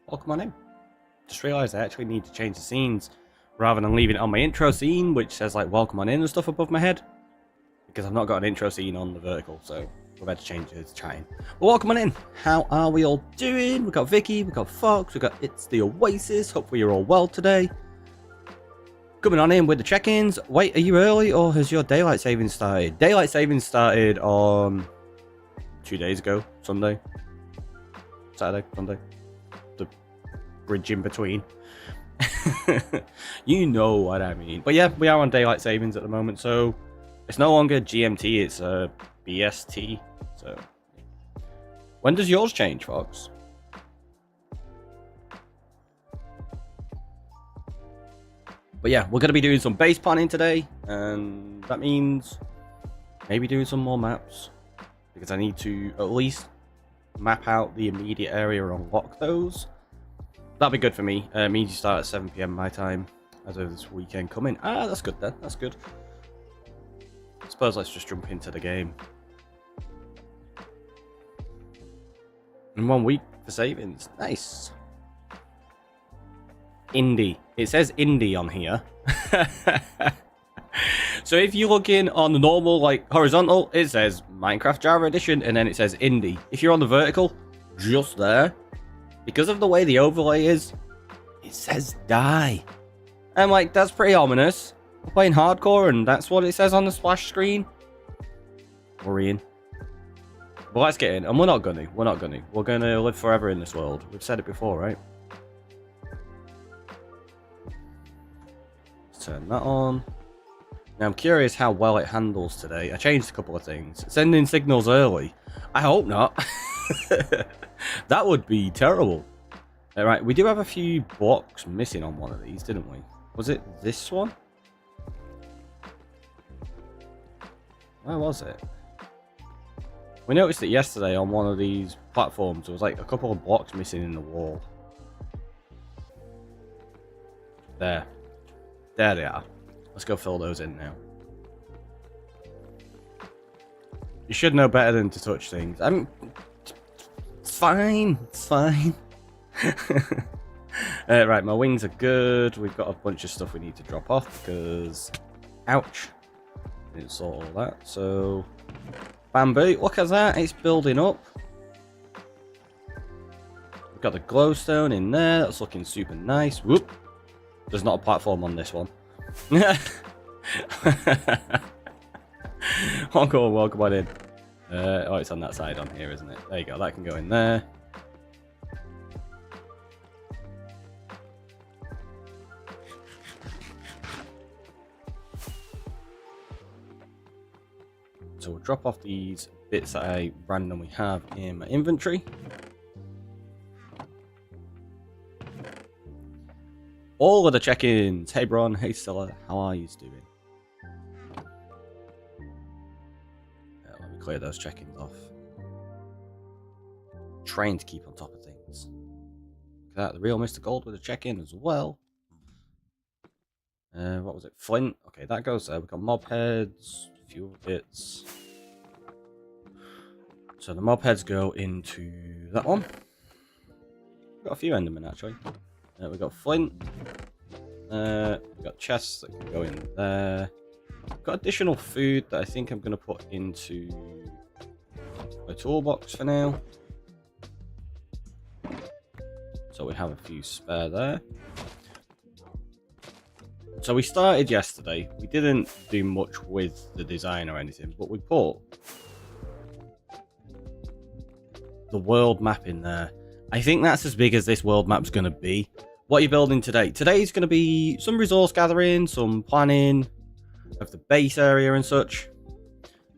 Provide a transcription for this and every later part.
welcome on in. Just realised I actually need to change the scenes rather than leaving it on my intro scene, which says like welcome on in and stuff above my head, because I've not got an intro scene on the vertical, so we've had to change it to chatting. But welcome on in. How are we all doing? We've got Vicky, we've got Fox, we've got It's the Oasis. Hopefully you're all well today. Coming on in with the check-ins. Wait, are you early or has your daylight savings started? Daylight savings started on 2 days ago, Sunday. Saturday, Sunday. The bridge in between. You know what I mean. But yeah, we are on daylight savings at the moment, so it's no longer GMT, it's BST. So when does yours change, Fox? But yeah, we're going to be doing some base planning today, and that means maybe doing some more maps, because I need to at least map out the immediate area and unlock those. That'll be good for me. Means you start at 7 PM my time as of this weekend coming. Ah, that's good then, that's good. I suppose let's just jump into the game. In 1 week for savings, nice. Indie. It says indie on here. So if you look in on the normal, like horizontal, it says Minecraft Java Edition, and then it says indie. If you're on the vertical, just there, because of the way the overlay is, it says die. I'm like, that's pretty ominous. We're playing hardcore, and that's what it says on the splash screen. Worrying. But let's get in, and we're not gonna. We're gonna live forever in this world. We've said it before, right? Turn that on. Now I'm curious how well it handles today. I changed a couple of things. Sending signals early. I hope not. That would be terrible. Alright, we do have a few blocks missing on one of these, didn't we? Was it this one? Where was it? We noticed it yesterday on one of these platforms. There was like a couple of blocks missing in the wall. There. There they are. Let's go fill those in now. You should know better than to touch things. It's fine. It's fine. Right, my wings are good. We've got a bunch of stuff we need to drop off because... Ouch. Didn't sort all that. So... Bamboo. Look at that. It's building up. We've got the glowstone in there. That's looking super nice. Whoop. There's not a platform on this one. Welcome on in. Oh, it's on that side on here, isn't it? There you go. That can go in there. So we'll drop off these bits that I randomly have in my inventory. All of the check-ins. Hey, Bron. Hey, Stella. How are you doing? Let me clear those check-ins off. Trying to keep on top of things. Look at that. The real Mr. Gold with a check-in as well. What was it? Flint. Okay, that goes there. We've got mob heads. A few bits. So the mob heads go into that one. We've got a few Endermen, actually. We've got flint. We've got chests that can go in there. We've got additional food that I think I'm going to put into my toolbox for now. So we have a few spare there. So we started yesterday. We didn't do much with the design or anything, but we put the world map in there. I think that's as big as this world map's going to be. What are you building today? Today's going to be some resource gathering, some planning of the base area and such.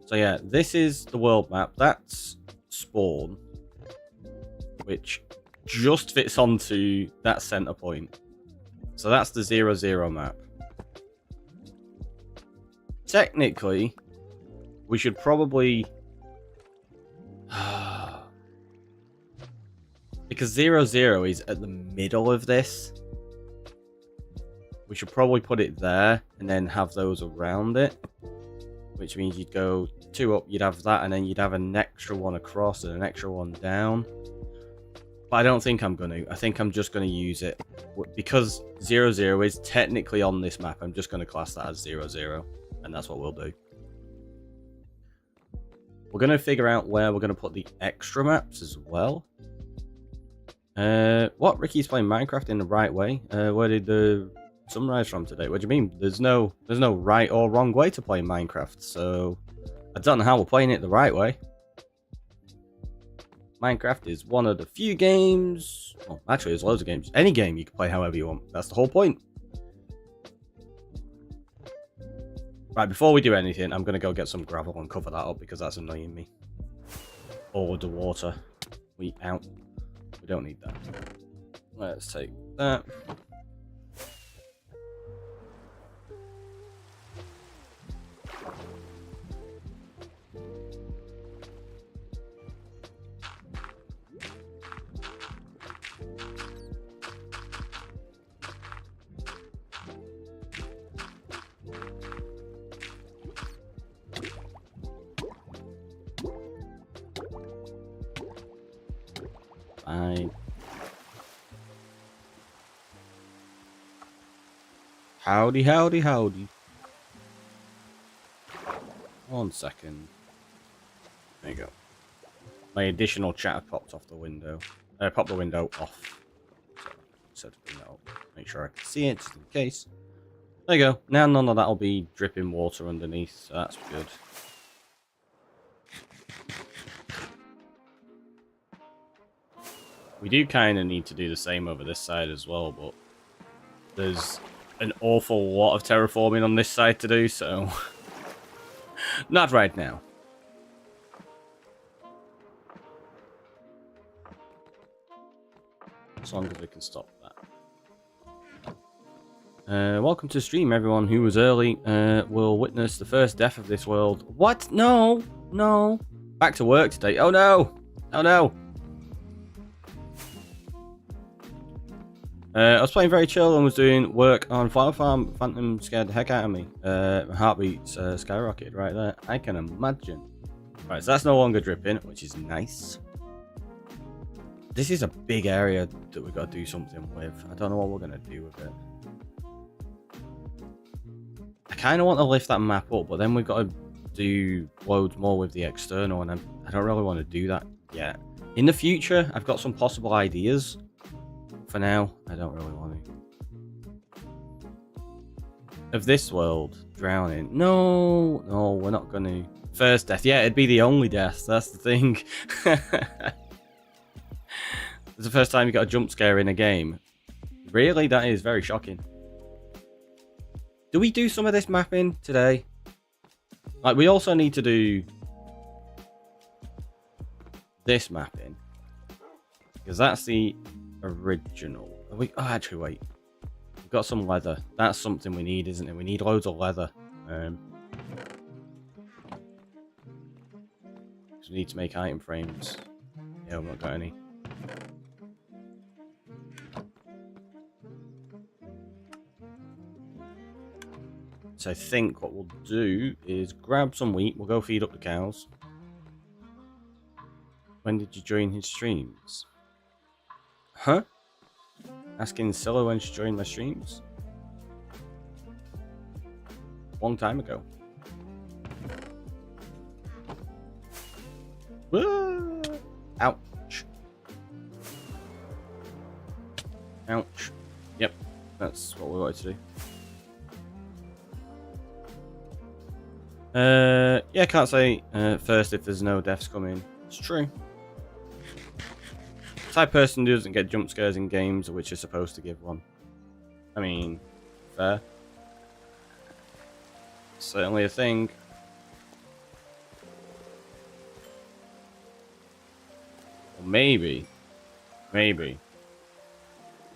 So yeah, this is the world map. That's spawn, which just fits onto that center point. So that's the 0-0 map. Technically, we should probably... Because 0-0 is at the middle of this. We should probably put it there and then have those around it. Which means you'd go 2 up, you'd have that, and then you'd have an extra one across and an extra one down. But I don't think I'm going to. I think I'm just going to use it. Because 0, 0 is technically on this map, I'm just going to class that as 0, 0. And that's what we'll do. We're going to figure out where we're going to put the extra maps as well. What? Ricky's playing Minecraft in the right way? Where did the sunrise from today? What do you mean? There's no right or wrong way to play Minecraft, so I don't know how we're playing it the right way. Minecraft is one of the few games... Well, actually, there's loads of games. Any game you can play however you want. That's the whole point. Right, before we do anything, I'm going to go get some gravel and cover that up because that's annoying me. Or the water. We don't need that. Let's take that. Fine. Howdy, howdy, howdy. 1 second. There you go. My additional chat popped off the window. Popped the window off. So, make sure I can see it just in case. There you go. Now none of that will be dripping water underneath, so that's good. We do kind of need to do the same over this side as well, but there's an awful lot of terraforming on this side to do, so not right now. As long as we can stop that. Welcome to the stream, everyone who was early. Will witness the first death of this world. What? No, no. Back to work today. Oh no. Oh no. I was playing very chill and was doing work on Flower Farm. Phantom scared the heck out of me. My heartbeat's skyrocketed right there. I can imagine. Right, so that's no longer dripping, which is nice. This is a big area that we've got to do something with. I don't know what we're going to do with it. I kind of want to lift that map up, but then we've got to do loads more with the external, and I don't really want to do that yet. In the future, I've got some possible ideas. For now, I don't really want to. Of this world, drowning. No, no, we're not going to. First death. Yeah, it'd be the only death. That's the thing. It's the first time you got a jump scare in a game. Really? That is very shocking. Do we do some of this mapping today? Like, we also need to do this mapping. Because that's the original. Oh, actually, wait. We've got some leather. That's something we need, isn't it? We need loads of leather. We need to make item frames. Yeah, we've not got any. So I think what we'll do is grab some wheat. We'll go feed up the cows. When did you join his streams? Huh? Asking Scylla when she joined my streams? Long time ago. Whoa! Ouch. Ouch. Yep, that's what we wanted to do. Yeah, I can't say first if there's no deaths coming. It's true. The type of person who doesn't get jump scares in games which is supposed to give one. I mean, fair. Certainly a thing. Or maybe.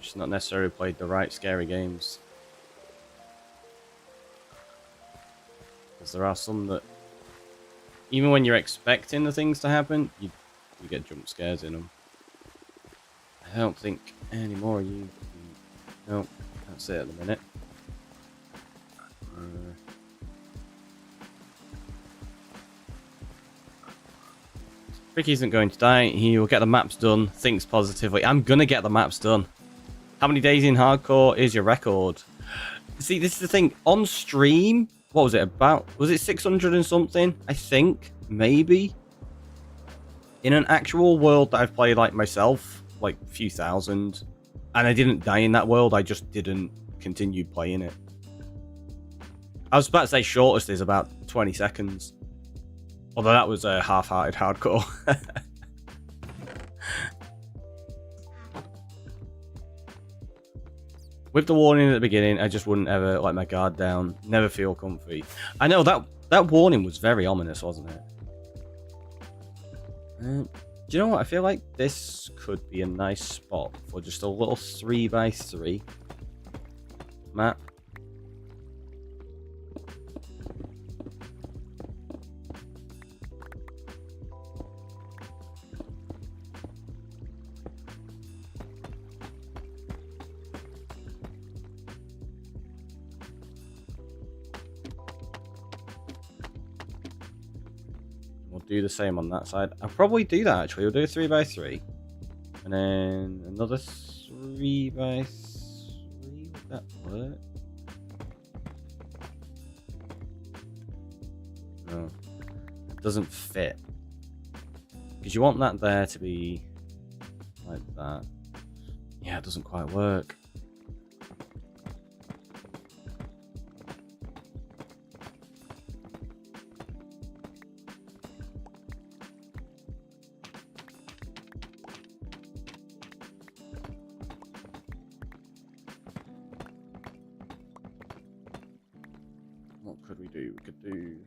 Just not necessarily played the right scary games. Because there are some that, even when you're expecting the things to happen, you get jump scares in them. I don't think any more of you. No, can't say it at the minute. Ricky isn't going to die. He will get the maps done. Thinks positively. I'm going to get the maps done. How many days in hardcore is your record? See, this is the thing. On stream, what was it about? Was it 600 and something? I think. Maybe. In an actual world that I've played like myself, like a few thousand, and I didn't die in that world, I just didn't continue playing it. I was about to say shortest is about 20 seconds. Although that was a half-hearted hardcore. With the warning at the beginning, I just wouldn't ever let my guard down. Never feel comfy. I know that warning was very ominous, wasn't it? Do you know what? I feel like this could be a nice spot for just a little 3x3 map. Do the same on that side. I'll probably do that actually. We'll do a 3x3 and then another 3x3. Would that work? No, it doesn't fit because you want that there to be like that. Yeah, it doesn't quite work. What could we do? We could do.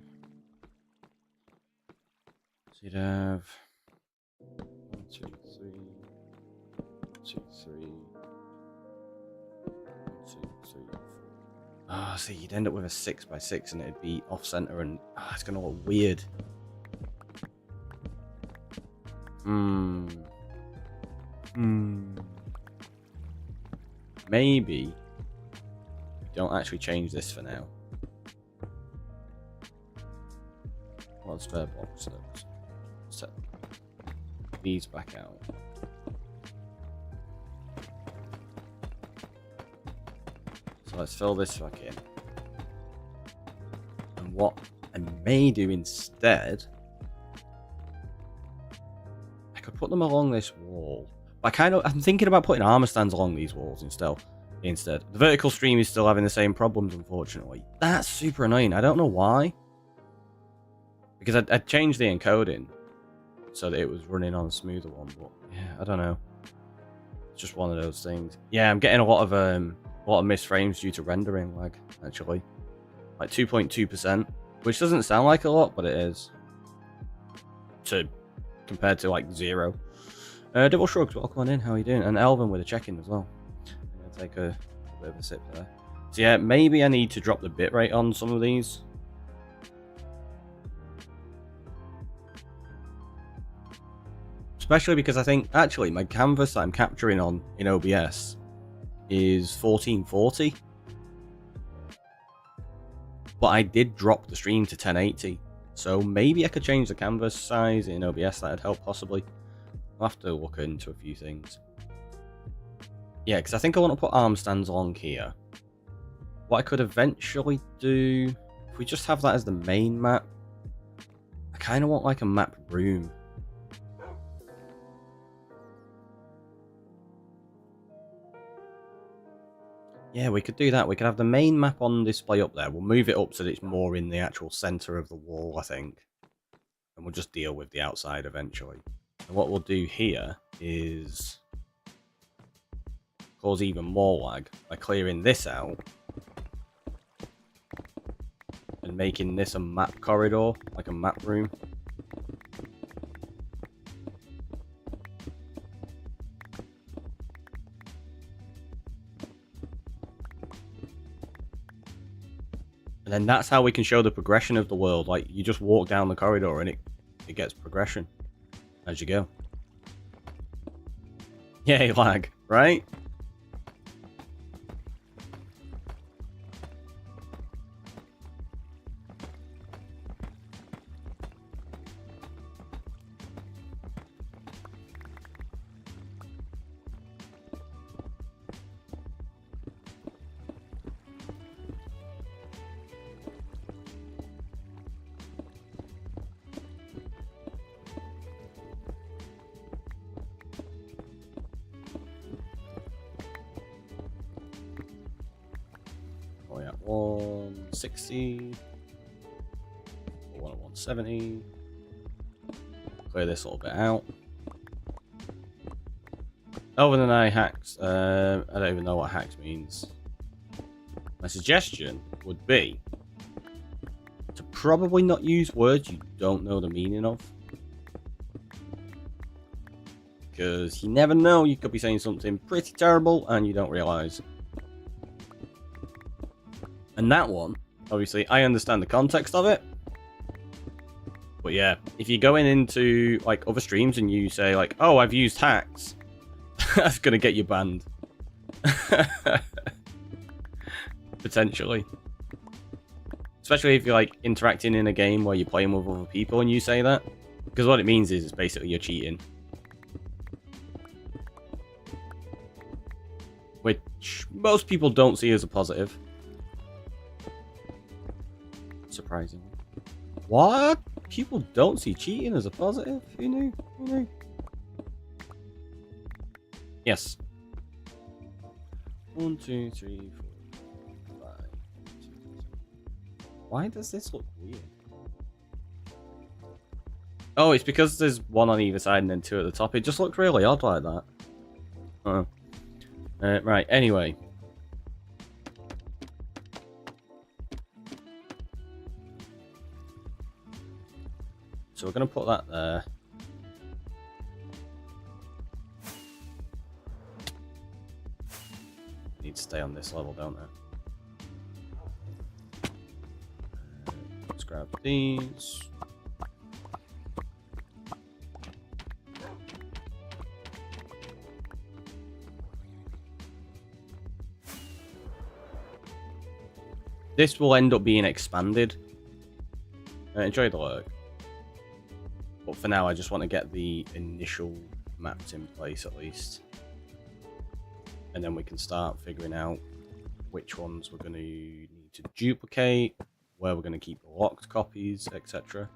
So you'd have 1, 2, 3, 2, 3, 1, 2, 3, 4. Ah, see, you'd end up with a 6x6, and it'd be off center, and it's gonna look weird. Maybe don't actually change this for now. What spare blocks? Set these back out. So let's fill this back in. And what I may do instead, I could put them along this wall. But I'm thinking about putting armor stands along these walls instead. The vertical stream is still having the same problems, unfortunately. That's super annoying. I don't know why. Because I changed the encoding so that it was running on a smoother one, but yeah, I don't know. It's just one of those things. Yeah, I'm getting a lot of missed frames due to rendering lag, actually. Like 2.2%, which doesn't sound like a lot, but it is. Compared to like 0. Double Shrugs, welcome on in, how are you doing? And Elvin with a check-in as well. I'm gonna take a bit of a sip there. So yeah, maybe I need to drop the bitrate on some of these. Especially because I think, actually, my canvas that I'm capturing on in OBS is 1440. But I did drop the stream to 1080. So maybe I could change the canvas size in OBS, that'd help possibly. I'll have to look into a few things. Yeah, because I think I want to put arm stands along here. What I could eventually do, if we just have that as the main map, I kind of want like a map room. Yeah, we could do that. We could have the main map on display up there. We'll move it up so that it's more in the actual center of the wall, I think. And we'll just deal with the outside eventually. And what we'll do here is cause even more lag by clearing this out and making this a map corridor, like a map room. And then that's how we can show the progression of the world. Like, you just walk down the corridor and it gets progression as you go. Yay, lag, right? 160. One at 170. Clear this little bit out. Overnight hacks. I don't even know what hacks means. My suggestion would be to probably not use words you don't know the meaning of. Because you never know, you could be saying something pretty terrible and you don't realise. And that one, obviously, I understand the context of it. But yeah, if you're going into like other streams and you say like, oh, I've used hacks, that's going to get you banned. Potentially. Especially if you're like interacting in a game where you're playing with other people and you say that. Because what it means is it's basically you're cheating. Which most people don't see as a positive. Surprisingly. What? People don't see cheating as a positive? Who knew? Who knew? Yes. 1, 2, 3, 4, 5, 6. Why does this look weird? Oh, it's because there's one on either side and then two at the top. It just looked really odd like that. Oh. Right, anyway. So we're going to put that there. Need to stay on this level, don't I? Let's grab these. This will end up being expanded. Enjoy the lurk. But for now, I just want to get the initial maps in place at least. And then we can start figuring out which ones we're going to need to duplicate, where we're going to keep the locked copies, etc.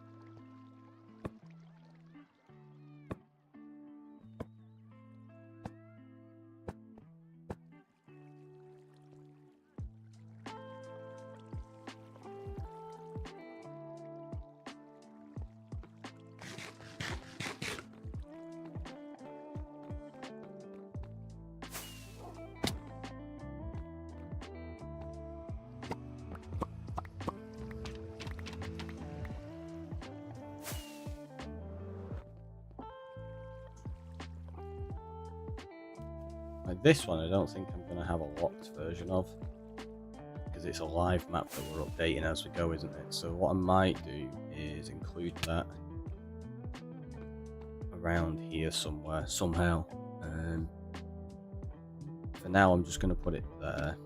Like this one, I don't think I'm going to have a locked version of, because it's a live map that we're updating as we go, isn't it? So what I might do is include that around here somewhere, somehow. For now, I'm just going to put it there.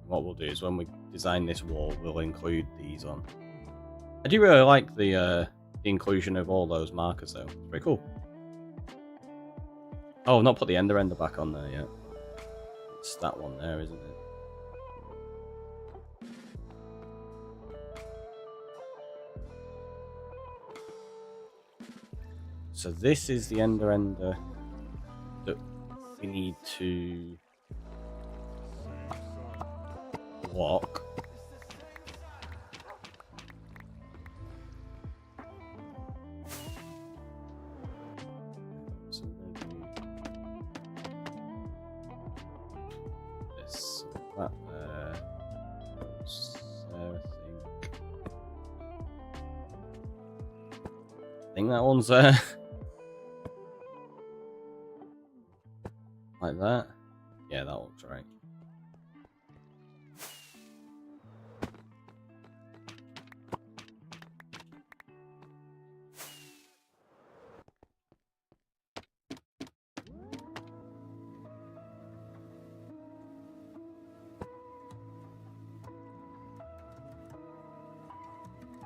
What we'll do is when we design this wall, we'll include these on. I do really like the inclusion of all those markers, though. It's pretty cool. Oh, I've not put the ender back on there yet. It's that one there, isn't it? So this is the ender that we need to lock. So this, that there. There, I think that one's there. Like that. Yeah, that looks right.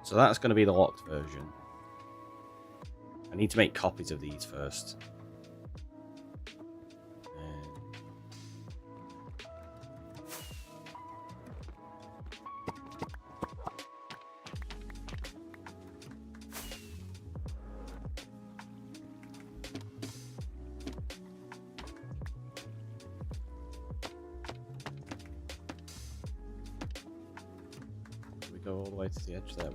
So that's going to be the locked version. I need to make copies of these first. go all the way to the edge there.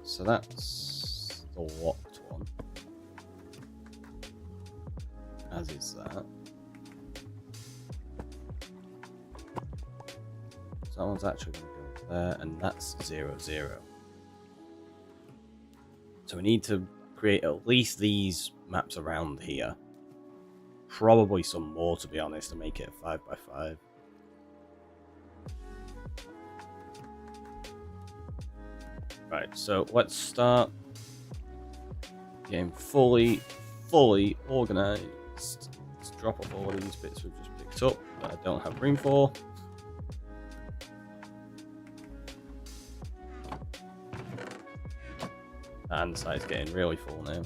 So that's the locked one. As is that. So that one's actually going to go there, and that's 0, 0. So we need to create at least these maps around here. Probably some more, to be honest, to make it a 5 by 5. Right, so let's start getting fully organized. Let's drop off all of these bits we've just picked up that I don't have room for. And the site's getting really full now.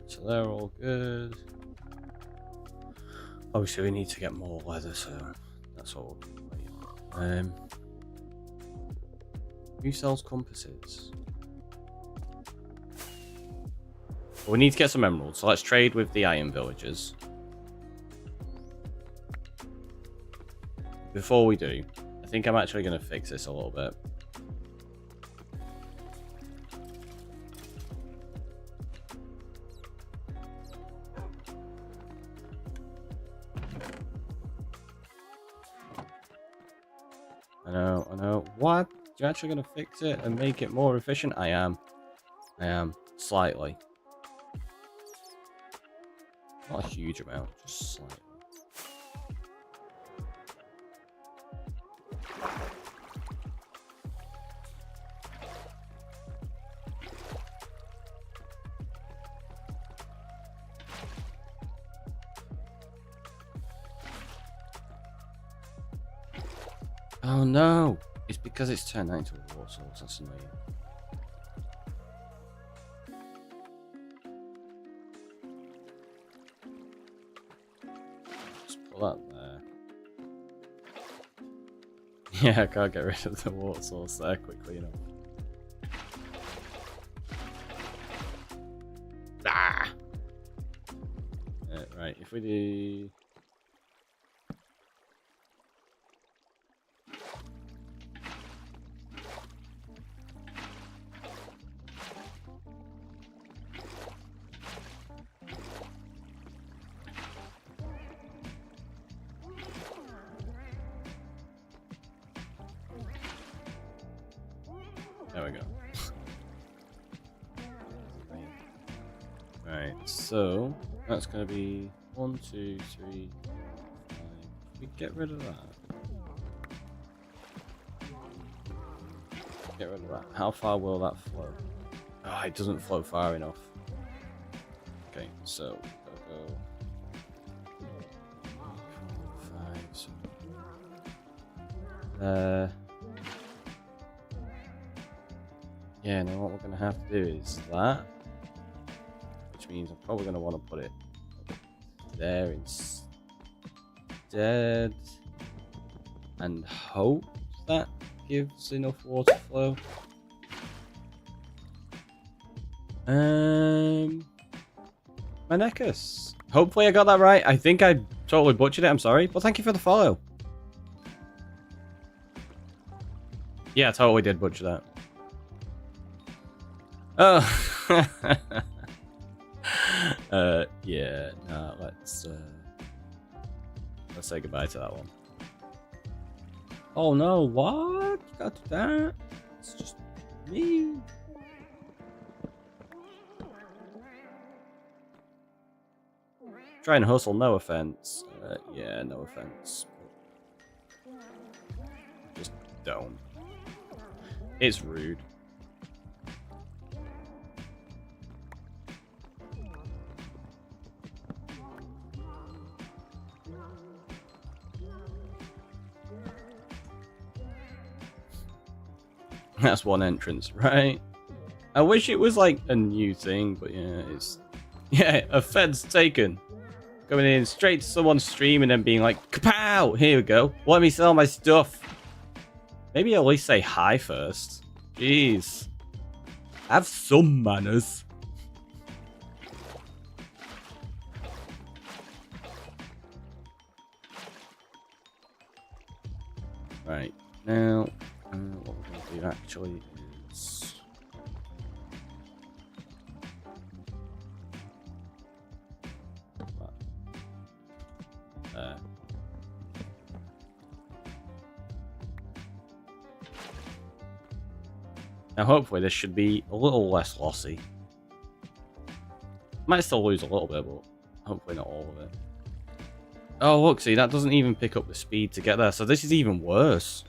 So they're all good. Obviously, we need to get more leather, so that's all. Who sells compasses? Well, we need to get some emeralds, so let's trade with the iron villagers. Before we do, I think I'm actually going to fix this a little bit. I know. What? You're actually going to fix it and make it more efficient? I am. Slightly. Not a huge amount, just slightly. Oh no! It's because it's turned out into a water source, that's annoying. Just put that there. Yeah, I can't get rid of the water source there quickly enough. Ah! Right, if we do... There we go. Right, so that's going to be 1, 2, 3, 5. We get rid of that. Get rid of that. How far will that flow? Oh, it doesn't flow far enough. Okay, so gotta go 5. So there. Yeah, now what we're going to have to do is that, which means I'm probably going to want to put it there instead, and hope that gives enough water flow. Manecus. Hopefully I got that right. I think I totally butchered it, I'm sorry, but thank you for the follow. Yeah, I totally did butcher that. Oh. Yeah. No, let's say goodbye to that one. Oh no! What? You got to do that? It's just me. Try and hustle. No offense. Yeah, no offense. Just don't. It's rude. That's one entrance, right? I wish it was like a new thing, but yeah, it's... Yeah, a fed's taken. Going in straight to someone's stream and then being like, kapow! Here we go. Let me sell my stuff. Maybe at least say hi first. Jeez. Have some manners. Right, now... what we're going to do actually is... Now hopefully this should be a little less lossy. Might still lose a little bit, but hopefully not all of it. Oh look, see, that doesn't even pick up the speed to get there, so this is even worse.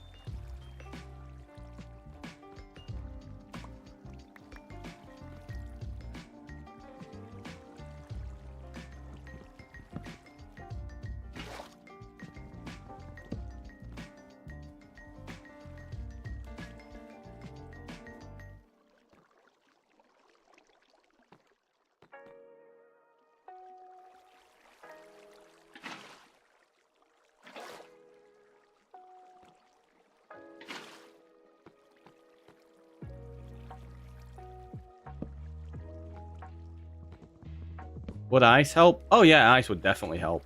Would ice help? Oh yeah, ice would definitely help.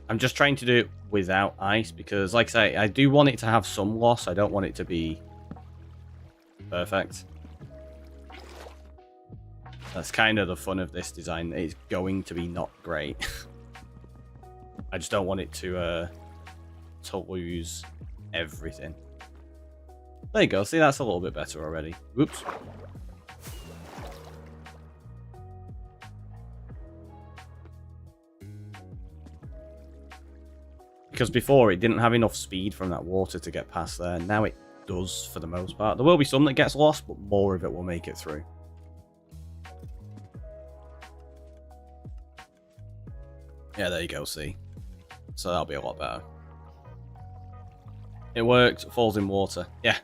I'm just trying to do it without ice because, like I say, I do want it to have some loss. I don't want it to be perfect. That's kind of the fun of this design. It's going to be not great. I just don't want it to lose everything. There you go. See, that's a little bit better already. Whoops. Because before it didn't have enough speed from that water to get past there. Now it does for the most part. There will be some that gets lost, but more of it will make it through. Yeah, there you go, see. So that'll be a lot better. It worked, falls in water. Yeah,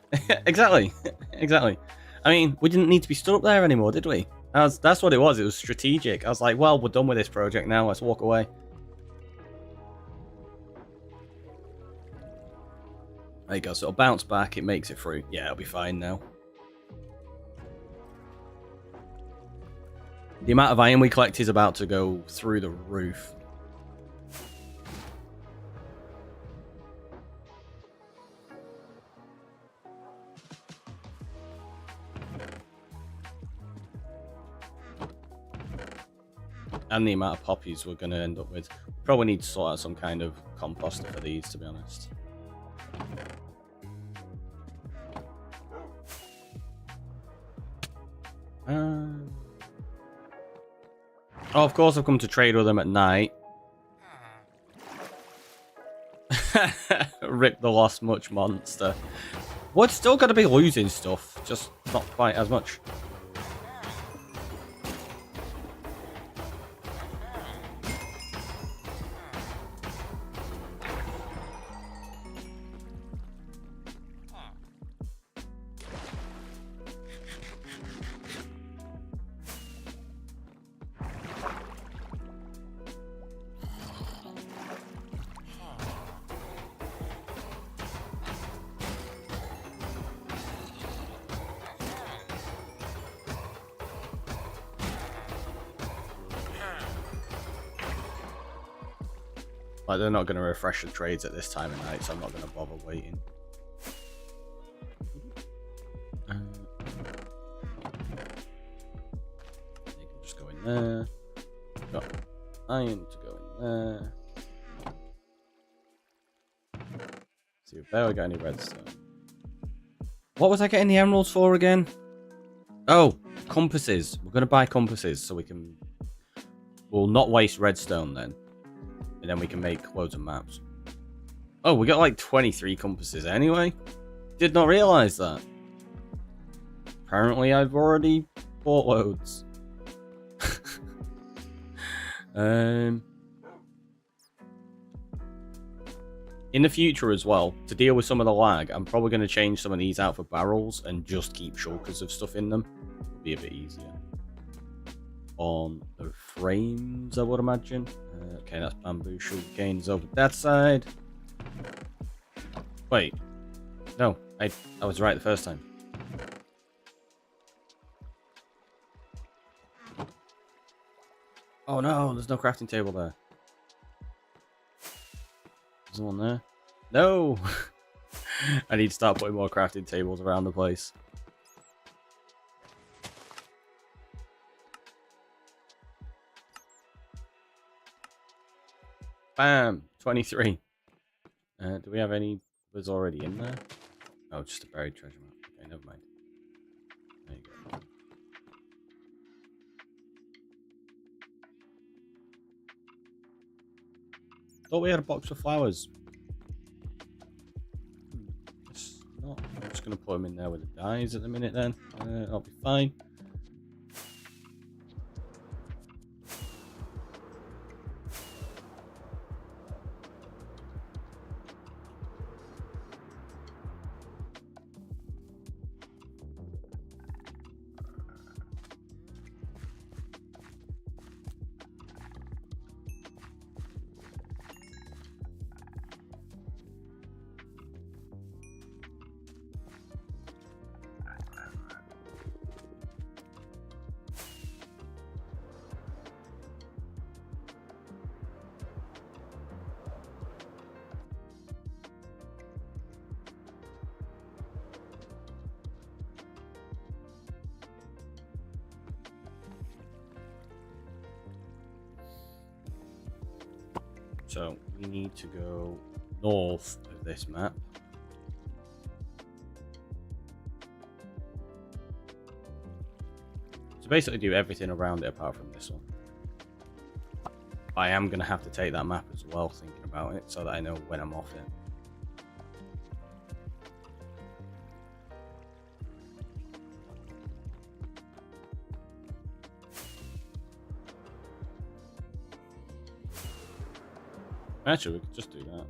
exactly. Exactly. I mean, we didn't need to be stood up there anymore, did we? That's what it was. It was strategic. I was like, well, we're done with this project now. Let's walk away. There you go, so it'll bounce back, it makes it through. Yeah, it'll be fine now. The amount of iron we collect is about to go through the roof. And the amount of poppies we're going to end up with. Probably need to sort out some kind of composter for these, to be honest. Oh, of course I've come to trade with them at night. Rip the lost much monster. We're still going to be losing stuff, just not quite as much. Like, they're not going to refresh the trades at this time of night, so I'm not going to bother waiting. there. Got iron to go in there. See if there we got any redstone. What was I getting the emeralds for again? Oh, compasses. We're gonna buy compasses so we can. We'll not waste redstone then, and then we can make loads of maps. Oh, we got like 23 compasses anyway. Did not realize that. Apparently, I've already bought loads. In the future as well, to deal with some of the lag, I'm probably going to change some of these out for barrels and just keep shulkers of stuff in them. It'll be a bit easier. On the frames, I would imagine. Okay, that's bamboo. Sugarcane's over that side. Wait. No, I was right the first time. Oh no, there's no crafting table there. There's one there. No! I need to start putting more crafting tables around the place. Bam! 23. Do we have any was already in there? Oh, just a buried treasure map. Okay, never mind. There you go. Thought we had a box of flowers. It's not. I'm just going to put them in there with the dyes at the minute then. I'll be fine. So we need to go north of this map. So basically do everything around it apart from this one. I am going to have to take that map as well, thinking about it, so that I know when I'm off it. Actually, we could just do that. Yeah.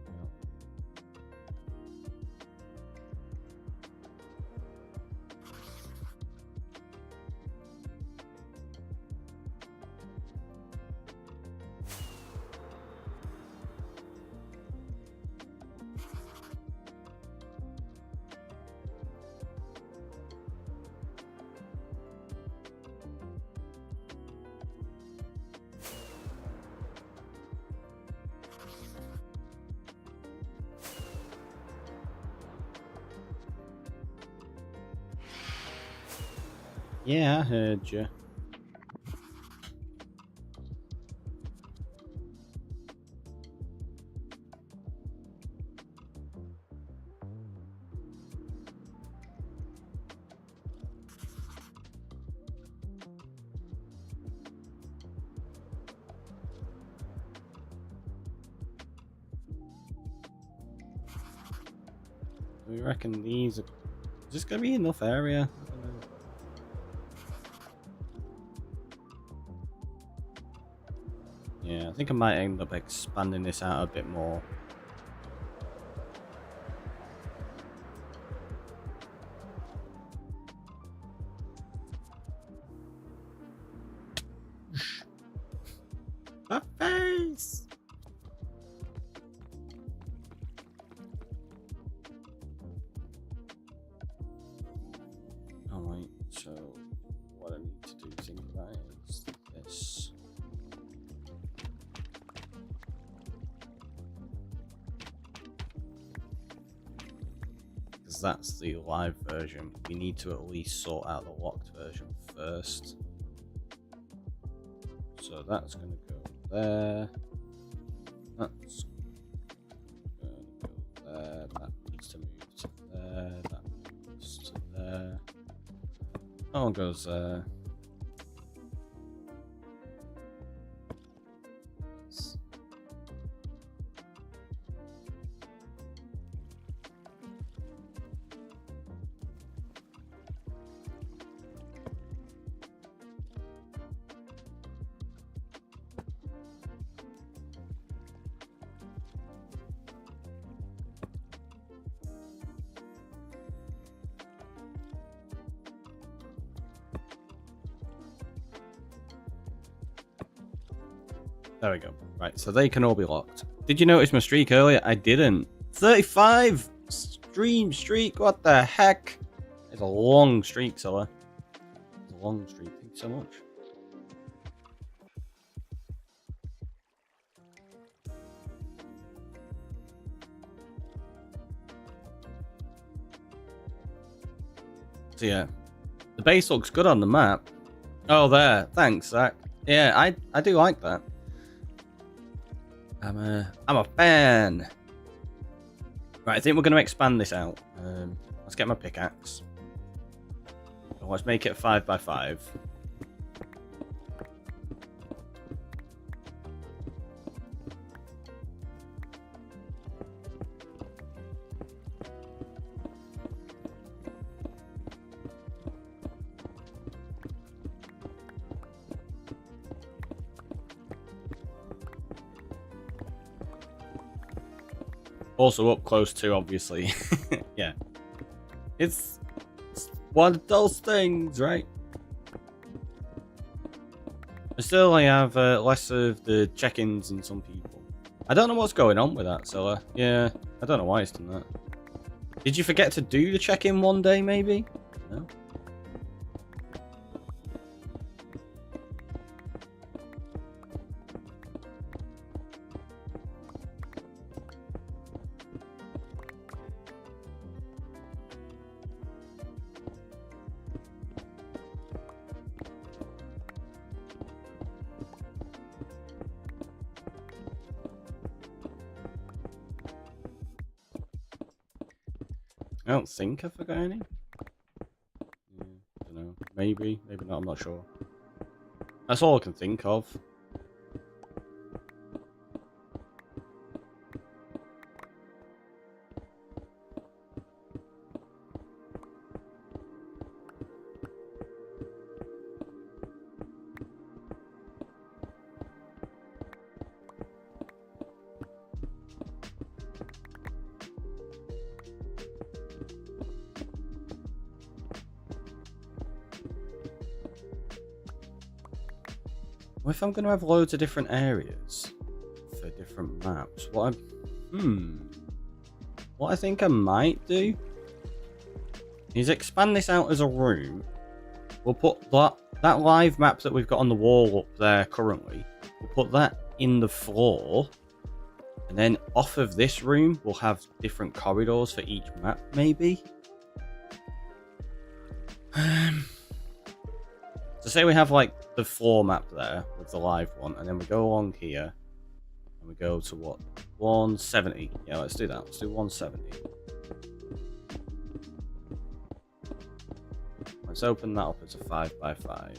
Yeah, I heard you. We reckon these are... Is this going to be enough area? I don't know. Yeah, I think I might end up expanding this out a bit more. My face! Alright, so what I need to do, think about it, is this. Because that's the live version. We need to at least sort out the locked version first. that's going to go there. That's going to go there. That needs to move to there. That moves to there. That one goes there. There we go. Right, so they can all be locked. Did you notice my streak earlier? I didn't. 35 stream streak. What the heck? It's a long streak, Silla. It's a long streak. Thank you so much. So yeah, the base looks good on the map. Oh, there. Thanks, Zach. Yeah, I do like that. I'm a fan. Right, I think we're going to expand this out. Let's get my pickaxe. Let's make it 5x5. Also up close to, obviously. Yeah. It's one of those things, right? I still only have less of the check-ins than some people. I don't know what's going on with that, so yeah, I don't know why it's done that. Did you forget to do the check-in one day, maybe? No? I don't think I forgot any. Yeah, I don't know. Maybe, maybe not. I'm not sure. That's all I can think of. What if I'm going to have loads of different areas for different maps? What I think I might do is expand this out as a room. We'll put that live map that we've got on the wall up there currently. We'll put that in the floor, and then off of this room we'll have different corridors for each map, maybe. So say we have like the floor map there with the live one, and then we go along here and we go to what, 170. Yeah, let's do that. Let's do 170. Let's open that up as a 5x5.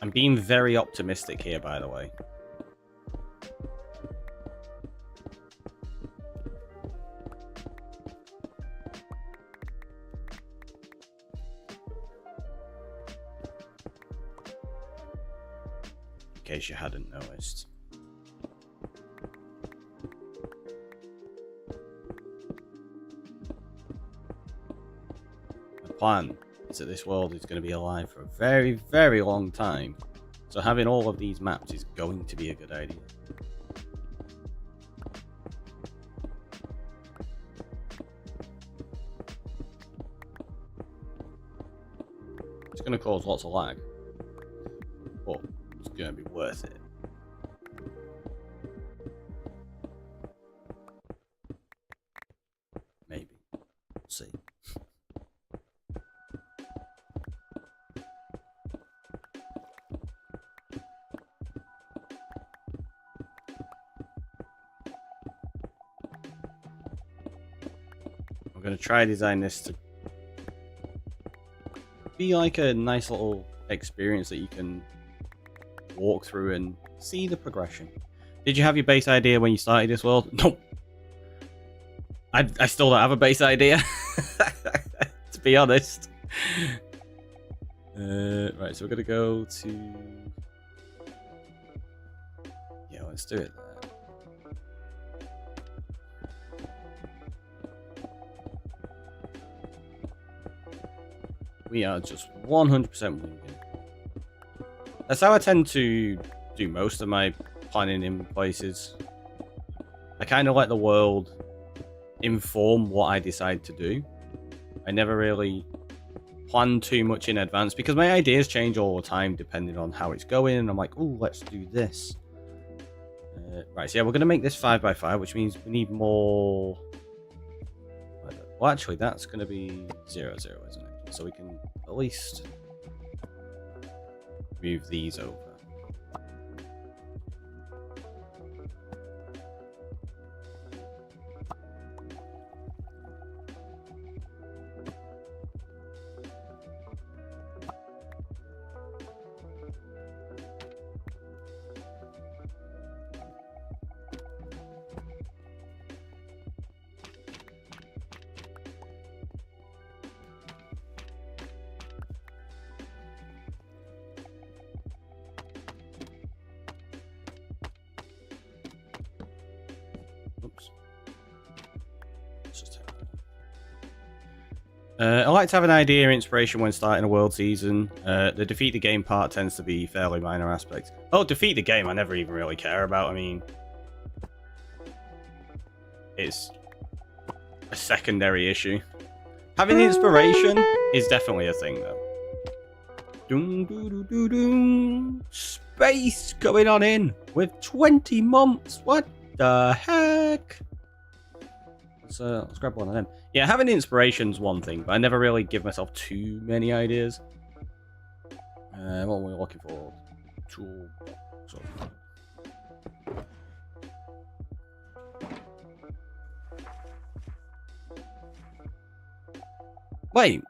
I'm being very optimistic here, by the way. In case you hadn't noticed. The plan is that this world is going to be alive for a very, very long time. So having all of these maps is going to be a good idea. It's going to cause lots of lag, but it's going to be worth it. Maybe. We'll see. I'm going to try design this to be like a nice little experience that you can walk through and see the progression. Did you have your base idea when you started this world? Nope. I still don't have a base idea, to be honest. Right, so we're gonna go to... Yeah, let's do it there. We are just 100% winging. That's how I tend to do most of my planning in places. I kind of let the world inform what I decide to do. I never really plan too much in advance because my ideas change all the time depending on how it's going, and I'm like, oh, let's do this. Right, so yeah, we're going to make this 5x5, which means we need more... Well, actually, that's going to be 0, 0, isn't it? So we can at least move these over. Oops. Let's just take that. I like to have an idea or inspiration when starting a world season. The defeat the game part tends to be fairly minor aspects. Oh, defeat the game I never even really care about. I mean, it's a secondary issue. Having inspiration is definitely a thing, though. Doom, doo, doo, doo, doo. Space going on in with 20 months. What the heck? Let's grab one of them. Yeah, having inspiration's one thing, but I never really give myself too many ideas. What are we looking for? Tool. So. Wait.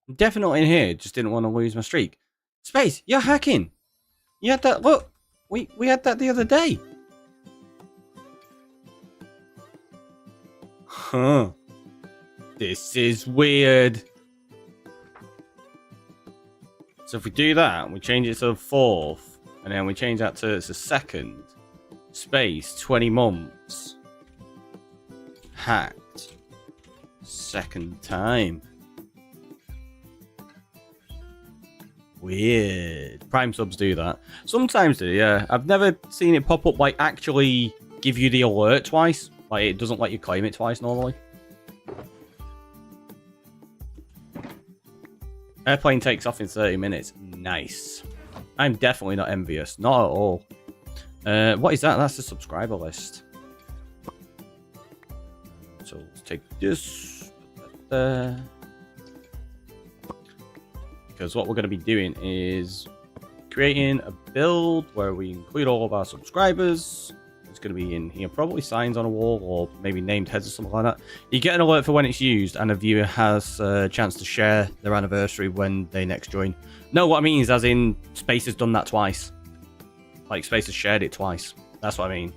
I'm definitely in here. Just didn't want to lose my streak. Space, you're hacking. You had that. Look, we had that the other day. Huh. This is weird. So if we do that, we change it to the 4th, and then we change that to it's a 2nd. Space, 20 months. Hacked. 2nd time. Weird. Prime subs do that. Sometimes do, yeah. I've never seen it pop up, like, actually give you the alert twice. Like, it doesn't let you claim it twice normally. Airplane takes off in 30 minutes. Nice. I'm definitely not envious. Not at all. What is that? That's the subscriber list. So let's take this. Put that there. Because what we're going to be doing is creating a build where we include all of our subscribers. It's going to be in here, probably signs on a wall or maybe named heads or something like that. You get an alert for when it's used, and a viewer has a chance to share their anniversary when they next join. No, what I mean is as in Space has done that twice. Like Space has shared it twice. That's what I mean.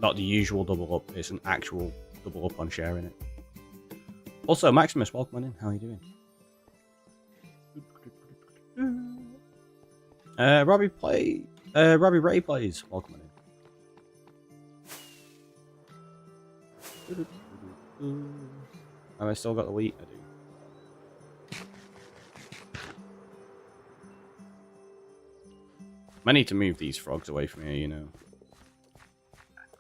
Not the usual double up, it's an actual double up on sharing it. Also, Maximus, welcome on in. How are you doing? Robbie Ray plays. Welcome on in. Have I still got the wheat? I do. I need to move these frogs away from here, you know.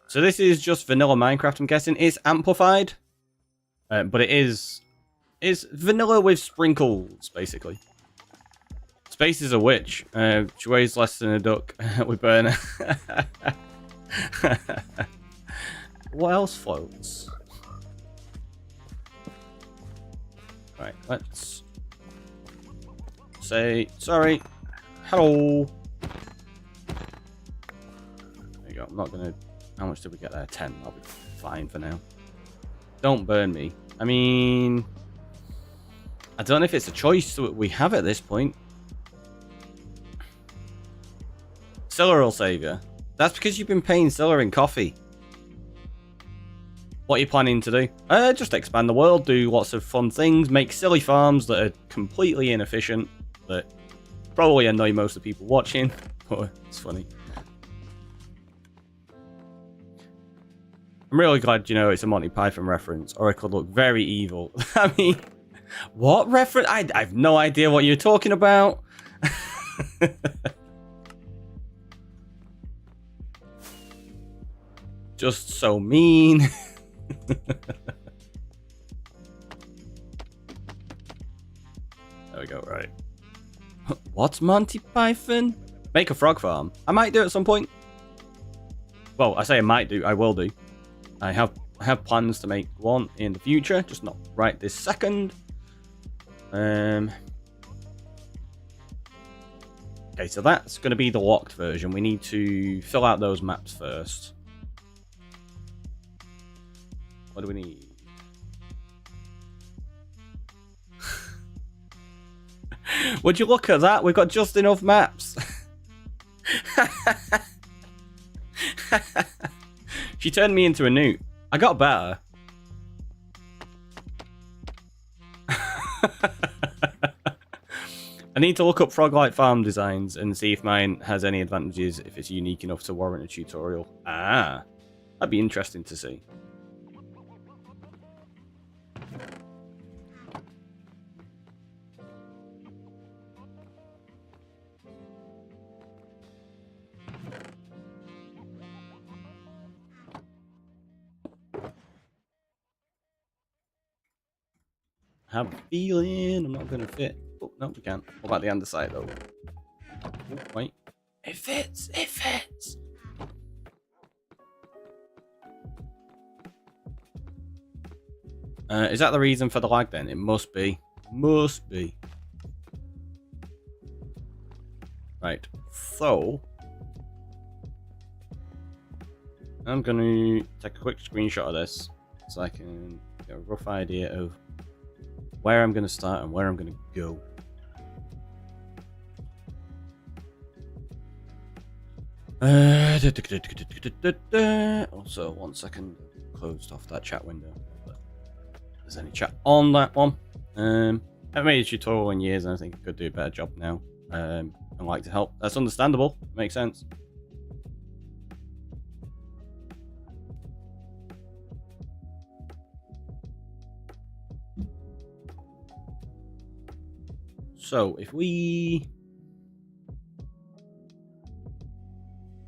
So this is just vanilla Minecraft, I'm guessing. It's amplified, but it is vanilla with sprinkles, basically. Space is a witch. She weighs less than a duck. We burn her. What else floats? Right, let's say sorry. Hello. There you go. I'm not gonna. How much did we get there? 10. I'll be fine for now. Don't burn me. I mean, I don't know if it's a choice that we have at this point. Scylla will save you. That's because you've been paying Scylla in coffee. What are you planning to do? Just expand the world, do lots of fun things, make silly farms that are completely inefficient, that probably annoy most of the people watching, but it's funny. I'm really glad, you know, it's a Monty Python reference, or it could look very evil. I mean, what reference? I have no idea what you're talking about. Just so mean. There we go, right. What's Monty Python? Make a frog farm. I might do it at some point. Well, I say I might do, I will do. I have plans to make one in the future, just not right this second. Okay, so that's going to be the locked version. We need to fill out those maps first. What do we need? Would you look at that? We've got just enough maps. She turned me into a newt. I got better. I need to look up frog-like farm designs and see if mine has any advantages, if it's unique enough to warrant a tutorial. Ah, that'd be interesting to see. I have a feeling I'm not going to fit. Oh, no, we can't. What about the underside, though? Oh, wait. It fits! It fits! Is that the reason for the lag, then? It must be. Must be. Right. So, I'm going to take a quick screenshot of this so I can get a rough idea of where I'm going to start and where I'm going to go. Also, 1 second, closed off that chat window. But there's any chat on that one. I've made a tutorial in years and I think I could do a better job now. I'd like to help. That's understandable. Makes sense. So, if we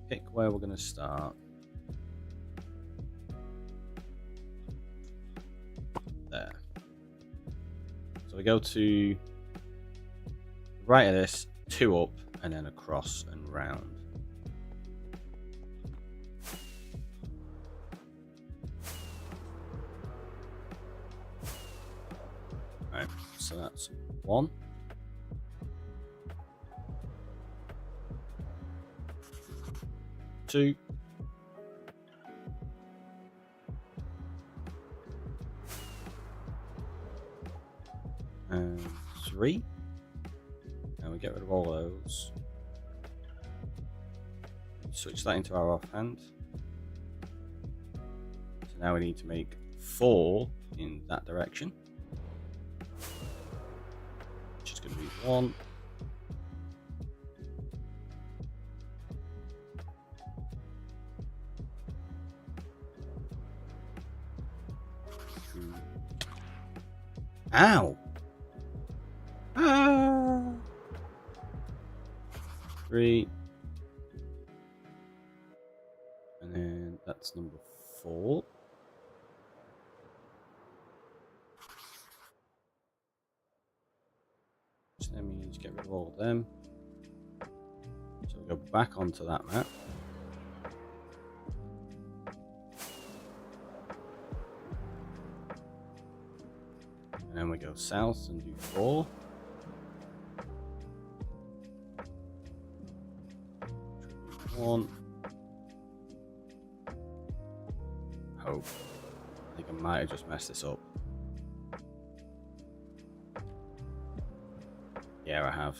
pick where we're going to start. There. So we go to the right of this, 2 up, and then across and round. Right, so that's 1. 2. And 3. And we get rid of all those. Switch that into our offhand. So now we need to make 4 in that direction. Which is going to be 1. 2. Ow! Ah! 3. And then that That's number 4. So that means get rid of all of them. So we go back onto that map. And then we go south and do 4. One. Hope. I think I might have just messed this up. Yeah, I have.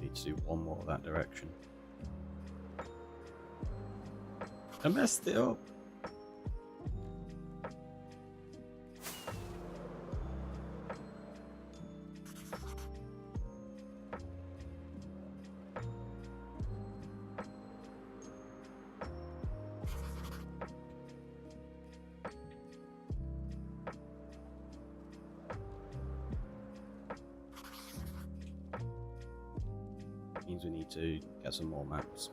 Need to do one more that direction. I messed it up. Means we need to get some more maps.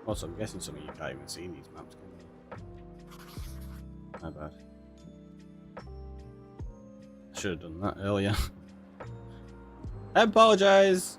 Also, I'm guessing some of you can't even see these maps, can you? My bad. I should have done that earlier. I apologize!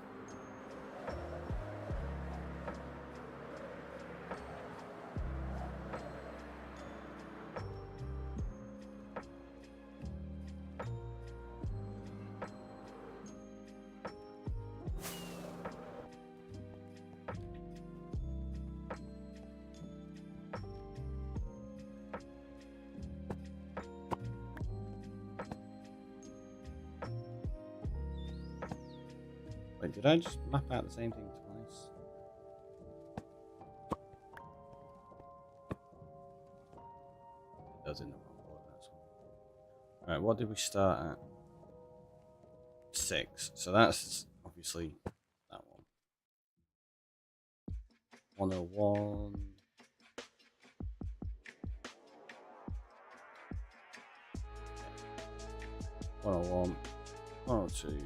Wait, did I just map out the same thing twice? It does in the wrong order, that's one. Alright, what did we start at? 6. So that's obviously that one. 101. Yeah. 101. 102.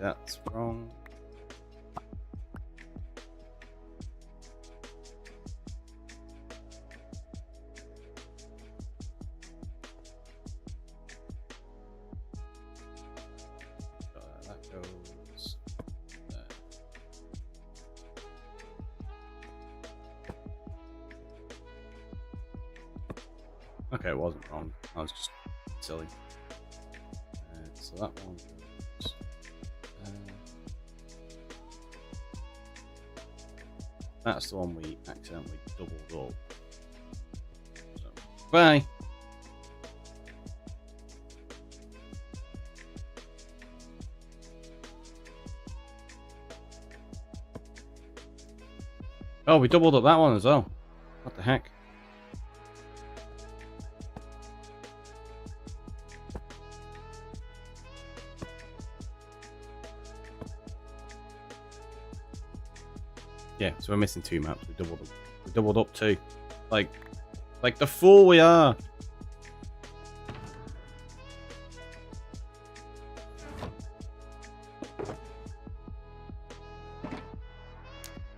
That's wrong. That goes there. Okay, it wasn't wrong. I was just silly. So that one goes. That's the one we accidentally doubled up. So, bye! Oh, we doubled up that one as well. What the heck? Yeah, so we're missing 2 maps. We doubled up 2. Like the fool we are.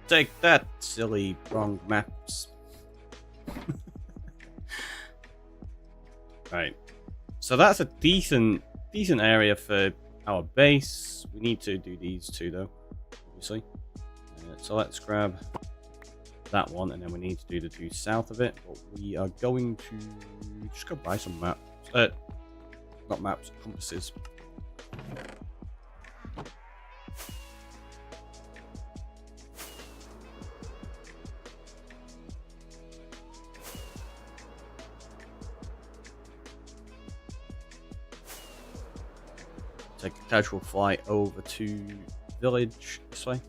Take that, silly wrong maps. Right. So that's a decent area for our base. We need to do these two though, obviously. So let's grab that one, and then we need to do the two south of it. But we are going to just go buy some maps. Not maps, compasses. Take a casual flight over to village this way.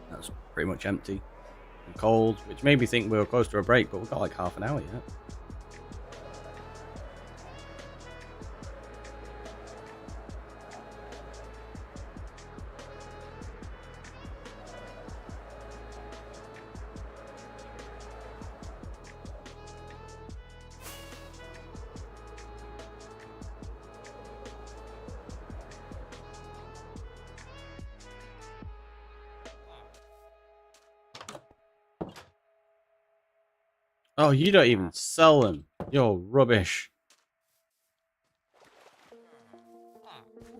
That's pretty much empty and cold, which made me think we were close to a break, but we've got like half an hour yet. Oh, you don't even sell them. You're rubbish.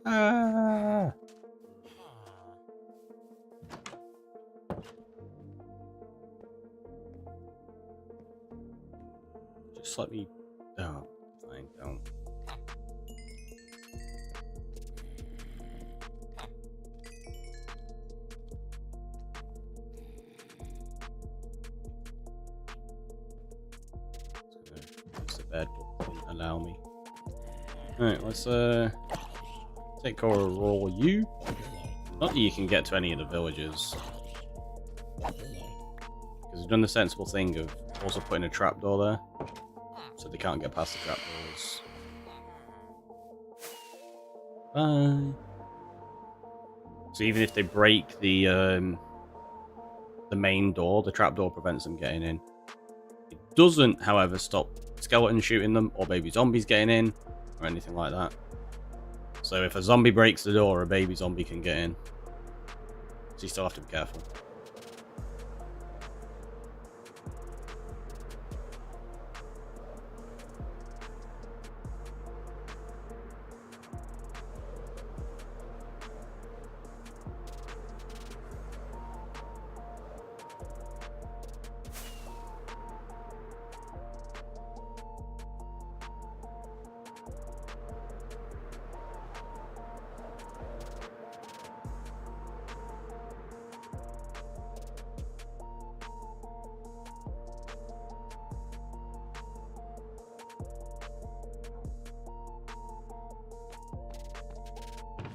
Ah. Just let me... Oh, fine, don't. Fix the bed, but didn't allow me. Alright, let's take over roll you. Not that you can get to any of the villages. Because we've done the sensible thing of also putting a trapdoor there. So they can't get past the trapdoors. Bye. So even if they break the main door, the trapdoor prevents them getting in. It doesn't, however, stop skeletons shooting them or baby zombies getting in or anything like that. So if a zombie breaks the door, a baby zombie can get in. So you still have to be careful.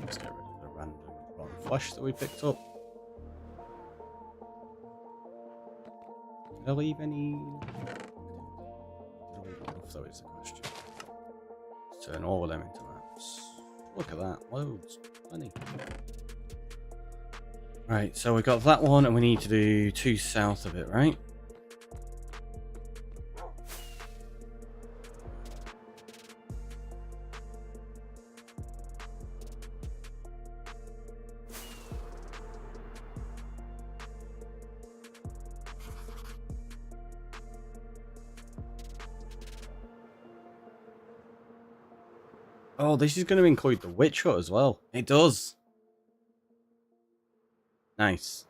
Let's get rid of the random rotten flesh that we picked up. Did I leave any? Did I leave enough, though, is the question. Let's turn all of them into maps. Look at that, loads, plenty. Right, so we got that one, and we need to do two south of it, right? Oh, this is going to include the witch hut as well. It does. Nice.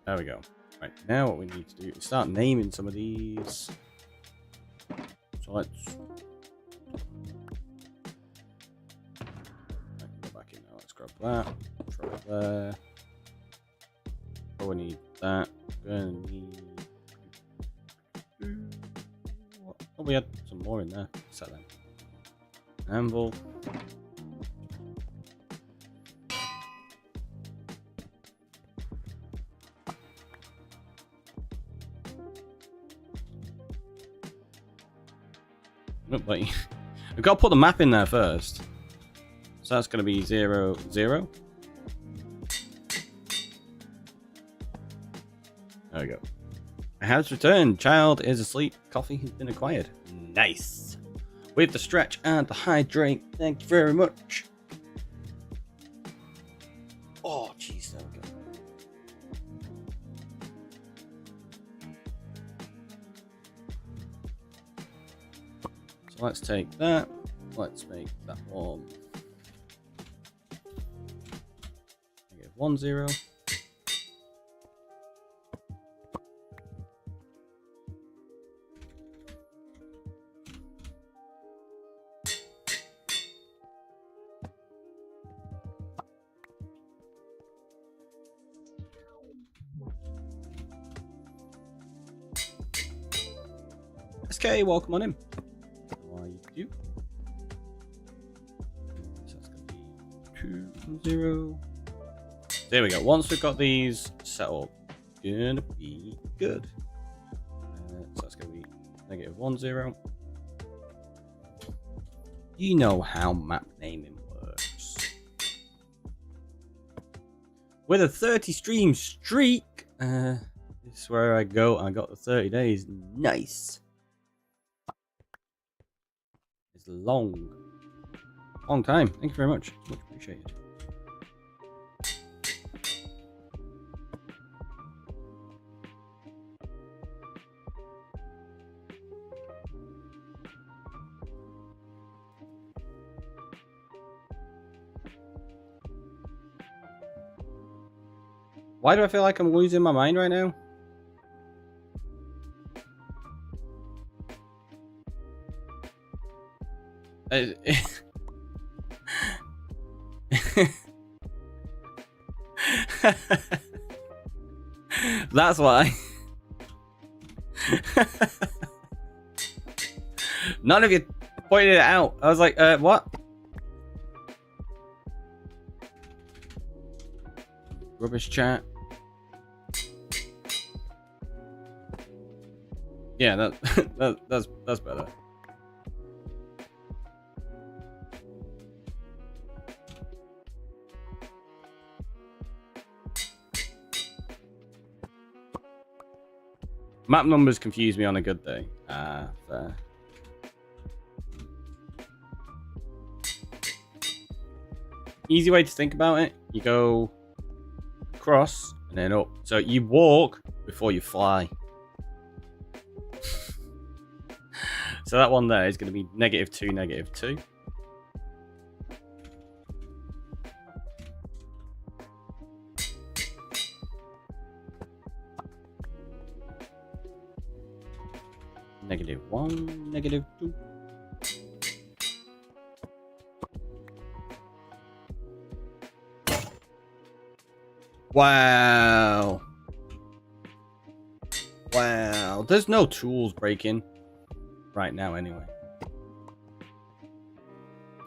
There we go. Right, now what we need to do is start naming some of these. So let's go back in now. Let's grab that. Throw it there. Oh, we need that. Gonna need. Oh, we had some more in there. Set them. Anvil. Look, buddy. We've got to put the map in there first. So that's going to be 0, 0. There we go. A house returned. Child is asleep. Coffee has been acquired. Nice. With the stretch and the hydrate. Thank you very much. Oh, jeez. There we go. So let's take that. Let's make that one. Negative 1, 0. SK, welcome on in. How are you? So that's going to be 2, 0. There we go. Once we've got these set up, gonna be good. So that's going to be negative 1, 0. You know how map naming works. With a 30 stream streak, this is where I go. I got the 30 days. Nice. It's long time. Thank you very much. Much appreciated. Why do I feel like I'm losing my mind right now? That's why. None of you pointed it out. I was like, what? Rubbish chat. Yeah, that's better. Map numbers confuse me on a good day. Fair. Easy way to think about it, you go across and then up. So you walk before you fly. So that one there is going to be -2, -2. -1, -2. Wow. Wow. There's no tools breaking right now anyway.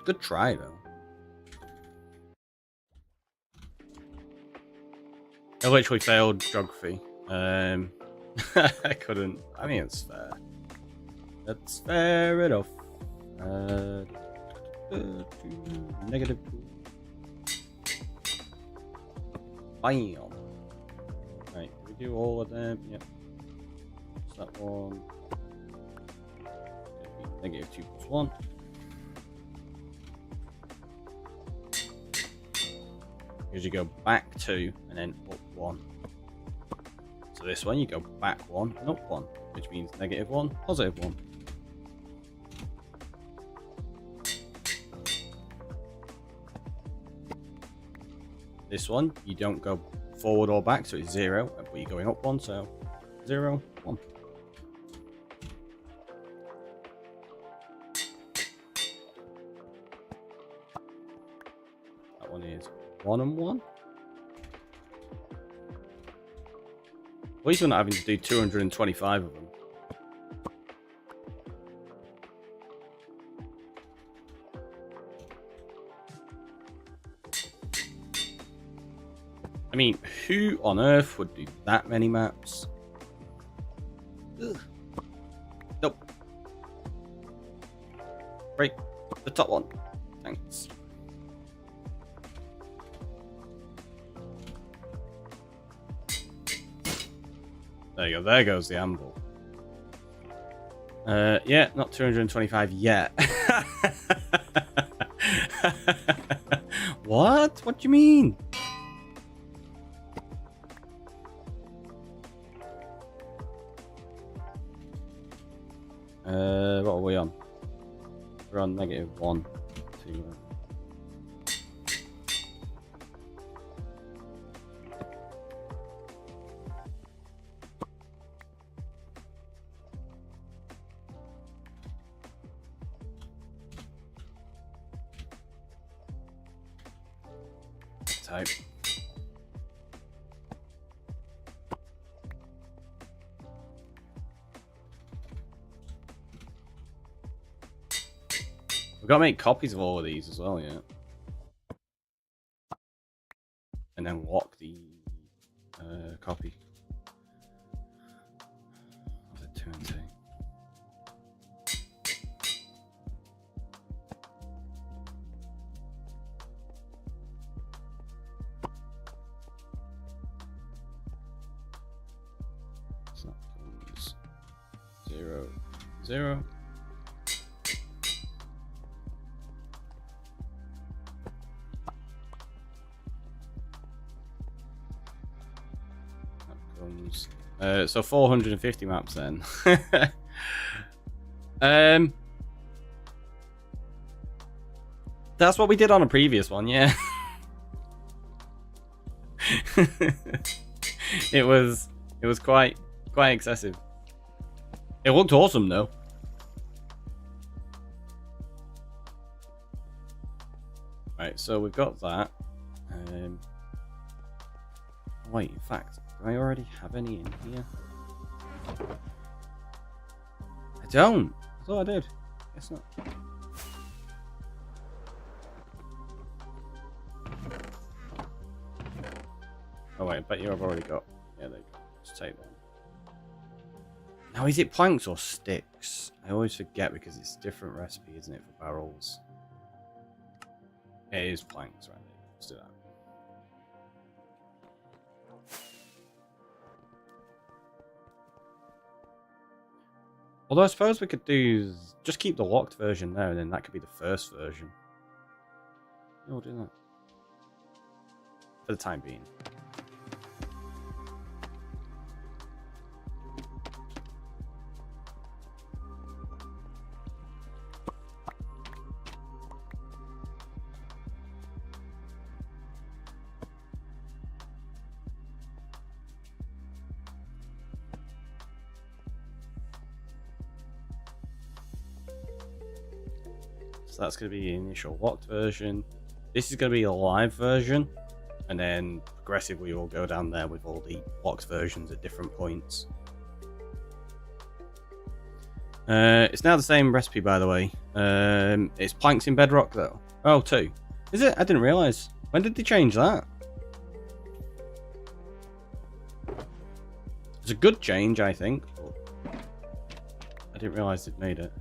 Good try though. I literally failed geography. I couldn't. I mean, it's fair. That's fair enough. -2. Bam. Right, we do all of them. Yep. So that one. -2 + 1. Because you go back 2 and then up 1. So this one you go back 1 and up 1, which means -1, +1. This one you don't go forward or back, so it's 0, but you're going up 1, so 0, 1. That one is 1 and 1. At least we're not having to do 225 of them. I mean, who on earth would do that many maps? Ugh. Nope. break the top one. Thanks. There you go. There goes the anvil. Yeah, not 225 yet. What? What do you mean? What are we on? We're on -1. 2. Type. We've got to make copies of all of these as well, yeah. And then lock the copy. Of the 2 and 2. So that comes 0, 0. So 450 maps then. That's what we did on a previous one, yeah. It was quite excessive. It looked awesome though. Right, so we've got that. Wait, in fact, do I already have any in here? I don't. I thought I did. Guess not. Oh wait, I bet you I've already got. Yeah, there you go. Let's take that. Now, is it planks or sticks? I always forget because it's a different recipe, isn't it, for barrels? It is planks, right? Let's do that. Although I suppose we could do just keep the locked version there, and then that could be the first version. Yeah, we'll do that for the time being. So that's going to be the initial locked version. This is going to be a live version, and then progressively we'll go down there with all the locked versions at different points. It's now the same recipe, by the way. It's planks in bedrock though. Oh, 2. Is it? I didn't realise. When did they change that? It's a good change, I think, but I didn't realise they'd made it.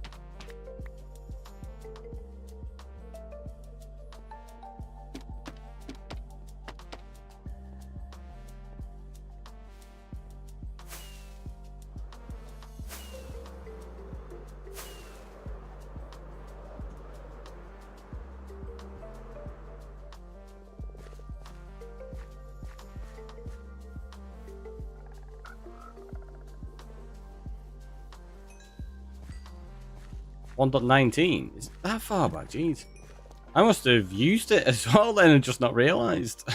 .19? Is it that far back? Jeez. I must have used it as well then and just not realised.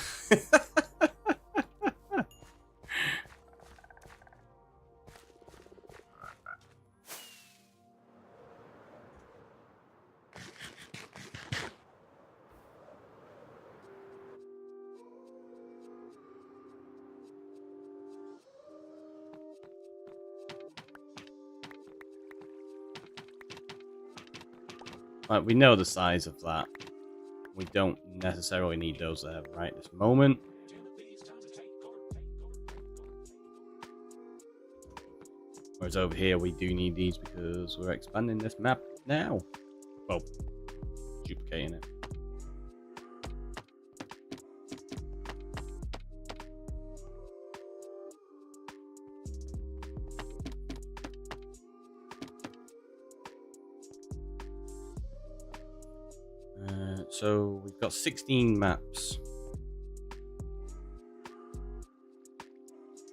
Like, we know the size of that. We don't necessarily need those there right this moment. Whereas over here we do need these because we're expanding this map now. Well, duplicating it. So we've got 16 maps.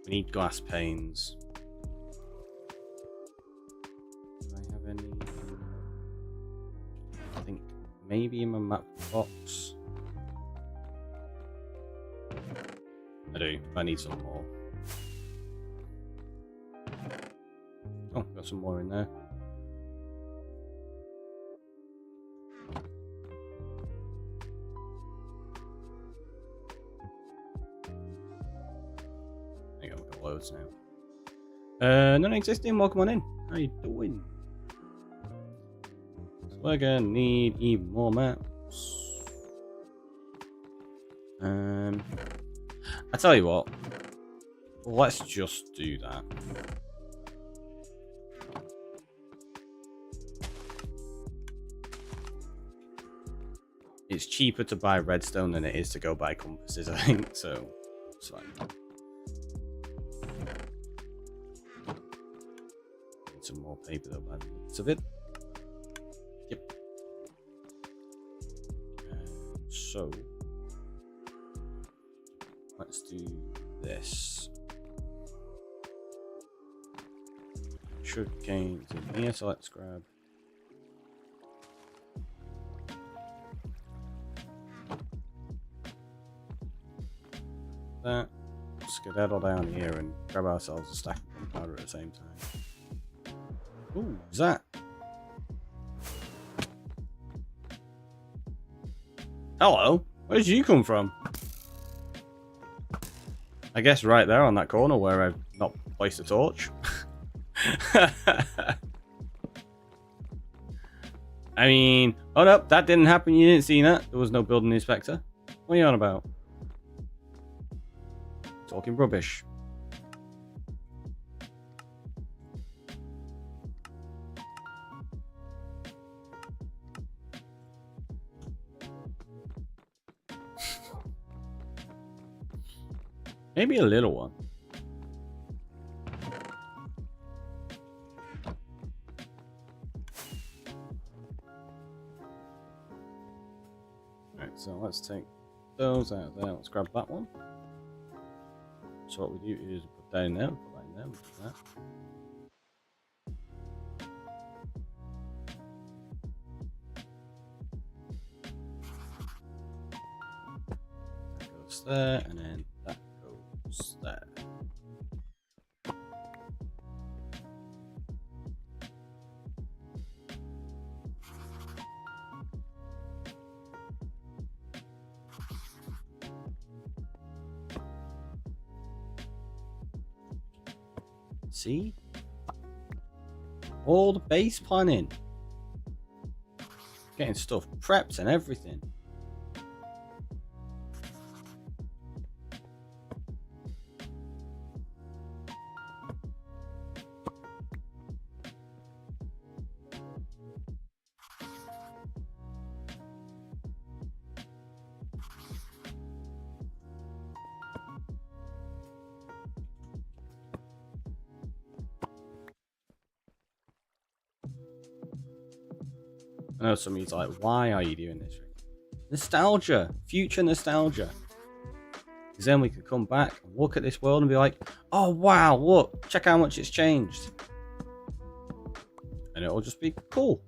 We need glass panes. Do I have any? I think maybe in my map box. I do. I need some more. Oh, got some more in there. There you go, we've got loads now. Non-existing, welcome on in. How you doing? So we're gonna need even more maps. I tell you what, let's just do that. It's cheaper to buy redstone than it is to go buy compasses, I think, so it's fine. Need some more paper though, by the looks of it. Yep. So let's do this. Sugar canes in here, so let's grab that. Skedaddle down here and grab ourselves a stack of gunpowder at the same time. Ooh, is that? Hello, where did you come from? I guess right there on that corner where I've not placed a torch. I mean, oh no, that didn't happen. You didn't see that. There was no building inspector. What are you on about? Talking rubbish. Maybe a little one. Alright, so let's take those out of there. Let's grab that one. So what we do is put that in there, put that in there, put that. That goes there, and then that goes there. See? All the base planning. Getting stuff prepped and everything. I know somebody's like, why are you doing this? Nostalgia, future nostalgia. Because then we could come back and look at this world and be like, oh wow, look, check how much it's changed. And it'll just be cool.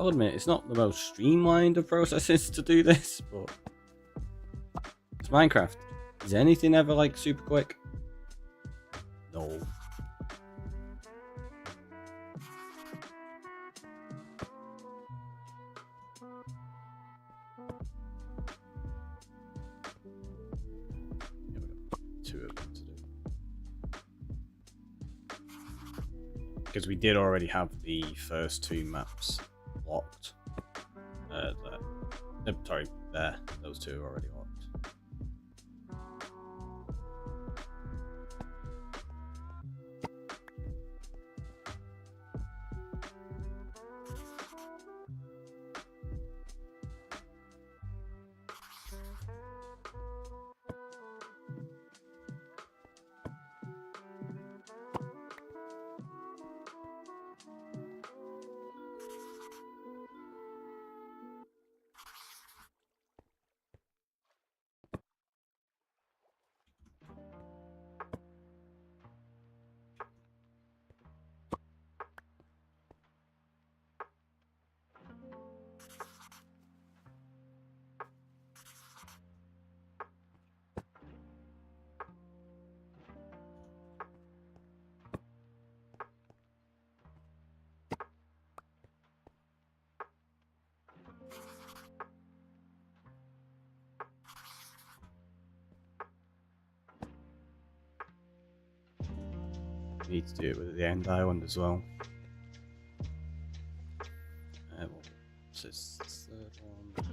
I'll admit, it's not the most streamlined of processes to do this, but it's Minecraft. Is anything ever like super quick? No. Two of them to do. Because we did already have the first two maps locked. Sorry, there. Those two are already locked. Need to do it with the end island as well. What's this third one?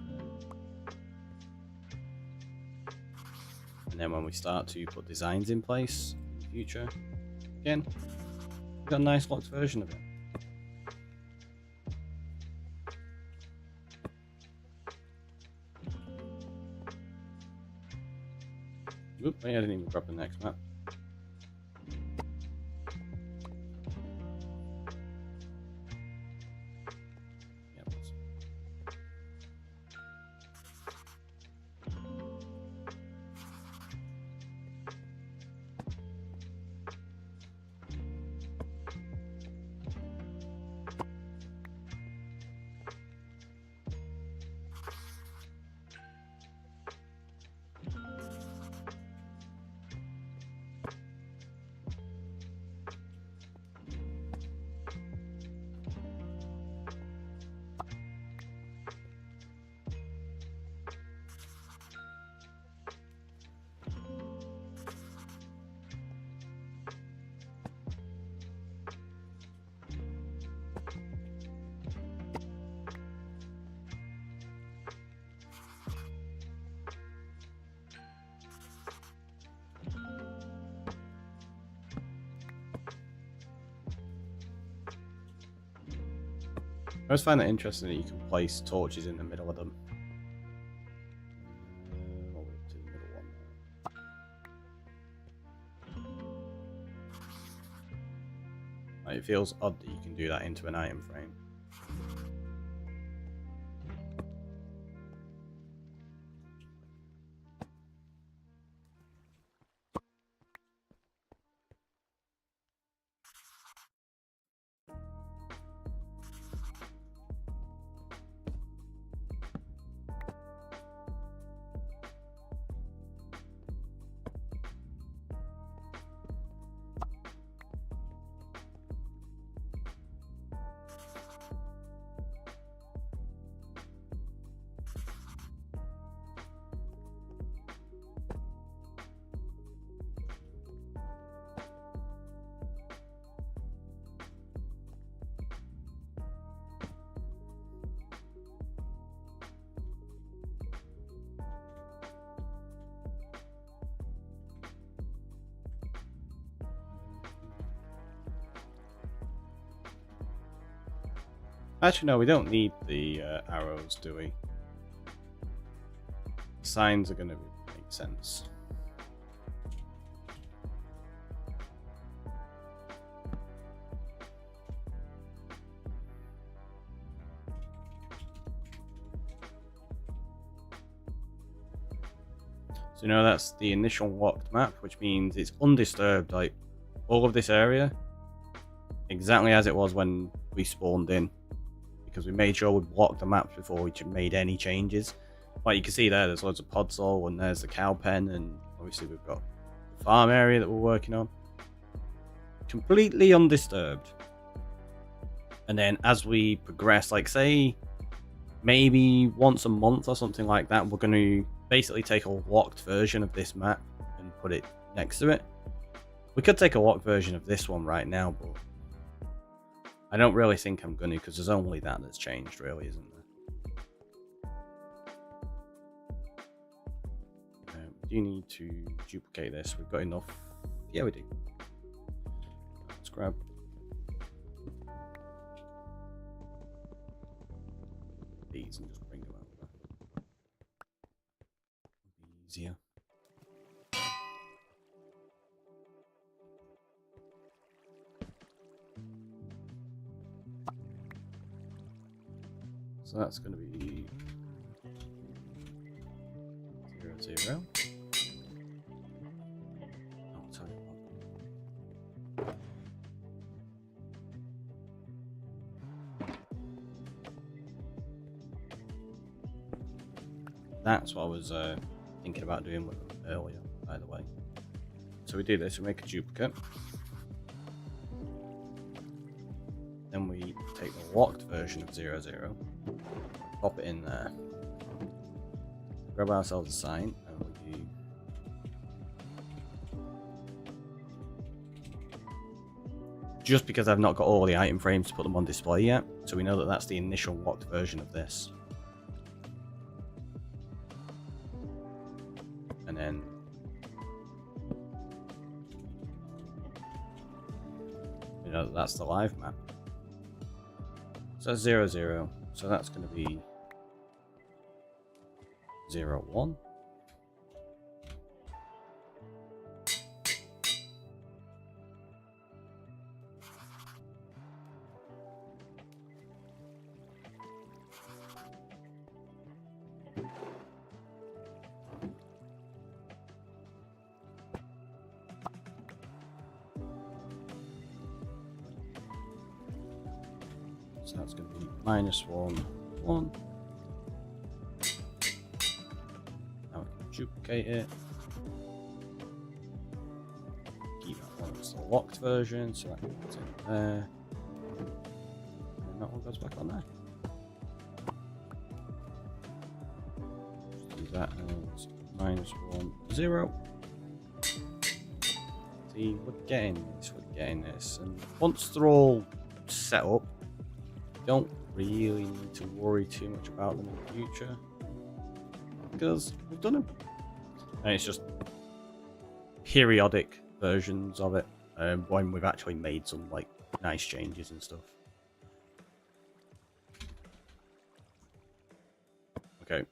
And then when we start to put designs in place in the future, again, we've got a nice locked version of it. Oop, I didn't even grab the next map. I always find it interesting that you can place torches in the middle of them. All the way up to the middle one. Like, it feels odd that you can do that into an item frame. Actually, no, we don't need the arrows, do we? Signs are going to make sense. So you know that's the initial locked map, which means it's undisturbed, like all of this area, exactly as it was when we spawned in. because we made sure we blocked the maps before we made any changes. Like you can see there's loads of podzol, and there's the cow pen, and obviously we've got the farm area that we're working on. Completely undisturbed. And then as we progress, like say maybe once a month or something like that, we're going to basically take a locked version of this map and put it next to it. We could take a locked version of this one right now, but I don't really think I'm going to, because there's only that that's changed, really, isn't there? We do need to duplicate this. We've got enough. Yeah, we do. Let's grab these and just bring them over. Easier. So that's going to be 0, 0. I'll tell you what. That's what I was thinking about doing with them earlier, by the way. So we do this, we make a duplicate. Then we take the locked version of 0, 0, pop it in there, grab ourselves a sign, and we do just because I've not got all the item frames to put them on display yet, so we know that that's the initial locked version of this. And then you know that's the live map. So that's 0, 0. So that's going to be 0, 1. So that's going to be -1, 1. Now we can duplicate it. Keep that one as the locked version, so that goes in there. And that one goes back on there. Just do that as -1, 0. See, we're getting this. And once they're all set up, don't really need to worry too much about them in the future because we've done them, and it's just periodic versions of it when we've actually made some like nice changes and stuff. Okay,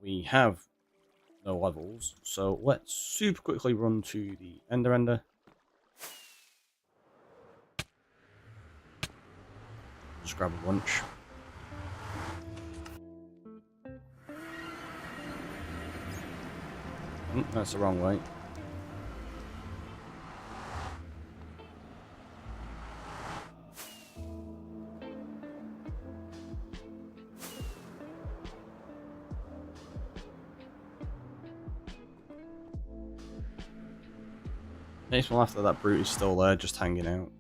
we have no levels, so let's super quickly run to the ender. Just grab a lunch. That's the wrong way. Next one after that brute is still there, just hanging out.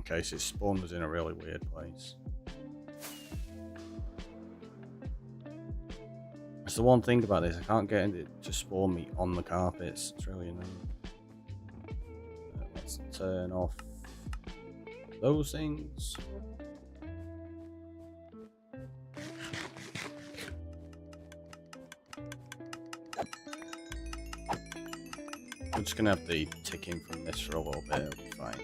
Okay, so it spawned us in a really weird place. That's the one thing about this, I can't get it to spawn me on the carpets. It's really annoying. Let's turn off those things. We're just gonna have the ticking from this for a little bit, it'll be fine.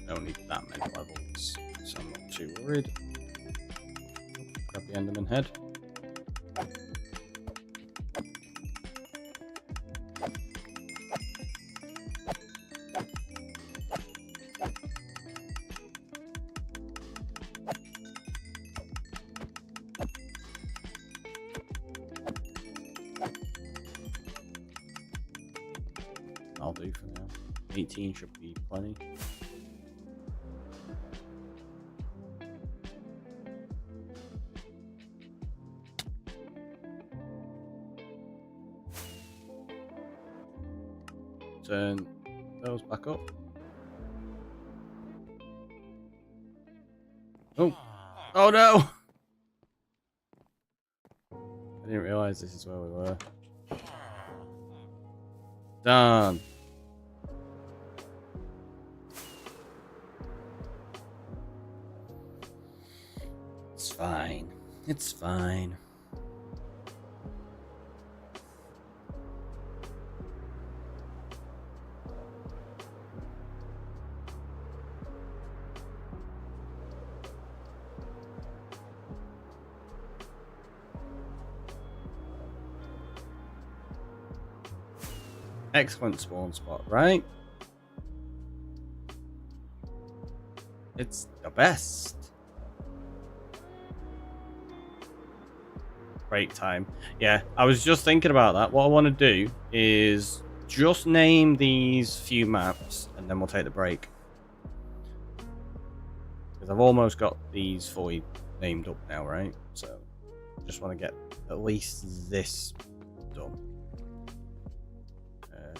Don't need that many levels, so I'm not too worried. the Enderman head. I'll do for now. 18 should be plenty. Turn those back up. Oh! Oh no! I didn't realise this is where we were. Done. It's fine. It's fine. Excellent spawn spot, right? It's the best. Break time. Yeah, I was just thinking about that. What I want to do is just name these few maps and then we'll take the break. Because I've almost got these fully named up now, right? So just want to get at least this done.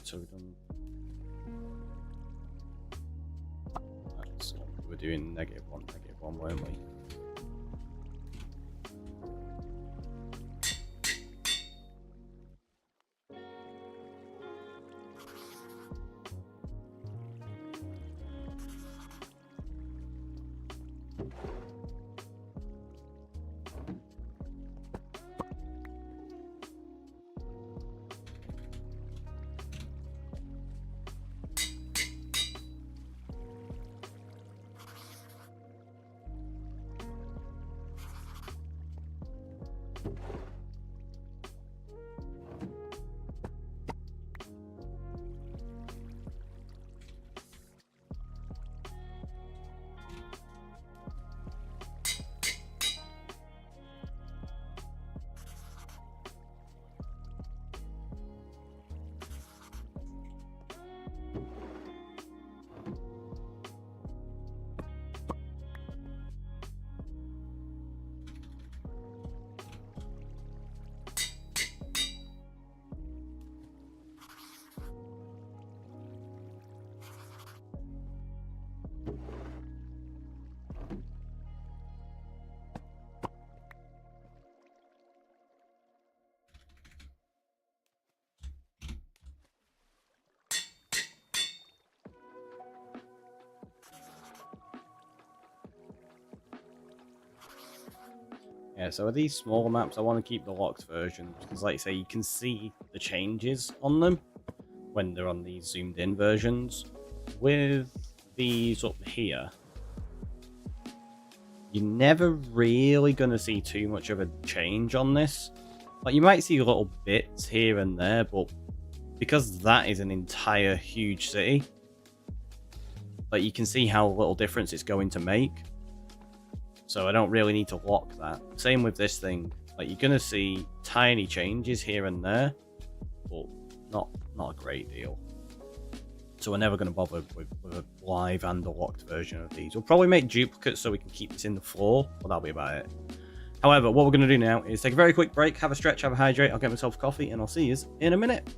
So we've done. So we're doing -1, weren't we? Yeah, so with these smaller maps, I want to keep the locked version because, like you say, you can see the changes on them when they're on these zoomed in versions. With these up here, you're never really going to see too much of a change on this. Like, you might see little bits here and there, but because that is an entire huge city, like, you can see how little difference it's going to make. So I don't really need to lock that. Same with this thing. Like, you're going to see tiny changes here and there, but not a great deal. So we're never going to bother with a live and a locked version of these. We'll probably make duplicates so we can keep this in the floor, but that'll be about it. However, what we're going to do now is take a very quick break, have a stretch, have a hydrate, I'll get myself a coffee, and I'll see you in a minute.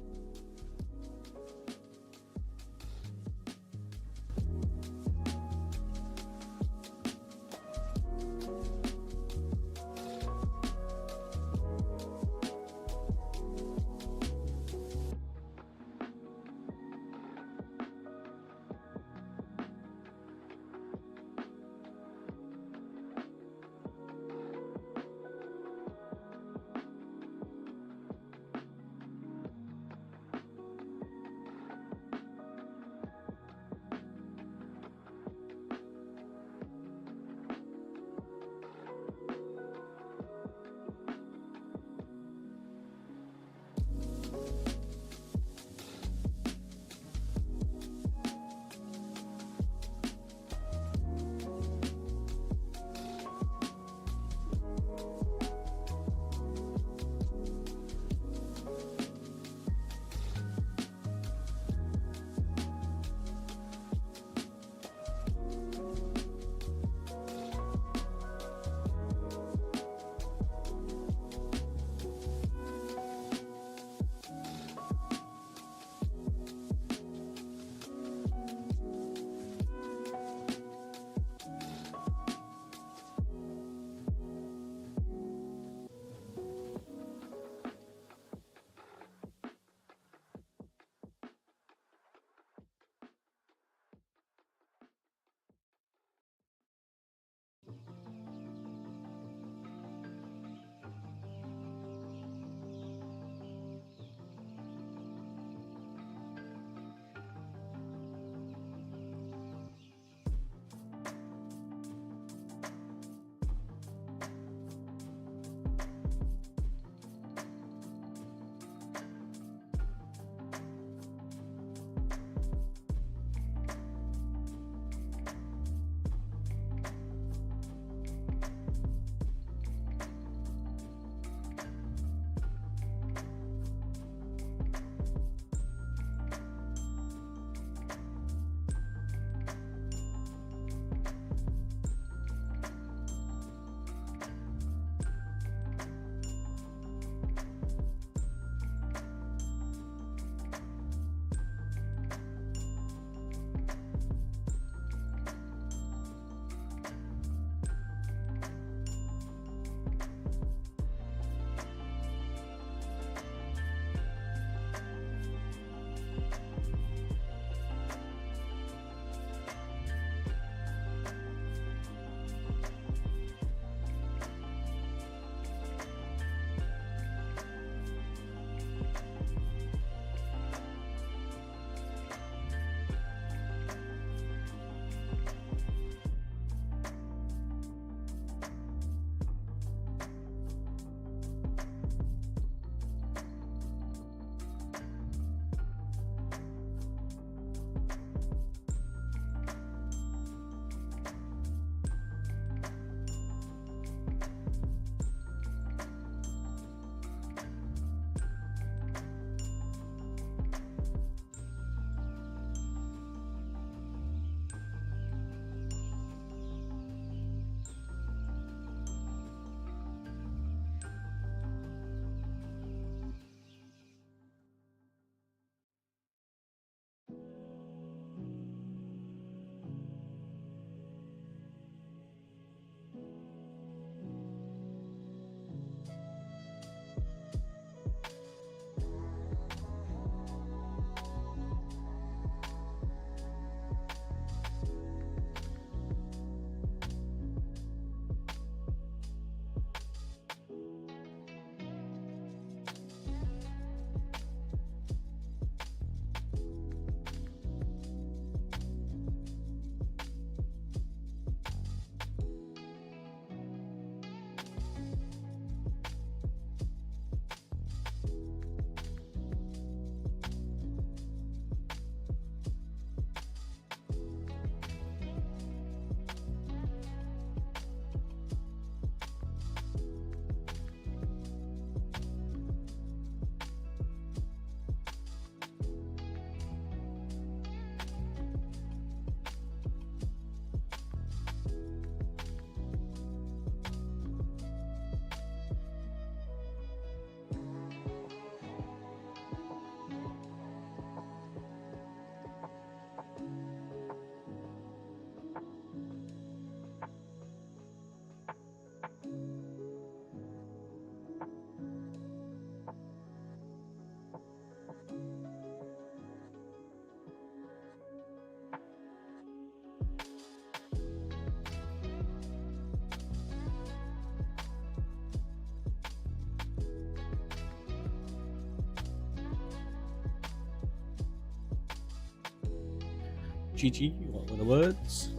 GG, what were the words?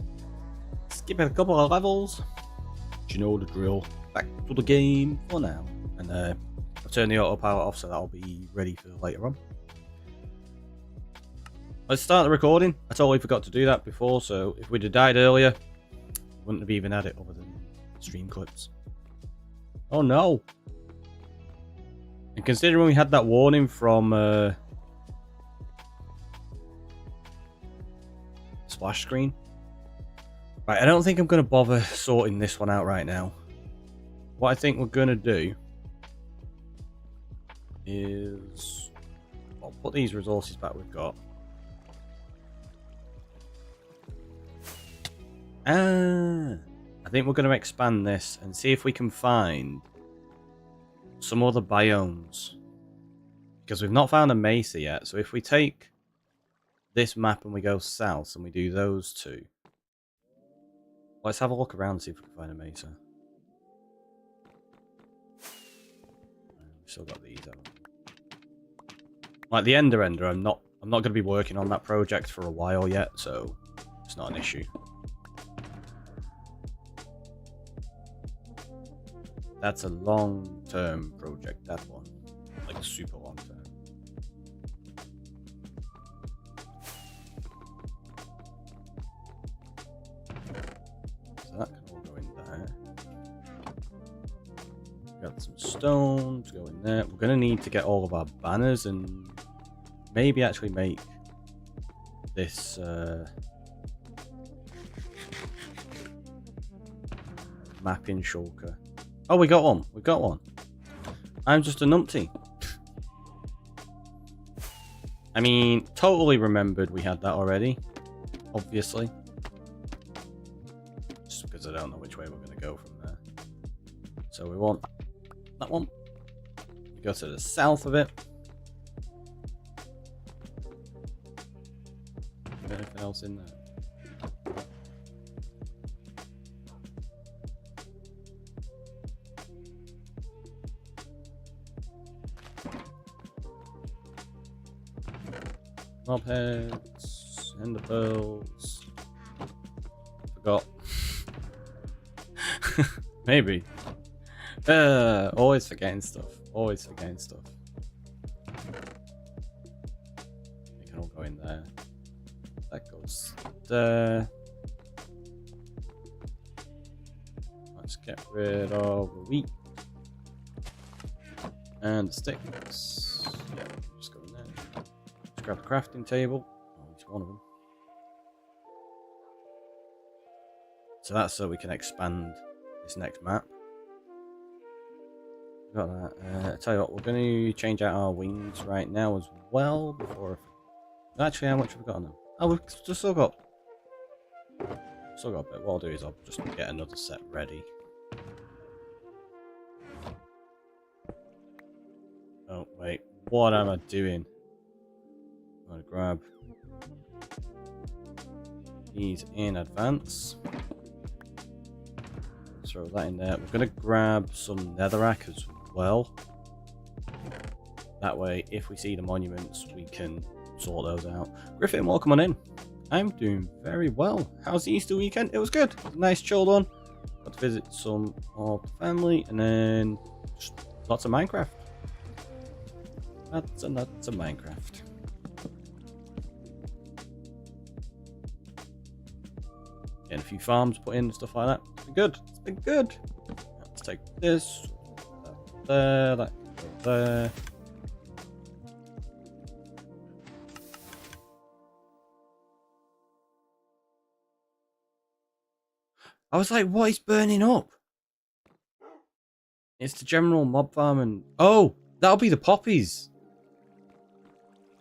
Skip a couple of levels. Do you know the drill? Back to the game for now. And I'll turn the autopilot off so that'll be ready for later on. Let's start the recording. I totally forgot to do that before, so if we'd have died earlier, wouldn't have even had it other than stream clips. Oh no! And considering we had that warning from splash screen. Right, I don't think I'm going to bother sorting this one out right now. What I think we're going to do is... I'll put these resources back we've got. I think we're going to expand this and see if we can find some other biomes. Because we've not found a mesa yet, so if we take this map and we go south and we do those two. Let's have a look around and see if we can find a mesa. We've still got these, haven't we? Like the Ender, I'm not going to be working on that project for a while yet, so it's not an issue. That's a long-term project, that one. Like super long-term. So that can all go in there. Got some stone to go in there. We're going to need to get all of our banners and maybe actually make this mapping shulker. Oh, we got one. We got one. I'm just a numpty. I mean, totally remembered we had that already. Obviously. Just because I don't know which way we're going to go from there. So we want that one. We go to the south of it. Anything else in there? Mob heads, ender pearls. Forgot. Maybe. Always forgetting stuff. Always forgetting stuff. We can all go in there. That goes there. Let's get rid of the wheat. And the sticks. Yeah, just go in there. Let's grab a crafting table. At least one of them. So that's so we can expand this next map. Got that. I tell you what, we're going to change out our wings right now as well. Before actually, how much have we got on them? Oh, we've just still got a bit. What I'll do is I'll just get another set ready. Oh wait, what am I doing? I'm gonna grab these in advance. Throw that in there. We're gonna grab some netherrack as well. That way, if we see the monuments, we can sort those out. Griffin, welcome on in. I'm doing very well. How's the Easter weekend? It was good. Nice chilled one. Got to visit some of the family and then just lots of Minecraft. Lots and lots of Minecraft. Getting a few farms put in and stuff like that. It's been good. It's been good. Let's take this. That go there. I was like, what is burning up? It's the general mob farm and... Oh, that'll be the poppies.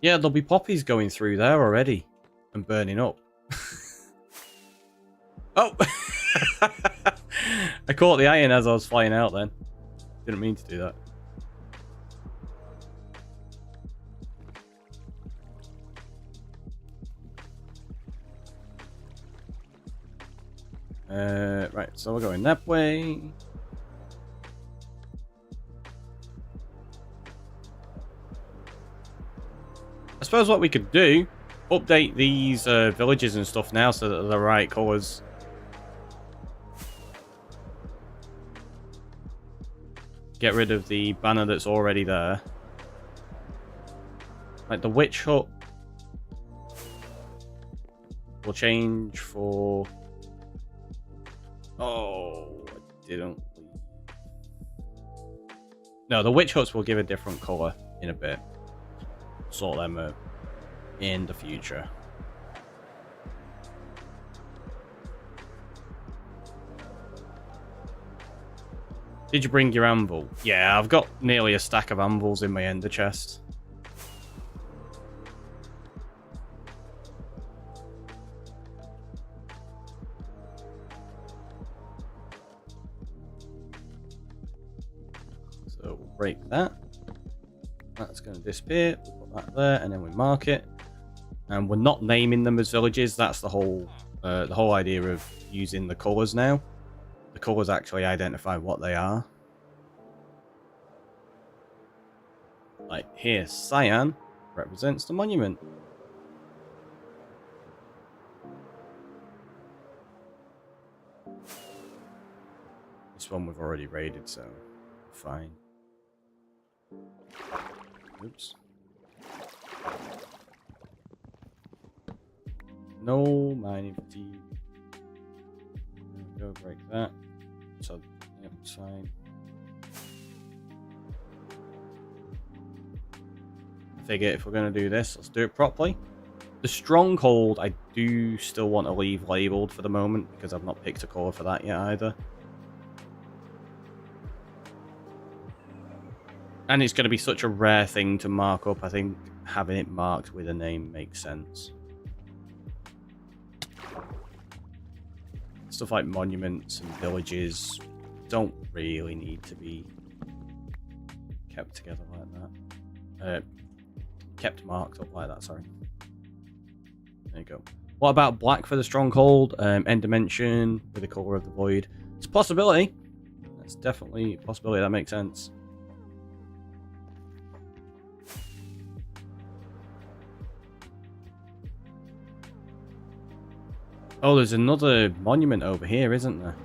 Yeah, there'll be poppies going through there already. And burning up. Oh! I caught the iron as I was flying out then. Didn't mean to do that. Right, so we're going that way. I suppose what we could do update these villages and stuff now so that they're the right colours. Get rid of the banner that's already there. Like the witch hut will change for... Oh, I didn't... No, the witch huts will give a different colour in a bit. Sort them out in the future. Did you bring your anvil? Yeah, I've got nearly a stack of anvils in my ender chest. So we'll break that. That's going to disappear. We'll put that there, and then we mark it. And we're not naming them as villages. That's the whole idea of using the colours now. The colours actually identify what they are. Like here, cyan represents the monument. This one we've already raided, so fine. Oops. No mining fatigue. Go break that. So, yep, it's fine. I figure if we're going to do this, let's do it properly. The stronghold, I do still want to leave labelled for the moment because I've not picked a colour for that yet either. And it's going to be such a rare thing to mark up. I think having it marked with a name makes sense. Stuff like monuments and villages don't really need to be kept together like that. Kept marked up like that, sorry. There you go. What about black for the stronghold? End dimension with the colour of the void. It's a possibility. That's definitely a possibility. That makes sense. Oh, there's another monument over here, isn't there?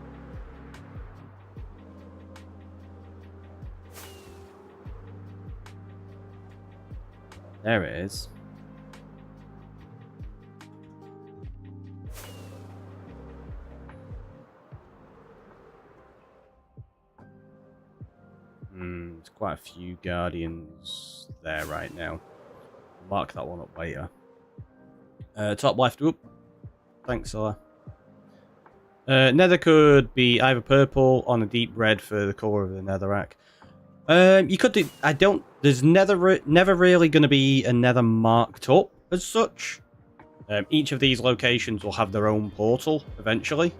There it is. There's quite a few guardians there right now. Mark that one up later. Top left, whoop. Thanks, Scylla. Nether could be either purple on a deep red for the colour of the netherrack. You could do... I don't... There's never really going to be a nether marked up as such. Each of these locations will have their own portal eventually.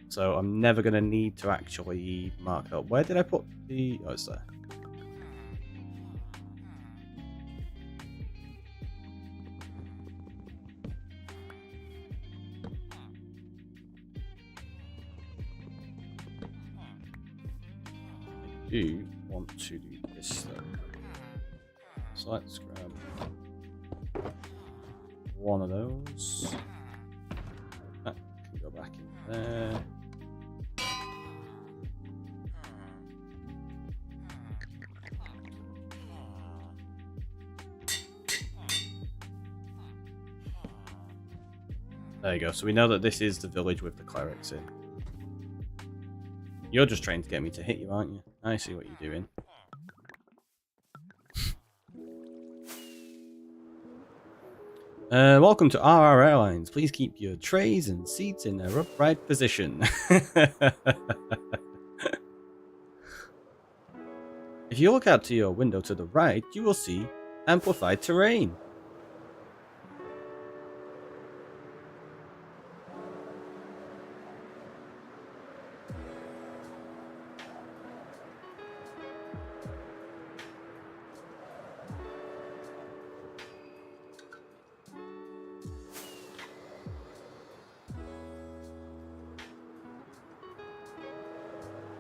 So I'm never going to need to actually mark it up. Where did I put the... Oh, it's there. I do want to do this though. So let's grab one of those. That can go back in there. There you go. So we know that this is the village with the clerics in. You're just trying to get me to hit you, aren't you? I see what you're doing. Welcome to RR Airlines. Please keep your trays and seats in their upright position. If you look out to your window to the right, you will see amplified terrain.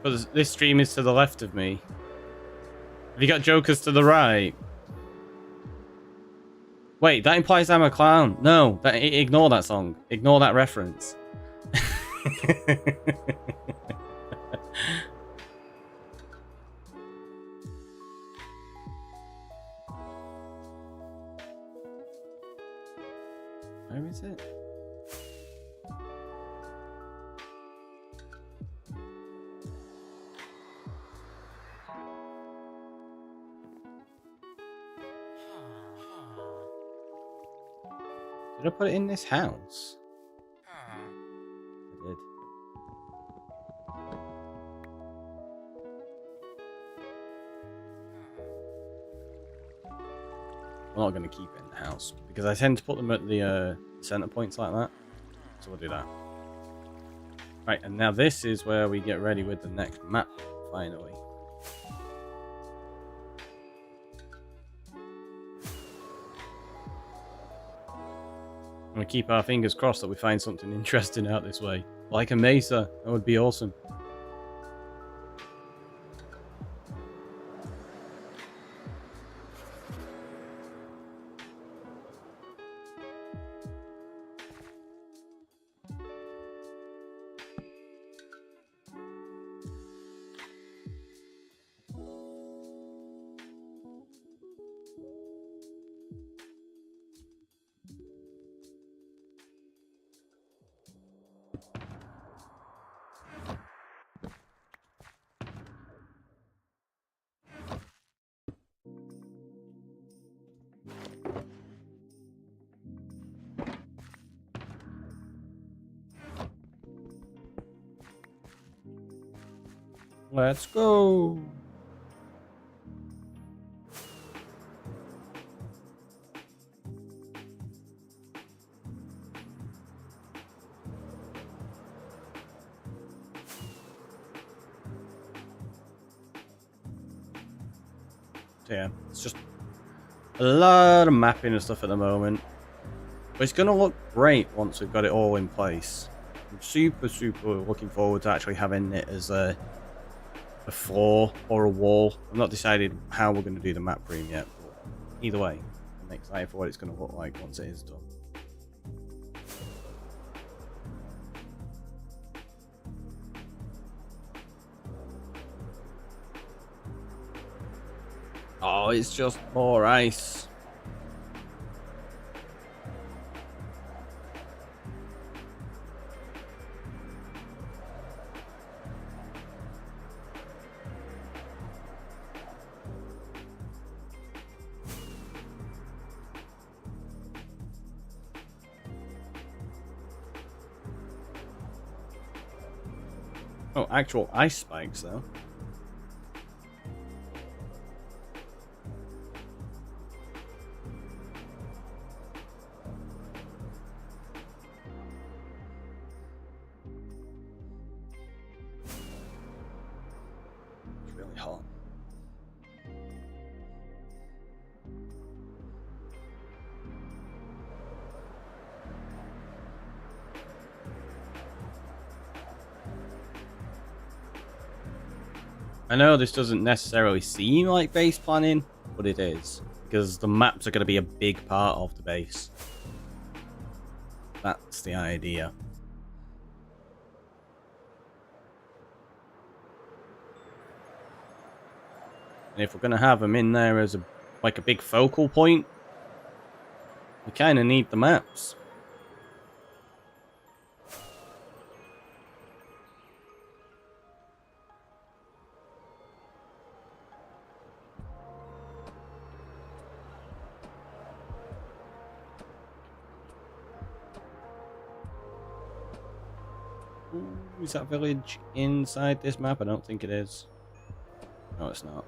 Because this stream is to the left of me. Have you got jokers to the right? Wait, that implies I'm a clown. No, ignore that song. Ignore that reference. Where is it? Did I put it in this house? I did. I'm not going to keep it in the house because I tend to put them at the center points like that. So we'll do that. Right, and now this is where we get ready with the next map, finally. I'm going to keep our fingers crossed that we find something interesting out this way. Like a mesa, that would be awesome. Let's go! So yeah, it's just a lot of mapping and stuff at the moment. But it's going to look great once we've got it all in place. I'm super looking forward to actually having it as a floor or a wall. I've not decided how we're going to do the map room yet, but either way, I'm excited for what it's going to look like once it is done. Oh, it's just more ice. Oh, actual ice spikes, though. It's really hot. I know this doesn't necessarily seem like base planning, but it is, because the maps are going to be a big part of the base. That's the idea. And if we're going to have them in there as like a big focal point, we kind of need the maps. Ooh, is that village inside this map? I don't think it is. No, it's not.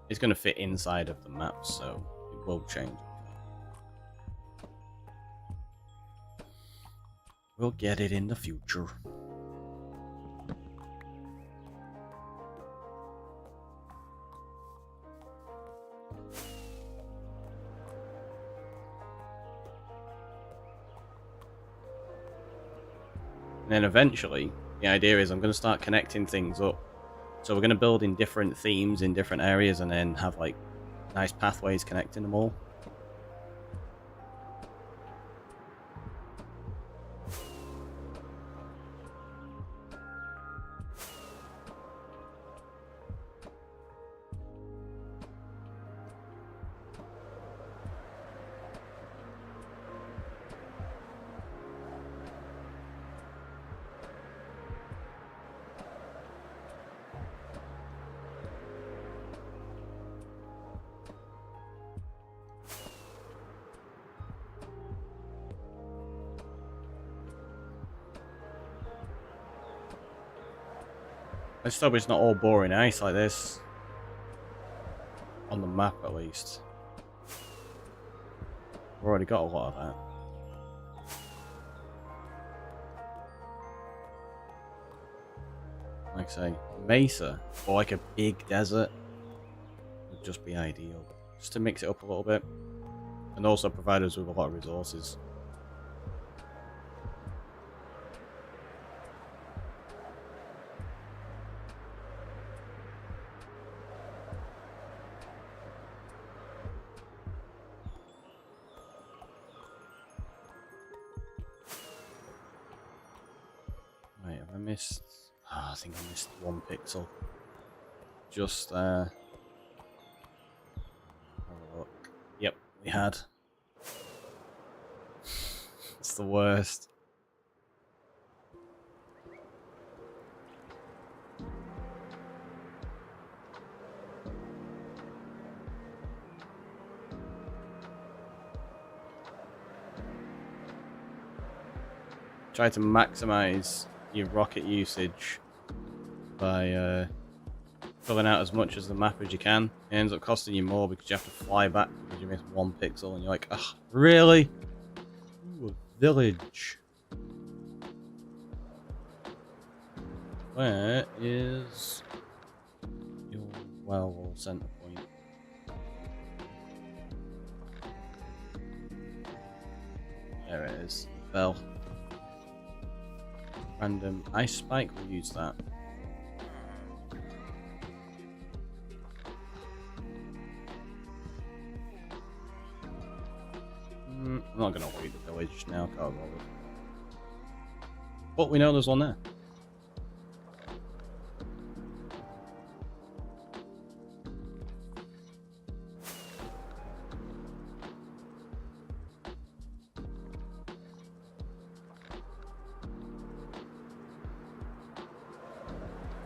It's going to fit inside of the map, so it will change. We'll get it in the future. And then eventually, the idea is I'm going to start connecting things up So we're going to build in different themes in different areas and then have like nice pathways connecting them all. I just hope it's not all boring ice like this. On the map, at least. We've already got a lot of that. Like I say, Mesa, or like a big desert, would just be ideal. Just to mix it up a little bit. And also provide us with a lot of resources. Wait, have I missed? Oh, I think I missed 1 pixel. Just there. Have a look. Yep, we had. It's the worst. Try to maximize your rocket usage by filling out as much as the map as you can. It ends up costing you more because you have to fly back because you missed 1 pixel and you're like, ugh, really? Ooh, a village. Where is your well center point? There it is. Bell. Random ice spike, we'll use that. I'm not going to loot the village now, can't bother. But we know there's one there.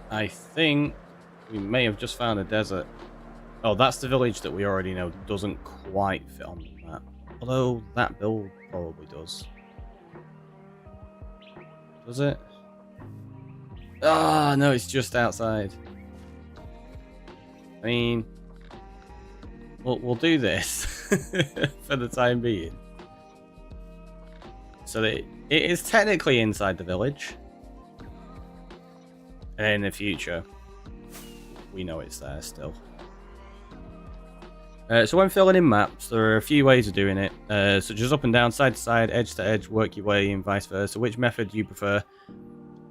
I think we may have just found a desert. Oh, that's the village that we already know doesn't quite fit on the map. Although that build probably does. Does it? Ah, no, it's just outside. I mean, we'll do this for the time being. So that it is technically inside the village. And in the future, we know it's there still. So when filling in maps, there are a few ways of doing it, such as up and down, side to side, edge to edge, work your way, and vice versa. Which method do you prefer?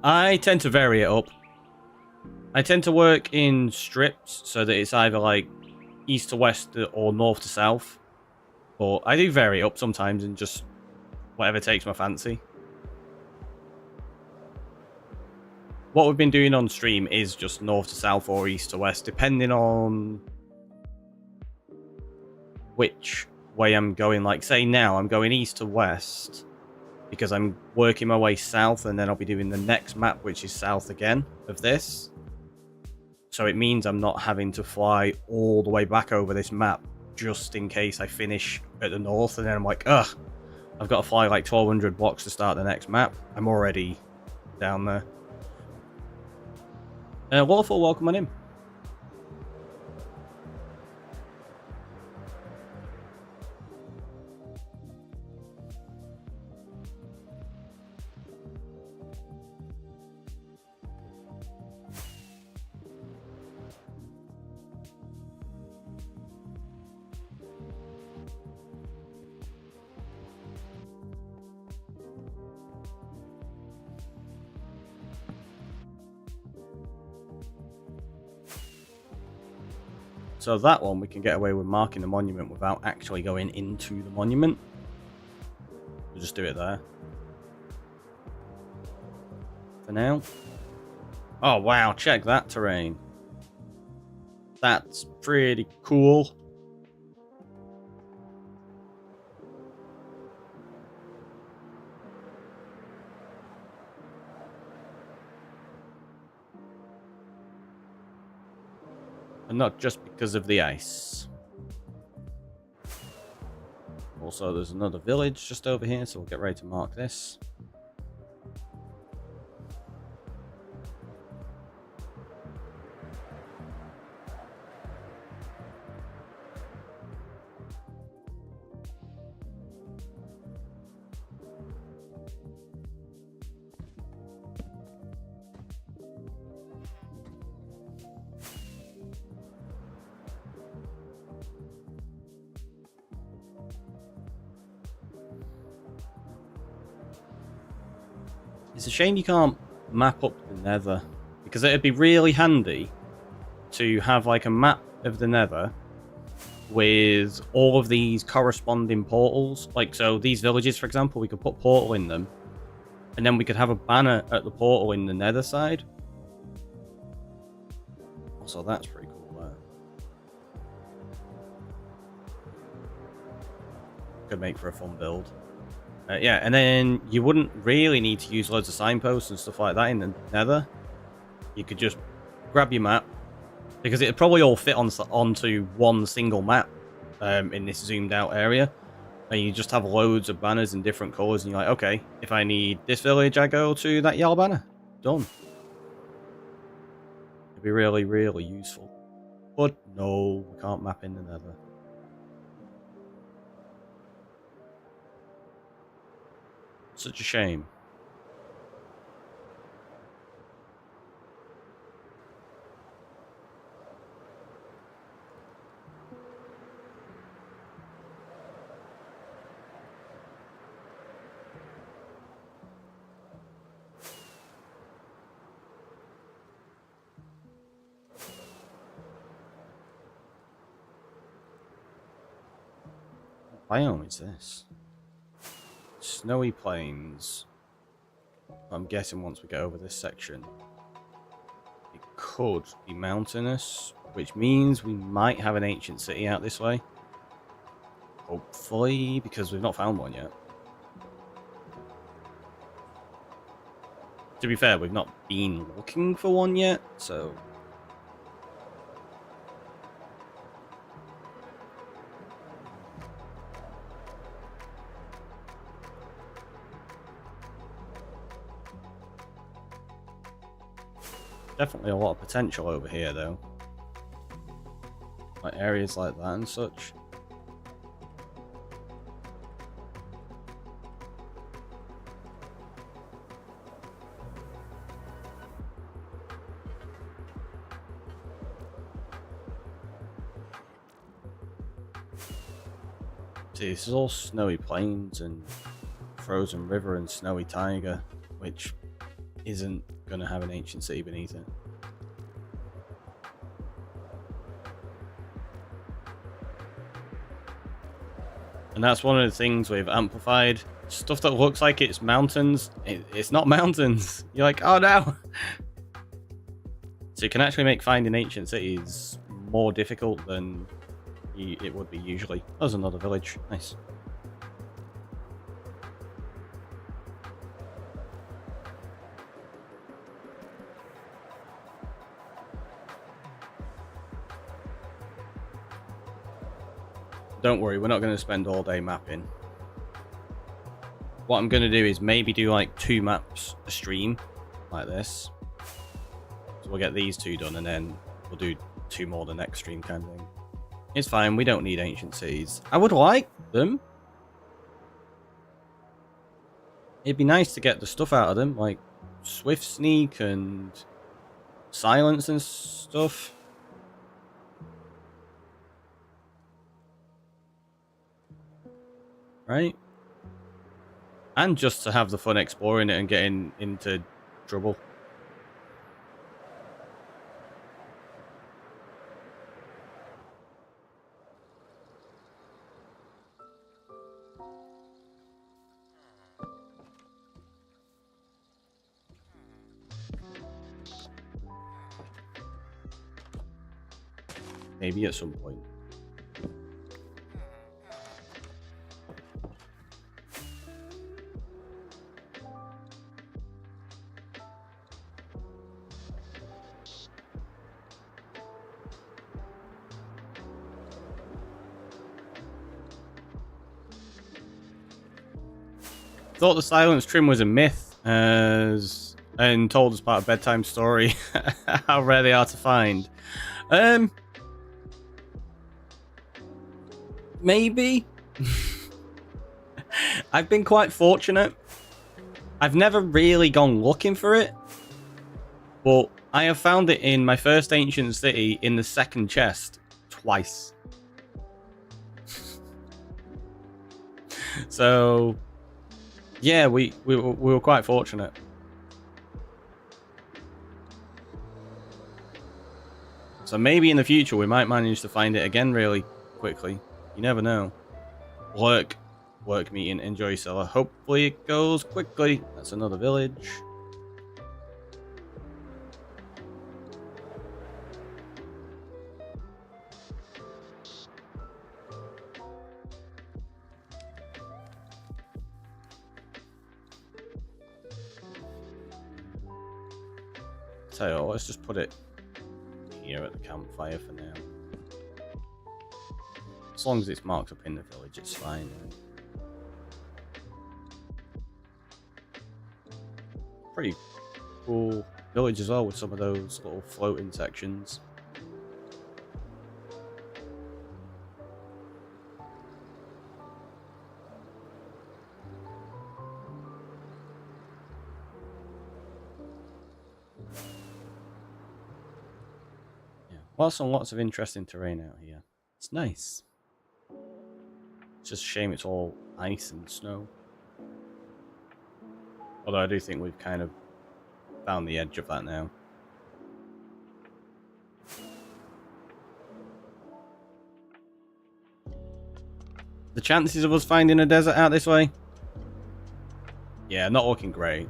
I tend to vary it up. I tend to work in strips, so that it's either like east to west or north to south. But I do vary it up sometimes and just whatever takes my fancy. What we've been doing on stream is just north to south or east to west, depending on which way I'm going. Like, say now, I'm going east to west because I'm working my way south, and then I'll be doing the next map, which is south again of this. So it means I'm not having to fly all the way back over this map just in case I finish at the north, and then I'm like, ugh, I've got to fly like 1,200 blocks to start the next map. I'm already down there. Waterfall, welcome on in. So that one, we can get away with marking the monument without actually going into the monument. We'll just do it there. For now. Oh, wow, check that terrain. That's pretty cool. And not just because of the ice. Also, there's another village just over here, so we'll get ready to mark this. It's a shame you can't map up the Nether, because it'd be really handy to have like a map of the Nether with all of these corresponding portals. Like, so these villages, for example, we could put portal in them, and then we could have a banner at the portal in the Nether side. Also, that's pretty cool there. Could make for a fun build. Yeah, and then you wouldn't really need to use loads of signposts and stuff like that in the Nether. You could just grab your map, because it'd probably all fit onto one single map in this zoomed out area. And you just have loads of banners in different colours, and you're like, okay, if I need this village, I go to that yellow banner. Done. It'd be really, really useful. But no, we can't map in the Nether. Such a shame. What biome is this? Snowy plains. I'm guessing once we get over this section, it could be mountainous, which means we might have an ancient city out this way. Hopefully, because we've not found one yet. To be fair, we've not been looking for one yet, so... Definitely a lot of potential over here, though. Like areas like that and such. See, this is all snowy plains and frozen river and snowy taiga, which isn't going to have an ancient city beneath it. And that's one of the things we've amplified. Stuff that looks like it's mountains, it's not mountains. You're like, oh no! So you can actually make finding ancient cities more difficult than it would be usually. There's another village. Nice. Don't worry, we're not going to spend all day mapping. What I'm going to do is maybe do like 2 maps a stream, like this. So we'll get these 2 done, and then we'll do 2 more the next stream kind of thing. It's fine, we don't need ancient cities. I would like them. It'd be nice to get the stuff out of them, like Swift Sneak and Silence and stuff. Right? And just to have the fun exploring it and getting into trouble. Maybe at some point. Thought the silence trim was a myth, and told as part of bedtime story how rare they are to find. Maybe. I've been quite fortunate. I've never really gone looking for it, but I have found it in my first ancient city in the second chest twice. So, yeah, we were quite fortunate. So maybe in the future we might manage to find it again really quickly. You never know. Work meeting, enjoy cellar. Hopefully it goes quickly. That's another village. Tell you what, let's just put it here at the campfire for now. As long as it's marked up in the village, it's fine. Right? Pretty cool village as well with some of those little floating sections. Yeah, lots and lots of interesting terrain out here. It's nice. It's just a shame it's all ice and snow. Although I do think we've kind of found the edge of that now. The chances of us finding a desert out this way? Yeah, not looking great.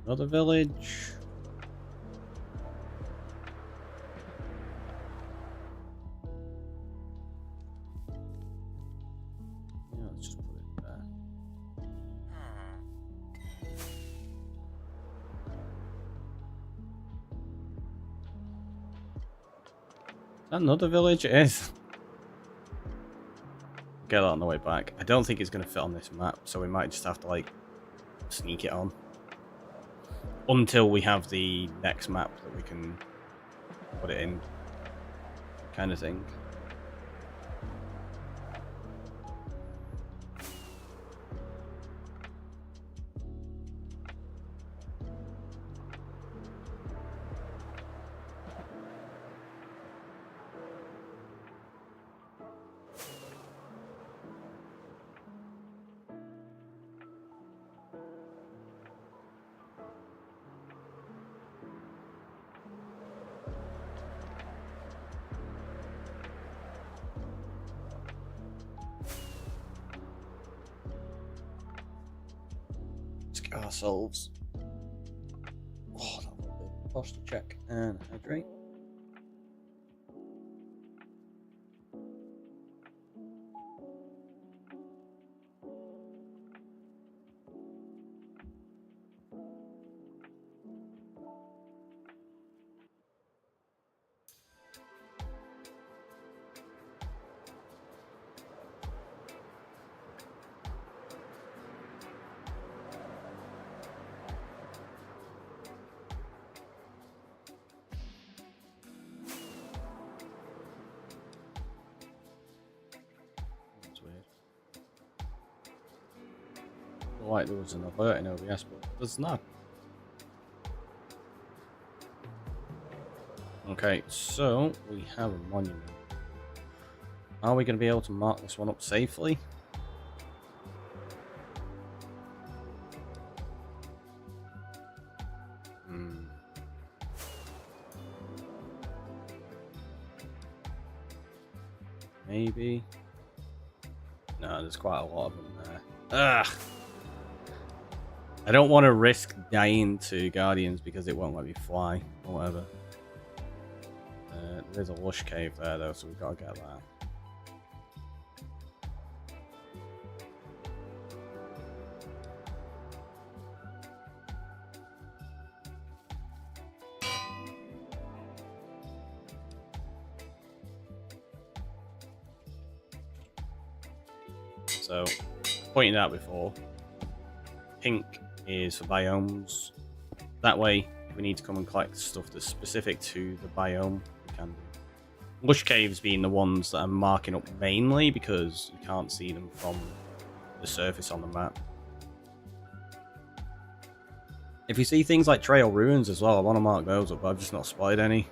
Another village. Yeah, let's just put it there. Is that another village? It is. Get that on the way back. I don't think it's going to fit on this map, so we might just have to like sneak it on. Until we have the next map that we can put it in, kind of thing. Ourselves. Oh, that would be posture check and hydrate. Like there was an alert in OBS, but there's not. Okay, so we have a monument. Are we going to be able to mark this one up safely? maybe. No, there's quite a lot of them there. Ugh! I don't want to risk dying to Guardians because it won't let me fly, or whatever. There's a lush cave there, though, so we've got to get that. So, pointed out before, pink is for biomes. That way, if we need to come and collect stuff that's specific to the biome, we can do. Lush caves being the ones that I'm marking up mainly because you can't see them from the surface on the map. If you see things like trail ruins as well, I want to mark those up, but I've just not spotted any.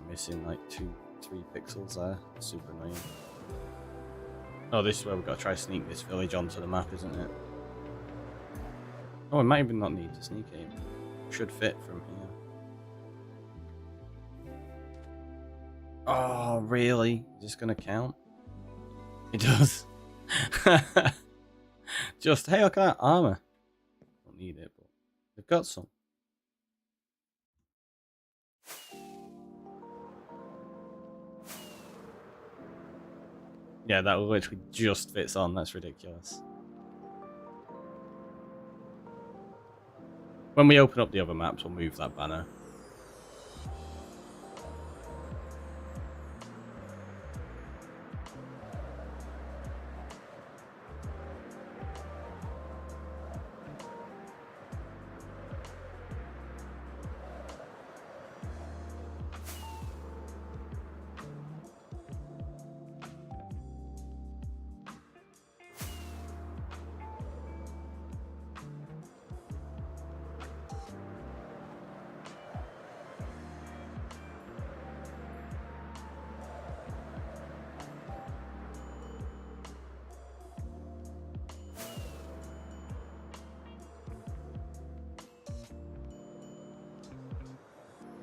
Missing like 2-3 pixels there. Super annoying. Oh, this is where we've got to try to sneak this village onto the map, isn't it? Oh, we might even not need to sneak it. Should fit from here. Oh, really? Is this going to count? It does. Just, hey, look at that armor. Don't need it, but they've got some. Yeah, that literally just fits on. That's ridiculous. When we open up the other maps, we'll move that banner.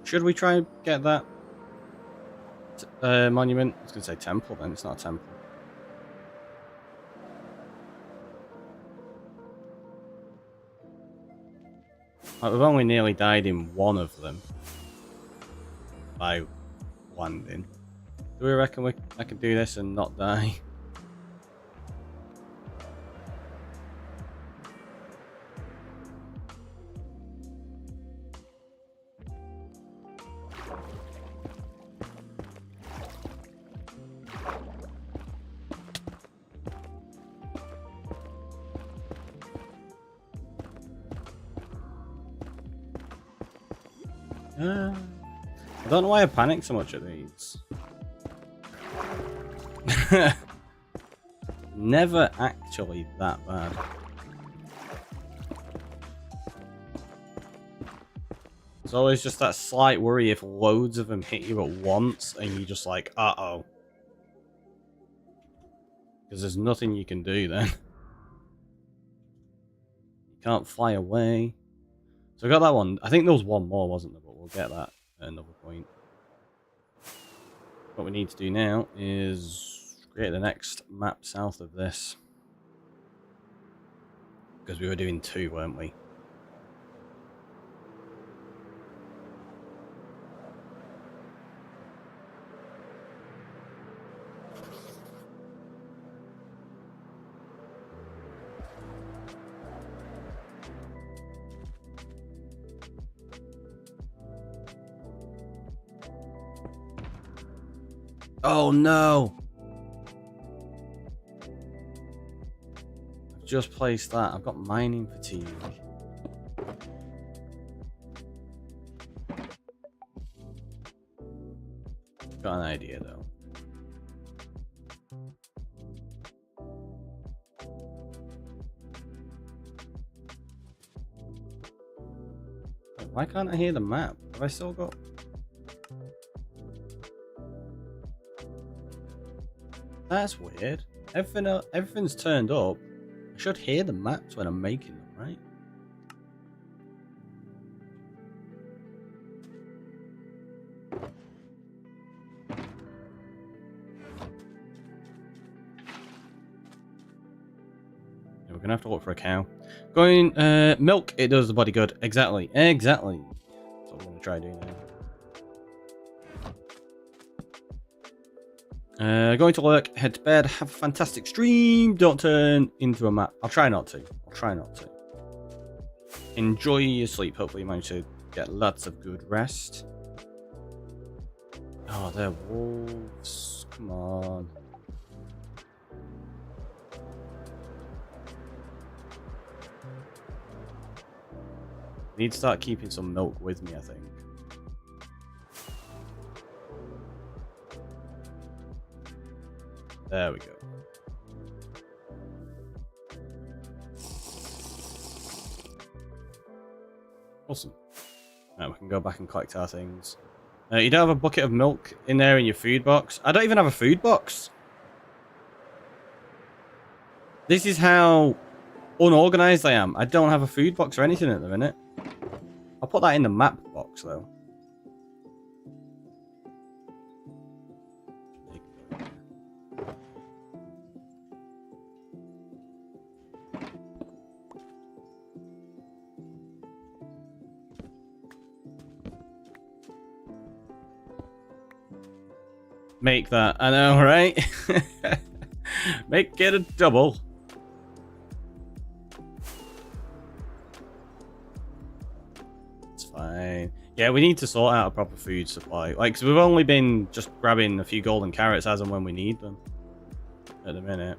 Should we try and get that monument? I was going to say temple, then it's not a temple. Like, we've only nearly died in one of them by landing. Do we reckon I can do this and not die? I don't know why I panic so much at these. Never actually that bad. It's always just that slight worry if loads of them hit you at once and you're just like, uh-oh. Because there's nothing you can do then. You can't fly away. So I got that one. I think there was one more, wasn't there? But we'll get that at another point. What we need to do now is create the next map south of this. Because we were doing 2, weren't we? Oh no! I've just placed that. I've got mining fatigue. Got an idea though. Why can't I hear the map? Have I still got... That's weird. Everything's turned up. I should hear the maps when I'm making them, right? Yeah, we're gonna have to look for a cow. Going milk, it does the body good. Exactly. Exactly. That's what we're gonna try doing now. Going to work, head to bed, have a fantastic stream, don't turn into a map. I'll try not to. Enjoy your sleep, hopefully you manage to get lots of good rest. Oh, they're wolves. Come on. Need to start keeping some milk with me, I think. There we go. Awesome. Now we can go back and collect our things. You don't have a bucket of milk in there in your food box? I don't even have a food box. This is how unorganized I am. I don't have a food box or anything at the minute. I'll put that in the map box though. Make that, I know, right? Make it a double. It's fine. Yeah, we need to sort out a proper food supply. Like, cause we've only been just grabbing a few golden carrots as and when we need them. At the minute.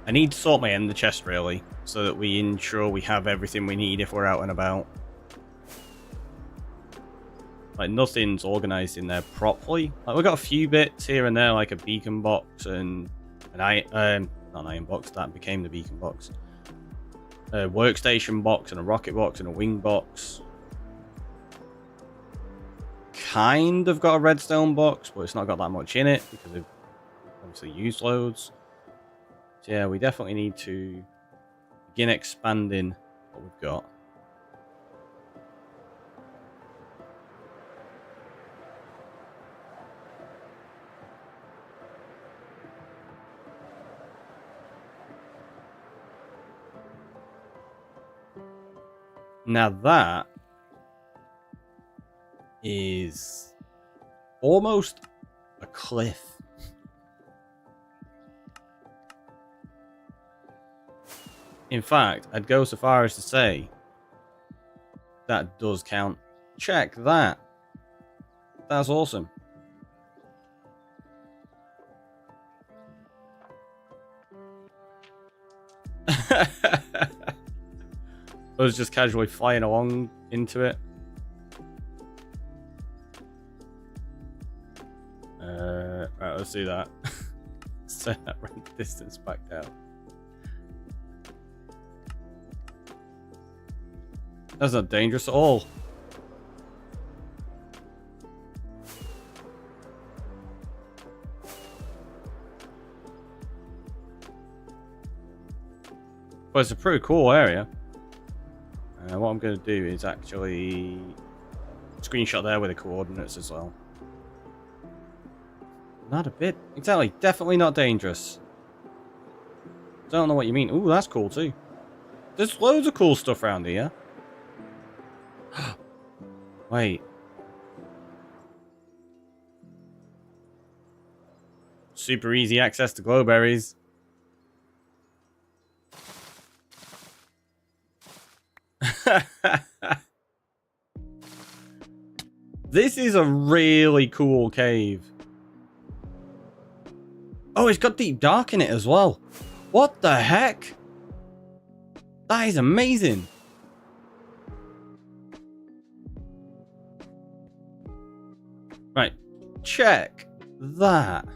I need to sort my ender chest, really, so that we ensure we have everything we need if we're out and about. Like, nothing's organised in there properly. Like, we've got a few bits here and there, like a beacon box and not an iron box, that became the beacon box. A workstation box and a rocket box and a wing box. Kind of got a redstone box, but it's not got that much in it because we've obviously used loads. So yeah, we definitely need to begin expanding what we've got. Now that is almost a cliff. In fact, I'd go so far as to say that does count. Check that. That's awesome. I was just casually flying along into it. Right, let's do that. Set that rank distance back down. That's not dangerous at all. Well, it's a pretty cool area. What I'm going to do is actually screenshot there with the coordinates as well. Not a bit. Exactly. Definitely not dangerous. Don't know what you mean. Ooh, that's cool too. There's loads of cool stuff around here. Wait. Super easy access to glowberries. This is a really cool cave. Oh, it's got deep dark in it as well. What the heck? That is amazing. Right, check that.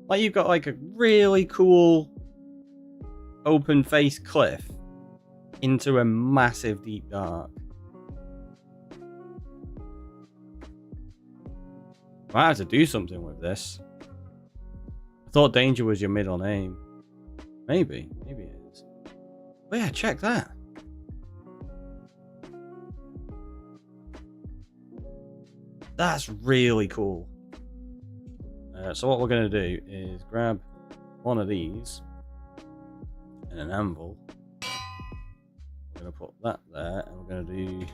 Like, you've got like a really cool open face cliff into a massive deep dark. Might have to do something with this. I thought Danger was your middle name. Maybe it is. But yeah, check that. That's really cool. So what we're going to do is grab one of these and an anvil. We're going to put that there, and we're going to do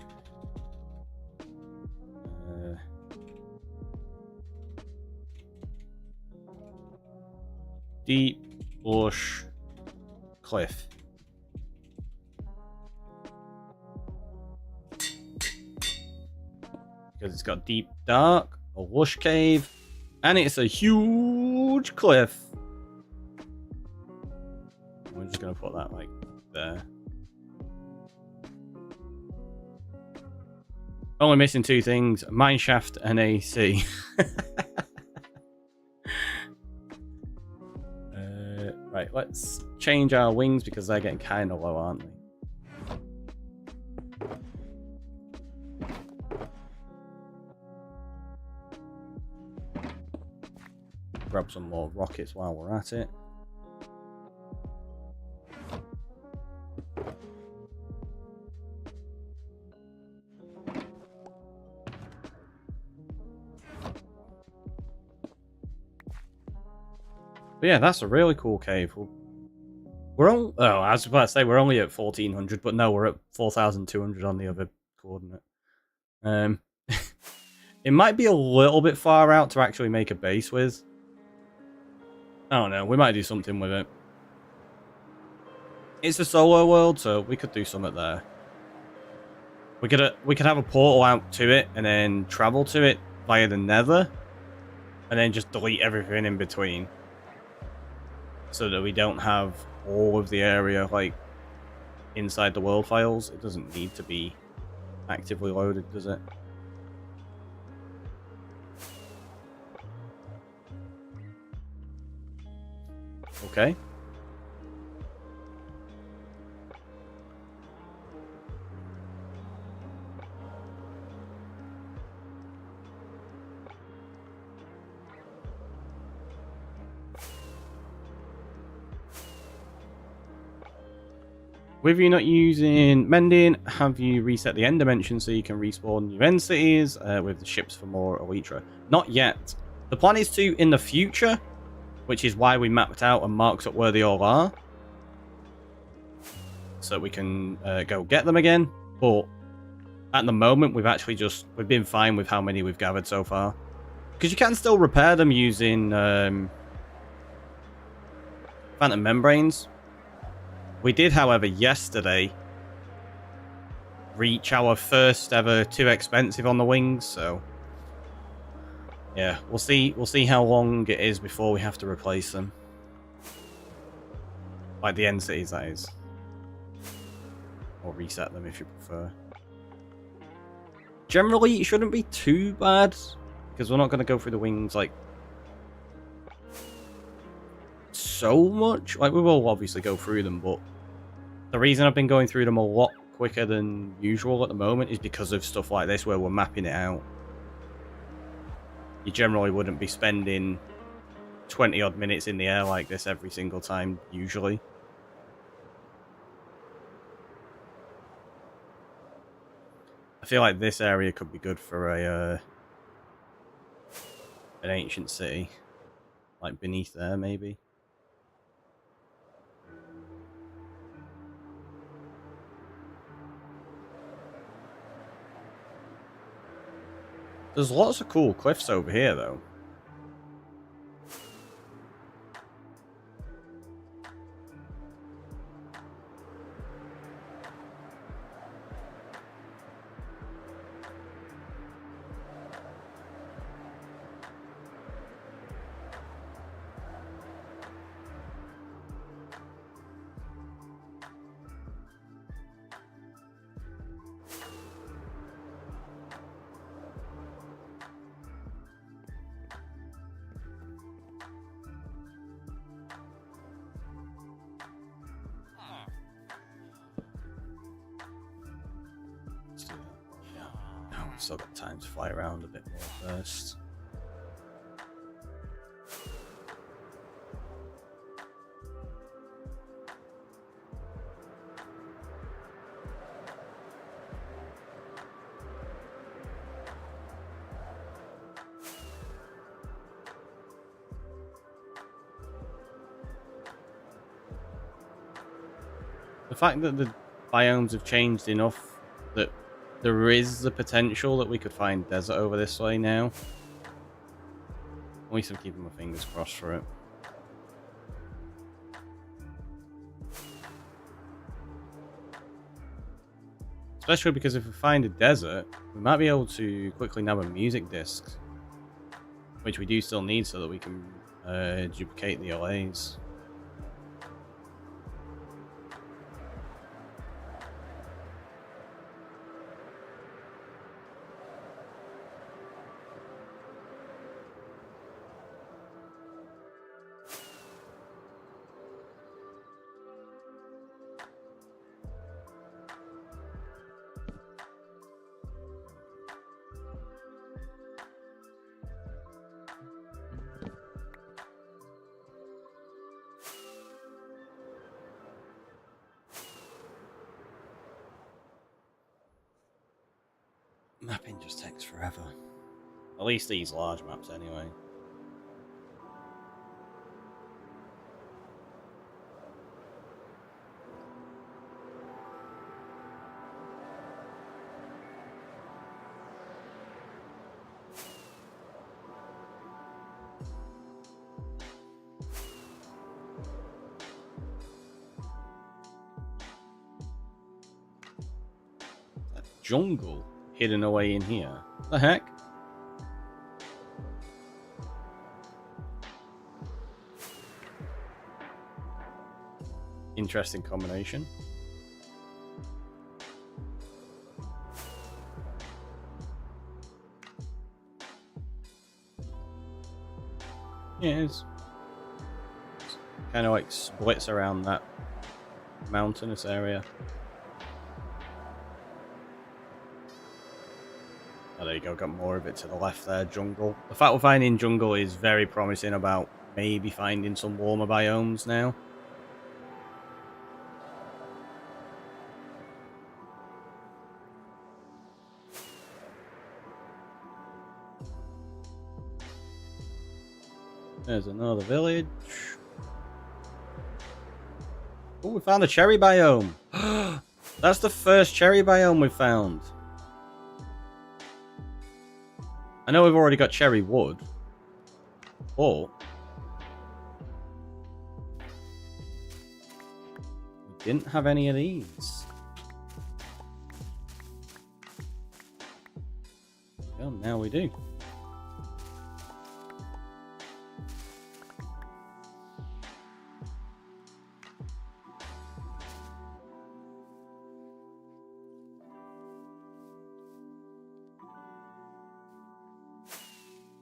deep bush cliff. Because it's got deep dark, a lush cave, and it's a huge cliff. We're just going to put that like there. Only missing two things, a mineshaft and AC. Right, let's change our wings because they're getting kind of low, aren't they? Grab some more rockets while we're at it. But yeah, that's a really cool cave. We're on. Oh, I was about to say we're only at 1400, but no, we're at 4200 on the other coordinate. It might be a little bit far out to actually make a base with. I don't know. We might do something with it. It's a solo world, so we could do something there. We could have a portal out to it and then travel to it via the Nether, and then just delete everything in between, so that we don't have all of the area like inside the world files. It doesn't need to be actively loaded, does it? Okay. With you not using Mending, have you reset the end dimension so you can respawn new end cities with the ships for more Elytra? Not yet. The plan is to in the future, which is why we mapped out and marked up where they all are, so we can go get them again. But at the moment, we've been fine with how many we've gathered so far, because you can still repair them using phantom membranes. We did, however, yesterday reach our first ever too expensive on the wings, so yeah, we'll see how long it is before we have to replace them. Like the end cities, that is. Or reset them if you prefer. Generally, it shouldn't be too bad, because we're not going to go through the wings like so much. Like, we will obviously go through them, but the reason I've been going through them a lot quicker than usual at the moment is because of stuff like this where we're mapping it out. You generally wouldn't be spending 20 odd minutes in the air like this every single time, usually. I feel like this area could be good for a an ancient city, like beneath there maybe. There's lots of cool cliffs over here, though. Still got time to fly around a bit more first. The fact that the biomes have changed enough that there is the potential that we could find desert over this way now. At least I'm keeping my fingers crossed for it. Especially because if we find a desert, we might be able to quickly nab a music disc, which we do still need so that we can duplicate the LAs. Mapping just takes forever. At least these large maps, anyway. That jungle hidden away in here. What the heck? Interesting combination. Yeah, it's kind of like splits around that mountainous area. Oh, there you go, got more of it to the left there, jungle. The fact we're finding jungle is very promising about maybe finding some warmer biomes now. There's another village. Oh, we found a cherry biome. That's the first cherry biome we've found. I know we've already got cherry wood, but we didn't have any of these. Well, now we do.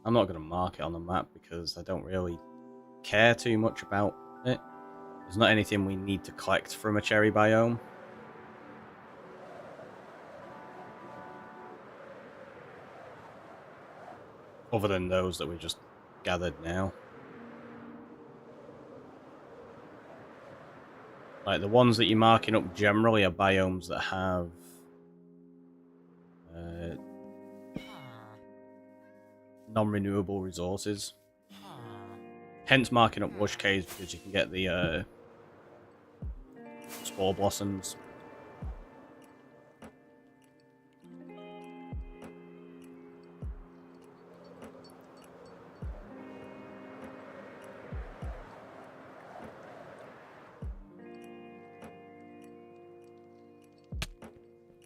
I'm not going to mark it on the map because I don't really care too much about it. There's not anything we need to collect from a cherry biome. Other than those that we just gathered now. Like the ones that you're marking up generally are biomes that have non-renewable resources. Hence marking up lush caves because you can get the spore blossoms.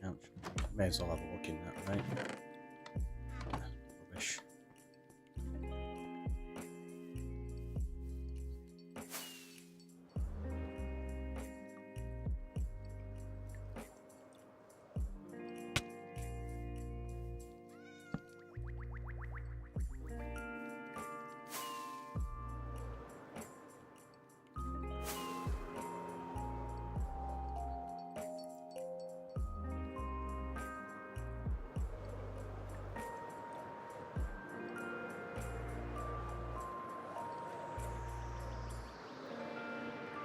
Ouch. May as well have a look in that, right? Rubbish.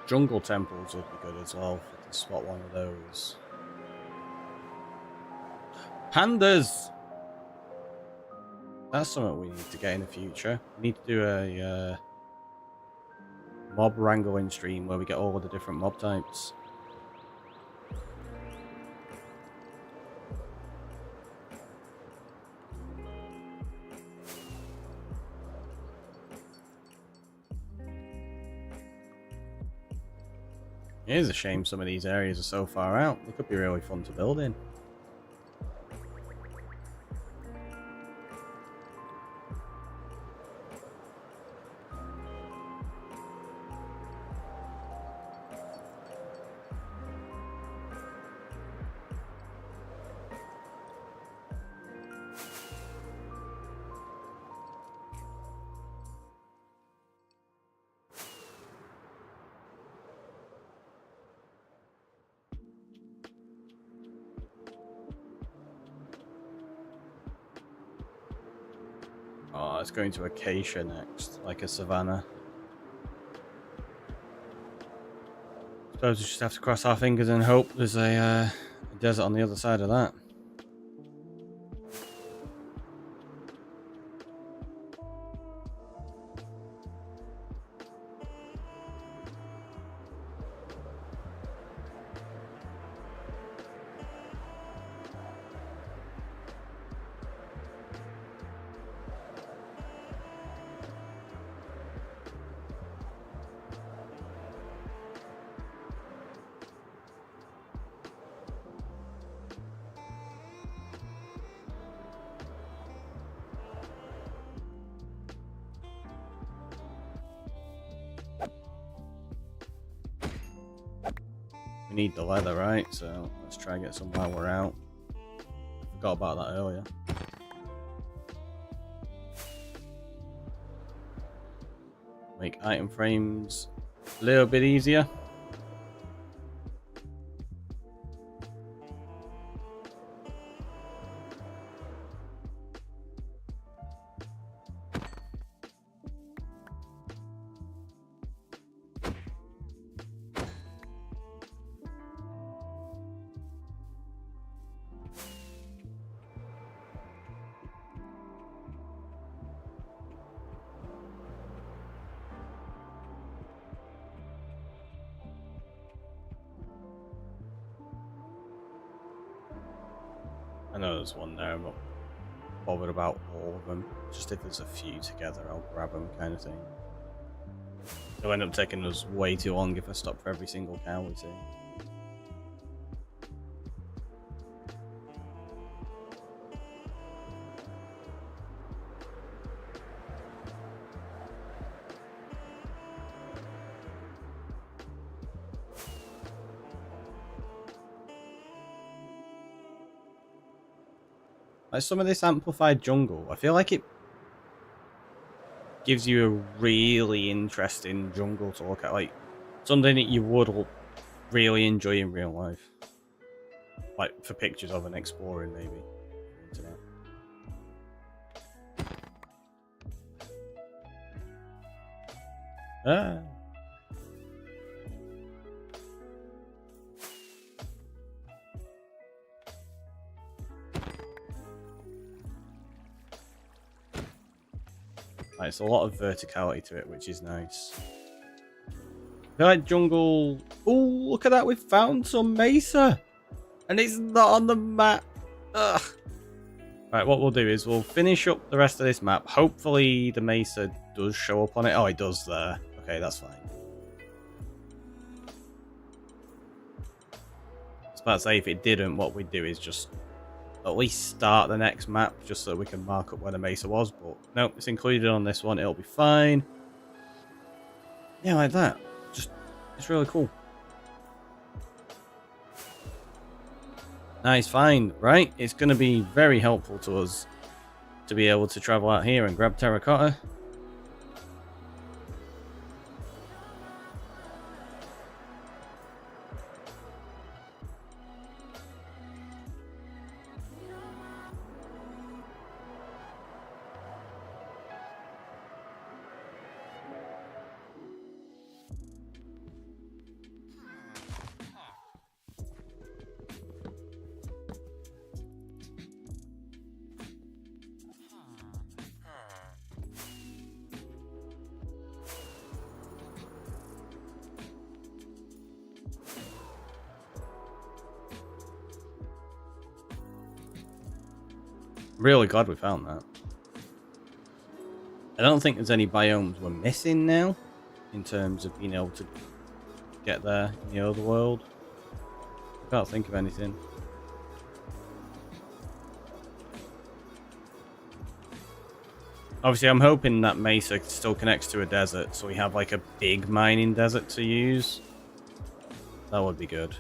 Jungle temples would be good as well to spot one of those. Pandas! That's something we need to get in the future. We need to do a mob wrangling stream where we get all of the different mob types. It is a shame some of these areas are so far out. They could be really fun to build in. Oh, it's going to acacia next, like a savanna. Suppose we just have to cross our fingers and hope there's a desert on the other side of that. We need the leather, right? So let's try and get some while we're out. Forgot about that earlier. Make item frames a little bit easier. I know there's one there, I'm not bothered about all of them. Just if there's a few together, I'll grab them, kind of thing. It'll end up taking us way too long if I stop for every single cow we see. Like some of this amplified jungle, I feel like it gives you a really interesting jungle to look at, like something that you would really enjoy in real life, like for pictures of and exploring maybe. Internet. Ah. Right, it's a lot of verticality to it, which is nice. I feel like jungle... Oh, look at that, we've found some mesa! And it's not on the map! Ugh! Right, what we'll do is we'll finish up the rest of this map. Hopefully the mesa does show up on it. Oh, it does there. Okay, that's fine. I was about to say, if it didn't, what we'd do is just at least start the next map just so that we can mark up where the mesa was, but no, it's included on this one. It'll be fine. Yeah, like that. Just, it's really cool. Nice find, right? It's going to be very helpful to us to be able to travel out here and grab terracotta. Really glad we found that. I don't think there's any biomes we're missing now in terms of being able to get there in the other world. I can't think of anything. Obviously, I'm hoping that Mesa still connects to a desert, so we have like a big mining desert to use. That would be good.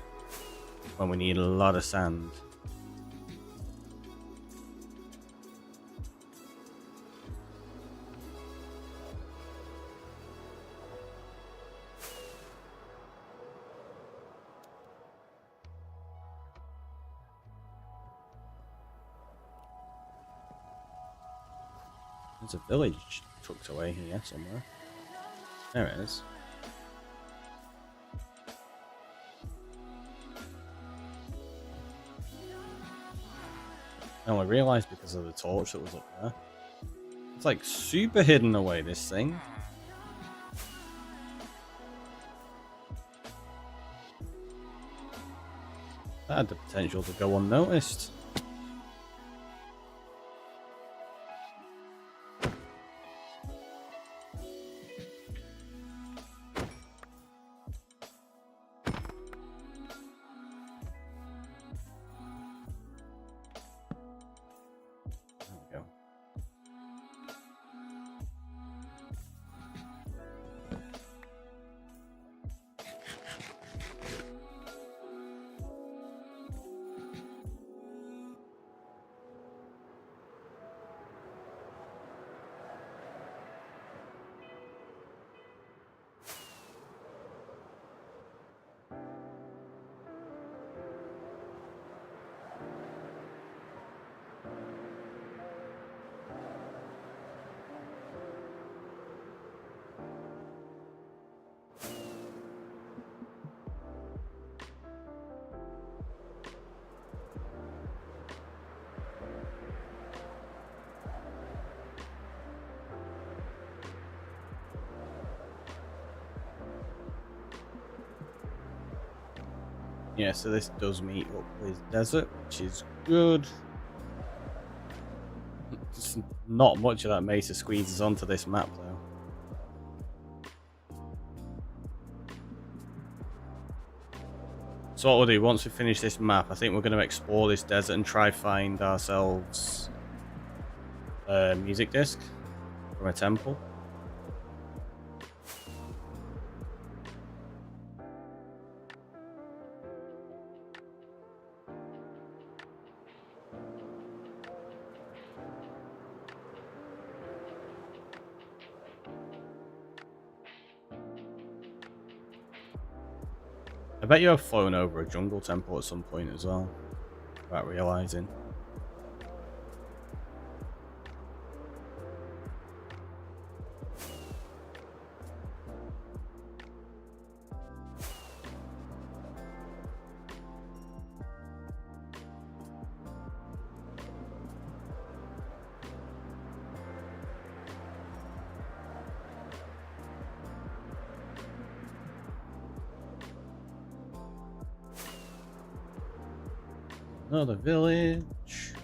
When we need a lot of sand. There's a village tucked away here somewhere. There it is. And I realised because of the torch that was up there. It's like super hidden away, this thing. That had the potential to go unnoticed. Yeah, so this does meet up with desert, which is good. Just not much of that mesa squeezes onto this map, though. So what we'll do, once we finish this map, I think we're going to explore this desert and try find ourselves a music disc from a temple. I bet you have flown over a jungle temple at some point as well, without realizing. Another village.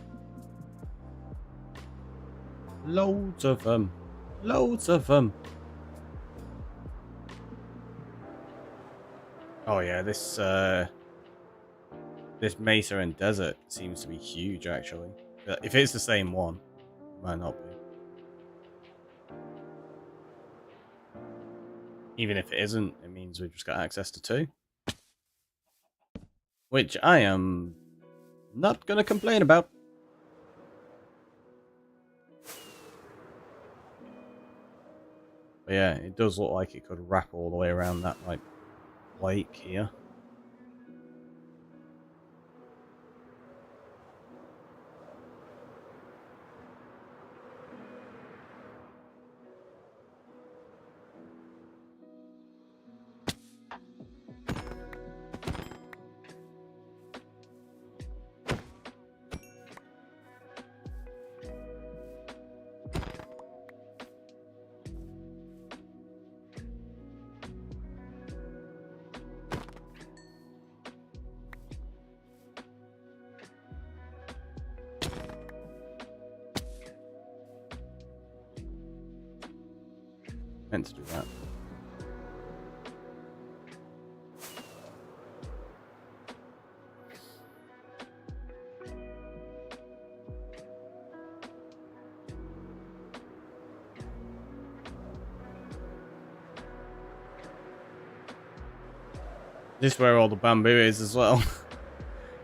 Loads of them. Loads of them. Oh yeah, this mesa and desert seems to be huge actually. If it's the same one, it might not be. Even if it isn't, it means we've just got access to 2. Which I am not gonna complain about. But yeah, it does look like it could wrap all the way around that like lake here. Meant to do that. This is where all the bamboo is as well.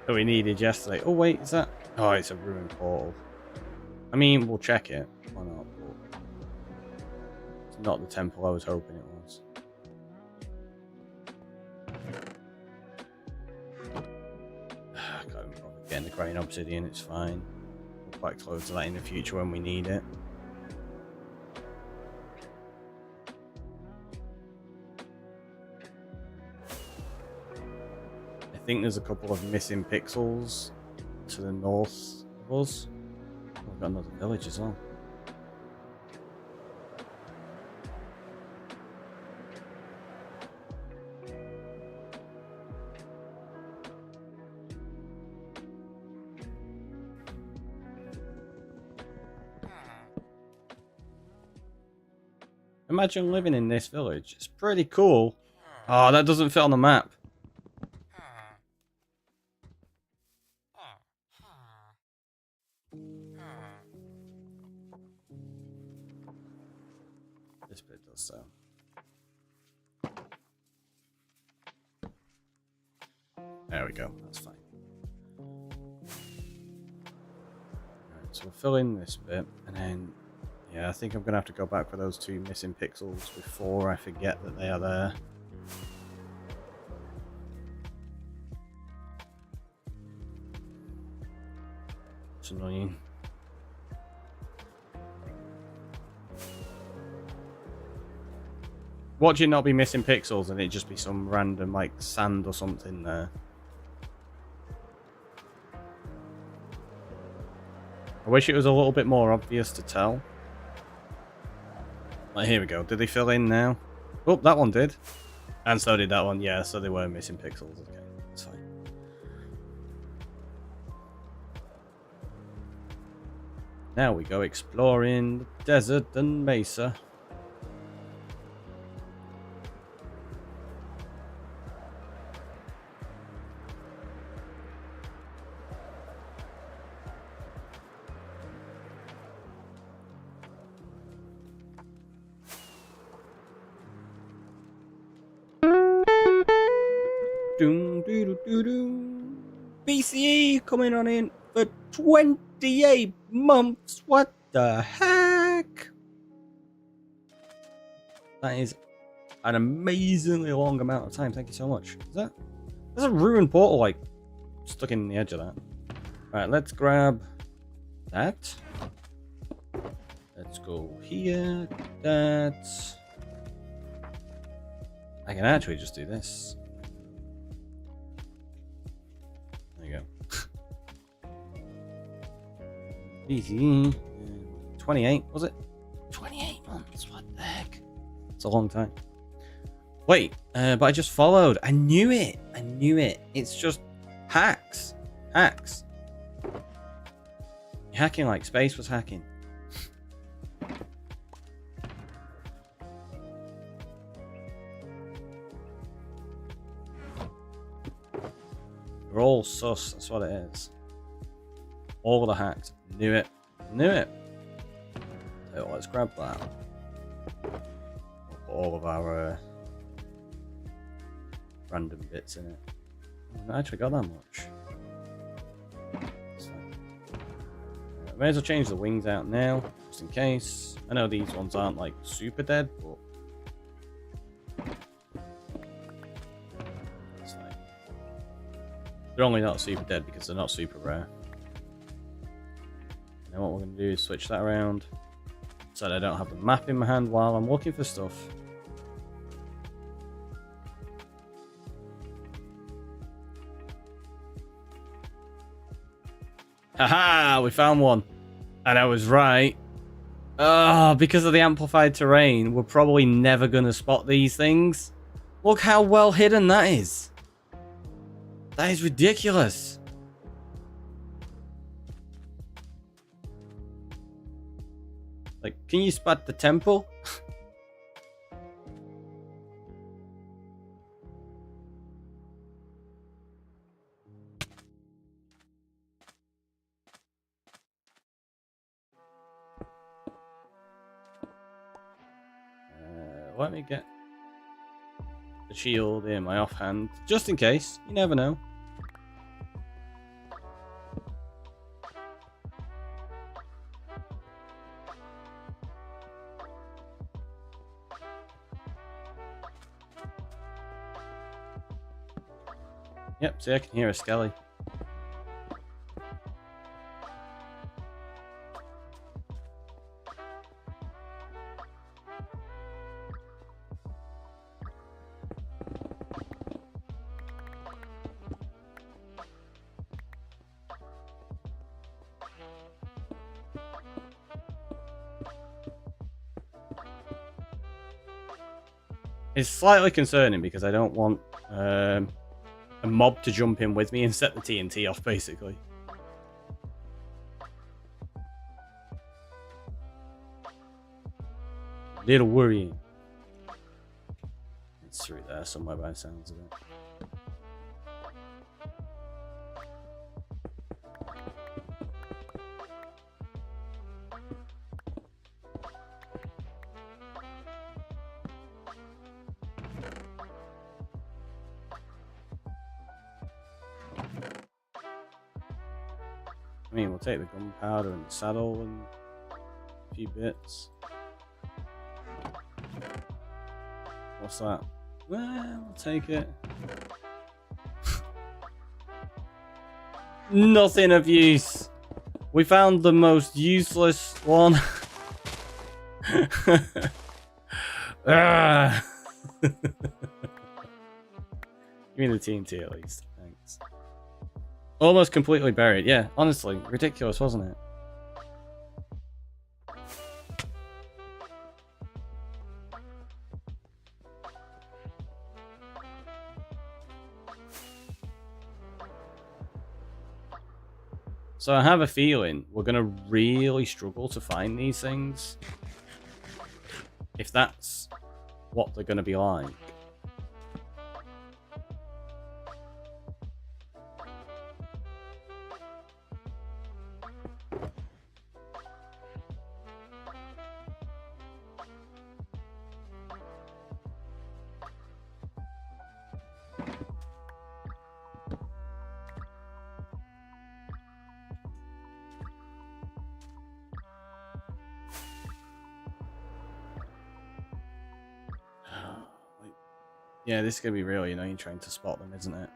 That we needed yesterday. Oh wait, is that? Oh, it's a ruined portal. I mean, we'll check it. Why not? But it's not the temple I was hoping it was. I can't even bother getting the grain obsidian. It's fine. We're quite close to that in the future when we need it. I think there's a couple of missing pixels to the north of us. We've got another village as well. Imagine living in this village. It's pretty cool. Oh, that doesn't fit on the map. This bit does so. There we go. That's fine. Alright, so we'll fill in this bit, and then yeah, I think I'm gonna have to go back for those 2 missing pixels before I forget that they are there. It's annoying. Watch it not be missing pixels and it just be some random like sand or something there. I wish it was a little bit more obvious to tell. Like, here we go. Did they fill in now? Oh, that one did. And so did that one. Yeah, so they were missing pixels. Okay, that's fine. Now we go exploring the desert and mesa. BCE coming on in for 28 months. What the heck? That is an amazingly long amount of time. Thank you so much. There's a ruined portal like stuck in the edge of that. Right, let's grab that. Let's go here. That. I can actually just do this. There you go. Easy. 28, was it? 28 months, what the heck? It's a long time. Wait, but I just followed. I knew it. I knew it. It's just hacks. Hacks. You're hacking like space was hacking. We're all sus, that's what it is. All the hacks. Knew it. Knew it. So let's grab that. All of our random bits in it. I haven't actually got that much. So, I may as well change the wings out now, just in case. I know these ones aren't like super dead, but they're only not super dead because they're not super rare. Now what we're going to do is switch that around so that I don't have the map in my hand while I'm looking for stuff. Haha! We found one! And I was right. Oh, because of the amplified terrain, we're probably never going to spot these things. Look how well hidden that is. That is ridiculous. Like, can you spot the temple? let me get the shield in my offhand, just in case. You never know. Yep, see, I can hear a skelly. It's slightly concerning because I don't want a mob to jump in with me and set the TNT off, basically. Little worrying. It's through there somewhere by the sounds of it. I mean, we'll take the gunpowder and the saddle and a few bits. What's that? Well, we'll take it. Nothing of use. We found the most useless one. Ah. Give me the TNT at least. Thanks. Almost completely buried. Yeah, honestly, ridiculous, wasn't it? So I have a feeling we're going to really struggle to find these things. If that's what they're going to be like. Yeah, this is going to be really annoying trying to spot them, isn't it?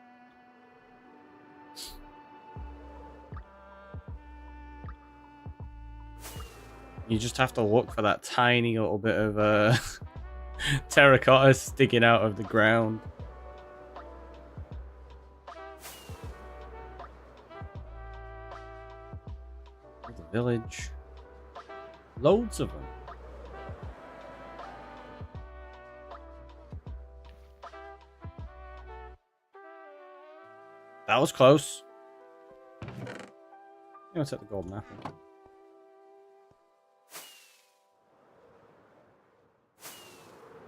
You just have to look for that tiny little bit of terracotta sticking out of the ground. The village. Loads of them. That was close. I'll take the golden apple.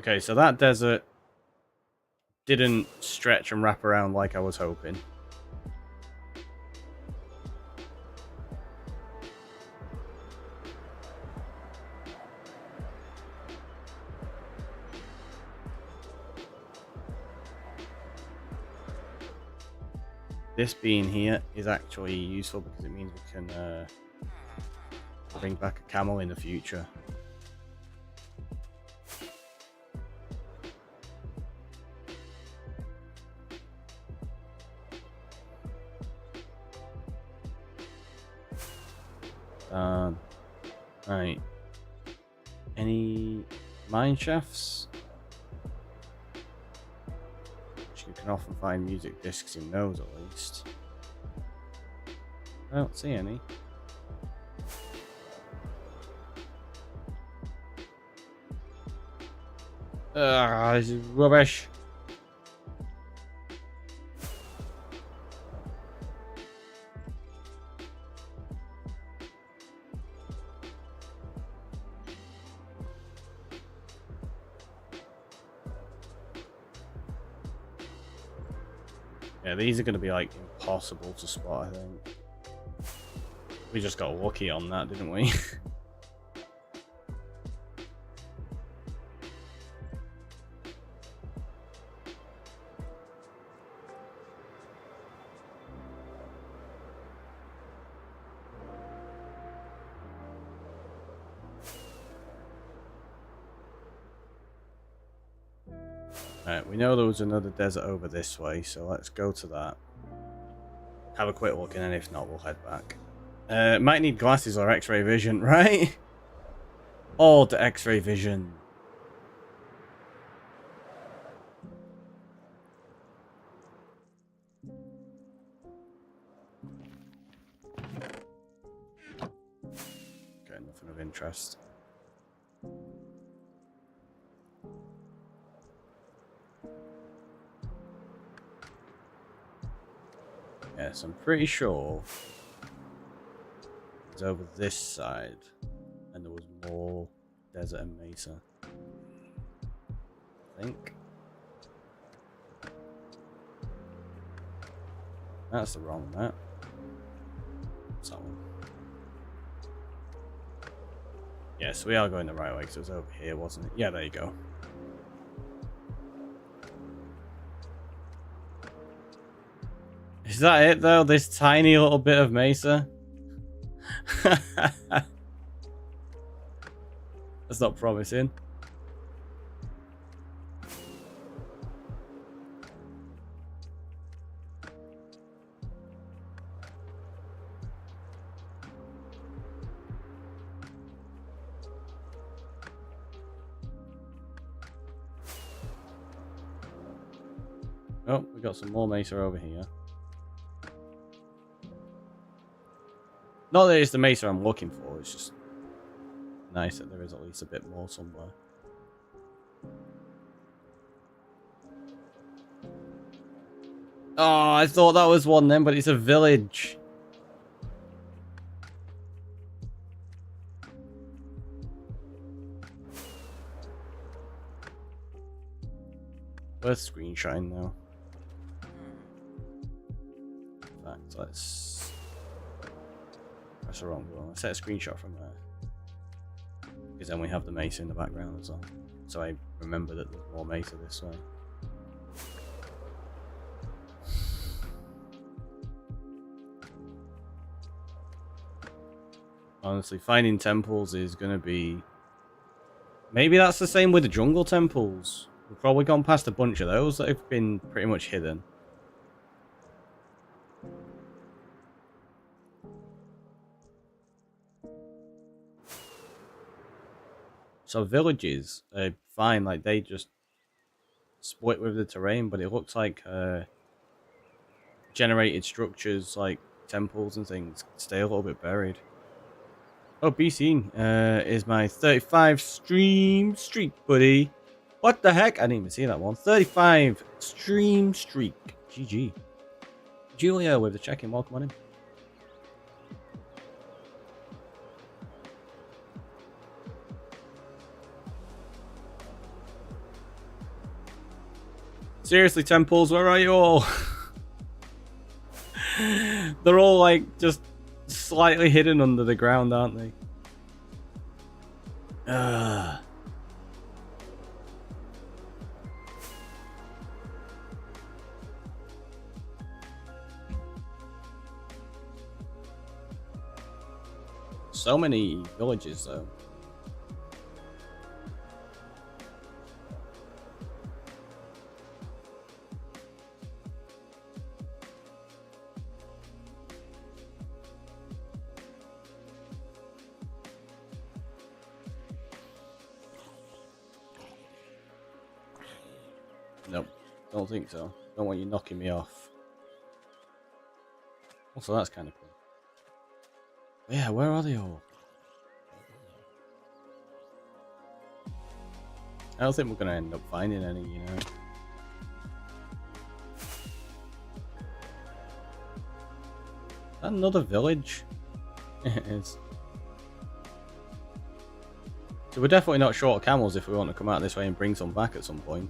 Okay, so that desert didn't stretch and wrap around like I was hoping. This being here is actually useful because it means we can bring back a camel in the future. Right. Any mine shafts? You can often find music discs in those, at least. I don't see any. This is rubbish. Yeah, these are going to be like impossible to spot, I think. We just got lucky on that, didn't we? Alright, we know there was another desert over this way, so let's go to that. Have a quick look, and then if not, we'll head back. Might need glasses or x-ray vision, right? All the x-ray vision. Okay, nothing of interest. Yes, I'm pretty sure it's over this side, and there was more desert and mesa. I think. That's the wrong map. What's that one? Yes, we are going the right way, because it was over here, wasn't it? Yeah, there you go. Is that it, though? This tiny little bit of mesa? That's not promising. Oh, we got some more mesa over here. Not that it's the mesa I'm looking for, it's just nice that there is at least a bit more somewhere. Oh, I thought that was one then, but it's a village. Worth screenshotting now. In fact, let's... That's the wrong one. Let's set a screenshot from there. Because then we have the mesa in the background as well. So I remember that there's more mesa this way. Honestly, finding temples is going to be... Maybe that's the same with the jungle temples. We've probably gone past a bunch of those that have been pretty much hidden. So villages are fine, like they just split with the terrain, but it looks like generated structures like temples and things stay a little bit buried. Oh, BC is my 35 stream streak, buddy. What the heck? I didn't even see that one. 35 stream streak. GG. Julia with the check-in. Welcome on in. Seriously, temples, where are you all? They're all like just slightly hidden under the ground, aren't they? So many villages, though. Nope, don't think so. Don't want you knocking me off. Also, that's kind of cool. Yeah, where are they all? I don't think we're going to end up finding any, you know. Is that another village? It is. So we're definitely not short of camels if we want to come out this way and bring some back at some point.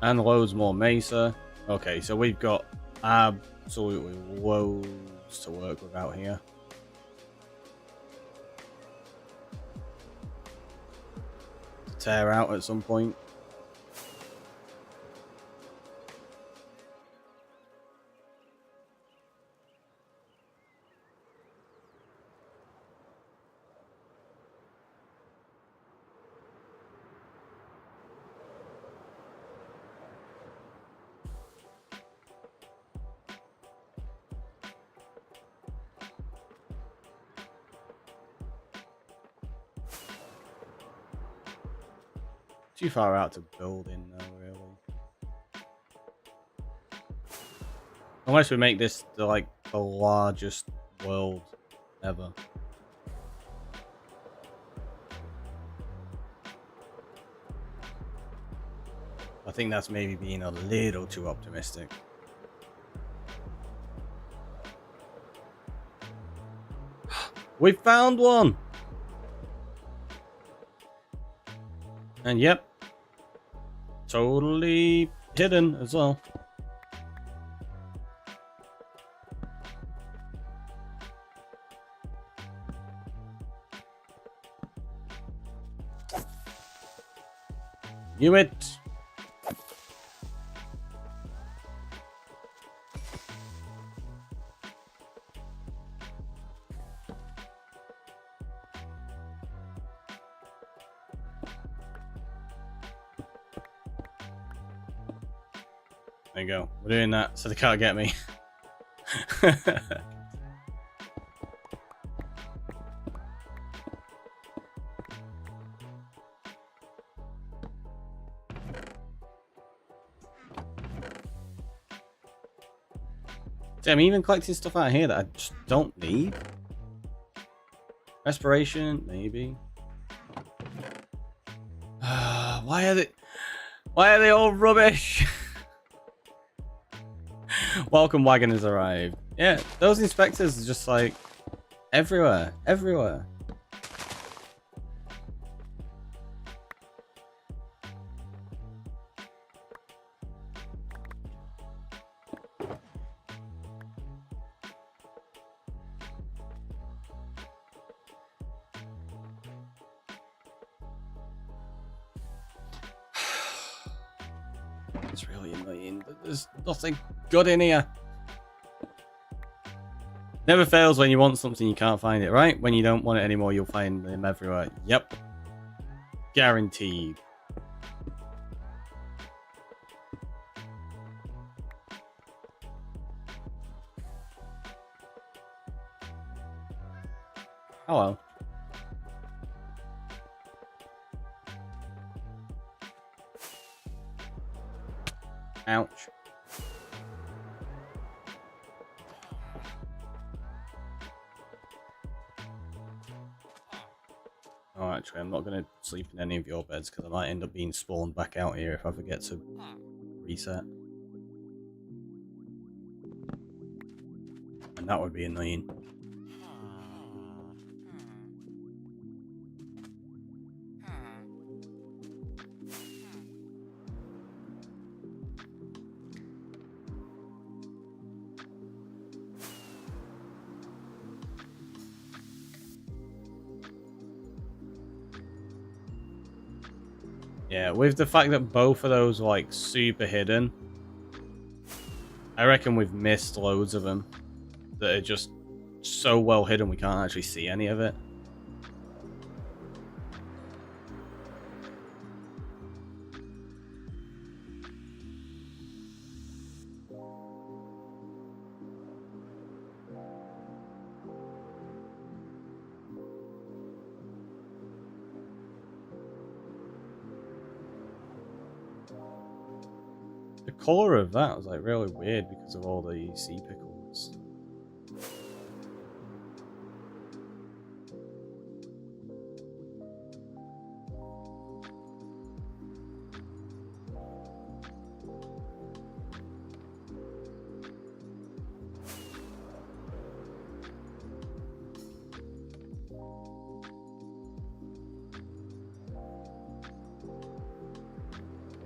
And loads more mesa. Okay, so we've got absolutely loads to work with out here. Tear out at some point. Too far out to build in though, really. Unless we make this the largest world ever. I think that's maybe being a little too optimistic. We found one! And yep, totally hidden as well. Knew it! There you go. We're doing that so they can't get me. See, I'm even collecting stuff out here that I just don't need. Respiration, maybe. Why are they all rubbish? Welcome wagon has arrived. Yeah, those inspectors are just like everywhere. It's really annoying. There's nothing good in here. Never fails when you want something you can't find it, right? When you don't want it anymore, you'll find them everywhere. Yep. Guaranteed. Hello. Ouch. Oh, actually, I'm not going to sleep in any of your beds because I might end up being spawned back out here if I forget to reset. And that would be annoying. Yeah, with the fact that both of those are like super hidden, I reckon we've missed loads of them that are just so well hidden we can't actually see any of it. The colour of that was like really weird because of all the sea pickles.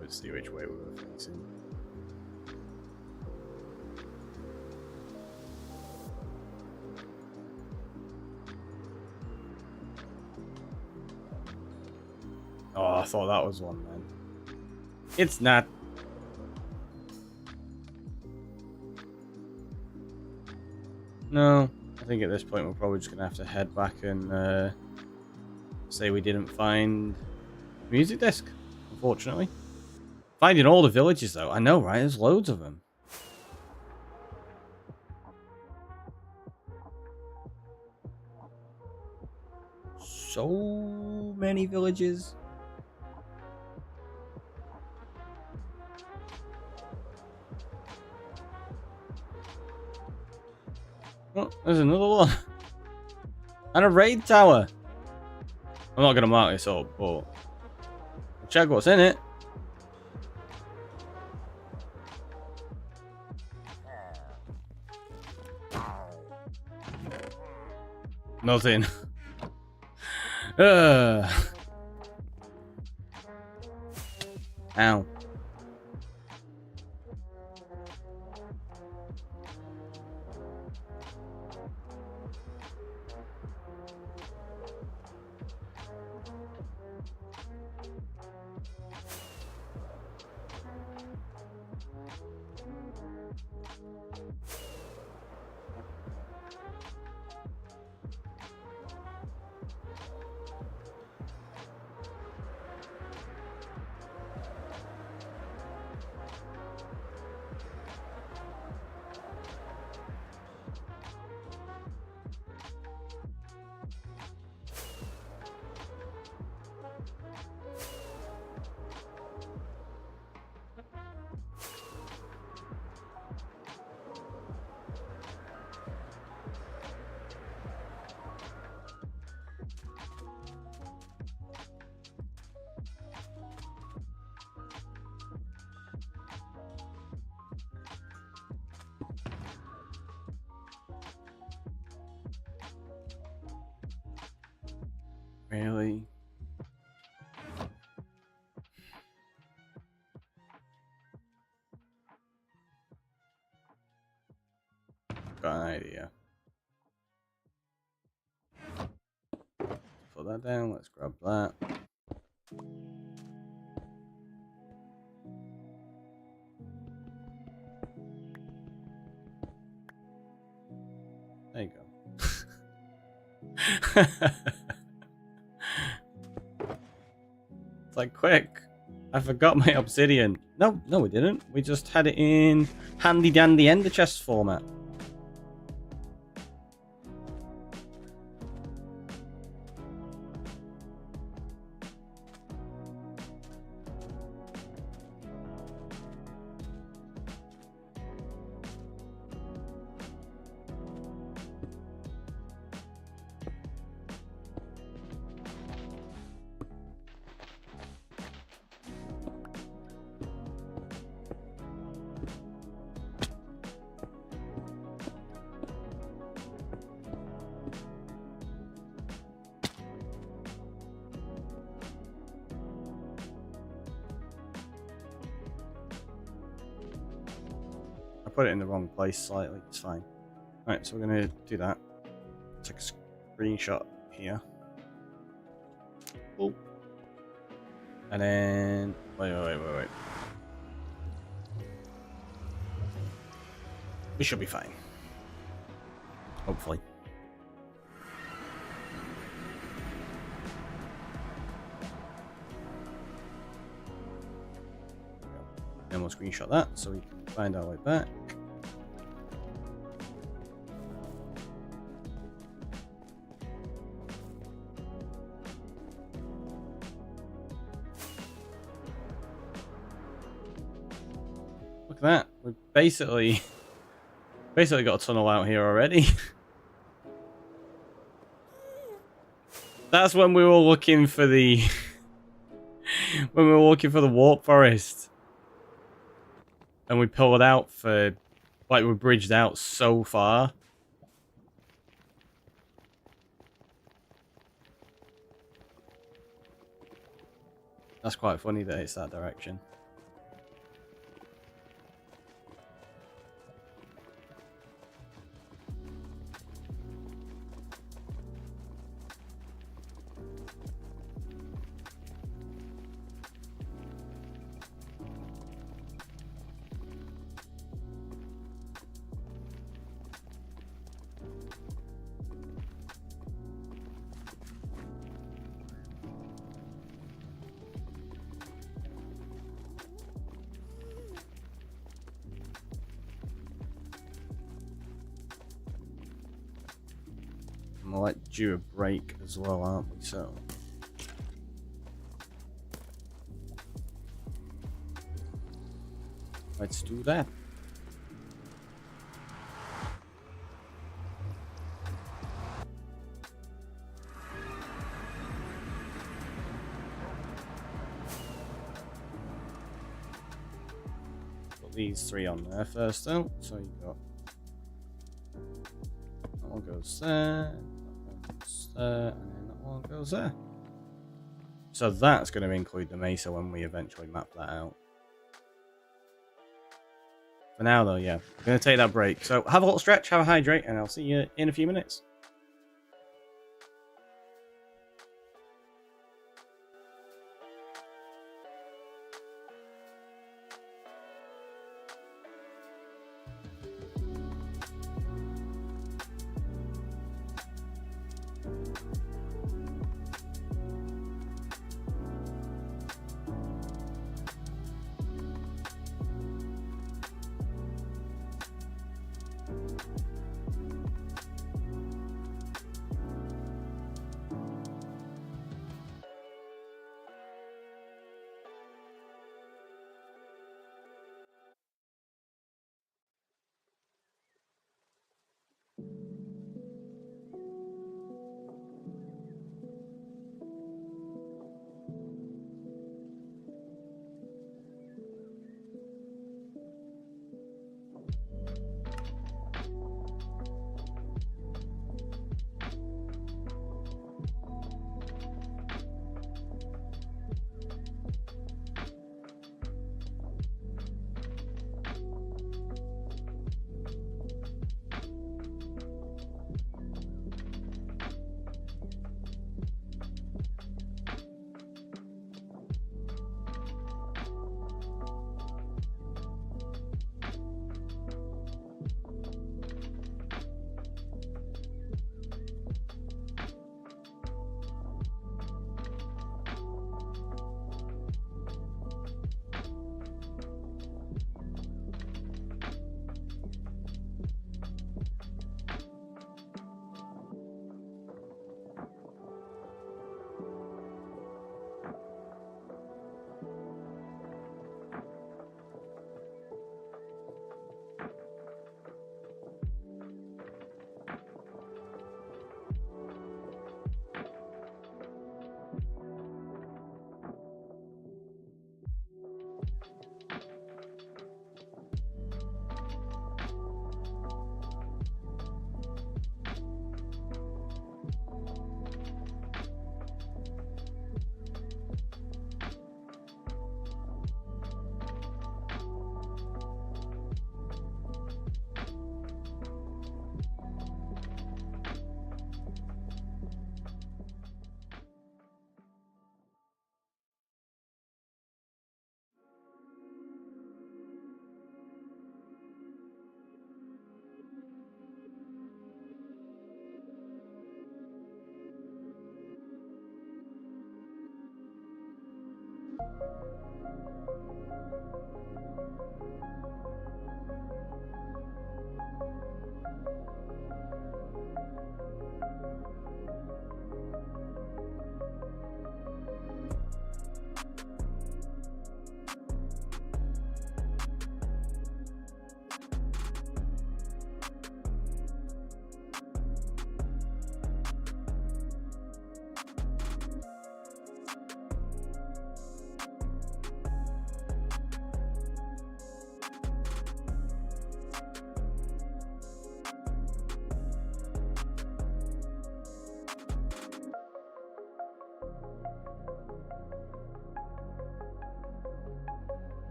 Let's see which way we were facing. Oh, I thought that was one then. It's not. No, I think at this point we're probably just going to have to head back and say we didn't find a music disc, unfortunately. Finding all the villages though, I know, right? There's loads of them. So many villages. Oh, there's another one. And a raid tower. I'm not going to mark this up, but we'll check what's in it. Nothing. Ow. Really? Got an idea. Put that down. Let's grab that. There you go. It's like, quick. I forgot my obsidian. No, we didn't. We just had it in handy dandy ender chest format. Put it in the wrong place slightly, it's fine. Right, so we're gonna do that. Take a screenshot here. Oh. And then wait. We should be fine. Hopefully. Then we'll screenshot that so we can find our way back. Look at that. We've basically got a tunnel out here already. That's when we were looking for the warp forest. And we pulled out for, like, we bridged out so far. That's quite funny that it's that direction. We'll let due a break as well, aren't we? So let's do that. put these 3 on there first though. So you got that one goes there, that one goes there, and then that one goes there. So that's going to include the mesa when we eventually map that out. For now though, yeah, I'm going to take that break. So have a little stretch, have a hydrate, and I'll see you in a few minutes.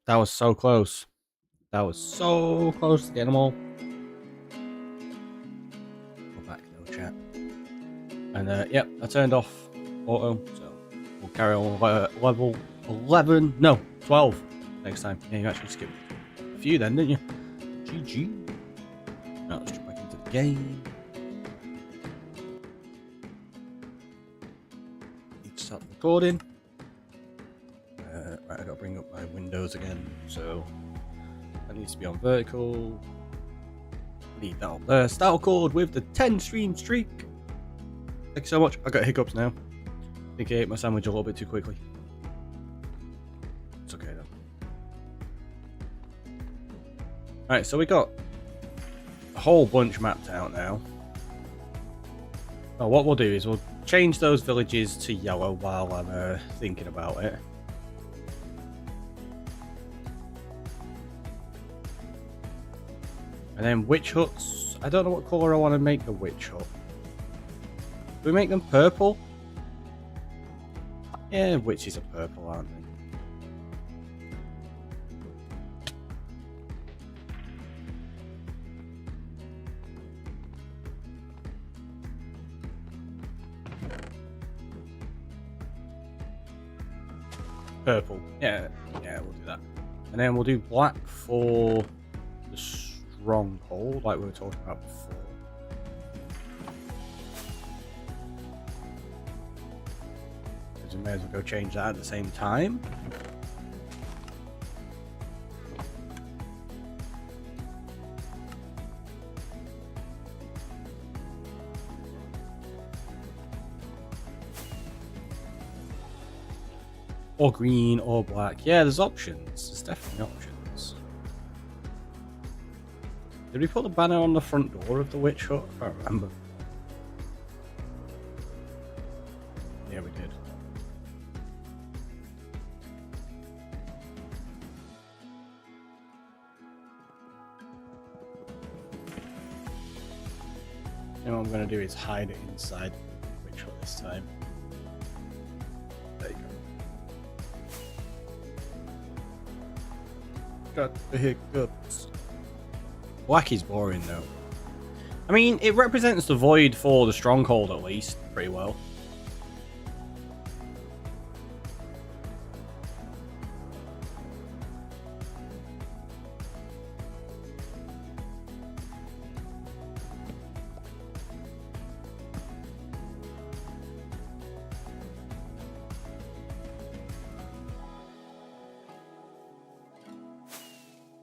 That was so close. That was so close to getting them all. Go back though, chat. And yep, I turned off auto, so we'll carry on with level 11. No, 12 next time. Yeah, you actually skipped a few then, didn't you? GG. Now let's jump back into the game. Need to start recording. Right, I gotta bring up my windows again, so that needs to be on vertical. Need that up there. Start record with the 10 stream streak. Thank you so much. I got hiccups now. I think I ate my sandwich a little bit too quickly. It's okay though. Alright, so we got a whole bunch mapped out now. Oh, what we'll do is we'll change those villages to yellow while I'm thinking about it. And then witch huts. I don't know what colour I want to make the witch hut. Do we make them purple? Yeah, witches are purple, aren't they? Purple. Yeah, we'll do that. And then we'll do black for the stronghold, like we were talking about before. Because we may as well go change that at the same time. Or green or black. Yeah, there's options. There's definitely options. Did we put the banner on the front door of the witch hut? I can't remember. Yeah, we did. And what I'm going to do is hide it inside the witch hut this time. There you go. Got the hiccups. Black is boring though. I mean, it represents the void for the stronghold at least, pretty well.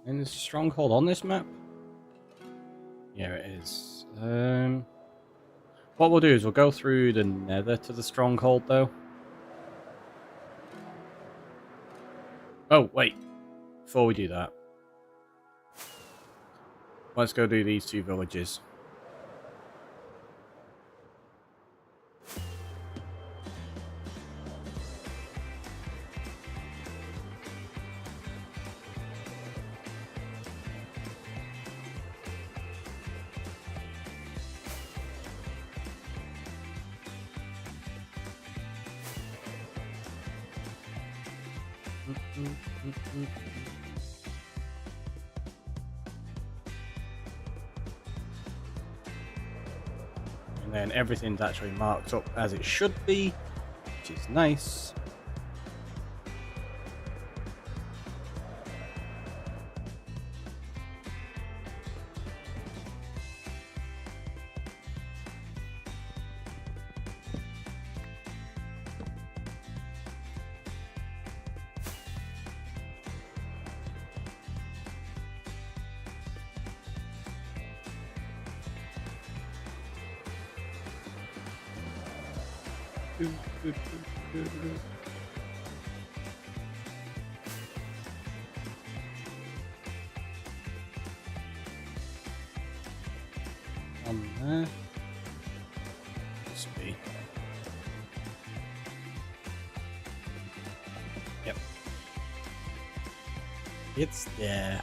And there's a stronghold on this map? Yeah, it is. What we'll do is we'll go through the nether to the stronghold, though. Oh, wait. Before we do that, let's go do these two villages. And then everything's actually marked up as it should be, which is nice. On there. Must be. Yep. It's there.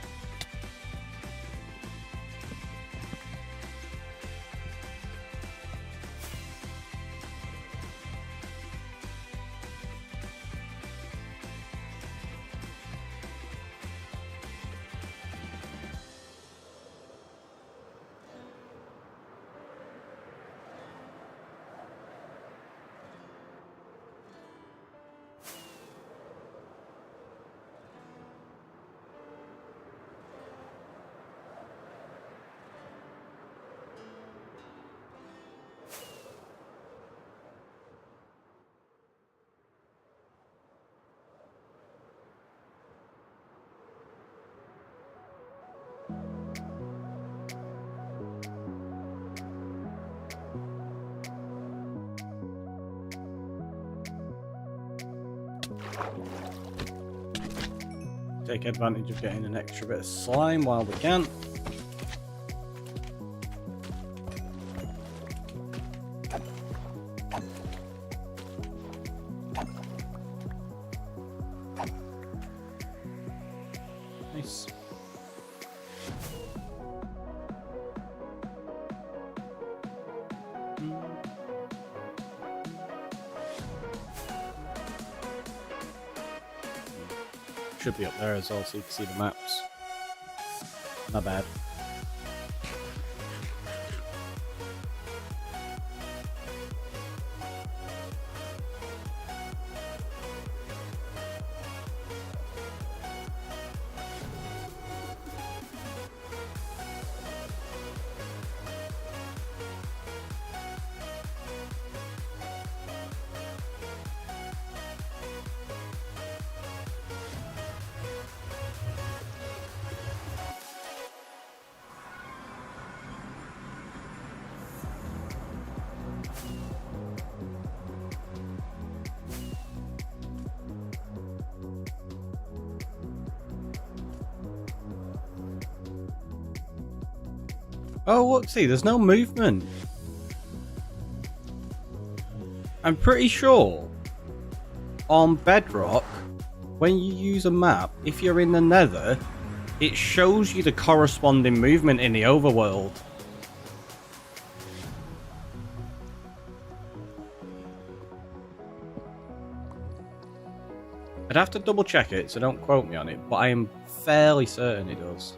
Take advantage of getting an extra bit of slime while we can. Nice. Should be up there as well, so you can see the maps. Not bad. Oh, look, see, there's no movement. I'm pretty sure on Bedrock, when you use a map, if you're in the Nether, it shows you the corresponding movement in the overworld. I'd have to double check it, so don't quote me on it, but I am fairly certain it does.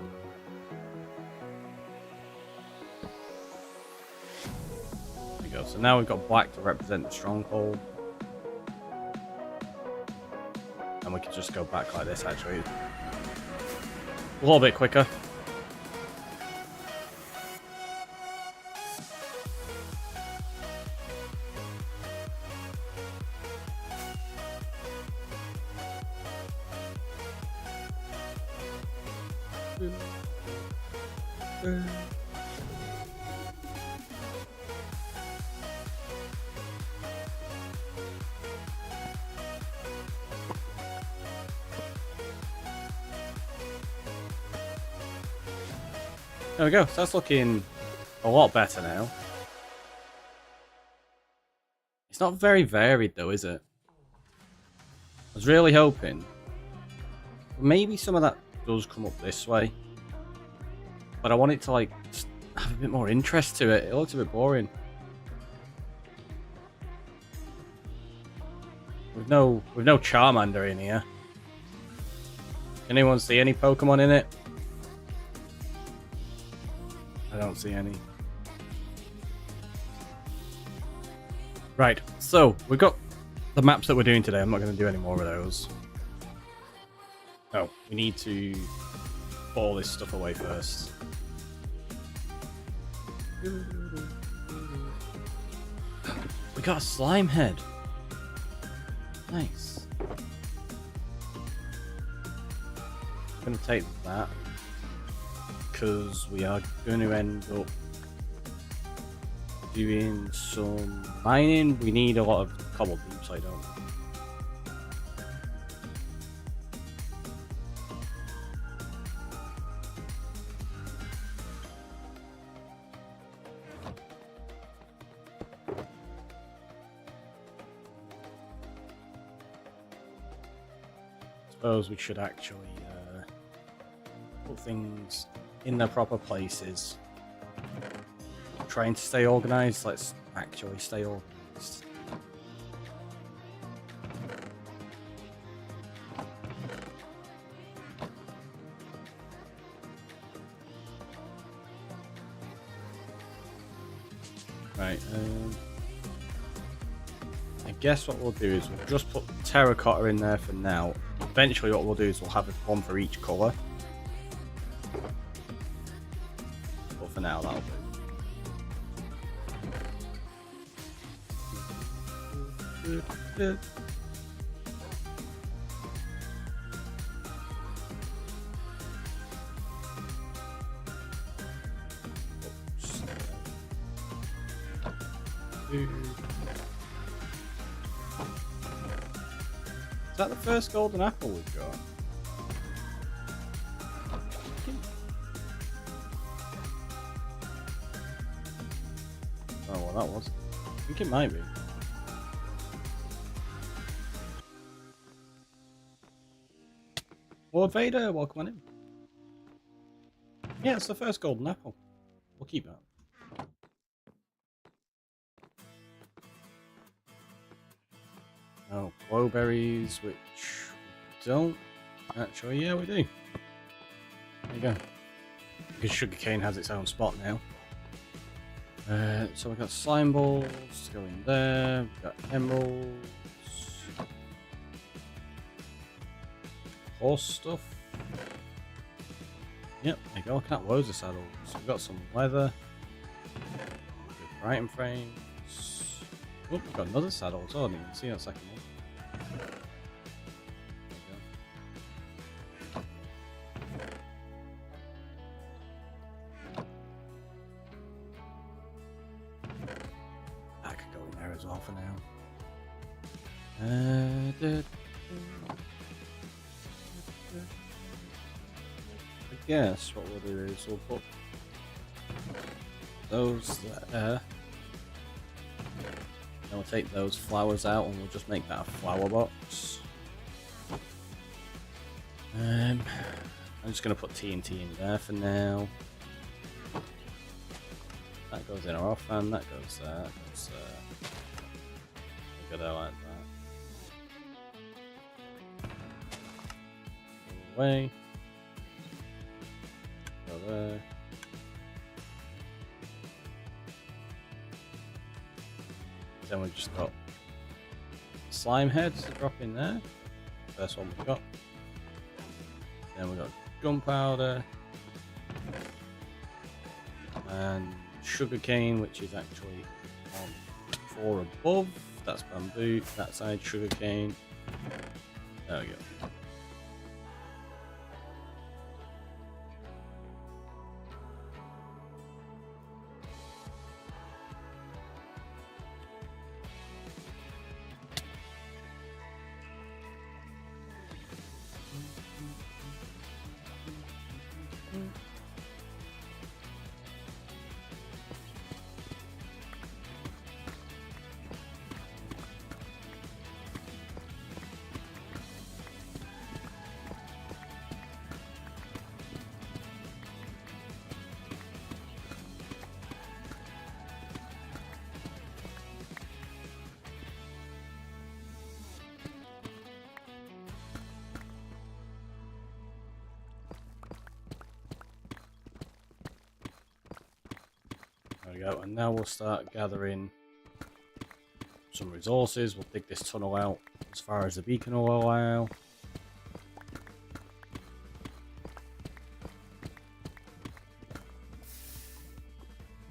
So now we've got black to represent the stronghold. And we can just go back like this actually. A little bit quicker. There we go, so that's looking a lot better now. It's not very varied though, is it? I was really hoping maybe some of that does come up this way, but I want it to like just have a bit more interest to it. It looks a bit boring. With no Charmander in here. Anyone see any Pokemon in it? I don't see any. Right, so we've got the maps that we're doing today. I'm not going to do any more of those. No, we need to put all this stuff away first. We got a slime head. Nice. I'm going to take that, because we are going to end up doing some mining. We need a lot of cobbled deepslate, don't we? Suppose we should actually put things in their proper places. Trying to stay organized. Let's actually stay organized. Right. I guess what we'll do is we'll just put terracotta in there for now. Eventually what we'll do is we'll have one for each colour. But for now that'll do. that the first golden apple we've got? Oh, well, that was. I think it might be. Lord Vader, welcome on in. Yeah, it's the first golden apple. We'll keep that. Oh, glowberries, which we don't. Actually, yeah, we do. There you go. Because sugarcane has its own spot now. So we've got slime balls to go in there. We've got emeralds. Horse stuff. Yep, there you go. Looking at loads of saddles. We've got some leather. Good writing frames. Oh, we've got another saddle as well. I didn't even see that second one. That could go in there as well for now. I guess what we'll do is we'll put those there. Then we'll take those flowers out and we'll just make that a flower box. I'm just going to put TNT in there for now. That goes in our offhand, that goes there, that goes there. We'll go there like that. Go away. Go there. Then we've just got slime heads to drop in there. First one we've got. Then we've got gunpowder. And sugarcane, which is actually on 4 above. That's bamboo. That side sugarcane. There we go. There we go, and now we'll start gathering some resources. We'll dig this tunnel out as far as the beacon will allow.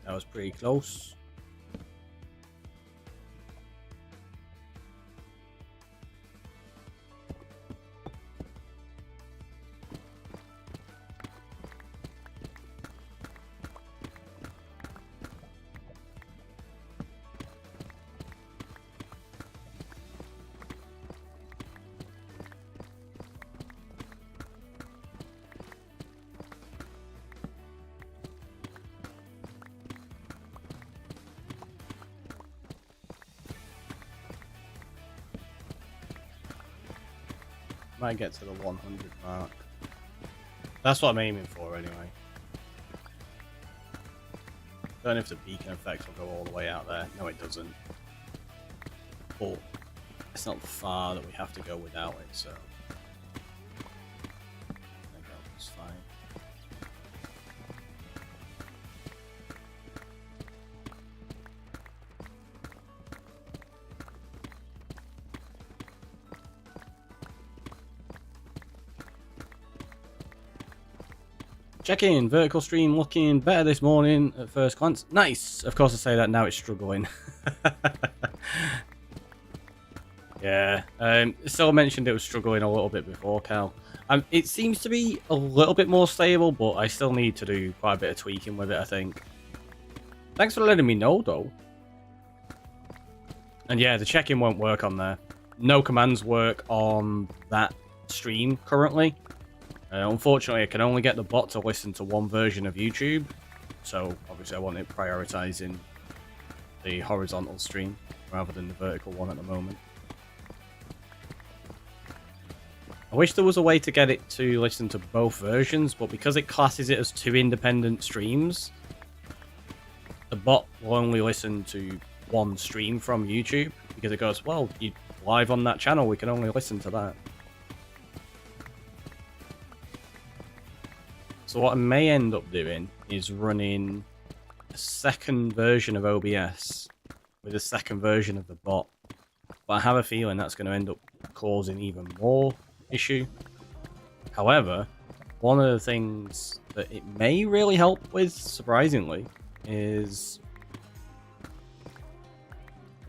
That was pretty close. Might get to the 100 mark. That's what I'm aiming for anyway. Don't know if the beacon effect will go all the way out there. No, it doesn't. But it's not far that we have to go without it, so there we go, it's fine. Check in, vertical stream looking better this morning at first glance. Nice! Of course I say that, now it's struggling. Yeah, still mentioned it was struggling a little bit before, Cal. It seems to be a little bit more stable, but I still need to do quite a bit of tweaking with it, I think. Thanks for letting me know, though. And yeah, the check-in won't work on there. no commands work on that stream currently. Unfortunately, I can only get the bot to listen to one version of YouTube, so obviously I want it prioritizing the horizontal stream rather than the vertical one at the moment. I wish there was a way to get it to listen to both versions, but because it classes it as two independent streams, the bot will only listen to one stream from YouTube, because it goes, well, you're live on that channel, we can only listen to that. So what I may end up doing is running a second version of OBS with a second version of the bot. But I have a feeling that's going to end up causing even more issue. However, one of the things that it may really help with, surprisingly, is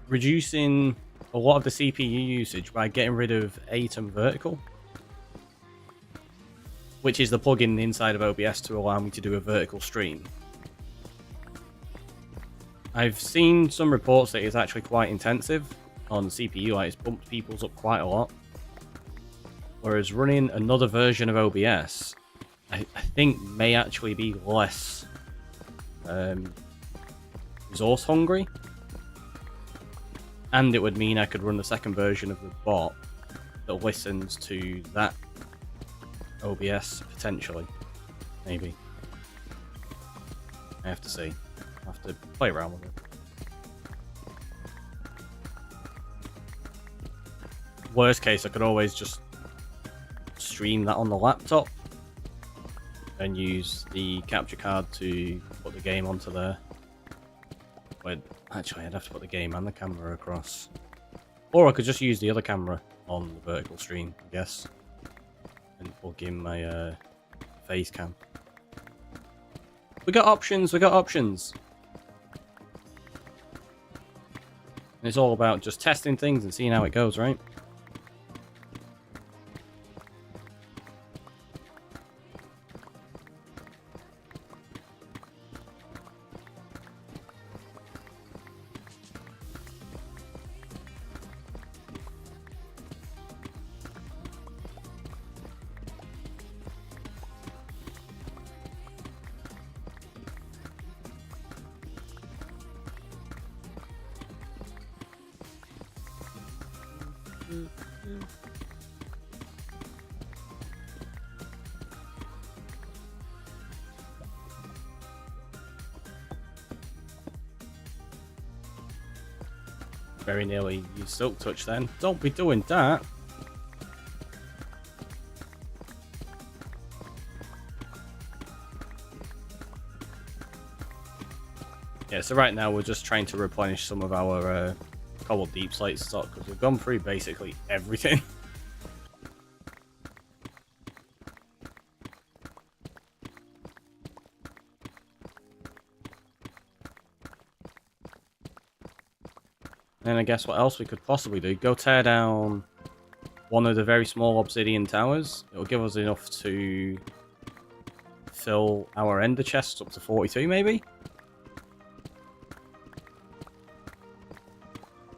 reducing a lot of the CPU usage by getting rid of Atom Vertical, which is the plugin inside of OBS to allow me to do a vertical stream. I've seen some reports that it's actually quite intensive on CPU, like it's bumped people's up quite a lot. Whereas running another version of OBS, I think may actually be less resource hungry. And it would mean I could run the second version of the bot that listens to that OBS, potentially. Maybe. I have to see. I have to play around with it. Worst case, I could always just stream that on the laptop and use the capture card to put the game onto there. But actually, I'd have to put the game and the camera across. Or I could just use the other camera on the vertical stream, I guess. And plug in my face cam. We got options, we got options. And it's all about just testing things and seeing how it goes, right? Very nearly used Silk Touch then. Don't be doing that. Yeah, so right now we're just trying to replenish some of our cobbled deepslate stock because we've gone through basically everything. And I guess what else we could possibly do? Go tear down one of the very small obsidian towers. It'll give us enough to fill our ender chests up to 42 maybe?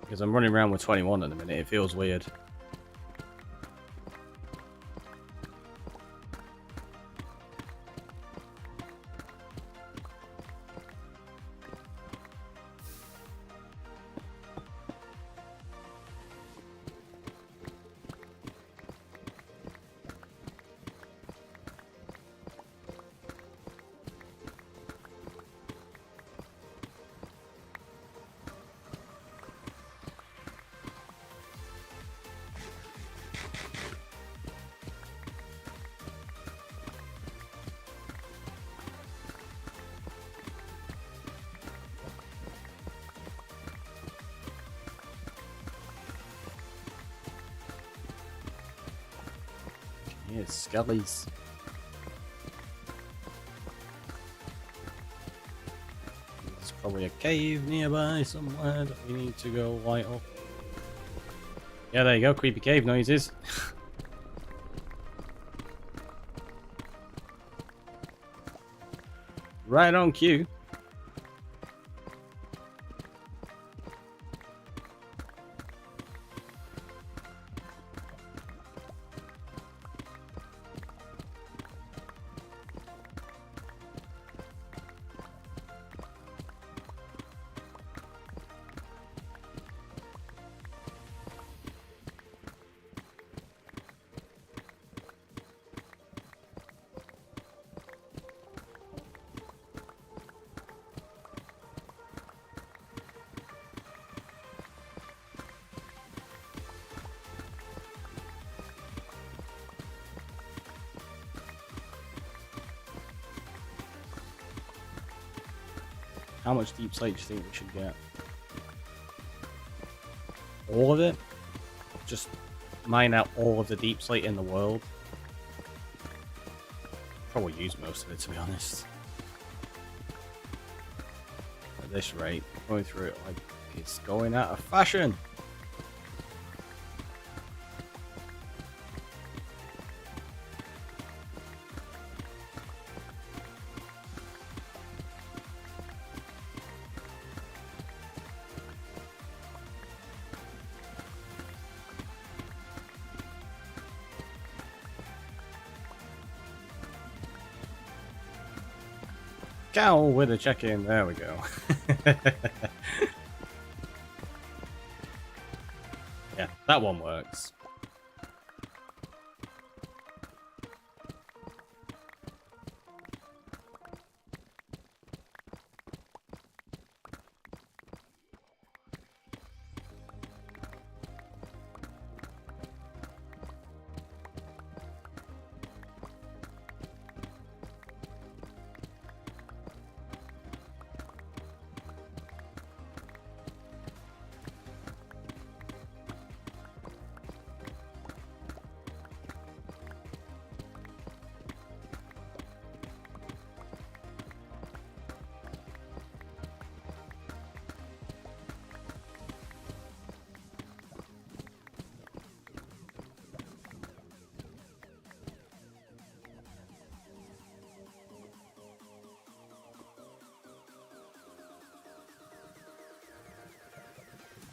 Because I'm running around with 21 at the minute, it feels weird. Yes, skellies. There's probably a cave nearby somewhere that we need to go light up. Yeah, there you go, creepy cave noises. Right on cue. How much deep slate do you think we should get? All of it? Just mine out all of the deep slate in the world. Probably use most of it, to be honest. At this rate, going through it like it's going out of fashion. Cow with a check-in. There we go. Yeah, that one works.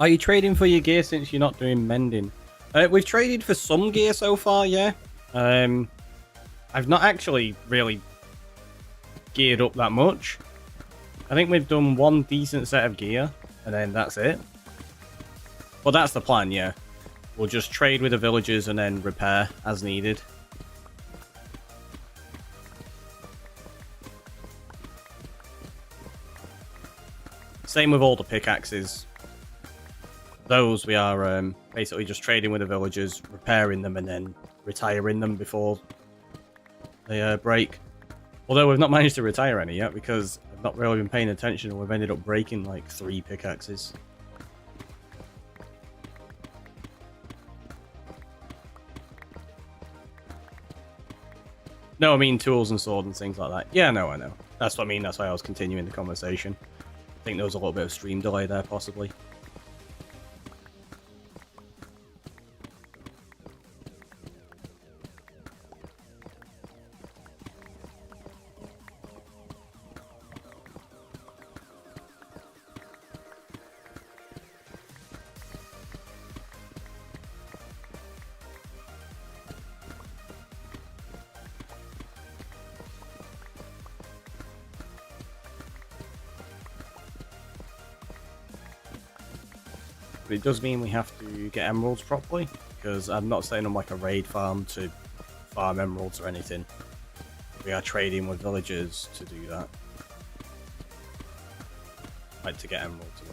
Are you trading for your gear since you're not doing mending? We've traded for some gear so far, yeah. I've not actually really geared up that much. I think we've done one decent set of gear, and then that's it. But that's the plan, yeah. We'll just trade with the villagers and then repair as needed. Same with all the pickaxes. Those we are basically just trading with the villagers, repairing them, and then retiring them before they break. Although we've not managed to retire any yet because I've not really been paying attention and we've ended up breaking like 3 pickaxes. No, I mean tools and sword and things like that. Yeah, no, I know. That's what I mean. That's why I was continuing the conversation. I think there was a little bit of stream delay there, possibly. But it does mean we have to get emeralds properly, because I'm not setting up like a raid farm to farm emeralds or anything. We are trading with villagers to do that. Like to get emeralds.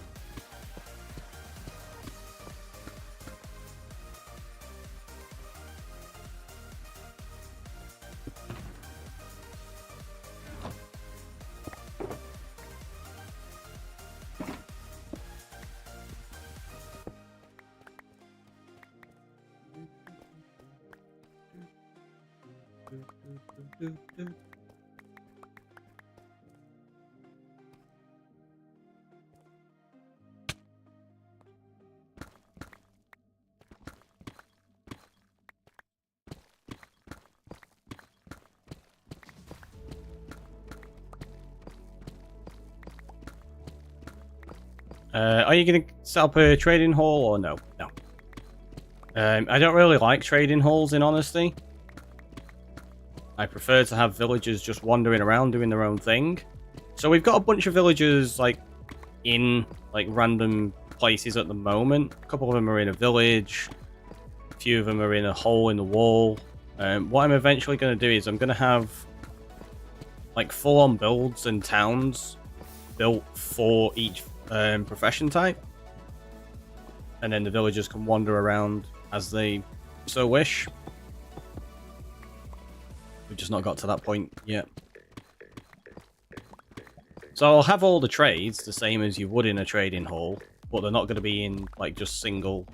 Are you going to set up a trading hall or no? No. I don't really like trading halls, in honesty. I prefer to have villagers just wandering around doing their own thing. So we've got a bunch of villagers like in like random places at the moment. A couple of them are in a village. A few of them are in a hole in the wall. What I'm eventually going to do is I'm going to have like full-on builds and towns built for each profession type, and then the villagers can wander around as they so wish. We've just not got to that point yet. So I'll have all the trades the same as you would in a trading hall, but they're not going to be in like just single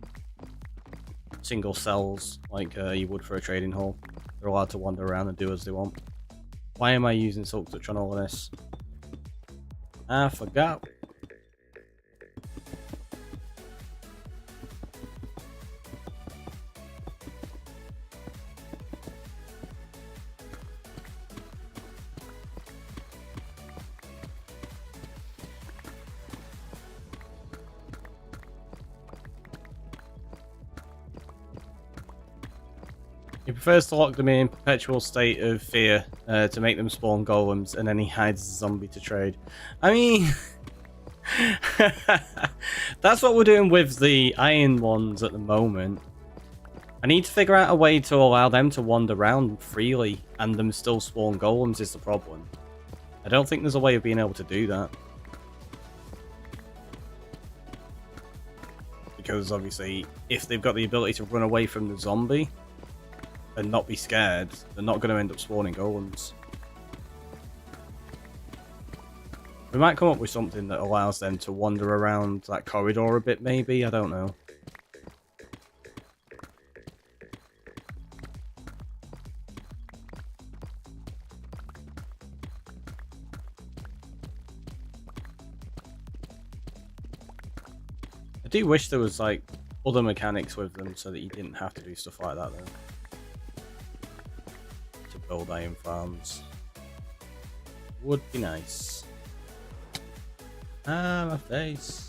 cells like you would for a trading hall. They're allowed to wander around and do as they want. Why am I using Silk Touch on all of this? I forgot. He prefers to lock them in perpetual state of fear to make them spawn golems, and then he hides the zombie to trade. I mean, that's what we're doing with the iron ones at the moment. I need to figure out a way to allow them to wander around freely and them still spawn golems is the problem. I don't think there's a way of being able to do that. Because obviously, if they've got the ability to run away from the zombie and not be scared, they're not going to end up spawning golems. We might come up with something that allows them to wander around that corridor a bit, maybe? I don't know. I do wish there was, like, other mechanics with them so that you didn't have to do stuff like that, though. To build iron farms. Would be nice. Ah, my face.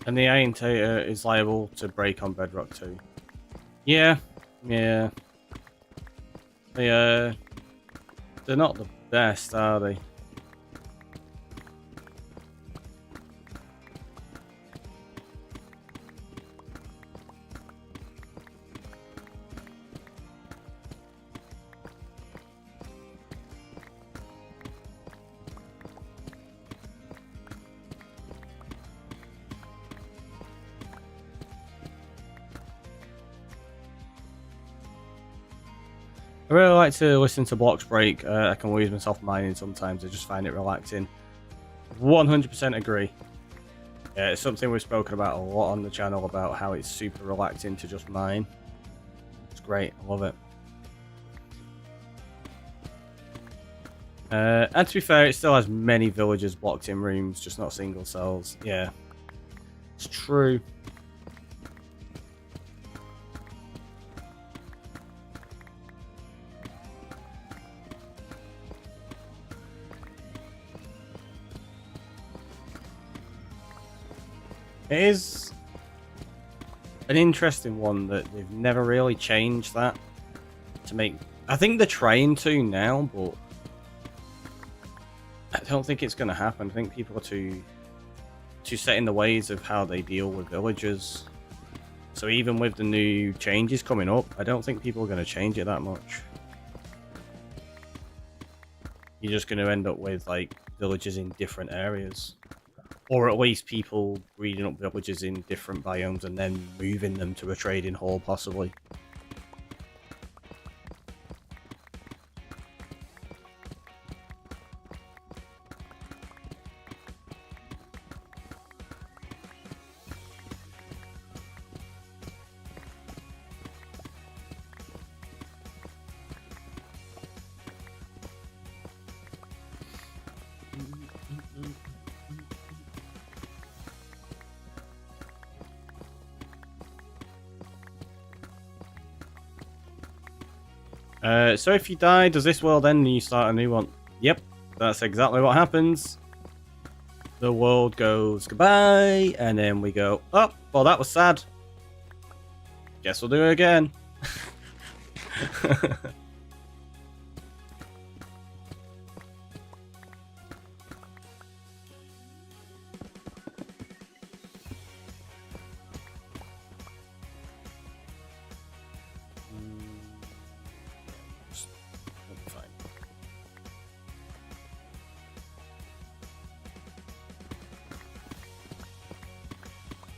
And the iron tater is liable to break on bedrock too. Yeah. They're not the best, are they? I really like to listen to blocks break. I can lose myself mining sometimes. I just find it relaxing. 100% agree. Yeah, it's something we've spoken about a lot on the channel about how it's super relaxing to just mine. It's great. I love it. And to be fair, it still has many villagers blocked in rooms, just not single cells. Yeah, it's true. It is an interesting one that they've never really changed that to make. I think they're trying to now, but I don't think it's going to happen. I think people are too set in the ways of how they deal with villagers. So even with the new changes coming up, I don't think people are going to change it that much. You're just going to end up with like villages in different areas. Or at least people breeding up villages in different biomes and then moving them to a trading hall, possibly. So if you die, does this world end and you start a new one? Yep, that's exactly what happens. The world goes goodbye, and then we go, oh, well that was sad. Guess we'll do it again.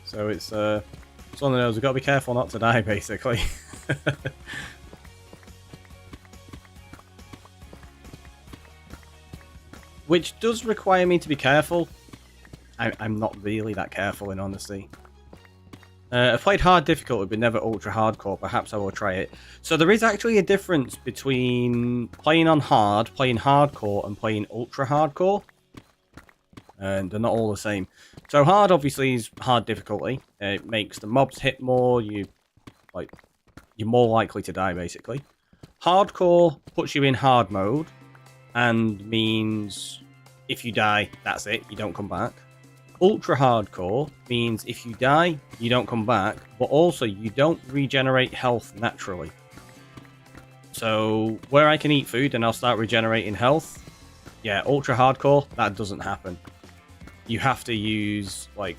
So it's one of those, we've got to be careful not to die, basically. Which does require me to be careful. I'm not really that careful, in honesty. I've played hard difficulty, but never ultra hardcore. Perhaps I will try it. So there is actually a difference between playing on hard, playing hardcore, and playing ultra hardcore. And they're not all the same. So hard, obviously, is hard difficulty. It makes the mobs hit more. You're more likely to die, basically. Hardcore puts you in hard mode, and means if you die, that's it. You don't come back. Ultra hardcore means if you die, you don't come back, but also you don't regenerate health naturally. So where I can eat food and I'll start regenerating health, yeah, ultra hardcore, that doesn't happen. You have to use like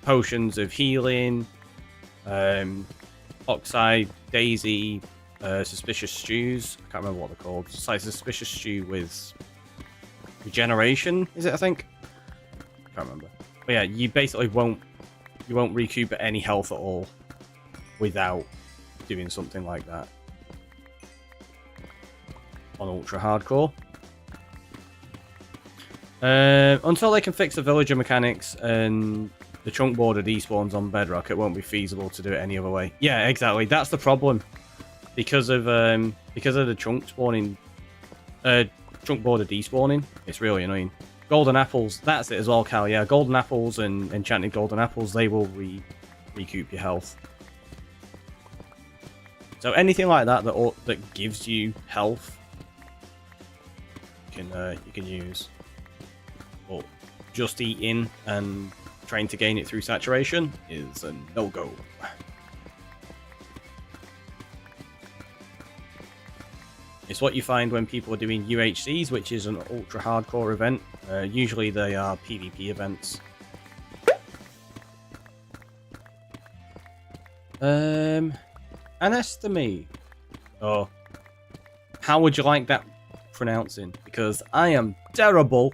potions of healing, oxide, daisy, suspicious stews. I can't remember what they're called. It's like suspicious stew with regeneration, is it? I think. I can't remember. But yeah, you basically won't recoup any health at all without doing something like that on ultra hardcore. Until they can fix the villager mechanics and the chunk border despawns on Bedrock, it won't be feasible to do it any other way. Yeah, exactly. That's the problem. Because of the chunk spawning, chunk border despawning, it's really annoying. Golden apples, that's it as well, Cal. Yeah, golden apples and enchanted golden apples, they will recoup your health. So anything like that that gives you health, you can use. But just eating and trying to gain it through saturation is a no-go. It's what you find when people are doing UHCs, which is an ultra hardcore event. Usually they are PvP events. Anestemy. Oh. How would you like that pronouncing? Because I am terrible.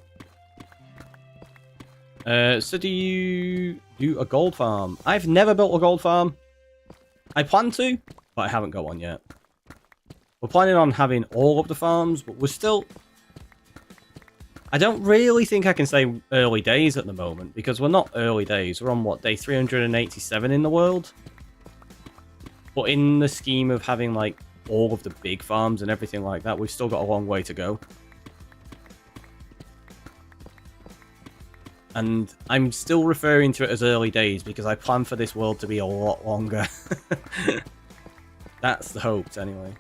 So do you do a gold farm? I've never built a gold farm. I plan to, but I haven't got one yet. We're planning on having all of the farms, but we're still... I don't really think I can say early days at the moment, because we're not early days. We're on, what, day 387 in the world? But in the scheme of having, like, all of the big farms and everything like that, we've still got a long way to go. And I'm still referring to it as early days, because I plan for this world to be a lot longer. That's the hopes, anyway.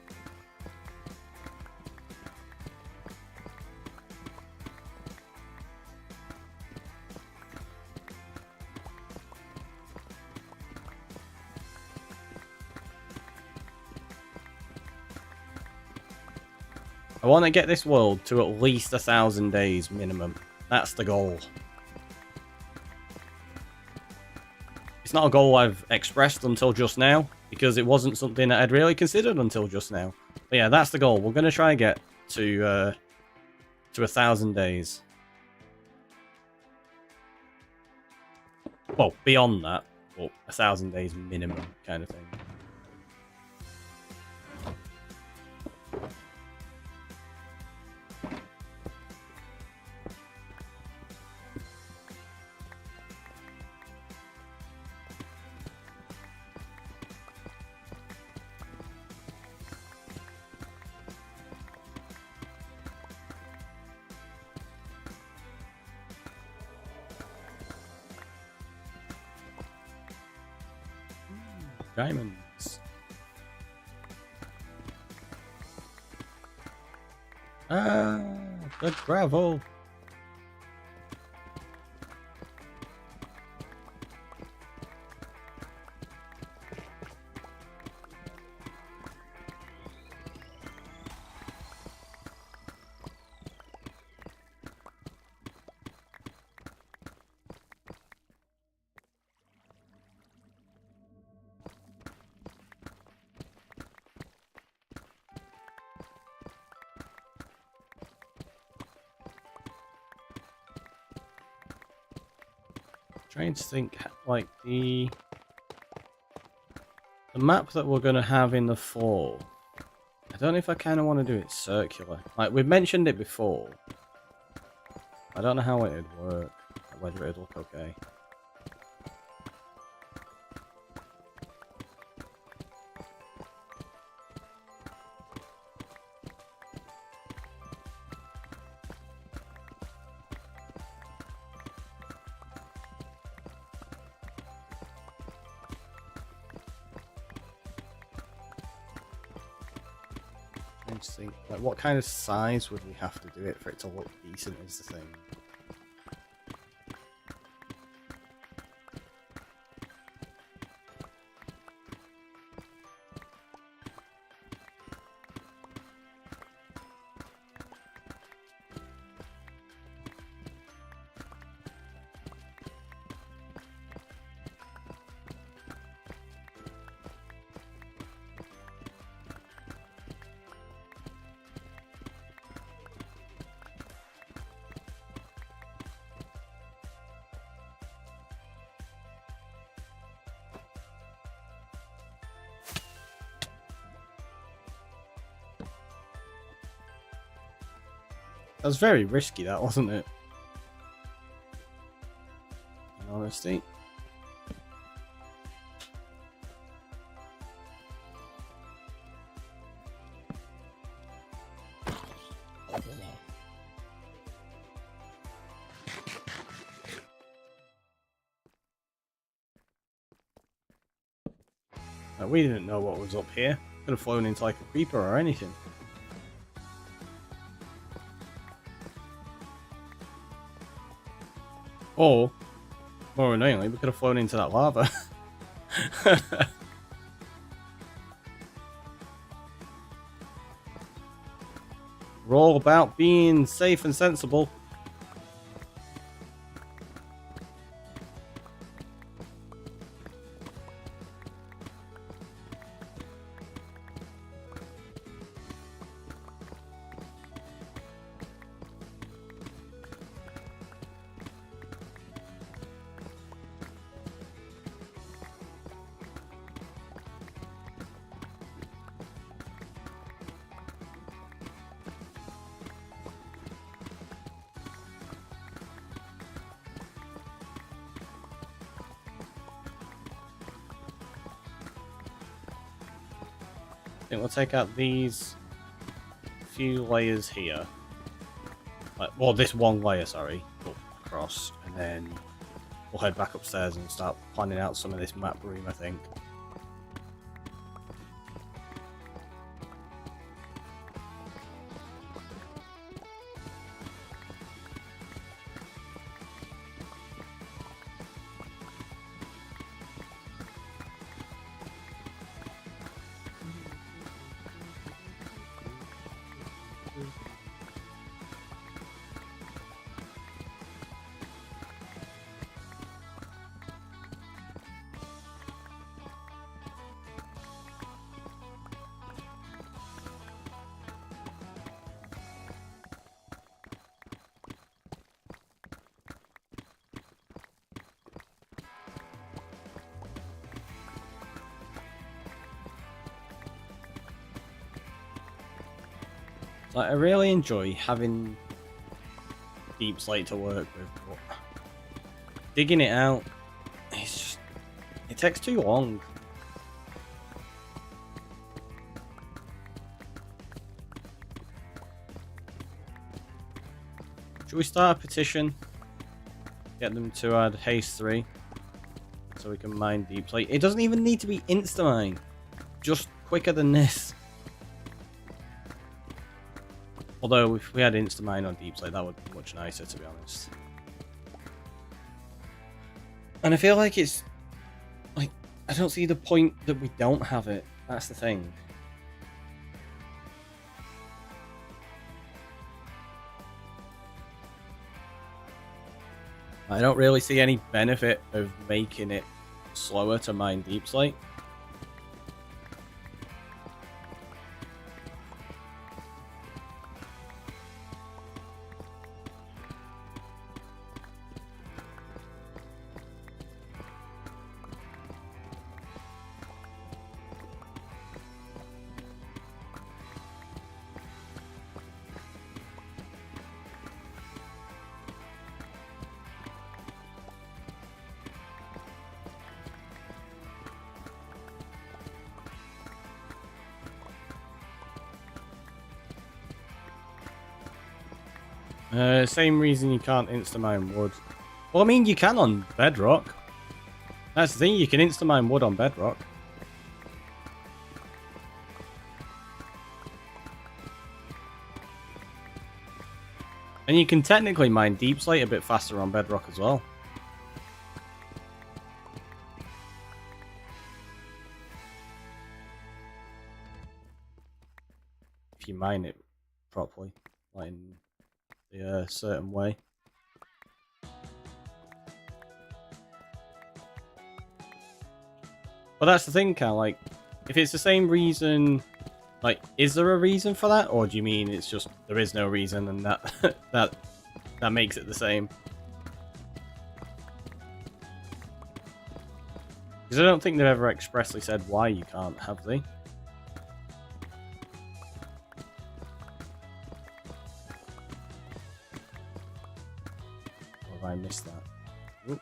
I want to get this world to at least 1,000 days minimum. That's the goal. It's not a goal I've expressed until just now, because it wasn't something that I'd really considered until just now. But yeah, that's the goal. We're going to try and get to 1,000 days. Well, beyond that, but 1,000 days minimum kind of thing. Diamonds. Ah, the gravel. Trying to think, like, the map that we're going to have in the fall. I don't know if I kind of want to do it circular. Like, we've mentioned it before. I don't know how it would work, whether it would look okay. Think, like, what kind of size would we have to do it for it to look decent is the thing. That was very risky, that, wasn't it? In honesty. We didn't know what was up here. Could have flown into like a creeper or anything. Or, more annoyingly, we could have flown into that lava. We're all about being safe and sensible. I think we'll take out these few layers here. Well, this one layer, sorry, up across, and then we'll head back upstairs and start planning out some of this map room, I think. Like, I really enjoy having deepslate to work with, but digging it out, it's just, it takes too long. Should we start a petition? Get them to add haste 3 so we can mine deepslate. It doesn't even need to be insta-mine, just quicker than this. Although, if we had insta-mine on deepslate, that would be much nicer, to be honest. And I feel like it's... like, I don't see the point that we don't have it. That's the thing. I don't really see any benefit of making it slower to mine deepslate. Same reason you can't insta-mine wood. Well, I mean, you can on bedrock. That's the thing, you can insta-mine wood on bedrock. And you can technically mine deepslate a bit faster on bedrock as well. If you mine it properly, like in a certain way. But that's the thing, kind of like, if it's the same reason, like, is there a reason for that, or do you mean it's just there is no reason and that that makes it the same? Because I don't think they've ever expressly said why you can't, have they? Or have I missed that? Oop.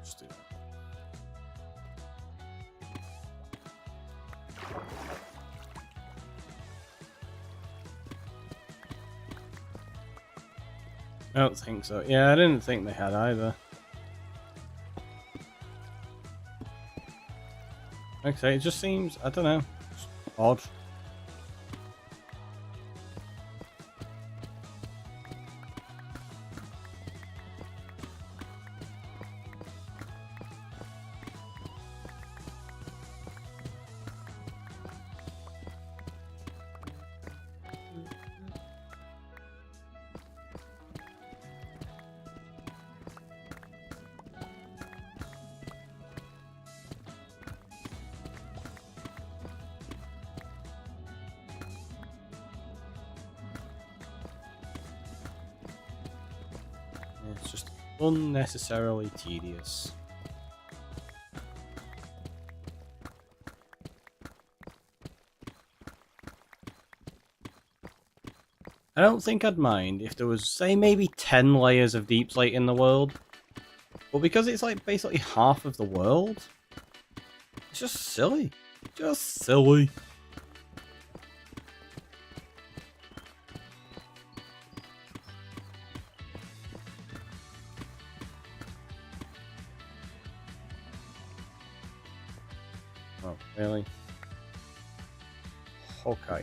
Just do that. I don't think so. Yeah, I didn't think they had either. Like I say, it just seems, I don't know, odd. It's just unnecessarily tedious. I don't think I'd mind if there was, say, maybe 10 layers of deepslate in the world. But because it's like basically half of the world, it's just silly. Just silly. Oh, really? Okay.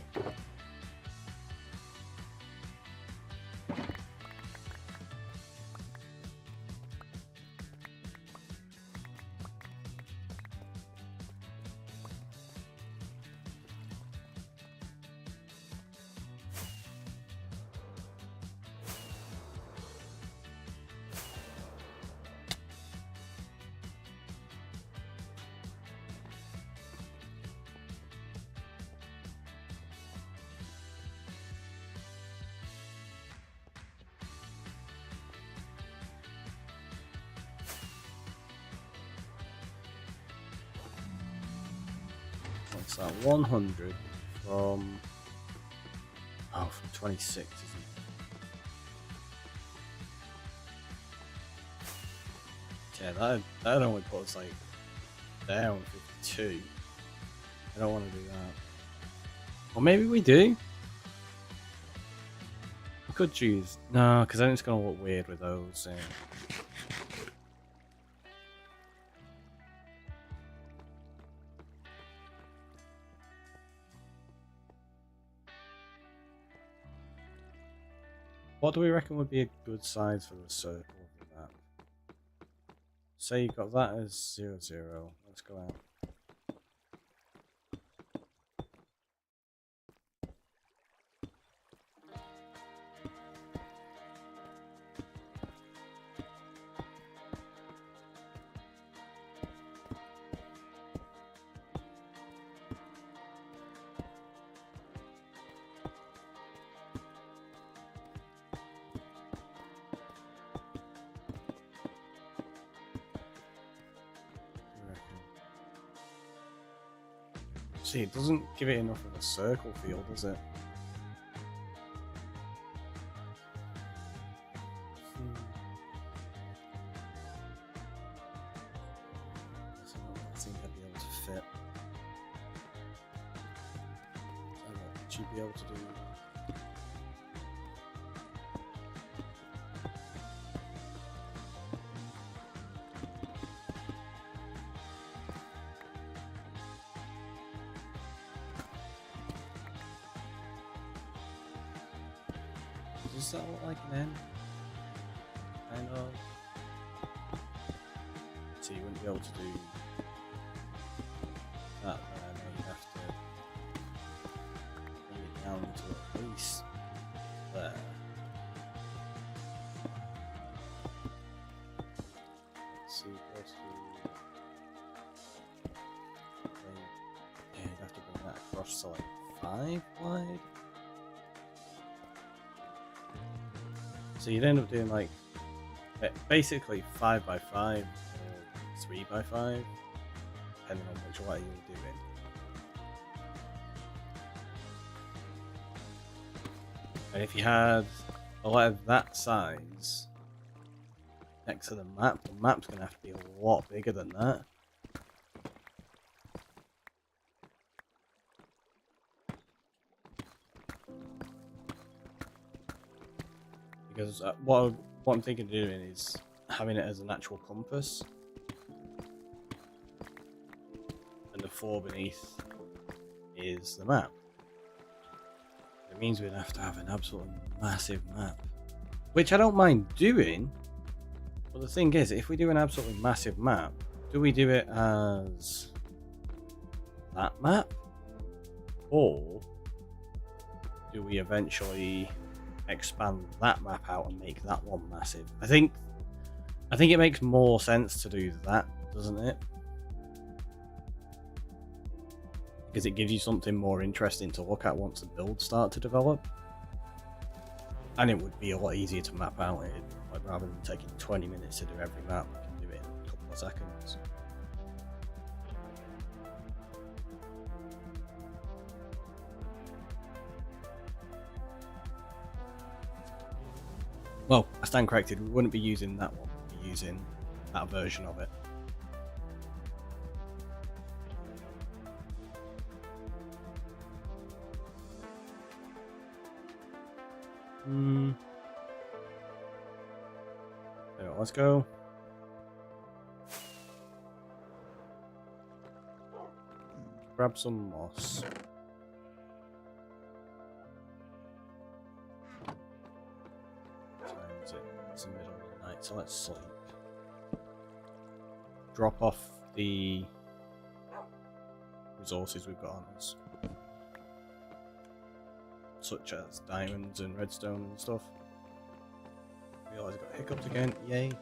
What's that? 100 from... Oh, from 26, isn't it? Yeah, that only puts like down 52. I don't want to do that. Or maybe we do. We could choose. No, because then it's going to look weird with those. What do we reckon would be a good size for the circle of the map? Say you've got that as 0, 0. Let's go out. See, it doesn't give it enough of a circle feel, does it? actually be able to do. Does that look like an N? Kind of. So you wouldn't be able to do that there, now you'd have to bring it down to at least there. Let's see, what's the... Yeah, you'd have to bring that across to like 5 wide. So you'd end up doing like basically 5 by 5 or 3 by 5, depending on which way you're doing. And if you had a lot of that size next to the map's going to have to be a lot bigger than that. Because what I'm thinking of doing is having it as an actual compass, and the 4 beneath is the map. It means we'd have to have an absolutely massive map, which I don't mind doing, but the thing is, if we do an absolutely massive map, do we do it as that map, or do we eventually expand that map out and make that one massive? I think it makes more sense to do that, doesn't it? Because it gives you something more interesting to look at once the builds start to develop. And it would be a lot easier to map out it, like rather than taking 20 minutes to do every map, we can do it in a couple of seconds. Well, I stand corrected, we wouldn't be using that one, we'd be using that version of it. So let's go. Grab some moss. It's the middle of the night, so let's sleep. Drop off the resources we've got on us, such as diamonds and redstone and stuff. Realise I got hiccups again, yay.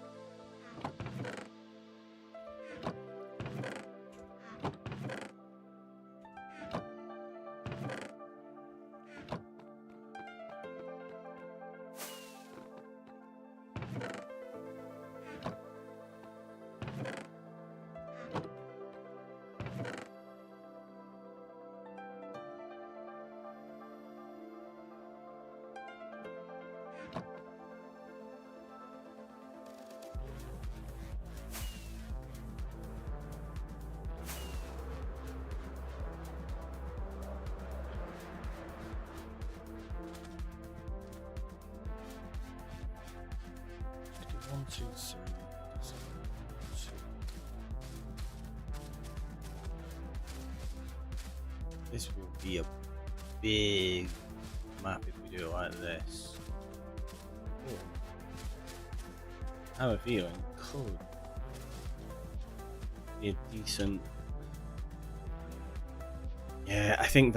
This will be a big map if we do it like this. Ooh. I have a feeling it could be a decent. Yeah, I think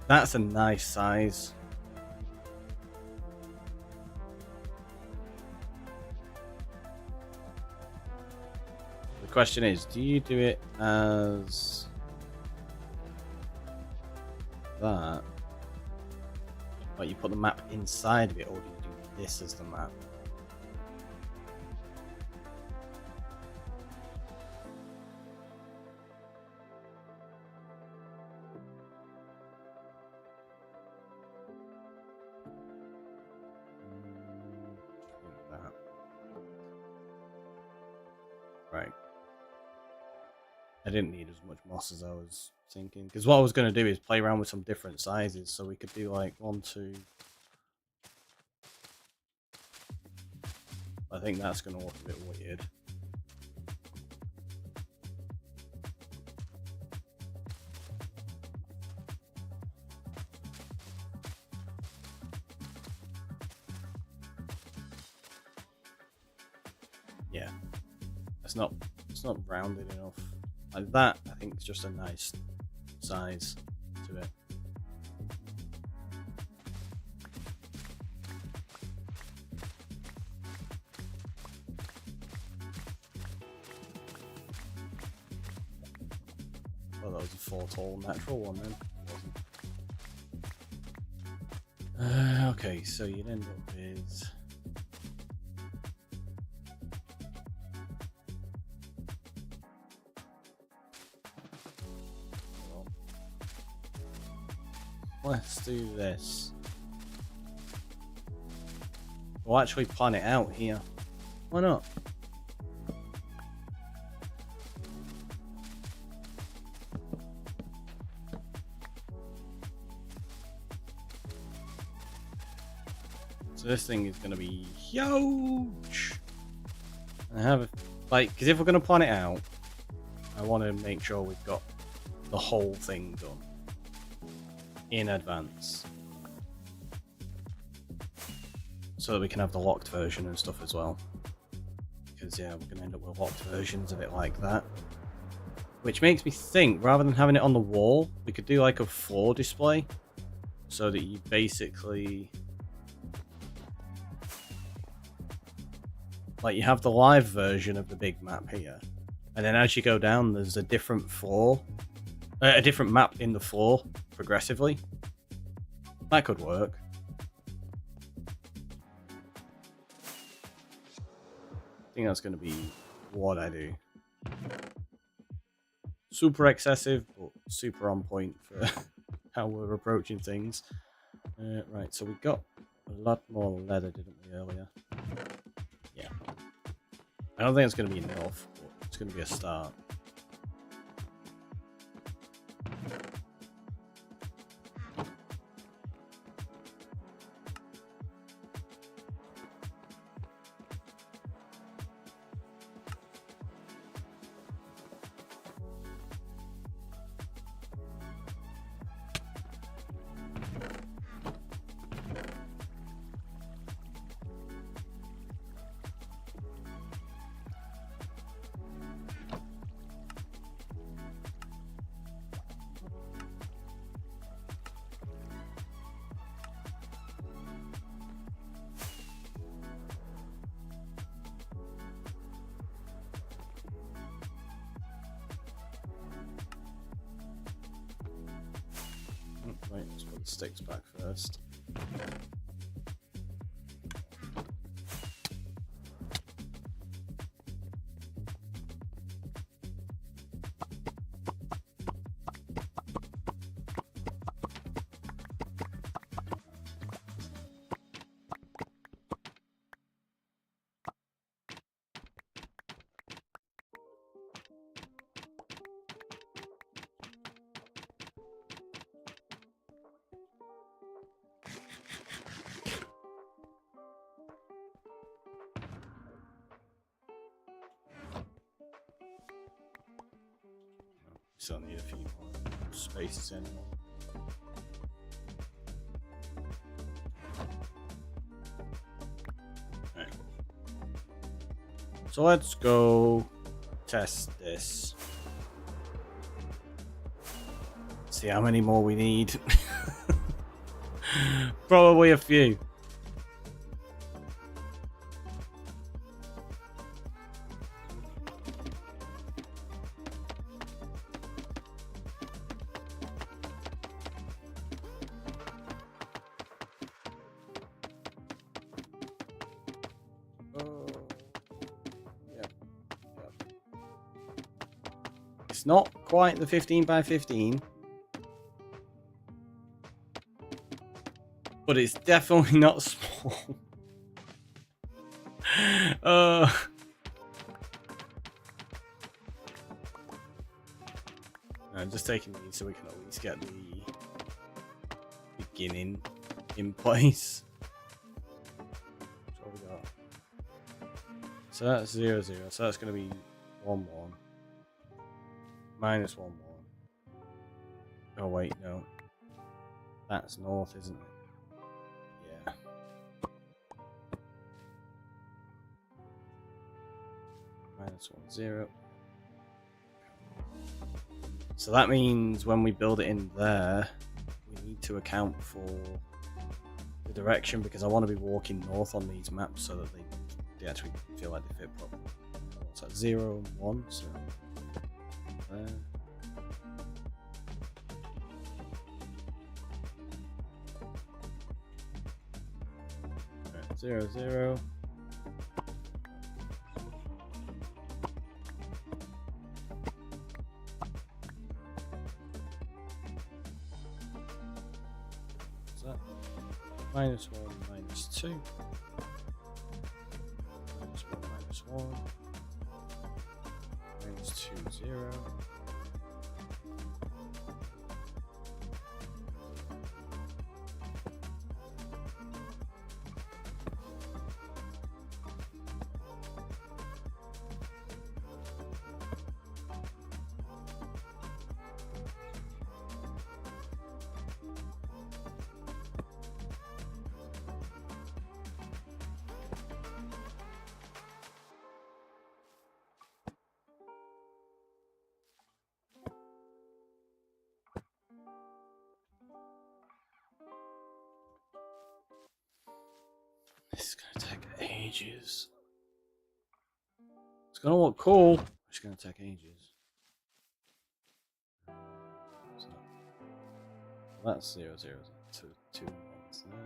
that's a nice size. The question is, do you do it as that, like you put the map inside of it, or do you do this as the map? Right. I didn't need as much moss as I was thinking. Because what I was going to do is play around with some different sizes. So we could do like 1, 2... I think that's going to look a bit weird. Yeah, it's not rounded enough. Like that, I think it's just a nice size to it. Well, that was a 4 tall natural one then. It wasn't. Okay, so you'd end up with... Let's do this. We'll actually plan it out here. Why not? So this thing is going to be huge. I have, like, because if we're going to plan it out, I want to make sure we've got the whole thing done in advance, so that we can have the locked version and stuff as well. Because yeah, we're going to end up with locked versions of it like that. Which makes me think, rather than having it on the wall, we could do like a floor display, so that you basically... like you have the live version of the big map here, and then as you go down, there's a different floor, a different map in the floor progressively. That could work. I think that's going to be what I do. Super excessive, but super on point for how we're approaching things. Right, so we got a lot more leather, didn't we, earlier? Yeah. I don't think it's going to be enough, but it's going to be a start. Right, let's put the sticks back first. Still need a few more spaces anymore. Right. So let's go test this. See how many more we need. Probably a few. It's not quite the 15 by 15, but it's definitely not small. I'm just taking these so we can at least get the beginning in place. So what we got? So that's 0, 0. So that's going to be 1, 1. Minus 1, 1. Oh wait, no. That's north, isn't it? Yeah. Minus 1, 0. So that means when we build it in there, we need to account for the direction, because I want to be walking north on these maps so that they actually feel like they fit properly. What's that? 0 and 1, so there. Right, 0, 0. Minus 1, minus 2. Minus 1, minus 1. Minus 2, 0. This is going to take ages. It's going to look cool. It's going to take ages. So that's 0, 0, 2, 2 ones there.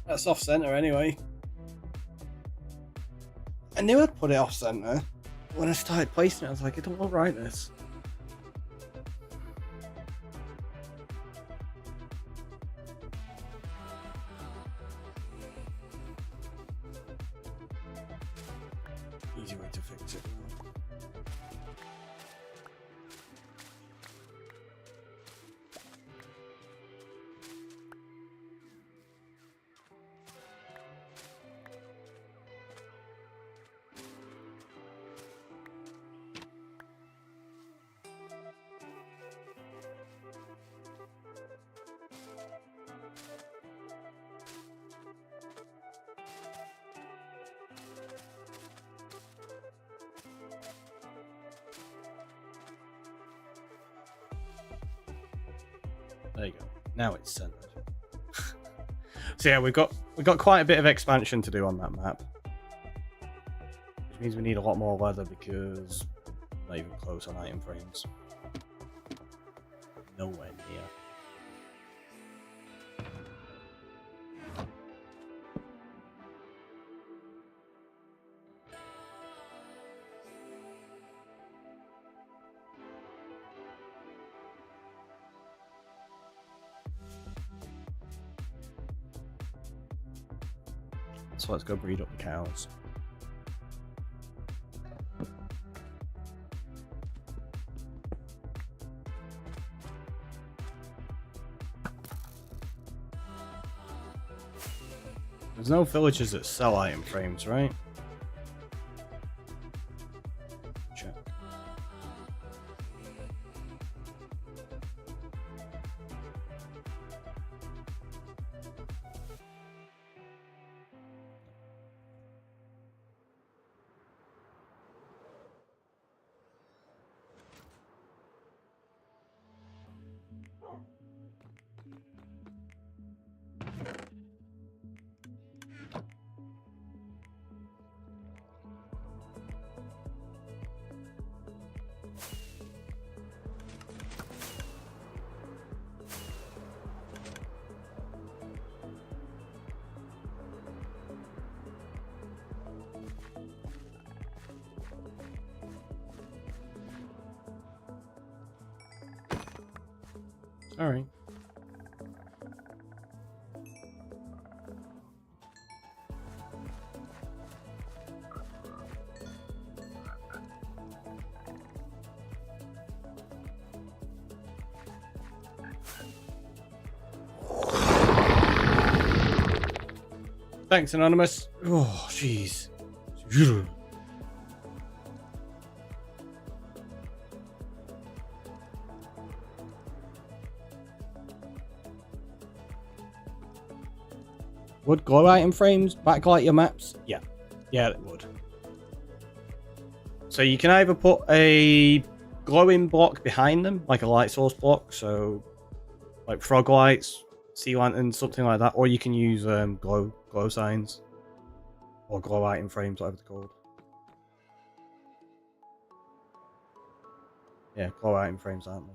That's off center anyway. I knew I'd put it off center. When I started placing it, I was like, I don't want right this. Easy way to fix it. There you go. Now it's centered. So yeah, we've got quite a bit of expansion to do on that map, which means we need a lot more leather because not even close on item frames. Nowhere near. So let's go breed up the cows. There's no villagers that sell item frames, right? Check. Alright. Thanks, Anonymous. Oh, jeez. Would glow item frames backlight your maps? Yeah. Yeah, it would. So you can either put a glowing block behind them, like a light source block, so like frog lights, sea lanterns, something like that, or you can use glow signs or glow item frames, whatever they're called. Yeah, glow item frames, aren't they?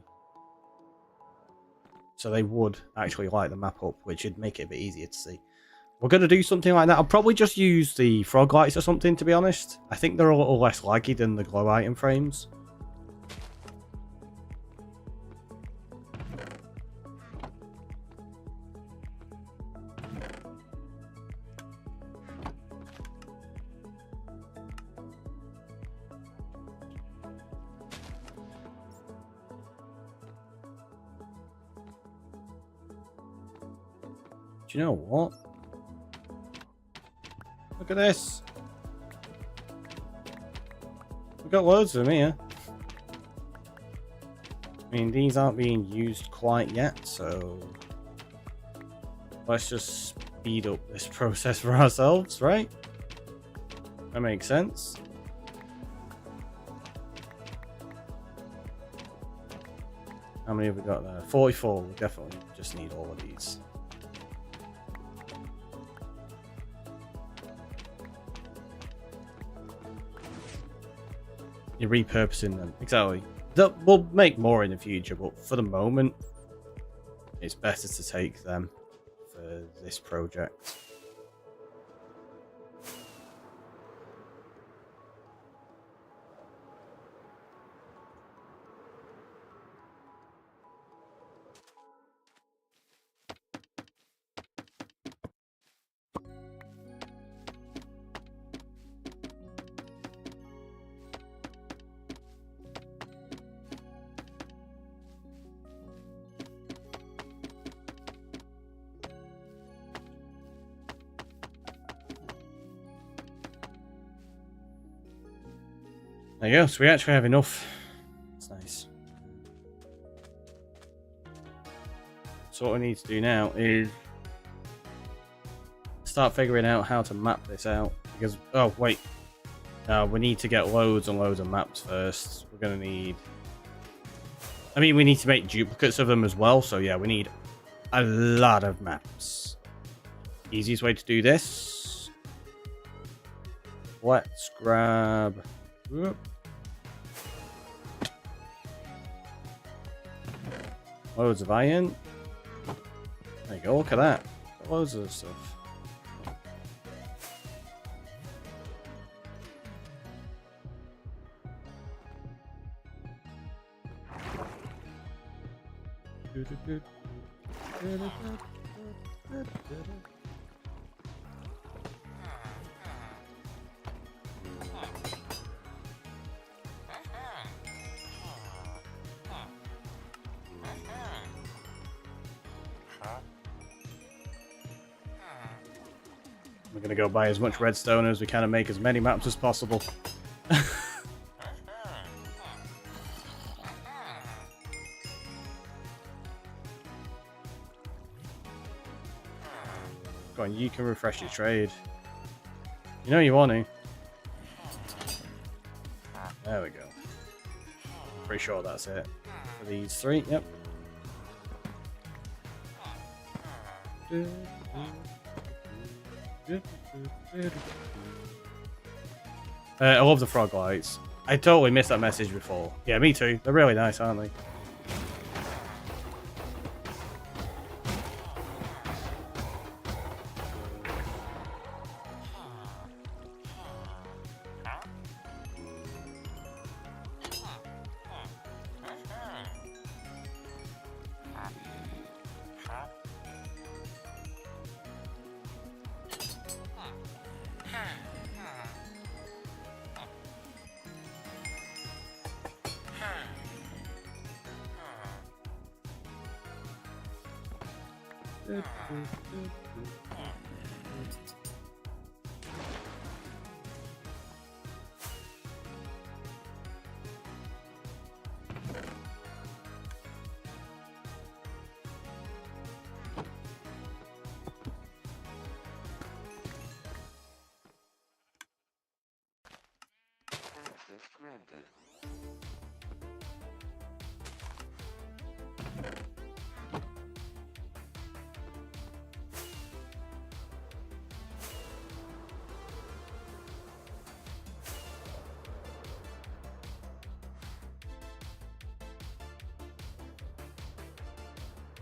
So they would actually light the map up, which would make it a bit easier to see. We're going to do something like that. I'll probably just use the frog lights or something, to be honest. I think they're a little less laggy than the glow item frames. Do you know what? Look at this. We've got loads of them here. I mean, these aren't being used quite yet, so let's just speed up this process for ourselves, right? That makes sense. How many have we got there? 44. We definitely just need all of these. You're repurposing them. Exactly. We'll make more in the future, but for the moment, it's better to take them for this project. There you go, so we actually have enough. That's nice. So what we need to do now is start figuring out how to map this out. Because, oh wait, we need to get loads and loads of maps first. We're going to need... I mean, we need to make duplicates of them as well, so yeah, we need a lot of maps. Easiest way to do this. Let's grab... Whoop. Loads of iron. There you go, look at that. Loads of stuff. We're going to go buy as much redstone as we can and make as many maps as possible. Go on, you can refresh your trade. You know you want to. There we go. Pretty sure that's it. For these three, yep. I love the frog lights. I totally missed that message before. Yeah, me too. They're really nice, aren't they?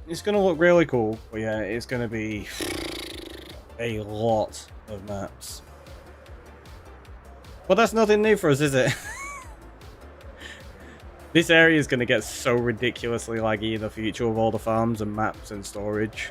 It's gonna look really cool, but yeah, it's gonna be a lot of maps. But that's nothing new for us, is it? This area is gonna get so ridiculously laggy in the future with all the farms and maps and storage.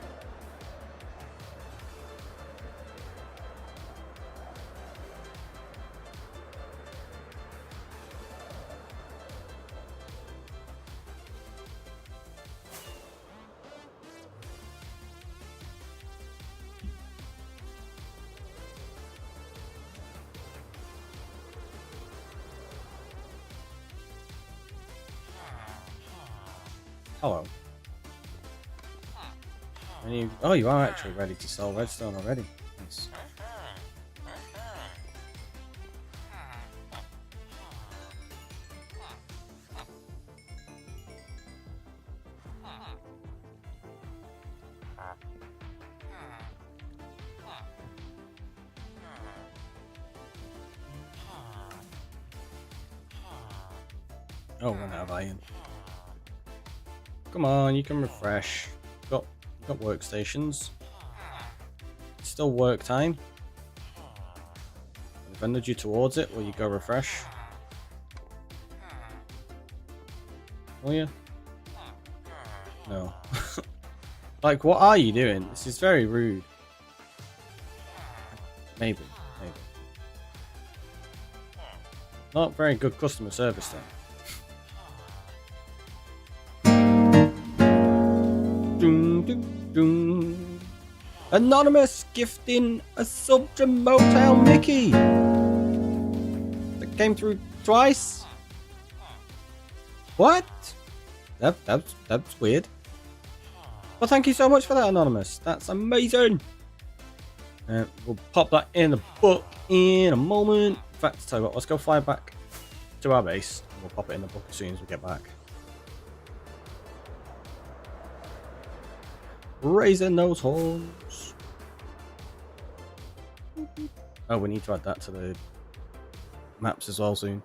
Hello. Oh, you are actually ready to sell redstone already. Nice. Oh, run out of iron. Come on, you can refresh. Got workstations. It's still work time. I've ended you towards it. Will you go refresh? Will you? No. Like, what are you doing? This is very rude. Maybe. Not very good customer service then. Anonymous gifting a sub to Motel Mickey. That came through twice. What? That's weird. Well, thank you so much for that, Anonymous. That's amazing. We'll pop that in the book in a moment. In fact, tell you what, let's go fly back to our base. And we'll pop it in the book as soon as we get back. Raising those horns. Oh, we need to add that to the maps as well soon.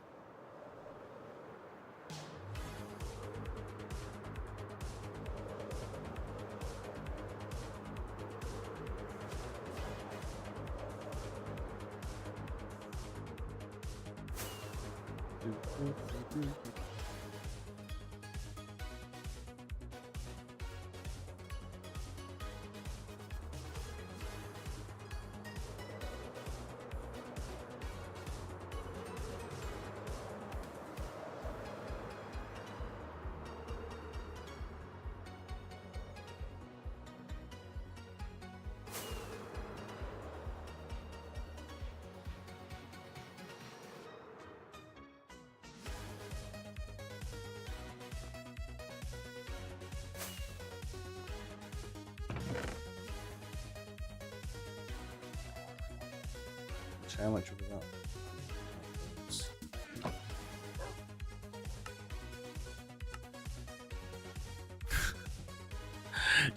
How much have we got?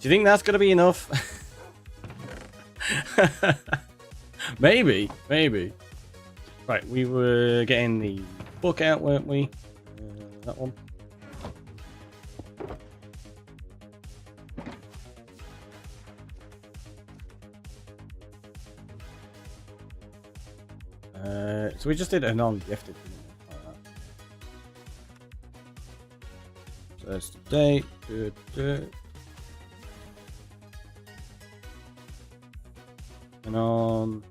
Do you think that's going to be enough? Maybe. Right, we were getting the book out, weren't we? That one. So we just did a non-gifted. So that's the date. Good. And on.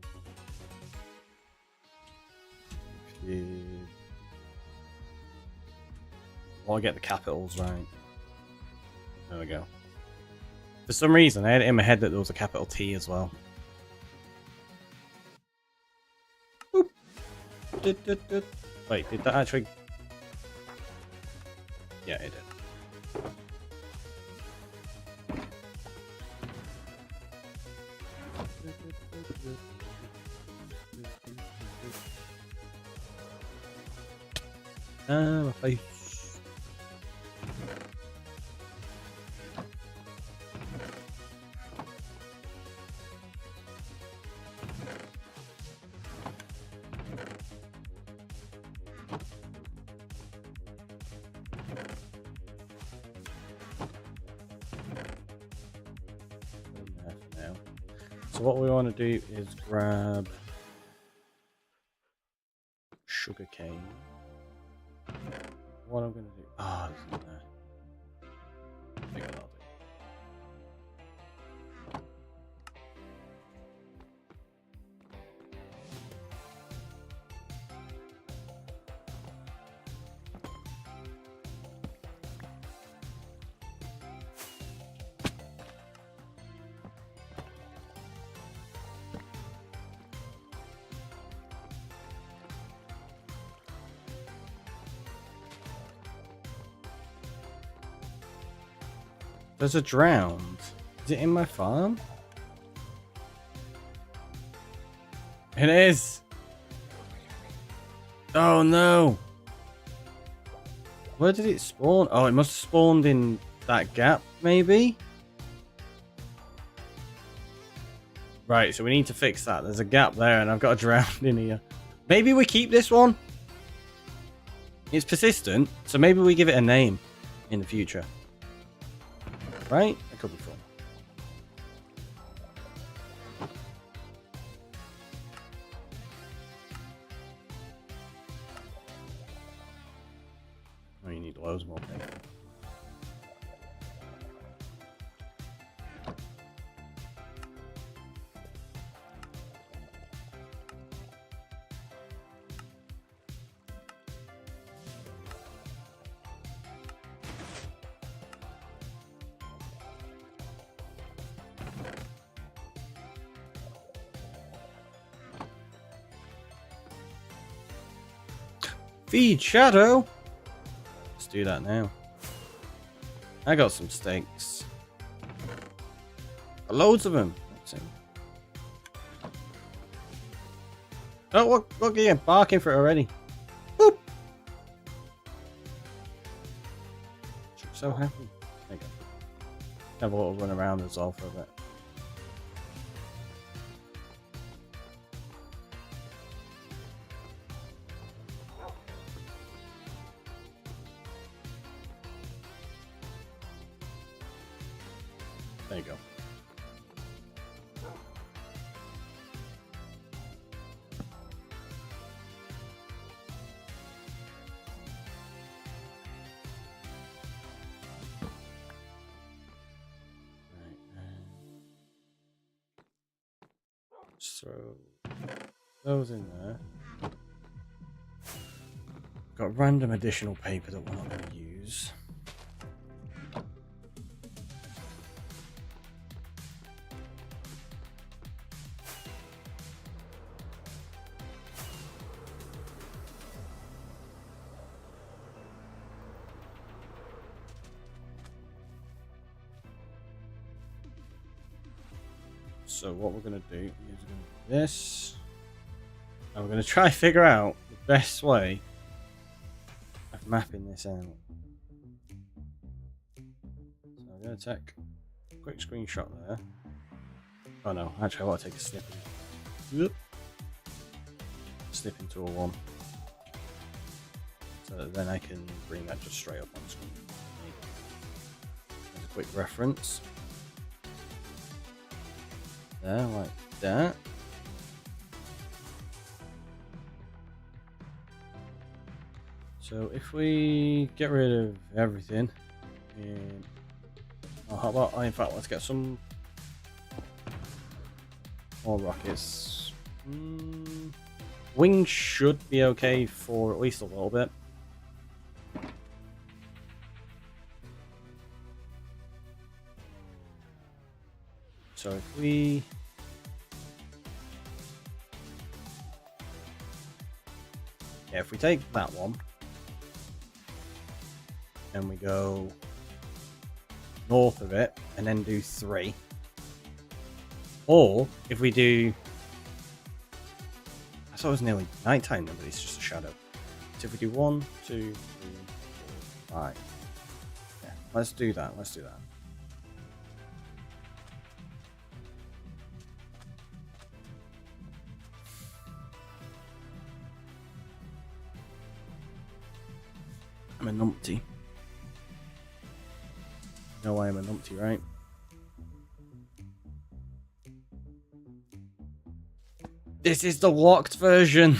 Well, I get the capitals right. There we go. For some reason, I had it in my head that there was a capital T as well. Boop. Wait, did that actually... Yeah, it did. My face. So what we want to do is grab sugar cane. What I'm going to do... Ah, this isn't there. I think that'll do. There's a drowned. Is it in my farm? It is. Oh no. Where did it spawn? Oh, it must have spawned in that gap, maybe? Right, so we need to fix that. There's a gap there and I've got a drowned in here. Maybe we keep this one. It's persistent, so maybe we give it a name in the future. Right? That could be fun. Oh, you need loads more paper. Feed Shadow! Let's do that now. I got some steaks. Loads of them. Oh, look at you, barking for it already. Boop! So happy. There you go. Have a little run around as well for a bit. There you go. Right, so those in there. Got random additional paper that we're not going to use. So what we're going to do is we're going to do this. And we're going to try to figure out the best way of mapping this out. So I'm going to take a quick screenshot there. Oh no, actually I want to take a snip. Snip into a 1. So that then I can bring that just straight up on screen. As a quick reference. There, like that. So if we get rid of everything, and oh, how about, in fact, let's get some more rockets. Wings should be okay for at least a little bit. So if we... Yeah, if we take that one, and we go north of it, and then do 3. Or, if we do... I thought it was nearly nighttime, but it's just a shadow. So if we do 1, 2, 3, 4, 5. Yeah, let's do that, let's do that. I'm a numpty. You know why I'm a numpty, right? This is the locked version.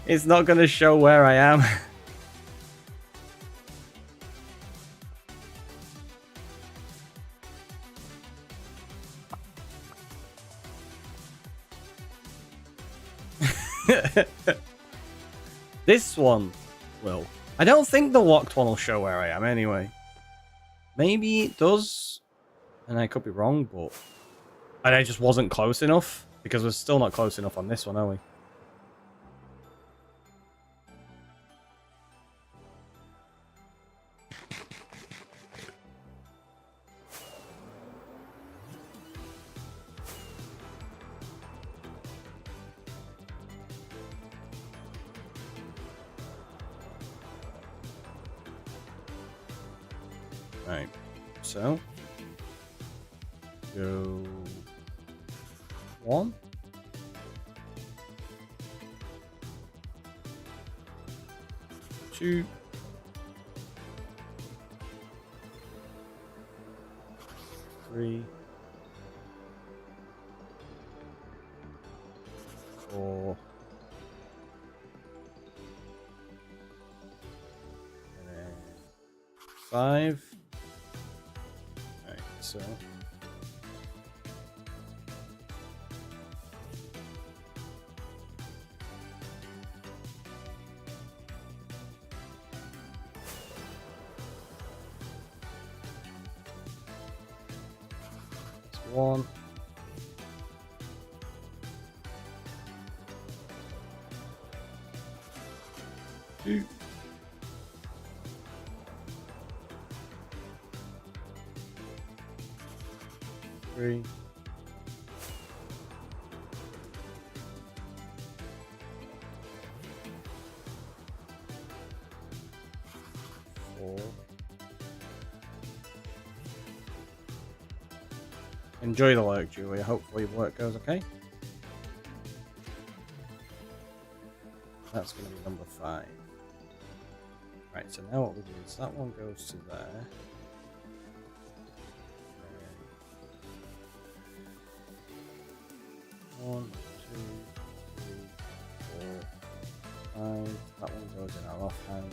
It's not going to show where I am. This one will. I don't think the locked one will show where I am anyway. Maybe it does, and I could be wrong, but I just wasn't close enough, because we're still not close enough on this one, are we? Right, so go 1, 2, 3, 4, and then 5. Right, so it's 1, 2, 3, 4. Enjoy the work, Julia. Hopefully work goes okay. That's going to be number 5. Right, so now what we do is that one goes to there. One, 2, 3, 4, 5. That one goes in our offhand.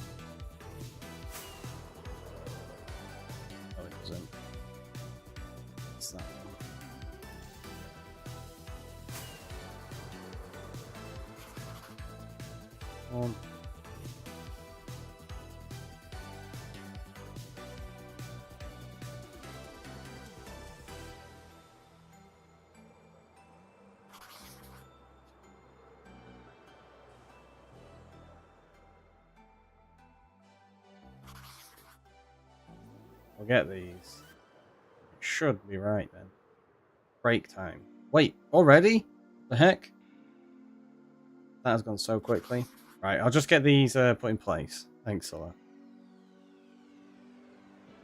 No, it doesn't. It's that one. One. We'll get these. It should be right then. Break time. Wait, already? The heck? That has gone so quickly. Right, I'll just get these put in place. Thanks, Sola.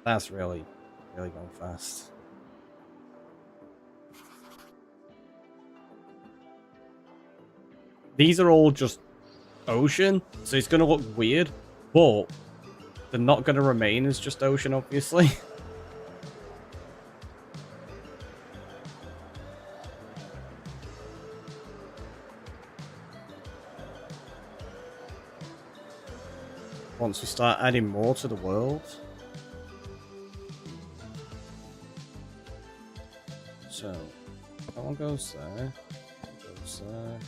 That's really gone fast. These are all just ocean, so it's going to look weird, but they're not going to remain as just ocean, obviously. Once we start adding more to the world. So, that one goes there. That goes there.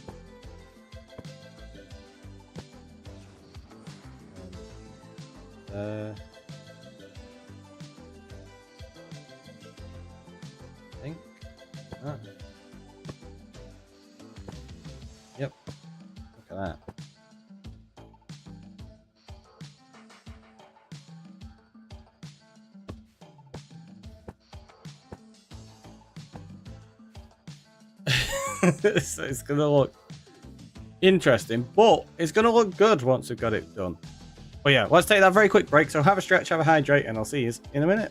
And I think. Ah. Yep. Look at that. It's gonna look interesting, but it's gonna look good once we've got it done. But yeah, let's take that very quick break. So have a stretch, have a hydrate, and I'll see you in a minute.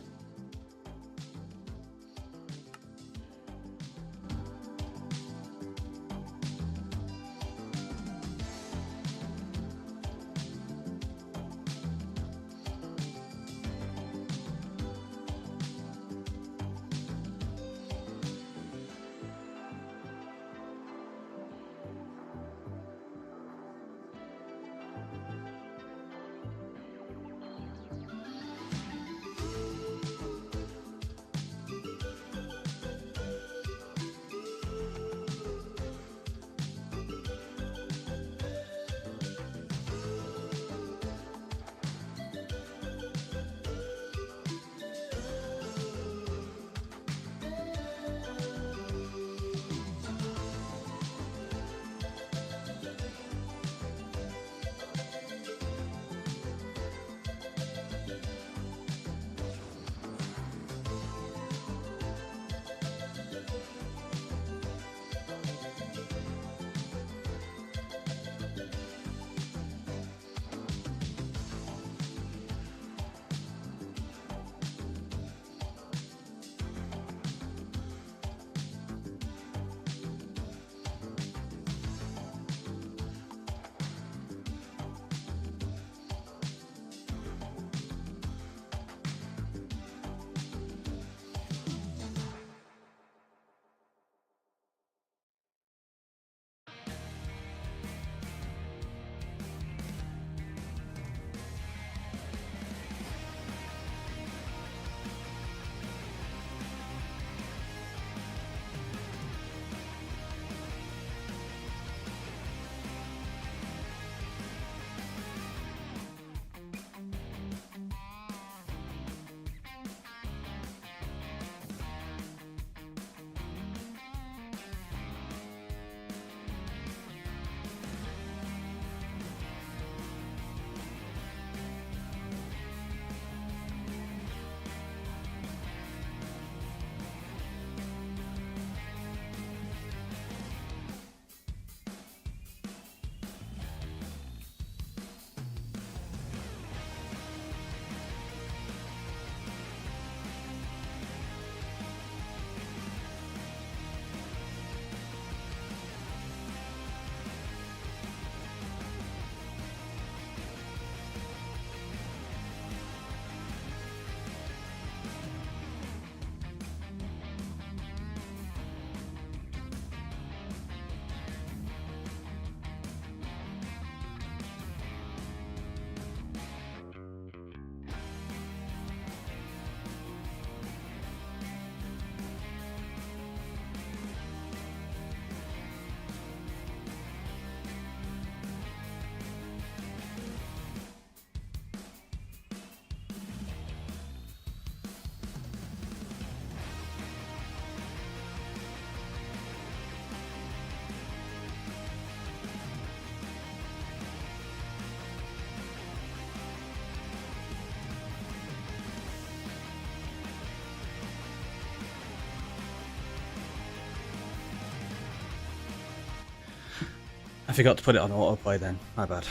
I forgot to put it on autoplay then. My bad.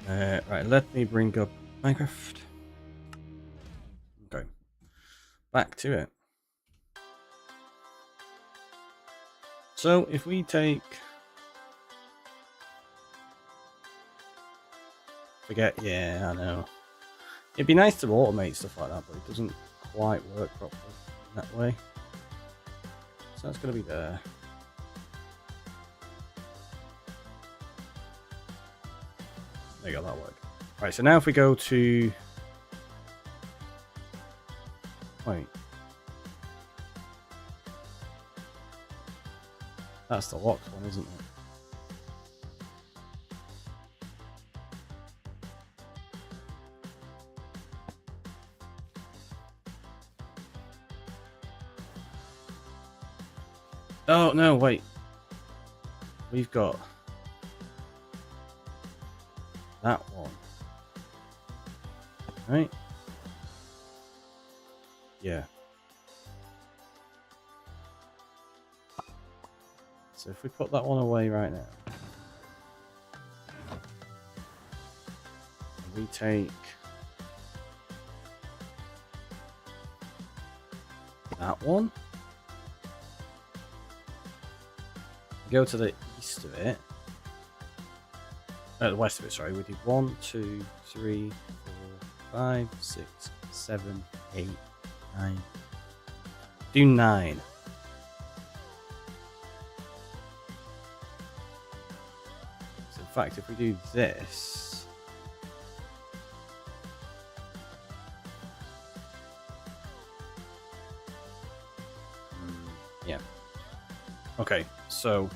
Right, let me bring up Minecraft. Okay. Back to it. So, if we take... Yeah, I know. It'd be nice to automate stuff like that, but it doesn't quite work properly in that way. So that's going to be there. There you go, that'll work. Right, so now if we go to... Wait. That's the locked one, isn't it? Oh no, wait. We've got that one. Right? Yeah. So if we put that one away right now, we take that one, go to the east of it, the west of it, sorry, we do 1, 2, 3, 4, 5, 6, 7, 8, 9. Do 9. So in fact, if we do this, yeah. Okay, so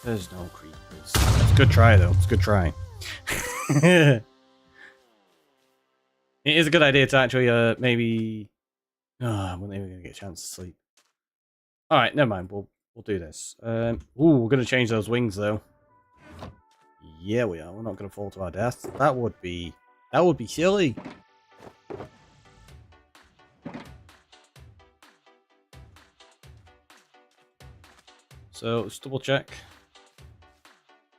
there's no creepers. It's a good try though. It's a good try. It is a good idea to actually maybe. Oh, I'm not even gonna get a chance to sleep. All right, never mind. We'll do this. Ooh, we're gonna change those wings though. Yeah, we are. We're not gonna fall to our death. That would be silly. So let's double check.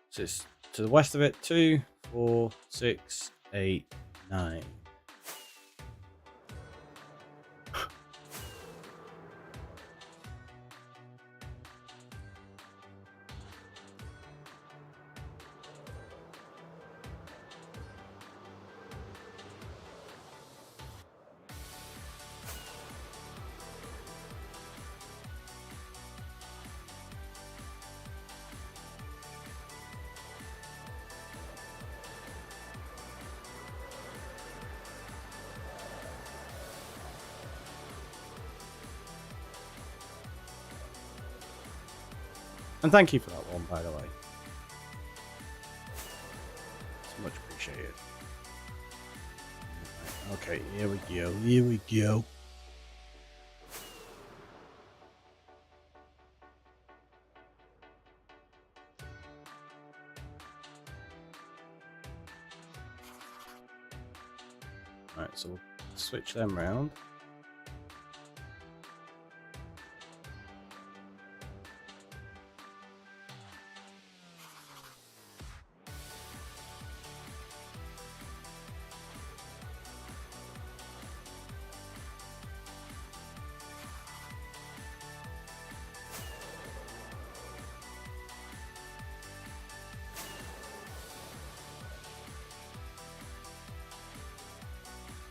So it's to the west of it. 2, 4, 6, 8, 9. And thank you for that one, by the way. It's much appreciated. Okay, here we go. Here we go. Alright, so we'll switch them round.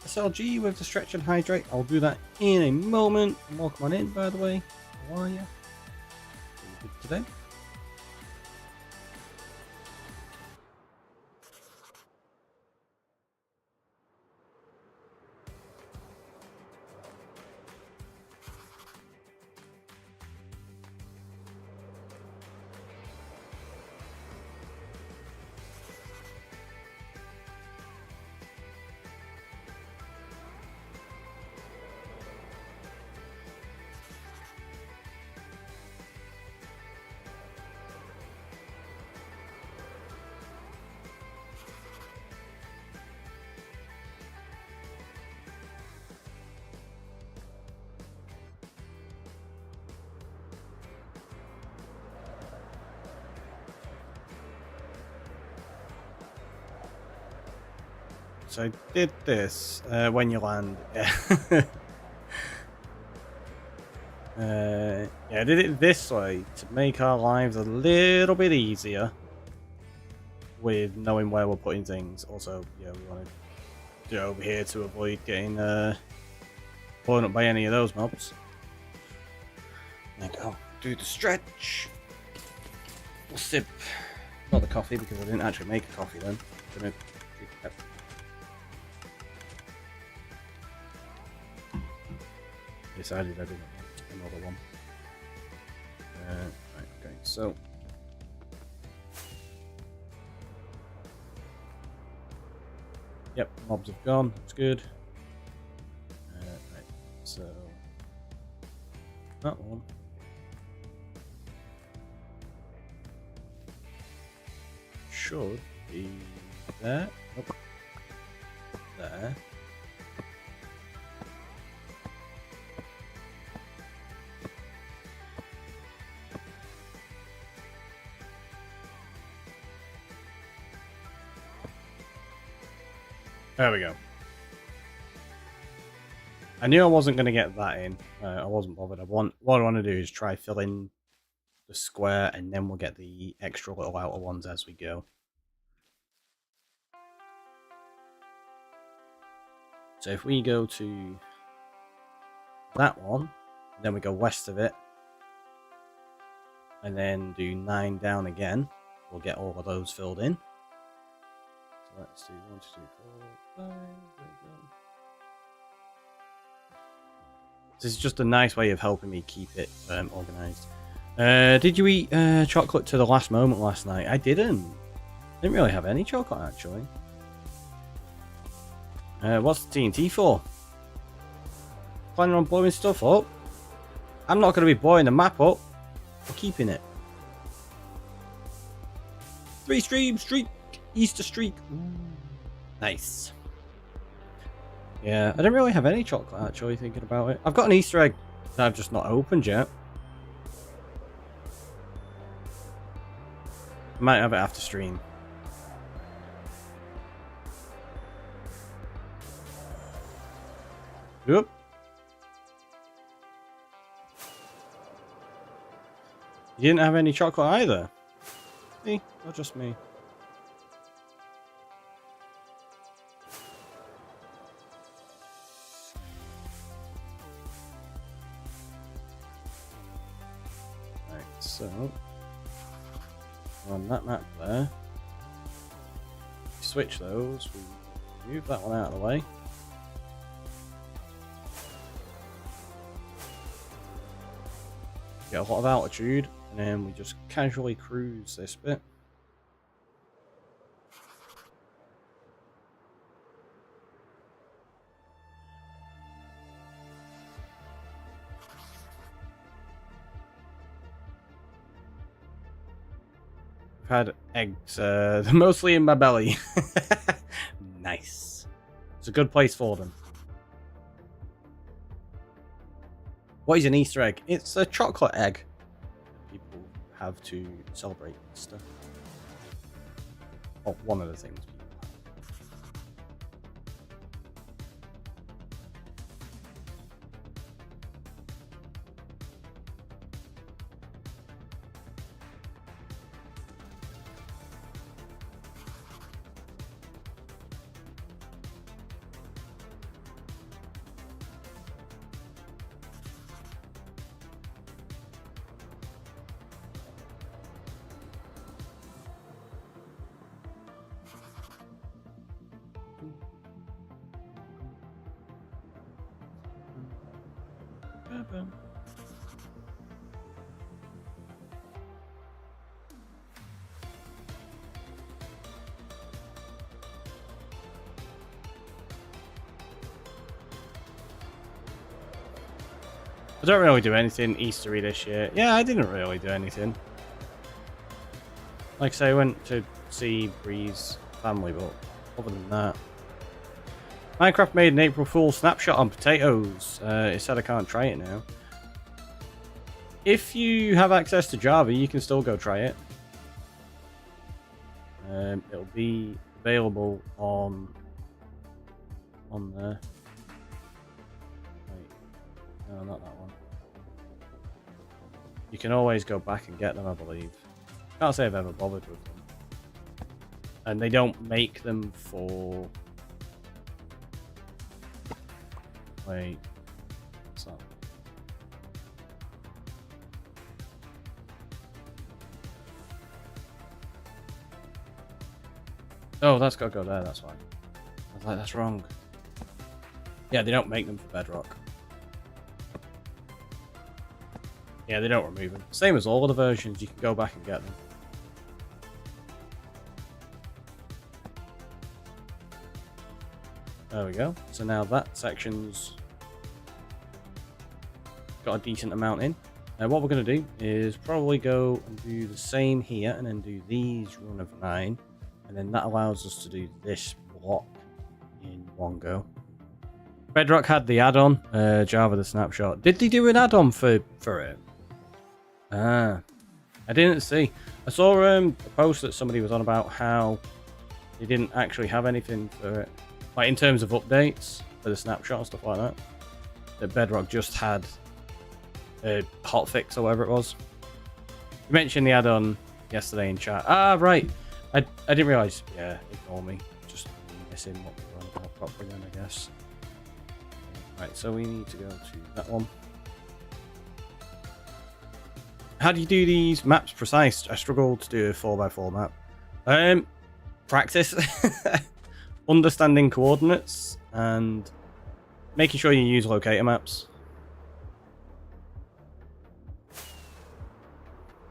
SLG with the stretch and hydrate. I'll do that in a moment. Welcome on in, by the way. How are you? Good today? So I did this when you land. Yeah, I did it this way to make our lives a little bit easier with knowing where we're putting things. Also, yeah, we want to do it over here to avoid getting blown up by any of those mobs. There we go. Do the stretch. We'll sip, not the coffee because I didn't actually make a coffee then. Gonna drink that. Decided I didn't want another one. Right, okay, so yep, mobs have gone. That's good. Right, so That one. Should be there. Nope. There. There we go. I knew I wasn't going to get that in. I wasn't bothered. What I want to do is try fill in the square, and then we'll get the extra little outer ones as we go. So if we go to that one, then we go west of it, and then do 9 down again, we'll get all of those filled in. So let's do 1, 2, 3, 4, 5. There we go. This is just a nice way of helping me keep it organized. Did you eat chocolate to the last moment last night? I didn't. Didn't really have any chocolate, actually. What's the TNT for? Planning on blowing stuff up? I'm not going to be blowing the map up. I'm keeping it. 3 stream streak. Easter streak. Ooh. Nice. Yeah, I didn't really have any chocolate, actually, thinking about it. I've got an Easter egg that I've just not opened yet. I might have it after stream. Oop. You didn't have any chocolate either? See? Or just me? Right, so on that map there, switch those, we move that one out of the way. Get a lot of altitude, and then we just casually cruise this bit. I've had eggs, mostly in my belly. Nice. It's a good place for them. What is an Easter egg? It's a chocolate egg. People have to celebrate Easter. Oh, one of the things. I don't really do anything Eastery this year. Yeah, I didn't really do anything. Like I say, I went to see Bree's family, but other than that. Minecraft made an April Fool's snapshot on potatoes. It said I can't try it now. If you have access to Java, you can still go try it. It'll be available on there. Wait, no, not that one. You can always go back and get them, I believe. Can't say I've ever bothered with them. And they don't make them for... Wait. What's that? Oh, that's got to go there, that's why. I was like, that's wrong. Yeah, they don't make them for Bedrock. Yeah, they don't remove them. Same as all of the versions, you can go back and get them. There we go. So now that section's got a decent amount in. What we're going to do is probably go and do the same here and then do these run of 9. And then that allows us to do this block in one go. Bedrock had the add-on, Java the snapshot. Did they do an add-on for it? Ah, I didn't see. I saw a post that somebody was on about how they didn't actually have anything for it. Like in terms of updates for the snapshot and stuff like that. That Bedrock just had a hotfix or whatever it was. You mentioned the add-on yesterday in chat. Ah, right. I didn't realise. Yeah, ignore me. Just missing what we were on about properly then, I guess. Right, so we need to go to that one. How do you do these maps precise? I struggle to do a 4x4 map. Practice. Understanding coordinates and making sure you use locator maps.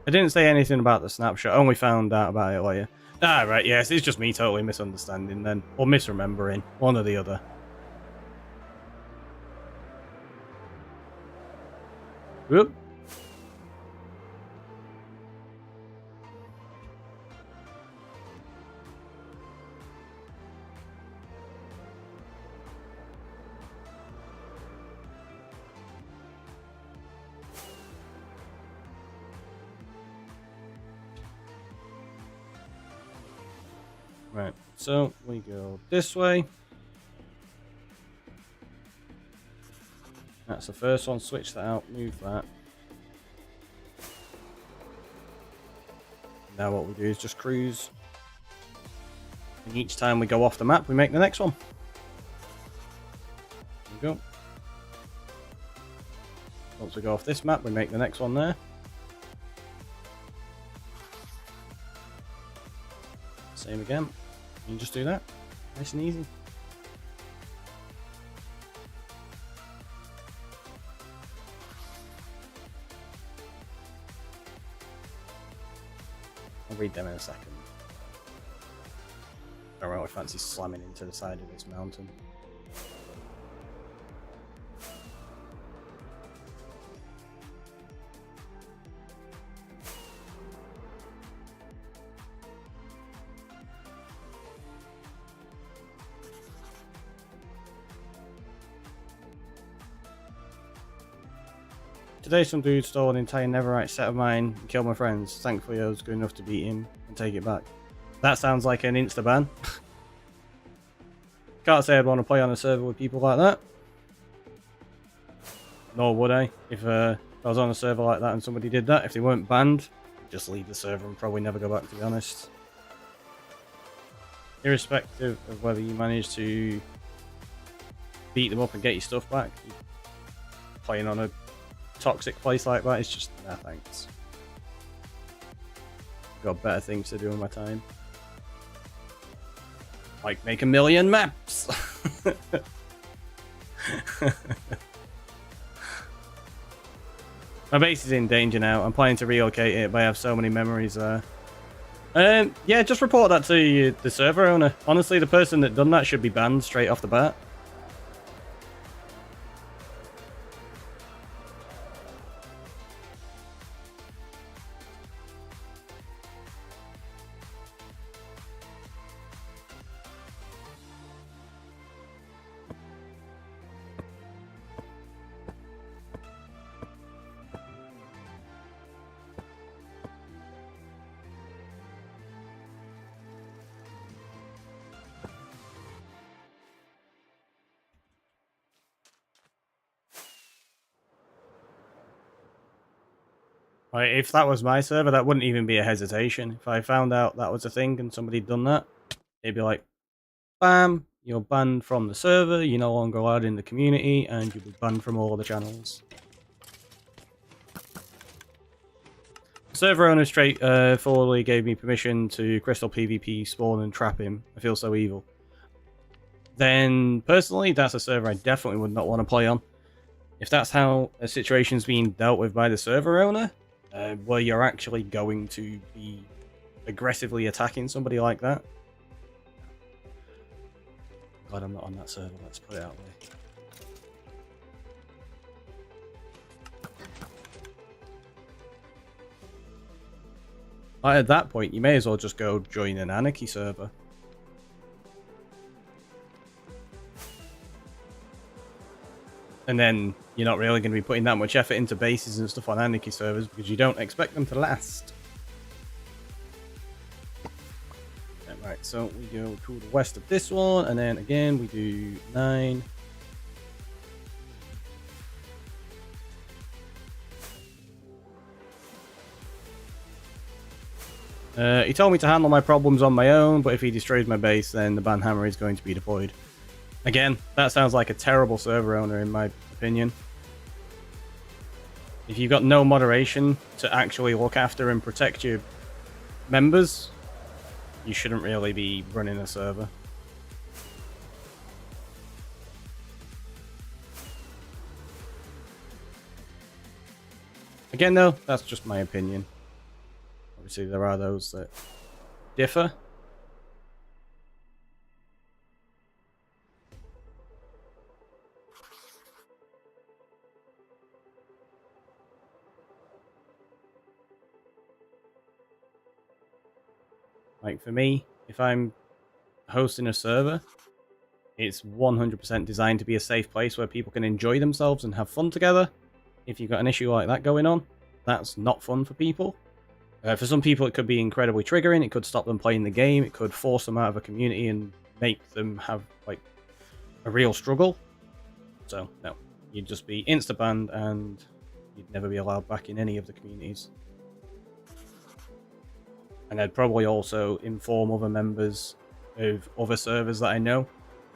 I didn't say anything about the snapshot. I only found out about it later. Ah, right, yes, it's just me totally misunderstanding then. Or misremembering. One or the other. Whoop. Right, so we go this way. That's the first one. Switch that out, move that. Now what we do is just cruise. And each time we go off the map, we make the next one. There we go. Once we go off this map, we make the next one there. Same again. You can just do that. Nice and easy. I'll read them in a second. I don't really fancy slamming into the side of this mountain. Today some dude stole an entire netherite set of mine and killed my friends. Thankfully I was good enough to beat him and take it back. That sounds like an insta-ban. Can't say I'd want to play on a server with people like that. Nor would I. If I was on a server like that and somebody did that, if they weren't banned, just leave the server and probably never go back, to be honest. Irrespective of whether you manage to beat them up and get your stuff back, playing on a toxic place like that, it's just, nah, thanks. Got better things to do in my time. Like make a million maps! My base is in danger now. I'm planning to relocate it, but I have so many memories there. Yeah, just report that to the server owner. Honestly, the person that done that should be banned straight off the bat. Like, if that was my server, that wouldn't even be a hesitation. If I found out that was a thing and somebody'd done that, it'd be like, bam, you're banned from the server, you're no longer allowed in the community, and you'll be banned from all the channels. Server owner straightforwardly gave me permission to crystal PvP spawn and trap him. I feel so evil. Then, personally, that's a server I definitely would not want to play on. If that's how a situation's being dealt with by the server owner, where you're actually going to be aggressively attacking somebody like that. Glad I'm not on that server, let's put it out there. At that point, you may as well just go join an anarchy server. And then you're not really going to be putting that much effort into bases and stuff on anarchy servers because you don't expect them to last. Right, so we go to the west of this one, and then again we do 9. He told me to handle my problems on my own, but if he destroys my base, then the banhammer is going to be deployed. Again, that sounds like a terrible server owner in my opinion. If you've got no moderation to actually look after and protect your members, you shouldn't really be running a server. Again, though, that's just my opinion. Obviously, there are those that differ. Like for me, if I'm hosting a server, it's 100% designed to be a safe place where people can enjoy themselves and have fun together. If you've got an issue like that going on, that's not fun for people. For some people, it could be incredibly triggering. It could stop them playing the game. It could force them out of a community and make them have like a real struggle. So, no. You'd just be insta-banned and you'd never be allowed back in any of the communities. And I'd probably also inform other members of other servers that I know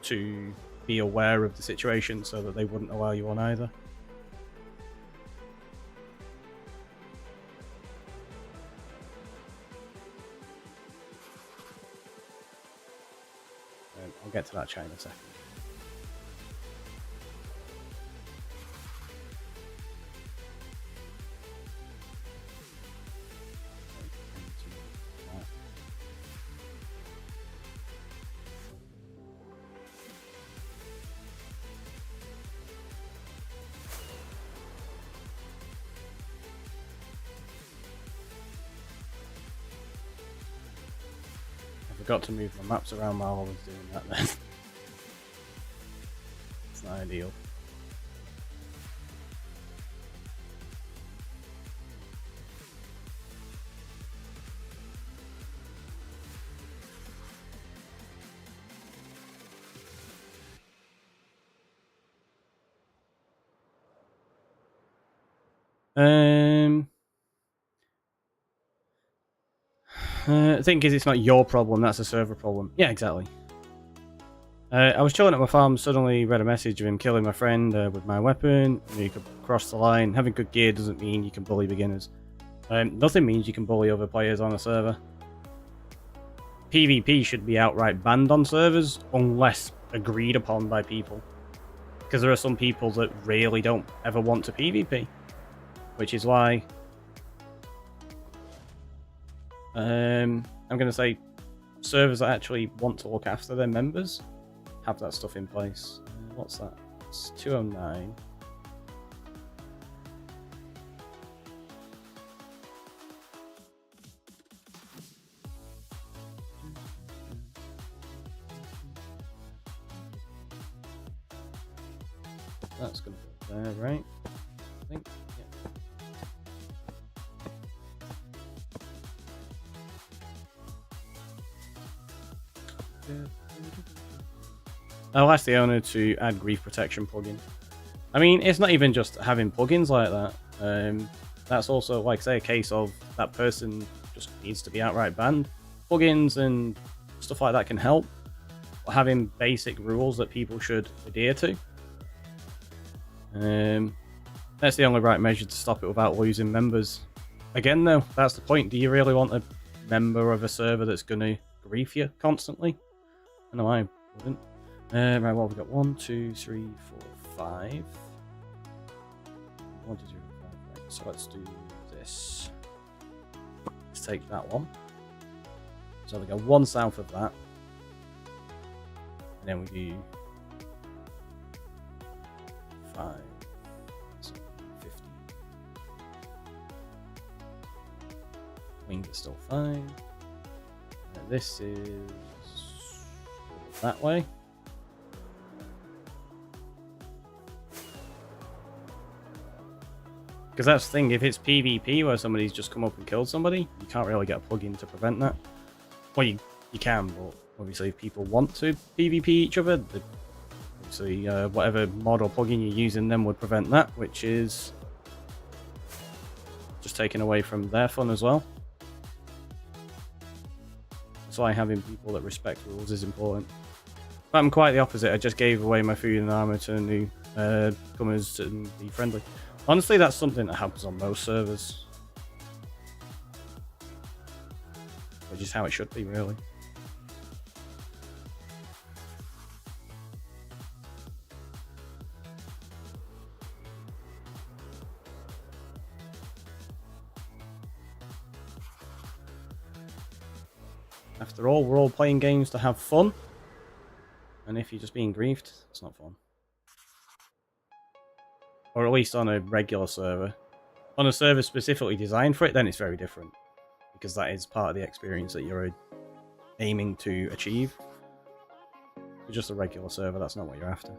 to be aware of the situation so that they wouldn't allow you on either. I'll get to that chat in a second. I forgot to move my maps around while I was doing that then. It's not ideal. The thing is, it's not your problem, that's a server problem. Yeah, exactly. I was chilling at my farm, suddenly read a message of him killing my friend with my weapon. You could cross the line. Having good gear doesn't mean you can bully beginners. Nothing means you can bully other players on a server. PvP should be outright banned on servers unless agreed upon by people. Because there are some people that really don't ever want to PvP. Which is why I'm going to say servers that actually want to look after their members have that stuff in place. What's that? It's 209. That's going to go there, right? I think. I'll ask the owner to add grief protection plugin. I mean, it's not even just having plugins like that. That's also, like, say, a case of that person just needs to be outright banned. Plugins and stuff like that can help. Having basic rules that people should adhere to. That's the only right measure to stop it without losing members. Again, though, that's the point. Do you really want a member of a server that's going to grief you constantly? I know I wouldn't. Right, well, we've got 1, 2, 3, 4, 5. 1, 2, 3, 4, 5. Right, so let's do this. Let's take that one. So we go 1 south of that. And then we do 5. So 50. means it's still fine. This is that way. Because that's the thing, if it's PvP where somebody's just come up and killed somebody, you can't really get a plugin to prevent that. Well, you can, but obviously if people want to PvP each other, obviously whatever mod or plugin you're using then would prevent that, which is just taken away from their fun as well. That's why having people that respect rules is important. But I'm quite the opposite. I just gave away my food and armor to new comers to be friendly. Honestly, that's something that happens on most servers. Which is how it should be, really. After all, we're all playing games to have fun. And if you're just being griefed, it's not fun. Or at least on a regular server. On a server specifically designed for it, then it's very different. Because that is part of the experience that you're aiming to achieve. For just a regular server, that's not what you're after.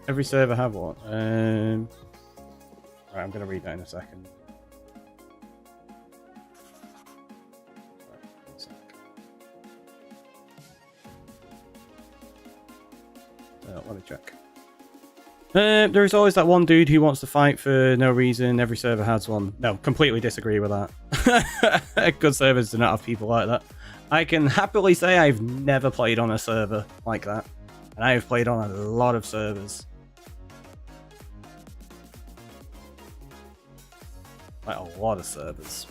Every server have what? Right, I'm going to read that in a second. Let me check. There's always that one dude who wants to fight for no reason. Every server has one. No, completely disagree with that. Good servers do not have people like that. I can happily say I've never played on a server like that. And I have played on a lot of servers. Like a lot of servers.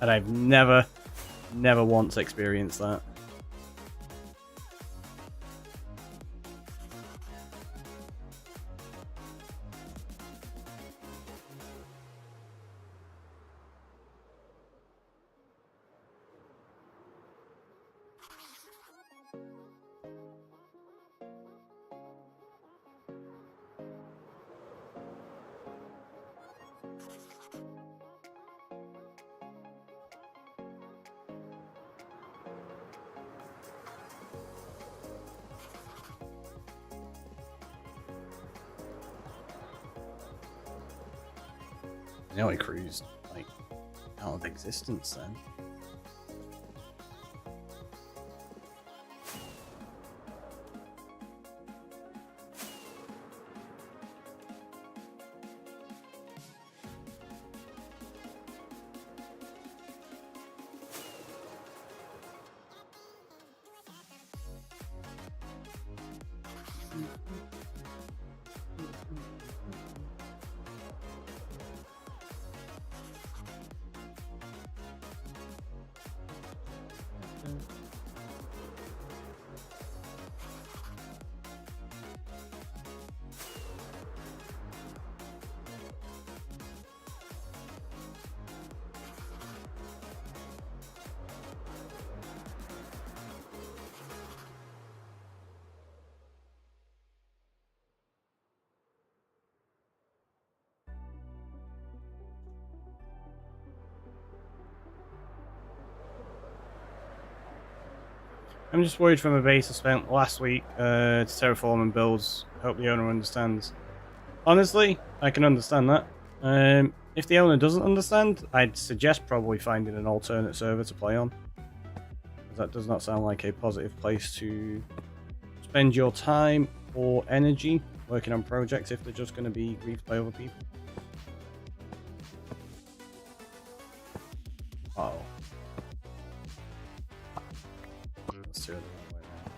And I've never once experienced that. You know, I cruised like out of existence then. I'm just worried from a base I spent last week to terraform and builds. Hope the owner understands. Honestly, I can understand that. If the owner doesn't understand, I'd suggest probably finding an alternate server to play on. That does not sound like a positive place to spend your time or energy working on projects if they're just going to be griefed by other people. Uh oh. Let's do it the wrong way now.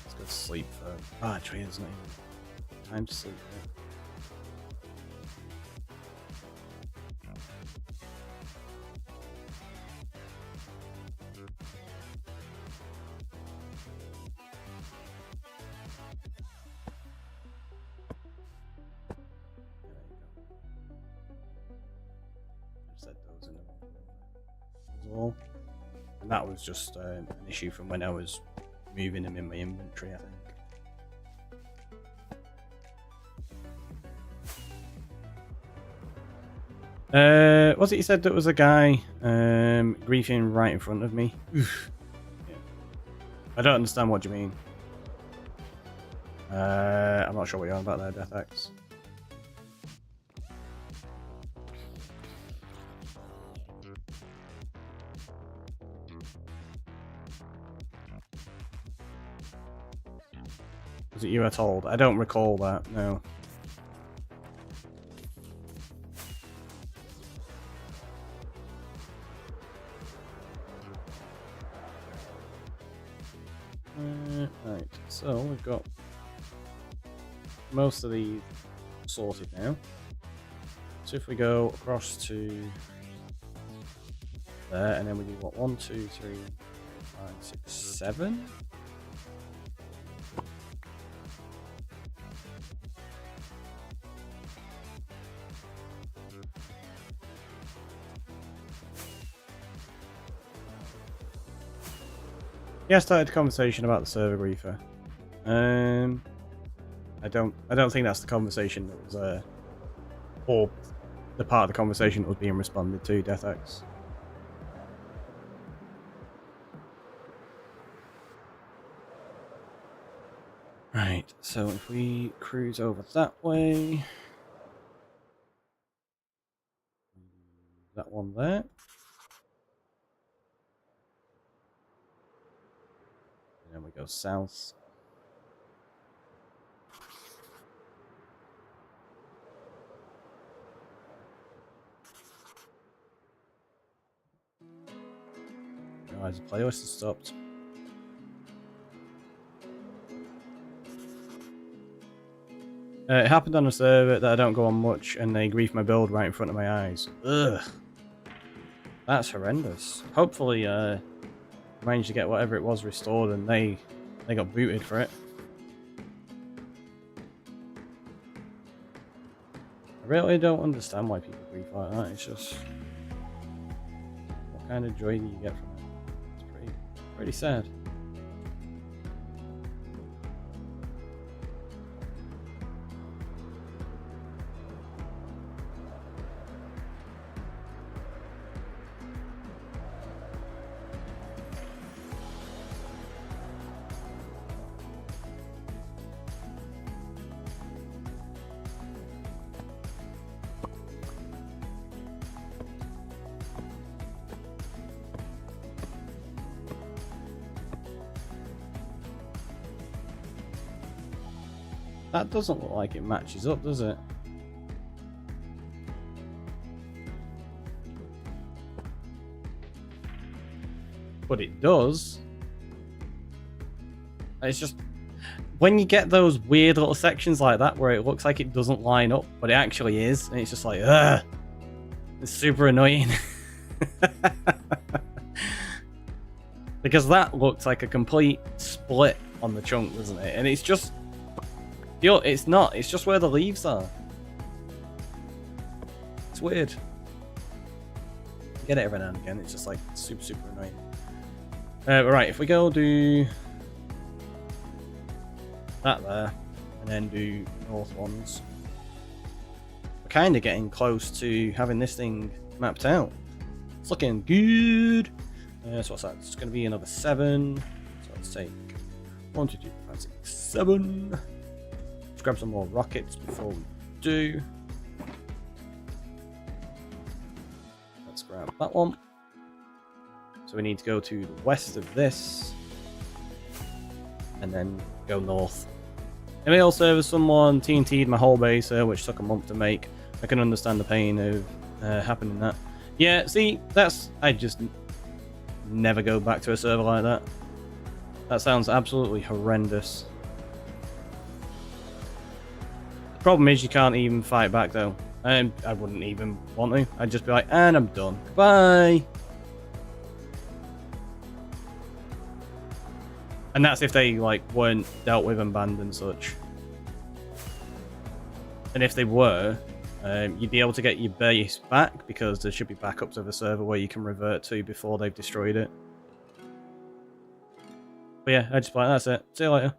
Let's go to sleep though. Ah, actually, there's not even time to sleep yet. was all. And that was just an issue from when I was moving them in my inventory, I think. Was it you said that was a guy griefing right in front of me? Oof. Yeah. I don't understand what you mean. I'm not sure what you're on about there, DeathX. Was it you I told? I don't recall that, no. Right, so we've got most of these sorted now. So if we go across to there, and then we do what? 1, 2, 3, 5, 6, 7. Yeah, I started a conversation about the server griefer. I don't think that's the conversation that was or the part of the conversation that was being responded to, DeathX. Right, so if we cruise over that way, that one there. And then we go south. Realize the playlist has stopped. It happened on a server that I don't go on much, and they griefed my build right in front of my eyes. Ugh. That's horrendous. Hopefully, managed to get whatever it was restored, and they got booted for it. I really don't understand why people grief like that. It's just, what kind of joy do you get from it? It's pretty sad. That doesn't look like it matches up, does it? But it does. It's just, when you get those weird little sections like that where it looks like it doesn't line up, but it actually is, and it's just like, ugh. It's super annoying. Because that looks like a complete split on the chunk, doesn't it? And it's just, it's not. It's just where the leaves are. It's weird. I get it every now and again. It's just like super annoying. Right, if we go do that there, and then do north ones, we're kind of getting close to having this thing mapped out. It's looking good. So what's that? It's going to be another 7. So let's take 1, 2, 3, 4, 5, 6, 7. Let's grab some more rockets before we do. Let's grab that one. So we need to go to the west of this, and then go north. ML server, someone TNT'd my whole base, which took a month to make. I can understand the pain of happening that. Yeah, see, I just never go back to a server like that. That sounds absolutely horrendous. The problem is you can't even fight back though. I wouldn't even want to. I'd just be like, and I'm done. Goodbye. And that's if they like weren't dealt with and banned and such. And if they were, You'd be able to get your base back because there should be backups of a server where you can revert to before they've destroyed it. But yeah, I just play. That's it. See you later.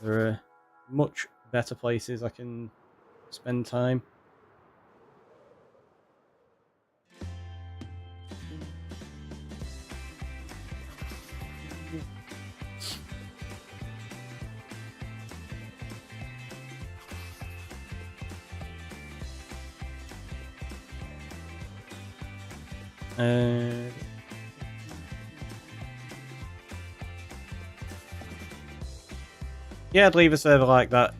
There are much better places I can spend time. Yeah, I'd leave a server like that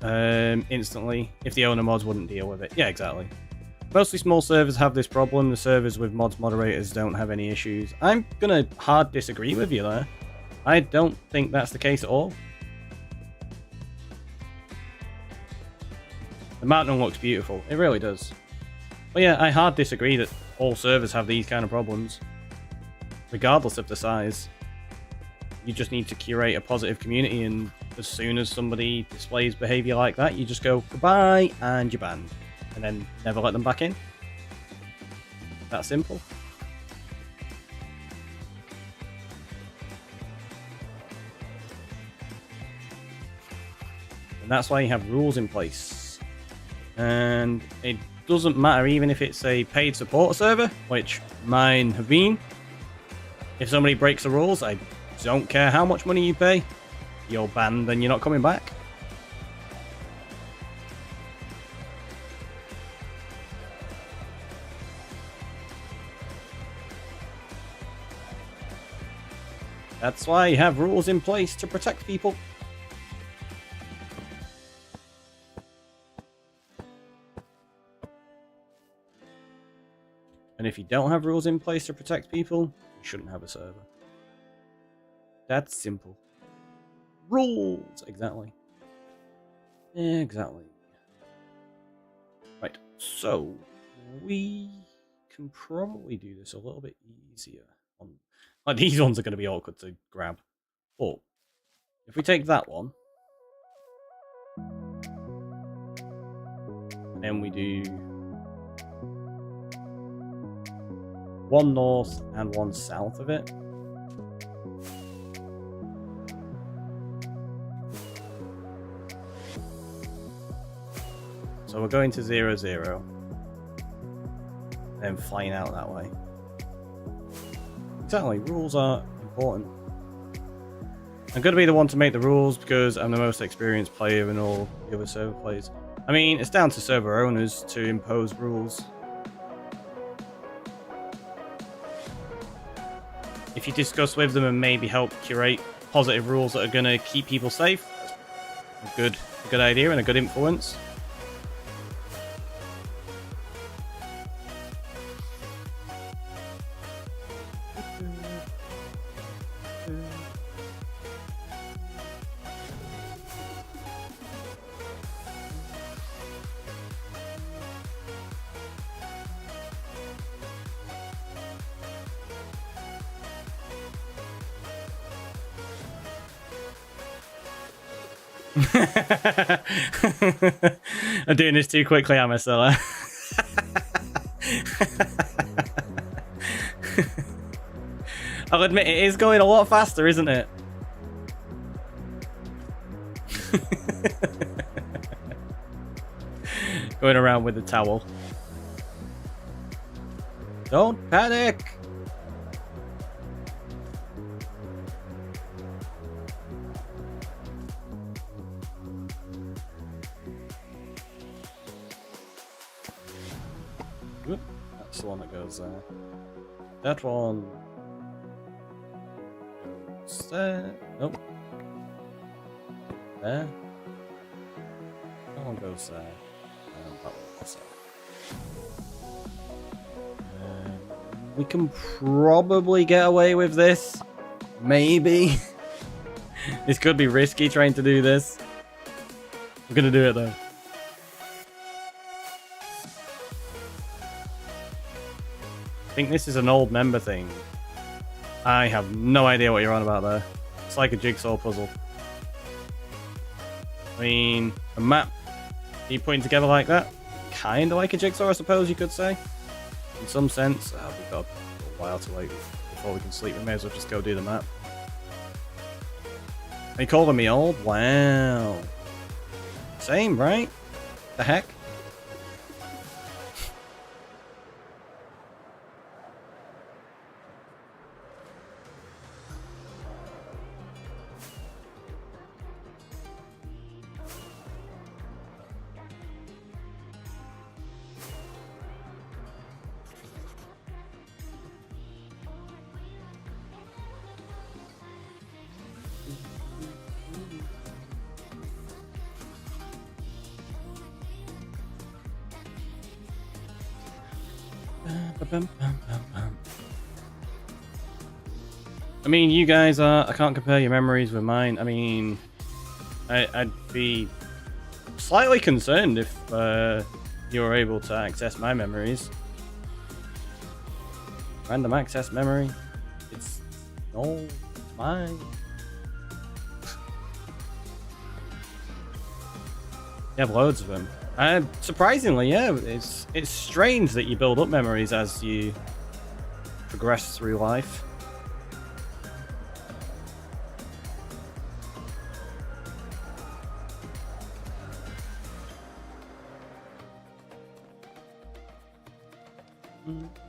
instantly if the owner mods wouldn't deal with it. Yeah, exactly. Mostly small servers have this problem. The servers with mods moderators don't have any issues. I'm gonna hard disagree with you there. I don't think that's the case at all. The mountain looks beautiful. It really does. But yeah, I hard disagree that all servers have these kind of problems. Regardless of the size. You just need to curate a positive community, and as soon as somebody displays behavior like that, you just go goodbye and you're banned. And then never let them back in. That simple. And that's why you have rules in place. And it doesn't matter even if it's a paid support server, which mine have been. If somebody breaks the rules, I don't care how much money you pay. You're banned and you're not coming back. That's why you have rules in place to protect people. And if you don't have rules in place to protect people, you shouldn't have a server. That's simple. Rules! Exactly. Exactly. Right, so we can probably do this a little bit easier. Like, these ones are going to be awkward to grab. But if we take that one, and then we do one north and one south of it. So we're going to 0, 0. Then flying out that way. Exactly, rules are important. I'm going to be the one to make the rules because I'm the most experienced player in all the other server players. I mean, it's down to server owners to impose rules. If you discuss with them and maybe help curate positive rules that are going to keep people safe, that's a good idea and a good influence. I'm doing this too quickly, am I, Stella? I'll admit it is going a lot faster, isn't it? Going around with the towel. Don't panic! Oop, that's the one that goes there. That one goes there. Nope. There. That one goes there. And that one goes there. We can probably get away with this. Maybe. This could be risky trying to do this. We're gonna do it though. I think this is an old member thing. I have no idea what you're on about there. It's like a jigsaw puzzle. I mean, a map you putting together like that, kind of like a jigsaw, I suppose you could say. In some sense. We've got a while to wait before we can sleep. We may as well just go do the map. Are you calling me old? Wow. Same, right? The heck? I mean, you guys are... I can't compare your memories with mine. I mean, I'd be slightly concerned if you were able to access my memories. Random access memory. It's... No, it's mine. You have loads of them. Surprisingly, yeah, it's strange that you build up memories as you progress through life.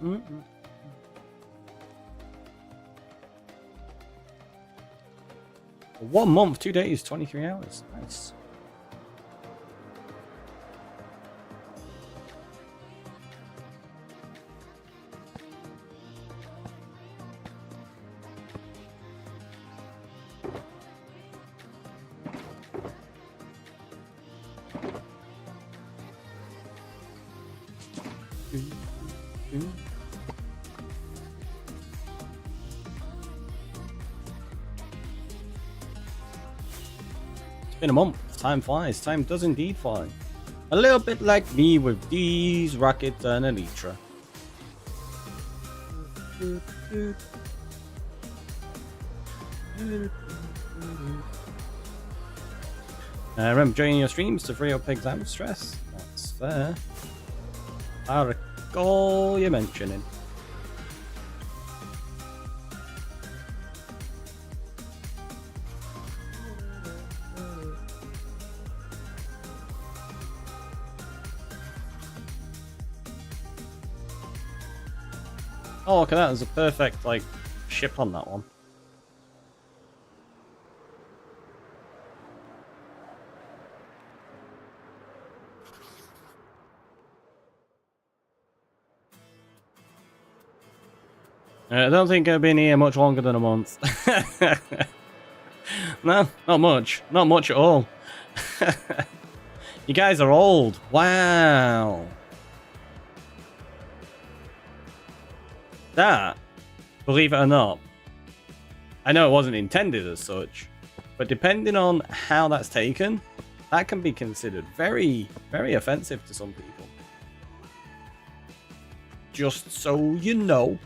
Mm-mm. 1 month, 2 days, 23 hours. Nice. It's been a month. Time flies. Time does indeed fly. A little bit like me with these rockets and elytra. Remember joining your streams to free up exam stress. That's fair. I recall you mentioning. Oh, look at that. There's a perfect, like, ship on that one. I don't think I've been here much longer than a month. No, not much. Not much at all. You guys are old. Wow. That, believe it or not, I know it wasn't intended as such, but depending on how that's taken, that can be considered very, very offensive to some people. Just so you know.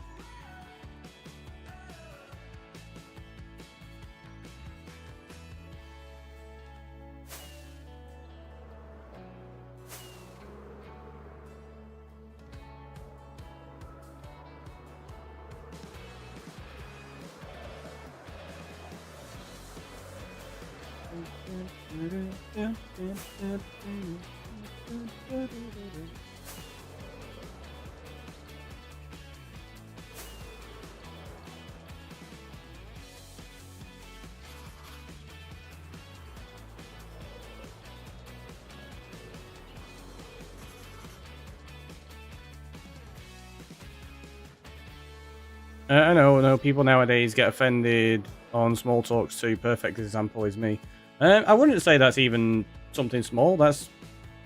I know people nowadays get offended on small talks too. Perfect example is me. I wouldn't say that's even something small. That's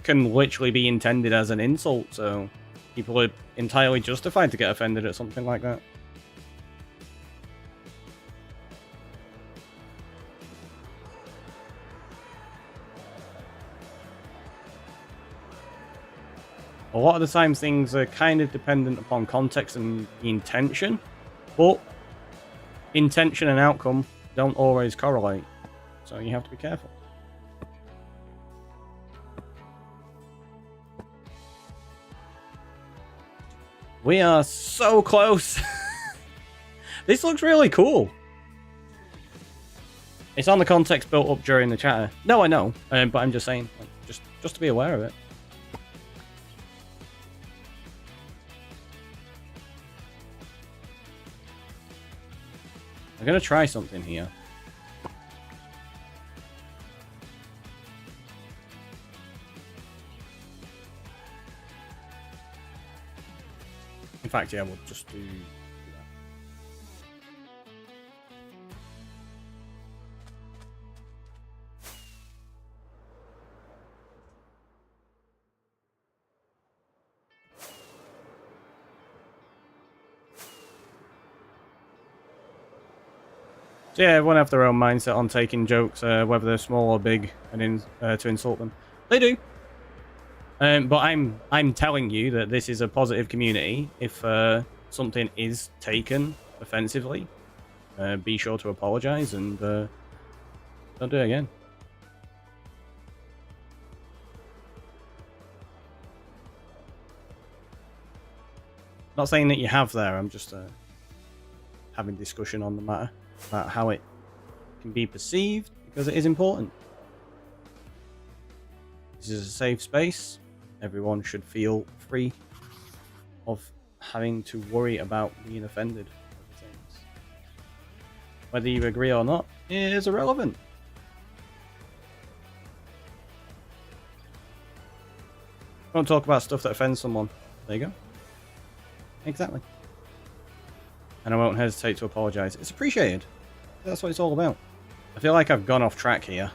can literally be intended as an insult, so people are entirely justified to get offended at something like that. A lot of the time things are kind of dependent upon context and the intention, but intention and outcome don't always correlate. So you have to be careful. We are so close. This looks really cool. It's on the context built up during the chatter. No, I know, but I'm just saying, like, just to be aware of it. I'm gonna try something here. In fact, yeah, we'll just do that. So yeah, everyone have their own mindset on taking jokes, whether they're small or big, and to insult them. They do. But I'm telling you that this is a positive community. If something is taken offensively, be sure to apologize and don't do it again. Not saying that you have there. I'm just having discussion on the matter about how it can be perceived, because it is important. This is a safe space. Everyone should feel free of having to worry about being offended over things. Whether you agree or not is irrelevant. Don't talk about stuff that offends someone. There you go. Exactly. And I won't hesitate to apologize. It's appreciated. That's what it's all about. I feel like I've gone off track here.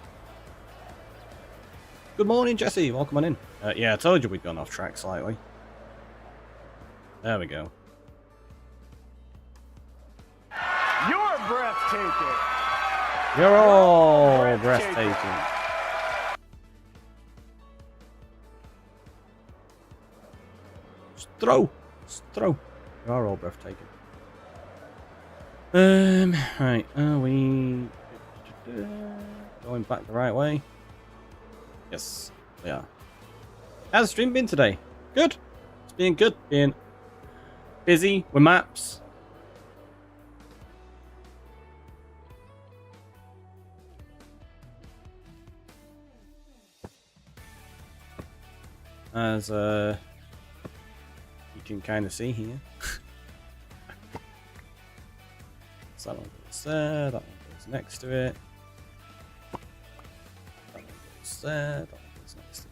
Good morning, Jesse. Welcome on in. Yeah, I told you we'd gone off track slightly. There we go. You're breathtaking. You're all breathtaking. Just throw. Just throw. You are all breathtaking. Right. Are we going back the right way? Yes, we are. How's the stream been today? Good. It's been good. Being busy with maps. As you can kind of see here. So that one goes there, that one goes next to it. That one goes there, that one goes next to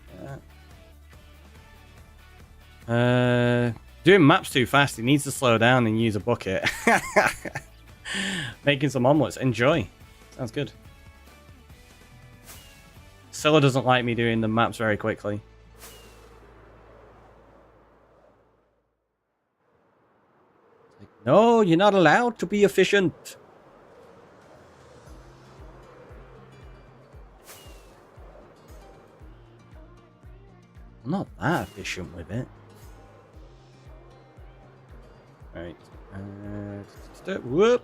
that. Doing maps too fast, he needs to slow down and use a bucket. Making some omelets. Enjoy. Sounds good. Scylla doesn't like me doing the maps very quickly. No, you're not allowed to be efficient. I'm not that efficient with it. Right. Whoop.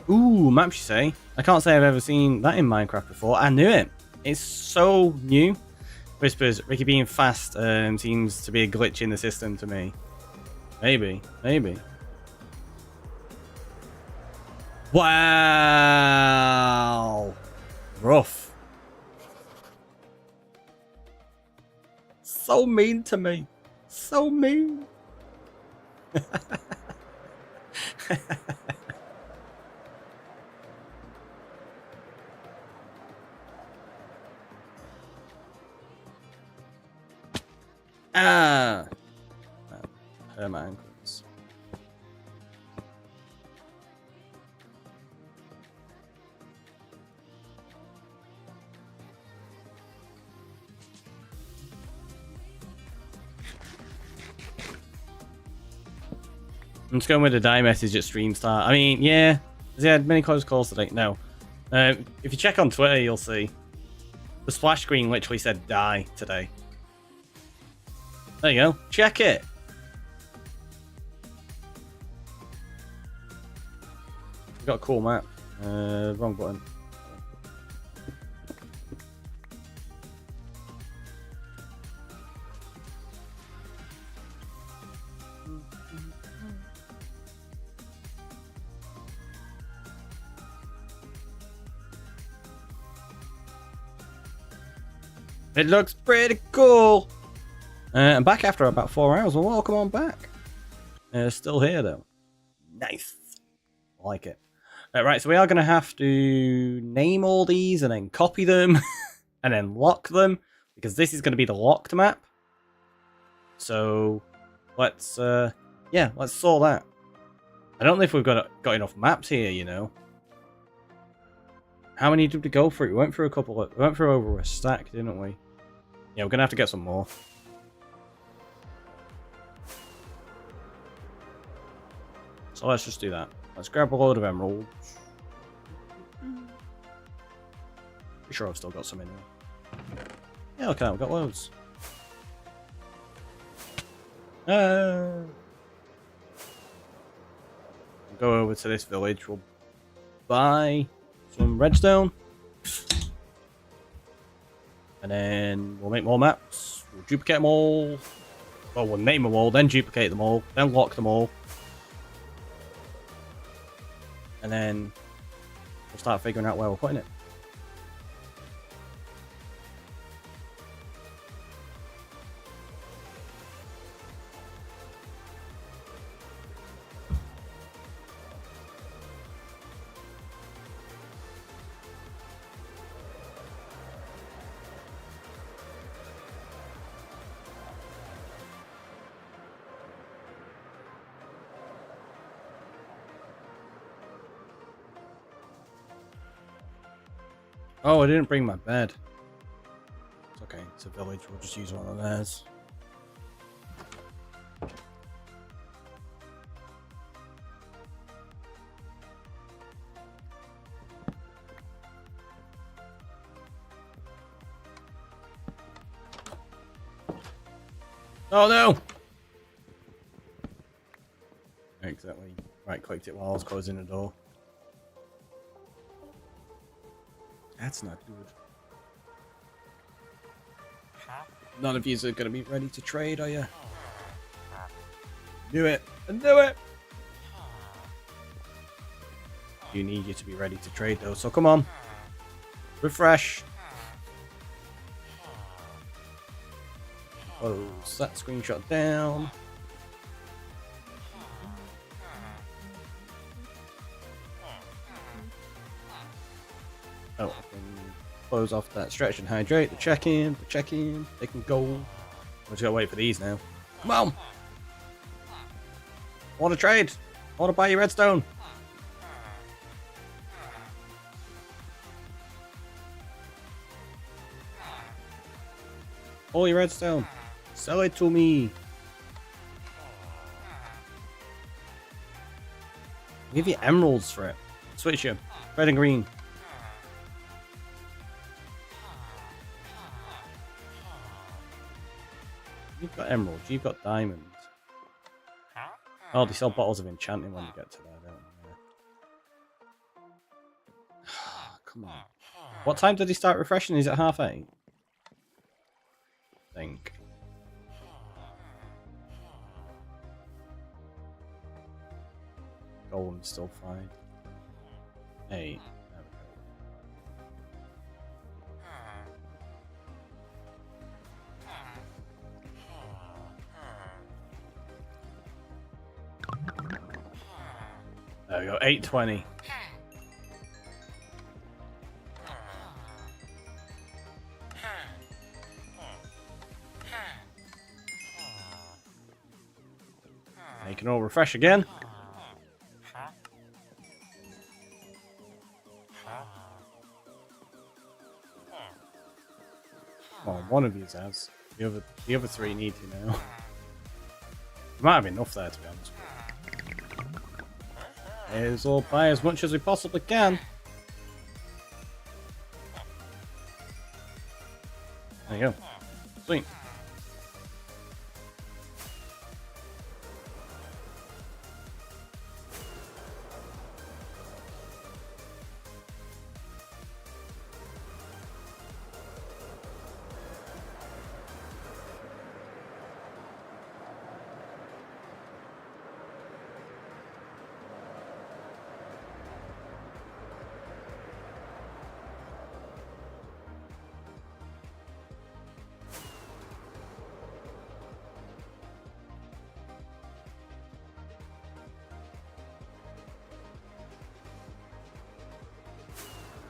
Ooh, maps you say? I can't say I've ever seen that in Minecraft before. I knew it. It's so new. Whispers, Ricky being fast seems to be a glitch in the system to me. Maybe, maybe. Wow. Rough. So mean to me. So mean. Ah. That Where are my ankles? I'm just going with a die message at stream start. I mean, yeah. Has he had many close calls today? No. If you check on Twitter, you'll see. The splash screen literally said die today. There you go. Check it. We've got a cool map. Wrong button. It looks pretty cool. I'm back after about 4 hours. Well, welcome on back. Still here though. Nice. I like it. Right, so we are going to have to name all these and then copy them and then lock them because this is going to be the locked map. So let's let's sort that. I don't know if we've got enough maps here, you know. How many did we go through? We went through we went through over a stack, didn't we? Yeah, we're gonna have to get some more. So let's just do that. Let's grab a load of emeralds. Pretty sure I've still got some in here. Yeah, okay, we've got loads. We'll go over to this village. We'll buy some redstone. And then we'll make more maps. We'll duplicate them all. Well, we'll name them all, then duplicate them all, then lock them all. And then we'll start figuring out where we're putting it. Oh, I didn't bring my bed. It's okay, it's a village, we'll just use one of theirs. Oh no! Exactly. Right clicked it while I was closing the door. That's not good. None of you are going to be ready to trade, are you? Do it! And do it! You need you to be ready to trade though, so come on. Refresh. Close that screenshot down. Oh, I can close off that stretch and hydrate, the check-in, they can go. I just gotta wait for these now. Come on! I want to trade! I want to buy your redstone! All your redstone! Sell it to me! I'll give you emeralds for it. Switch you. Red and green. You've got emeralds, you've got diamonds. Oh, they sell bottles of enchanting when you get to there, don't they? Come on. What time did he start refreshing? Is it 8:30? I think. Golem's still fine. 8. There we go, 8:20. You can all refresh again. Well, one of you has. The other three need to now. We might have enough there, to be honest. Let's all buy as much as we possibly can. There you go. Sweet.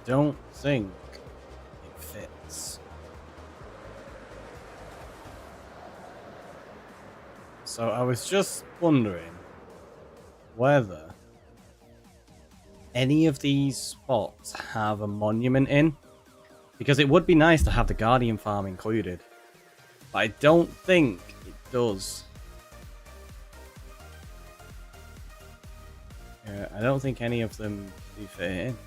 Don't think it fits. So I was just wondering whether any of these spots have a monument in, because it would be nice to have the Guardian farm included, but I don't think it does. Yeah, I don't think any of them do fit in.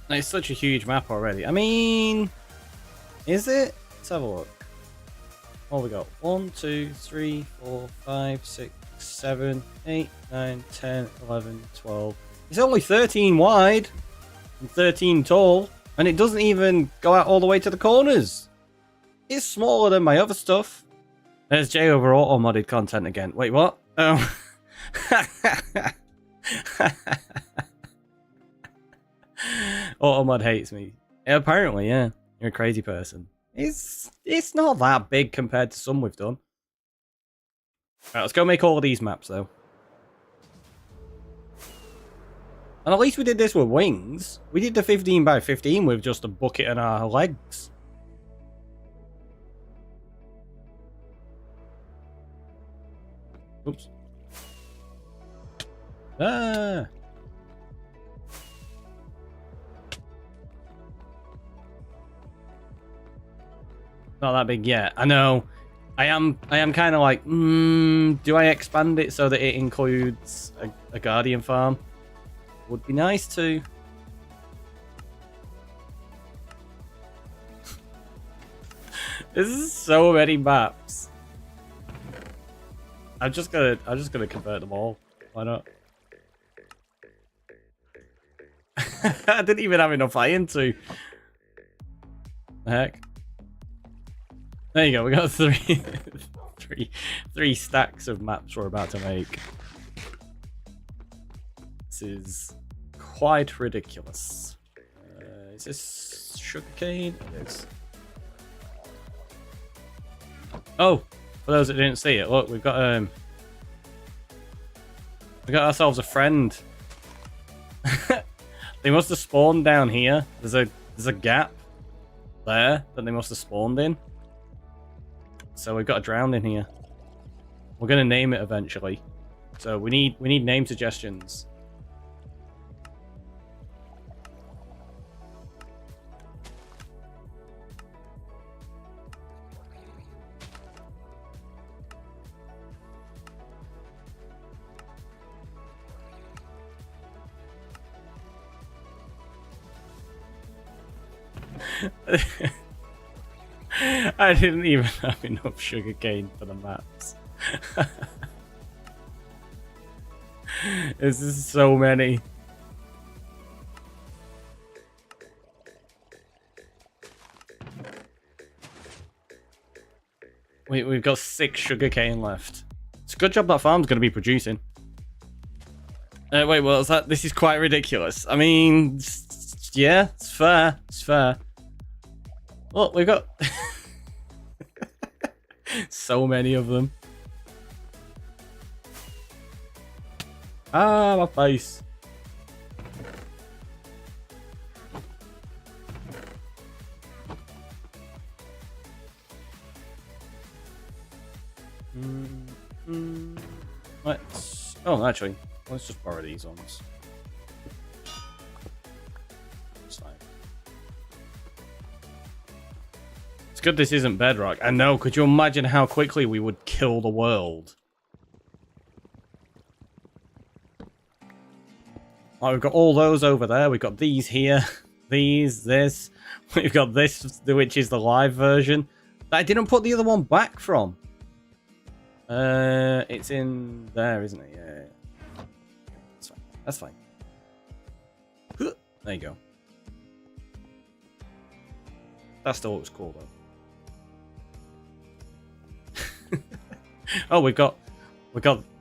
It's such a huge map already. I mean, is it? Let's have a look. What we got? 1, 2, 3, 4, 5, 6, 7, 8, 9, 10, 11, 12. It's only 13 wide and 13 tall, and it doesn't even go out all the way to the corners. It's smaller than my other stuff. There's Jay over auto modded content again. Wait, what? Oh. Automod hates me. Apparently, yeah. You're a crazy person. It's not that big compared to some we've done. Alright, let's go make all of these maps, though. And at least we did this with wings. We did the 15 by 15 with just a bucket and our legs. Oops. Ah! Not that big yet. I know. I am kind of like, do I expand it so that it includes a Guardian farm? Would be nice to. This is so many maps. I'm just gonna convert them all. Why not? I didn't even have enough iron to. The heck? There you go, we got three stacks of maps we're about to make. This is quite ridiculous. Is this sugarcane? It is. Oh, for those that didn't see it, look, we got ourselves a friend. They must have spawned down here. There's a gap there that they must have spawned in. So we've got a drowned in here. We're gonna name it eventually. So we need name suggestions. I didn't even have enough sugarcane for the maps. This is so many. We've got 6 sugarcane left. It's a good job that farm's going to be producing. Wait, what was that? This is quite ridiculous. I mean, yeah, it's fair. It's fair. Look, we've got so many of them. Ah, my face. Let's... Oh, actually, let's just borrow these ones. It's fine. It's good this isn't bedrock. I know, could you imagine how quickly we would kill the world? Oh, we've got all those over there. We've got these here. These, this. We've got this, which is the live version. I didn't put the other one back from. It's in there, isn't it? Yeah. That's fine. That's fine. There you go. That still looks cool, though. Oh, we got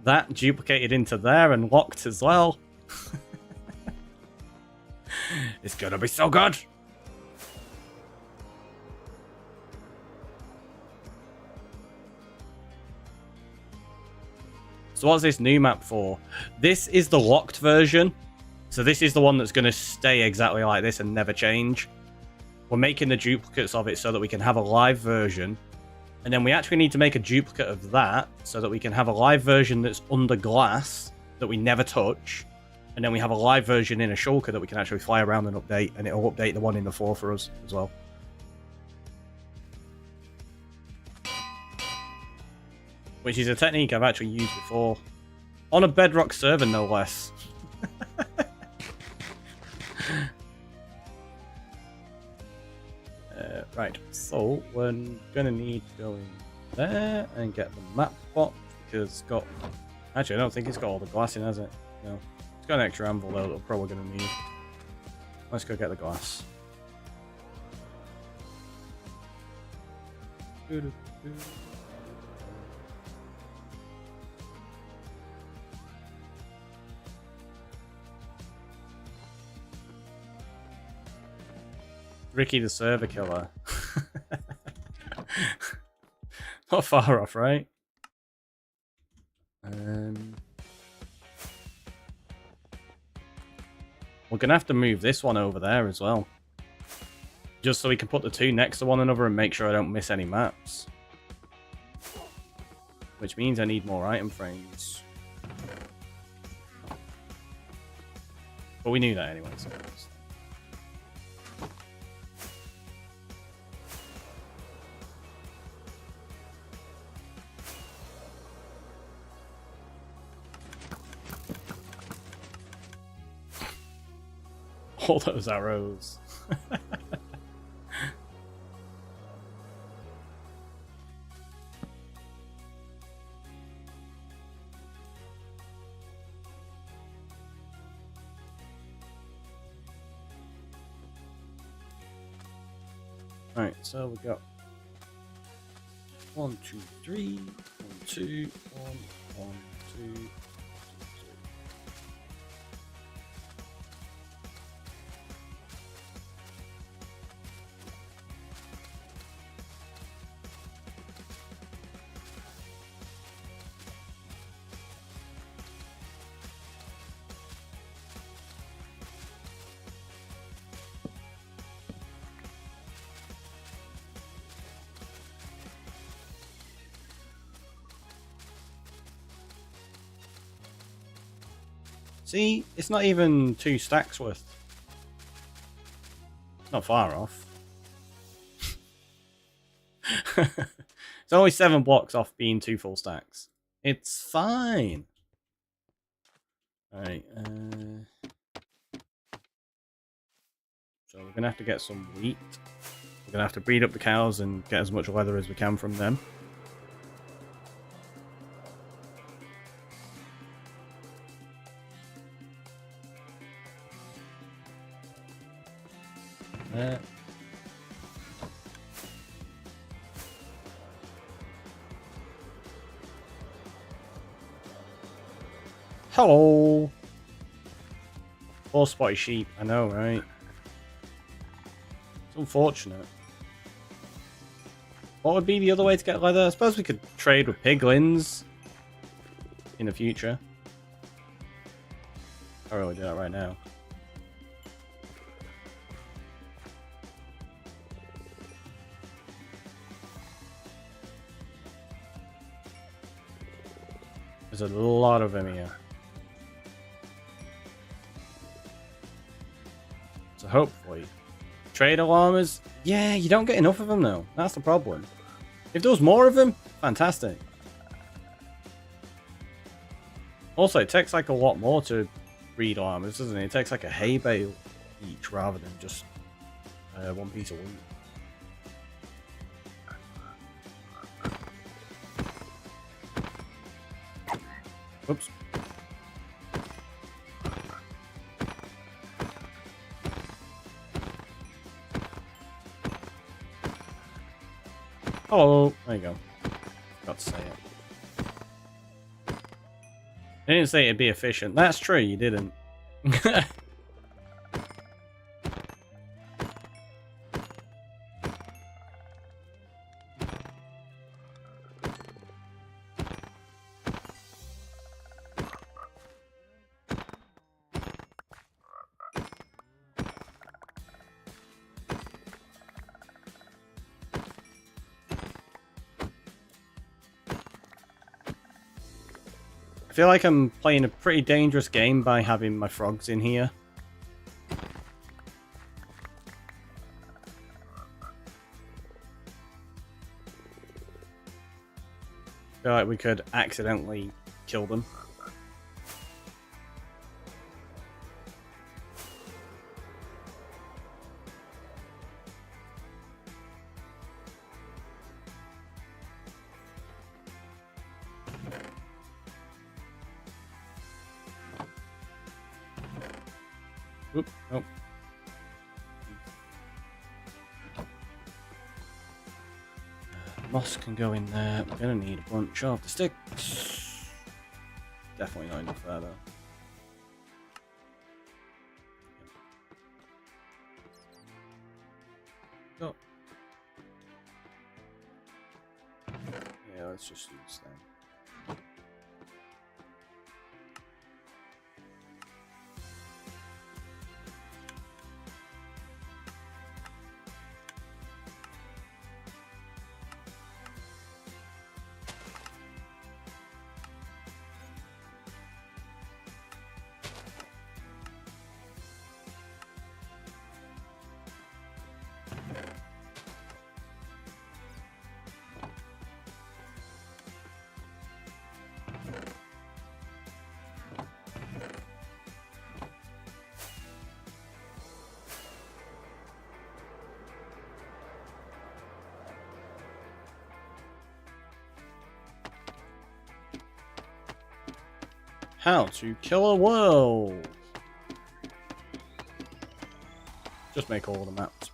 that duplicated into there and locked as well. It's gonna be so good. So what's this new map for? This is the locked version. So this is the one that's going to stay exactly like this and never change. We're making the duplicates of it so that we can have a live version. And then we actually need to make a duplicate of that so that we can have a live version that's under glass that we never touch. And then we have a live version in a shulker that we can actually fly around and update, and it'll update the one in the floor for us as well. Which is a technique I've actually used before. On a bedrock server, no less. Right, so we're gonna need to go in there and get the map box because it's got... Actually, I don't think it's got all the glass in, has it? No. It's got an extra anvil though that we're probably gonna need. Let's go get the glass. Ricky the server killer. Not far off, right? We're gonna have to move this one over there as well. Just so we can put the two next to one another and make sure I don't miss any maps. Which means I need more item frames. But we knew that anyway, so... All those arrows. Alright, so we got 1, 2, 3, 1, 2, 1, 1, 2. See, it's not even 2 stacks worth. Not far off. It's only 7 blocks off being 2 full stacks. It's fine. Alright, so we're gonna have to get some wheat. We're gonna have to breed up the cows and get as much leather as we can from them. Hello! Poor spotty sheep, I know, right? It's unfortunate. What would be the other way to get leather? I suppose we could trade with piglins in the future. I can't really do that right now. There's a lot of them here. So hopefully... Trade llamas? Yeah, you don't get enough of them though. That's the problem. If there was more of them, fantastic. Also, it takes like a lot more to breed llamas, doesn't it? It takes like a hay bale each rather than just one piece of wheat. Oops. Oh, there you go. Got to say it. I didn't say it'd be efficient. That's true, you didn't. I feel like I'm playing a pretty dangerous game by having my frogs in here. I feel like we could accidentally kill them. Oop, nope. Moss can go in there. We're gonna need a bunch of the sticks. Definitely not enough there though. Oh. Yeah, let's just use them. How to kill a world. Just make all the maps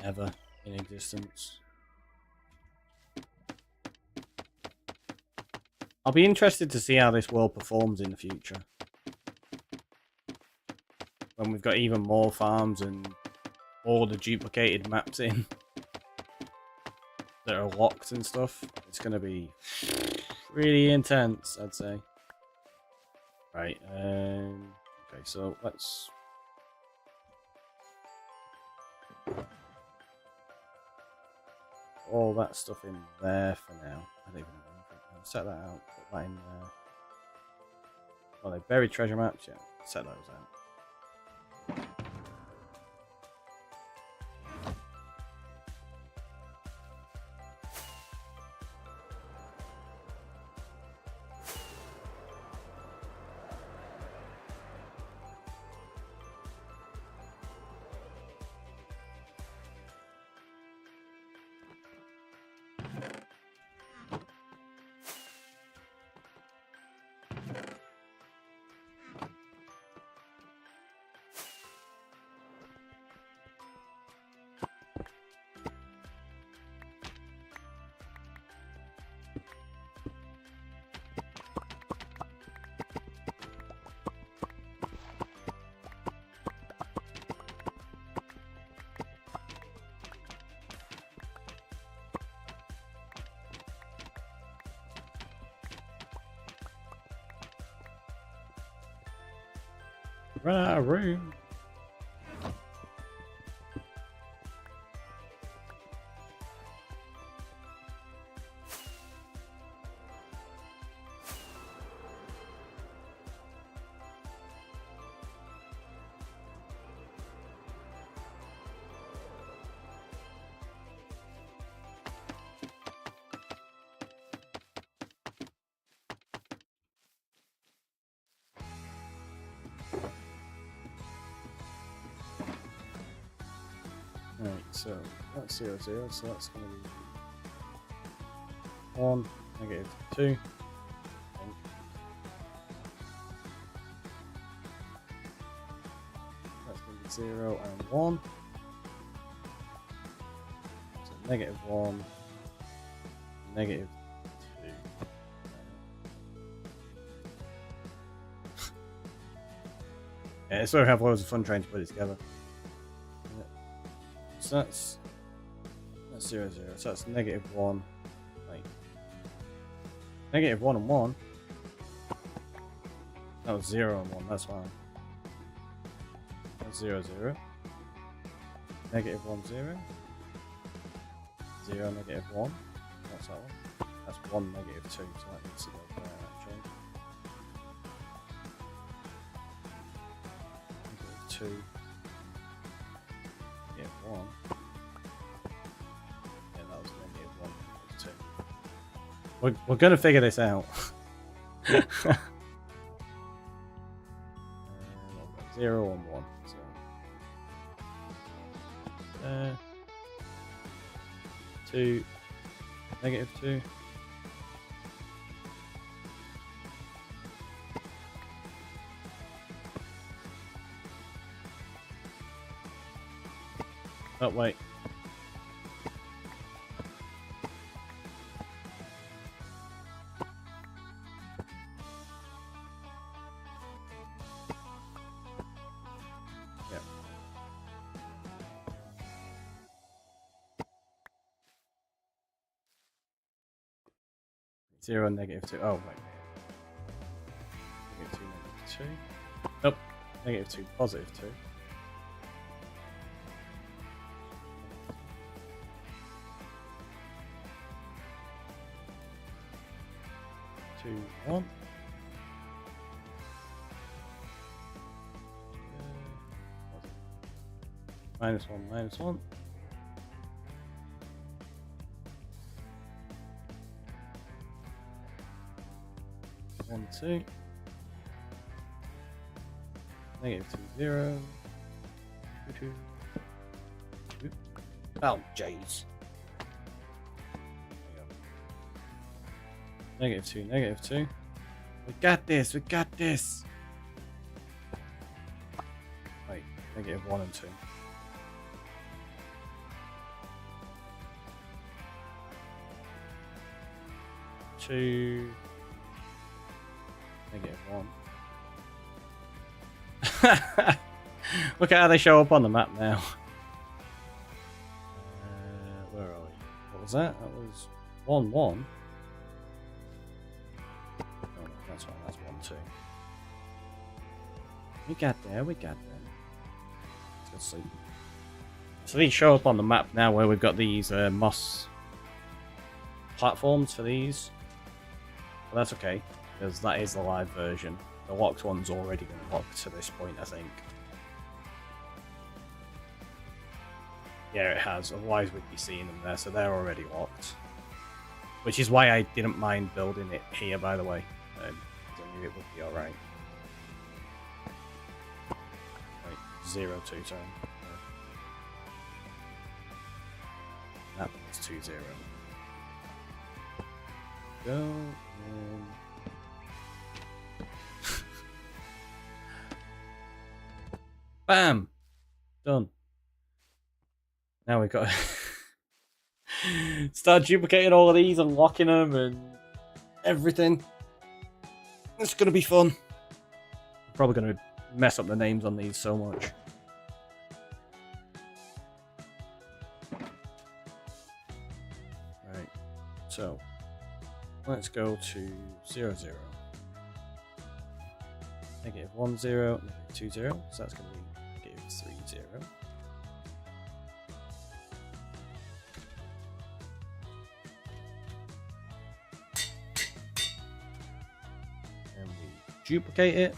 ever in existence. I'll be interested to see how this world performs in the future. When we've got even more farms and all the duplicated maps in that are locked and stuff. It's going to be really intense, I'd say. Right, okay, so let's... all that stuff in there for now. I don't even know anything. I'll set that out, put that in there. Oh, they buried treasure maps? Yeah, set those out. run out of room. Right, so that's 0, 0, so that's going to be 1, negative 2. I think. That's going to be 0 and 1. So negative 1, negative 2. Yeah, so we have loads of fun trying to put it together. So that's 0, 0. So that's negative 1. Wait. Negative 1 and 1. That was 0 and 1. That's fine. That's 0, 0. Negative 1, 0. 0, negative 1. That's that one. That's 1, negative 2. So that needs to go there actually. Negative 2. Yeah, 1. Yeah, that was negative 1, negative 2. We're gonna figure this out. 0 and 1. So 2, negative 2. Oh wait. Yeah. 0, negative 2. Oh wait. Negative 2, negative 2. Nope. Negative 2, positive 2. 2, 1. Minus 1, minus 1. 1, 2. Negative 2, 0. 2, 2. Oh, jeez. Negative 2, negative 2. We got this, we got this. Wait, negative 1 and 2. 2. Negative 1. Look at how they show up on the map now. Where are we? What was that? That was 1, 1. Oh, that's fine, that's 1, 2. We got there, we got there. Let's go sleep. So these show up on the map now where we've got these moss platforms for these. But that's okay, because that is the live version. The locked one's already been locked to this point, I think. Yeah, it has. Otherwise, we'd be seeing them there, so they're already locked. Which is why I didn't mind building it here, by the way. Because I knew it would be alright. Right, 0, 2, sorry. That was 2, 0. Go in. Bam! Done. Now we've got to start duplicating all of these and locking them and everything. It's going to be fun. I'm probably going to mess up the names on these so much. Right. So, let's go to 0, 0. -1 0, -2 0, so that's going to be -3 0. And we duplicate it,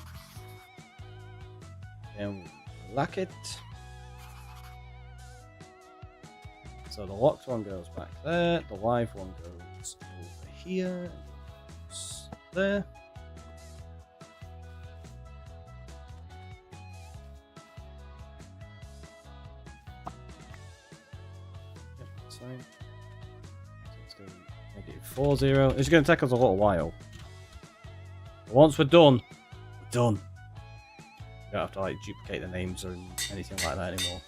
and we lock it. So the locked one goes back there, the live one goes over here, and goes there. Yep, that's fine. So let's go -4 0. It's going to take us a little while. But once we're done, we're done. We don't have to like duplicate the names or anything like that anymore.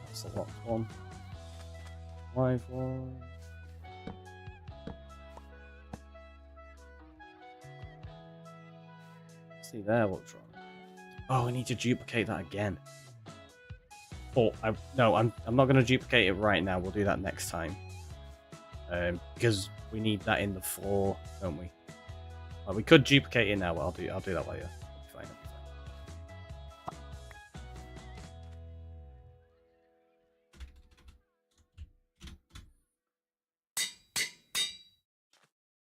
That's the locked one. Live one. See there what's wrong. Oh, we need to duplicate that again. Oh, no, I'm not going to duplicate it right now. We'll do that next time. Because we need that in the floor, don't we? Well, we could duplicate it now, but I'll do that later. It'll be fine.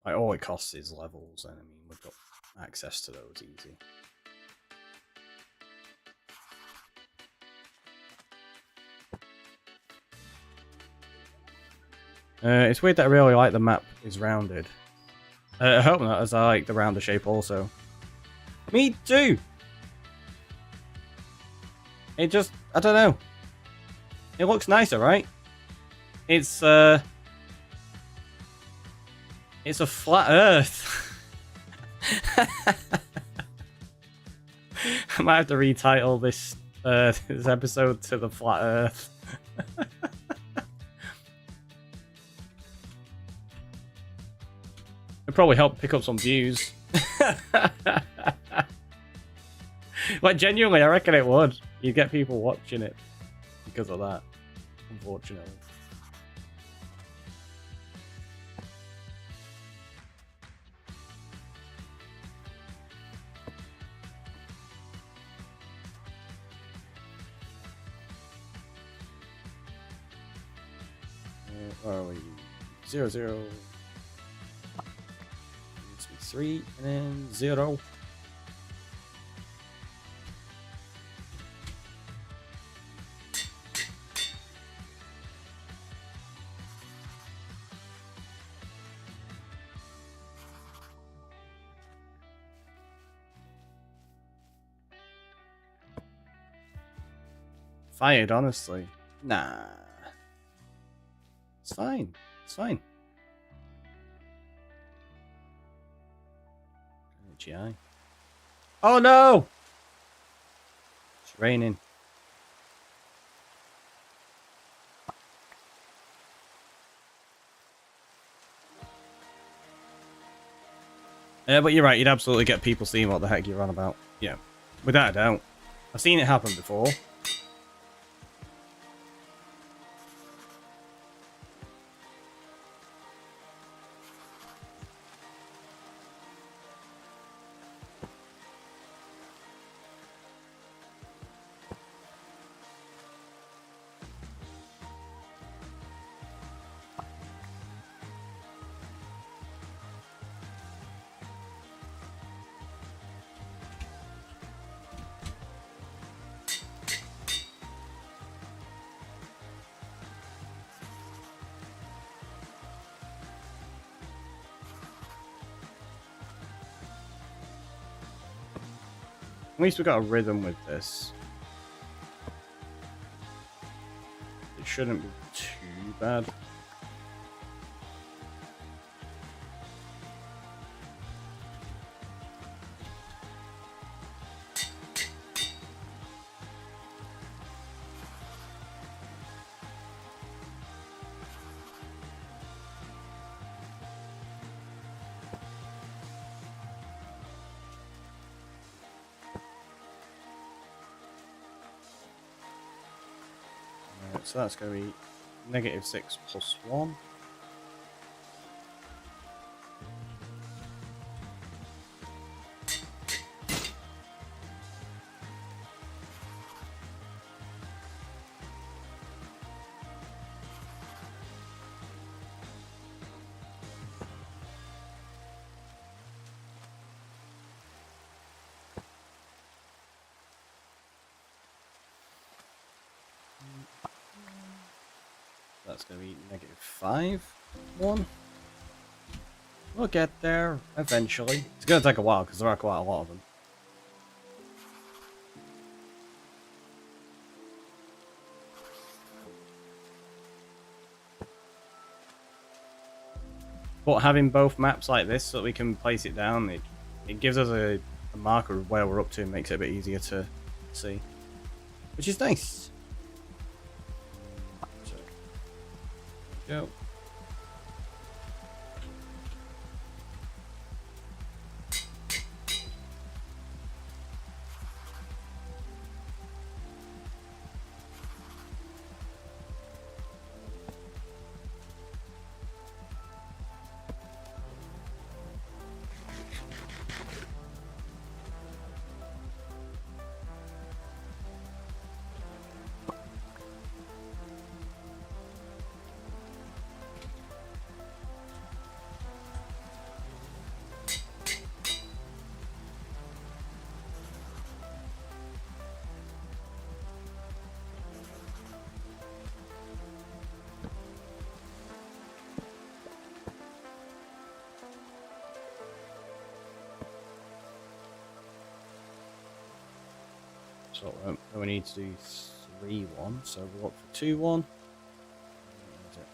Like, all it costs is levels, and I mean we've got access to those easy. It's weird that I really like the map is rounded. I hope not, as I like the rounder shape also. Me too! It just, I don't know. It looks nicer, right? It's a flat Earth. I might have to retitle this this episode to the Flat Earth. It'd probably help pick up some views. Like, genuinely, I reckon it would. You'd get people watching it because of that, unfortunately. Where are we? 0 0. Needs to be 3 and then 0. Fired, honestly. Nah. It's fine. It's fine. GI. Oh no! It's raining. Yeah, but you're right. You'd absolutely get people seeing what the heck you're on about. Yeah, without a doubt. I've seen it happen before. At least we got a rhythm with this. It shouldn't be too bad. So that's going to be -6 plus 1. That's going to be -5, 1. We'll get there eventually. It's going to take a while because there are quite a lot of them. But having both maps like this so that we can place it down, it gives us a marker of where we're up to and makes it a bit easier to see. Which is nice. So, there we go. So we need to do 3-1, so we'll look for 2-1. Yep.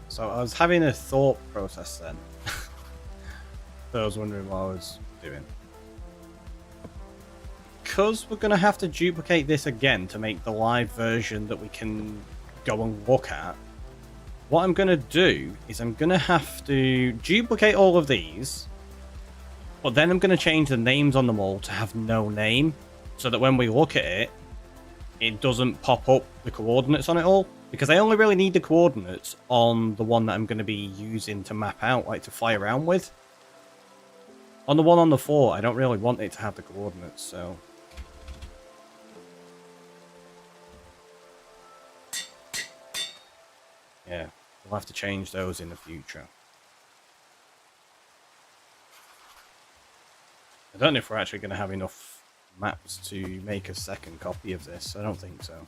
So I was having a thought process then. So I was wondering what I was doing. Because we're going to have to duplicate this again to make the live version that we can go and look at, what I'm going to do is I'm going to have to duplicate all of these, but then I'm going to change the names on them all to have no name, so that when we look at it, it doesn't pop up the coordinates on it all. Because I only really need the coordinates on the one that I'm going to be using to map out, like to fly around with. On the one on the floor, I don't really want it to have the coordinates, so... yeah, we'll have to change those in the future. I don't know if we're actually going to have enough maps to make a second copy of this. I don't think so.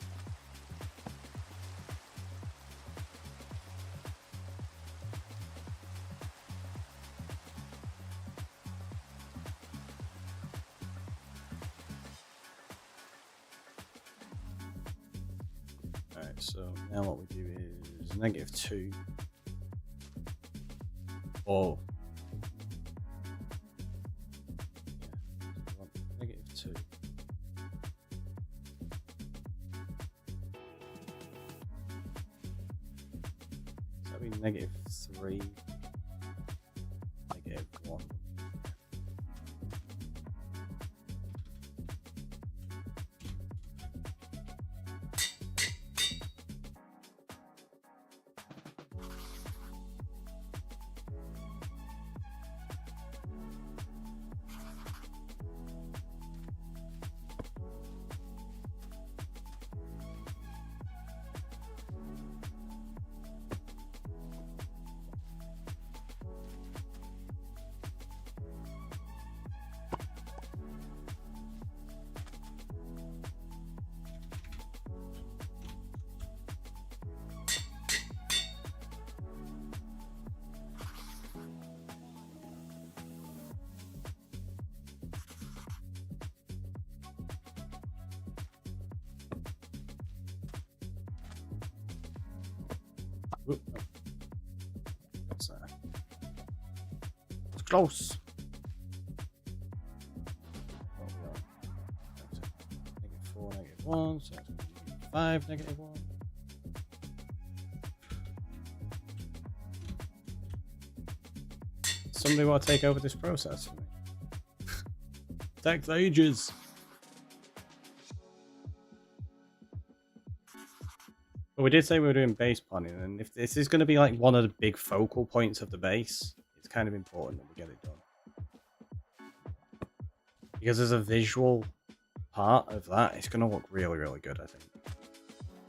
Alright, so now what we do is -2. Oh. -2. So that'd be -3, -1. Oop, oh. What's that? It's close. Oh, -4, -1, so it's 5, -1. Somebody want to take over this process for me? Takes ages. But we did say we were doing base planning, and if this is going to be like one of the big focal points of the base, it's kind of important that we get it done. Because there's a visual part of that, it's going to look really, really good, I think.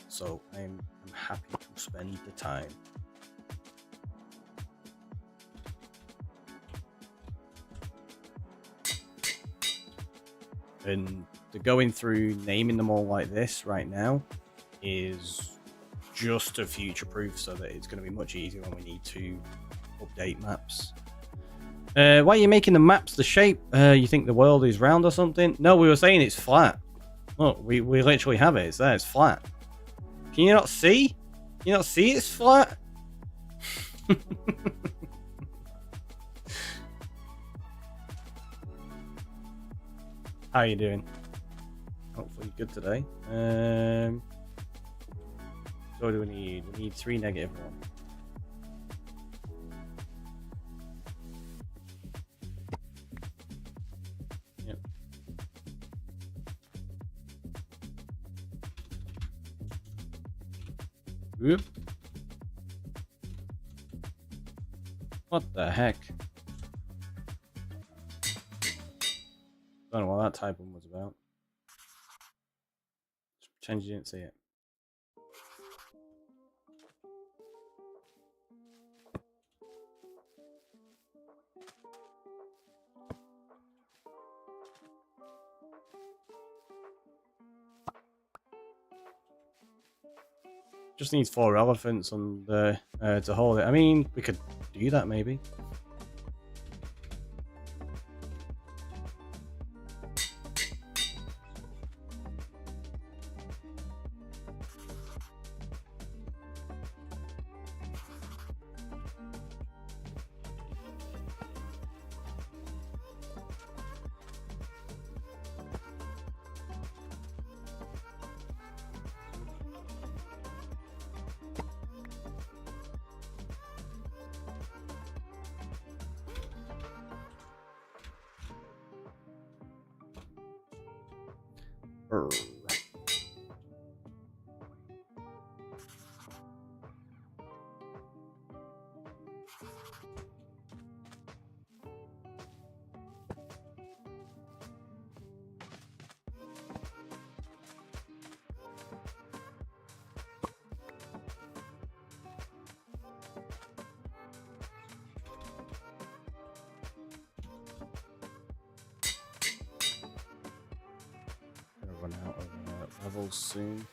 So I'm happy to spend the time. And the going through naming them all like this right now is just to future proof so that it's going to be much easier when we need to update maps. Why are you making the maps the shape? You think the world is round or something? No, we were saying it's flat. Look, we literally have it. It's there. It's flat. Can you not see? Can you not see it's flat? How are you doing? Hopefully good today. So what do we need? We need 3 -1. Yep. Whoop. What the heck? Don't know what that typing was about. Just pretend you didn't see it. Just needs 4 elephants on the to hold it. I mean, we could do that maybe. Run out of levels soon.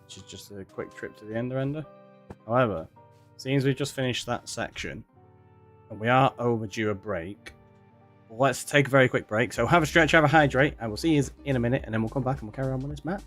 Which is just a quick trip to the ender. However, seeing as we've just finished that section and we are overdue a break, let's take a very quick break. So have a stretch, have a hydrate, and we'll see you in a minute, and then we'll come back and we'll carry on with this map.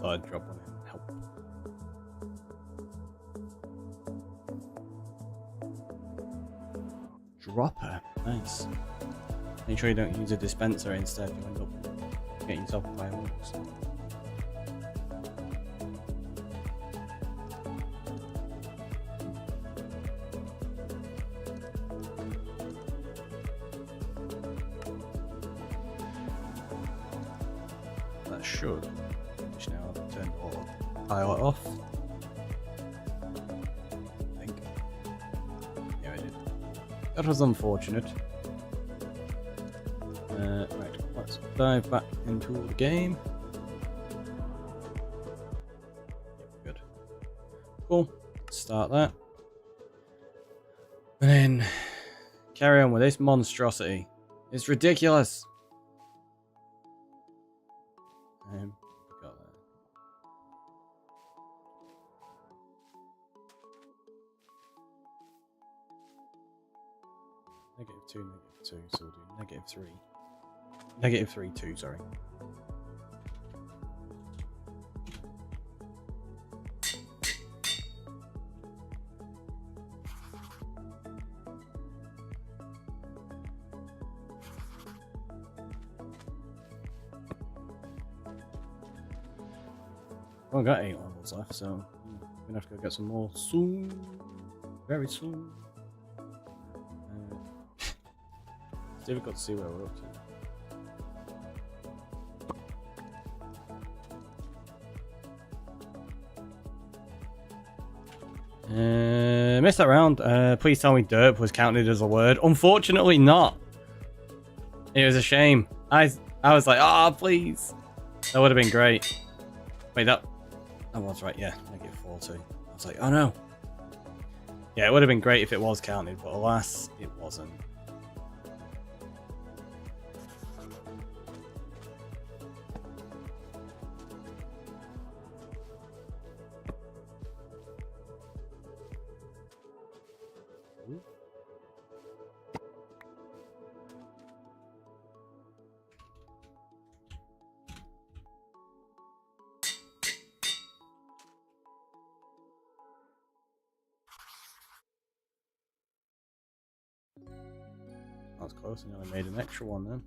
thought I'd drop one in and help. Dropper, nice. Make sure you don't use a dispenser instead, you end up getting yourself fireworks. That should, which now I've turned autopilot off. I think. Yeah, I did. That was unfortunate. Right, let's dive back into the game. Yep, good. Cool. Let's start that. And then carry on with this monstrosity. It's ridiculous. Got that. -2, -2, so we'll do -3. -3, 2, sorry. Well, I've got 8 levels left, so I'm gonna have to go get some more soon. Very soon. It's difficult to see where we're up to. Missed that round. Please tell me derp was counted as a word. Unfortunately not. It was a shame. I was like, ah, oh, please. That would have been great. Wait, that was right, yeah. -4 too. I was like, oh no. Yeah, it would have been great if it was counted, but alas, it wasn't. That was close, and I made an extra one then.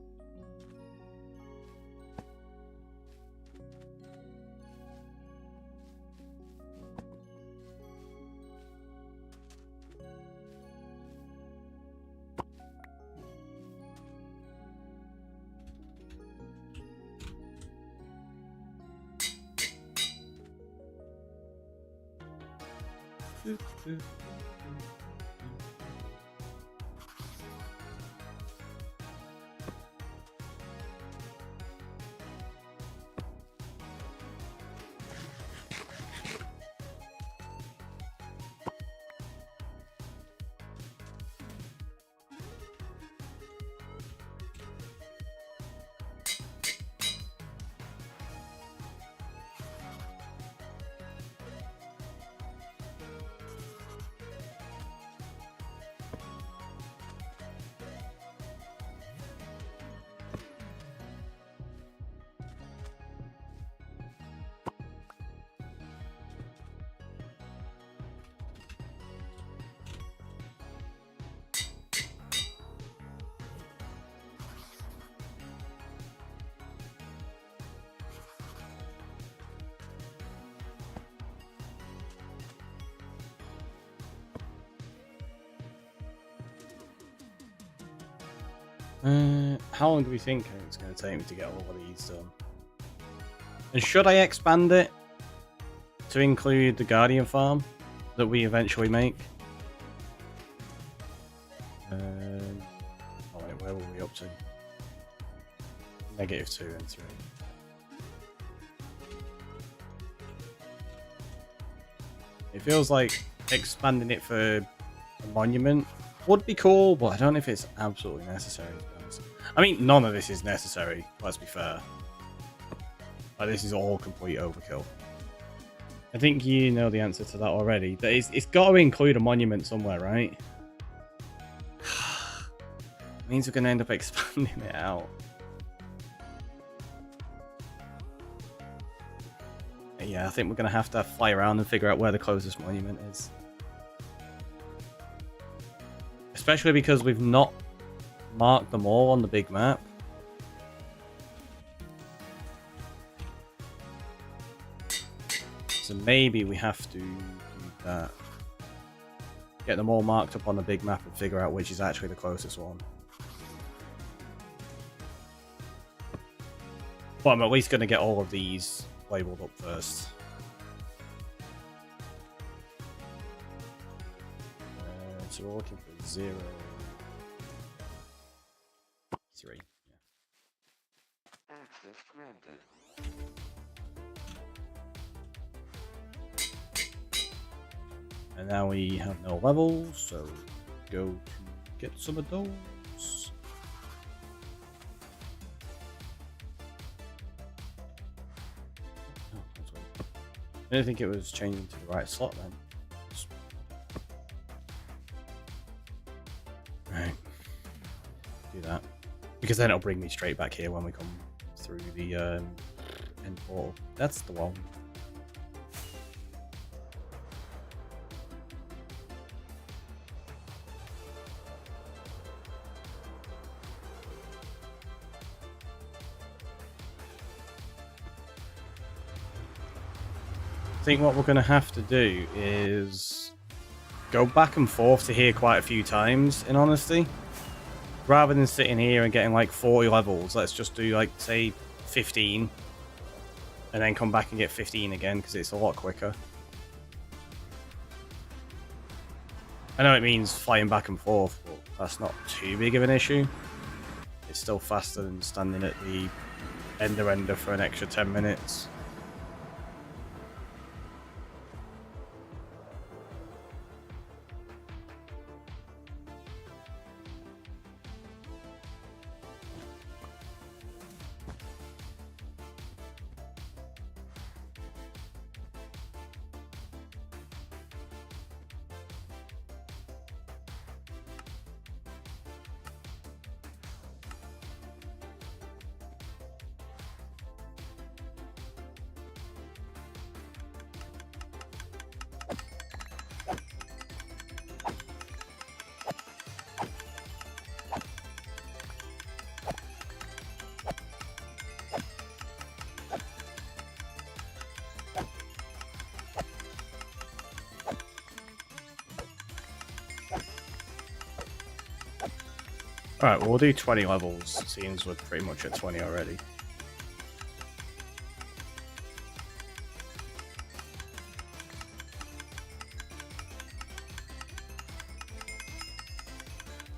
How long do we think it's going to take me to get all of these done? And should I expand it to include the Guardian farm that we eventually make? Oh wait, where were we up to? -2 and 3. It feels like expanding it for a monument would be cool, but I don't know if it's absolutely necessary, to be honest. I mean, none of this is necessary, let's be fair. Like, this is all complete overkill. I think you know the answer to that already. That it's got to include a monument somewhere, right? It means we're going to end up expanding it out. Yeah, I think we're going to have to fly around and figure out where the closest monument is. Especially because we've not marked them all on the big map. So maybe we have to do that. Get them all marked up on the big map and figure out which is actually the closest one. But I'm at least going to get all of these labeled up first. So we're looking for 0, 3. Yeah. Access granted. And now we have no levels, so go to get some of those. Oh, that's weird. I didn't think it was changing to the right slot then. Right. Do that. Because then it'll bring me straight back here when we come through the end portal. That's the one. I think what we're going to have to do is go back and forth to here quite a few times, in honesty. Rather than sitting here and getting like 40 levels, let's just do like, say, 15. And then come back and get 15 again, because it's a lot quicker. I know it means flying back and forth, but that's not too big of an issue. It's still faster than standing at the ender for an extra 10 minutes. Alright, well, we'll do 20 levels, seems we're pretty much at 20 already.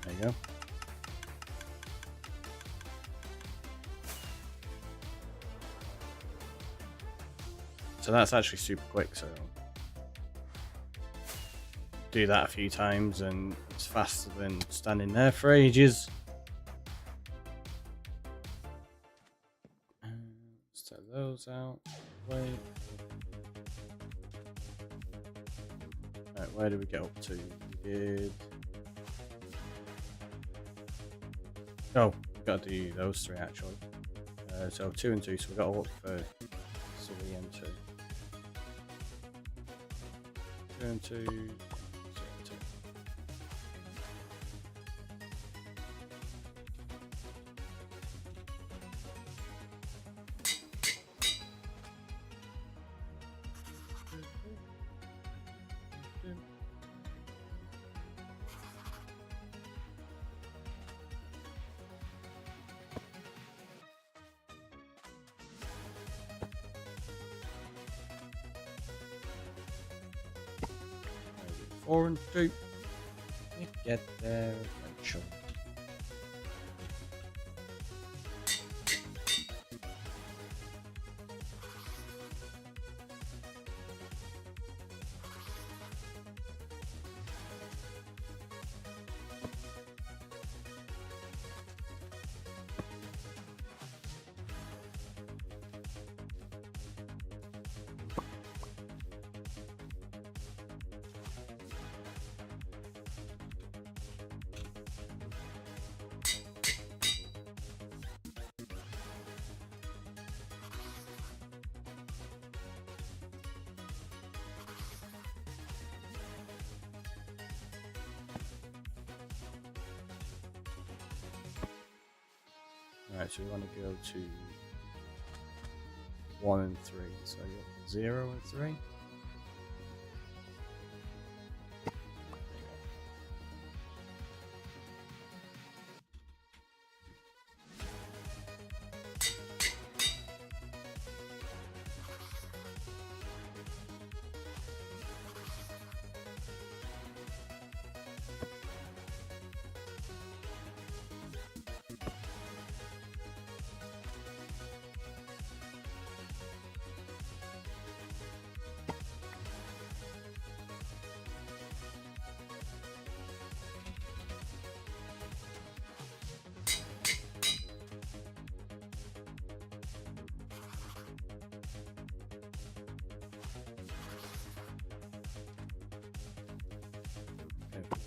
There you go. So that's actually super quick, so do that a few times and it's faster than standing there for ages. Let's take those out. Wait. Right, where did we get up to? We did. Oh, we've got to do those 3 actually. So 2 and 2, so we've got to look for 3 and 2. 2 and 2. 2 and 2. Four and 2. We get there eventually. Right, so we want to go to 1 and 3. So you got 0 and 3.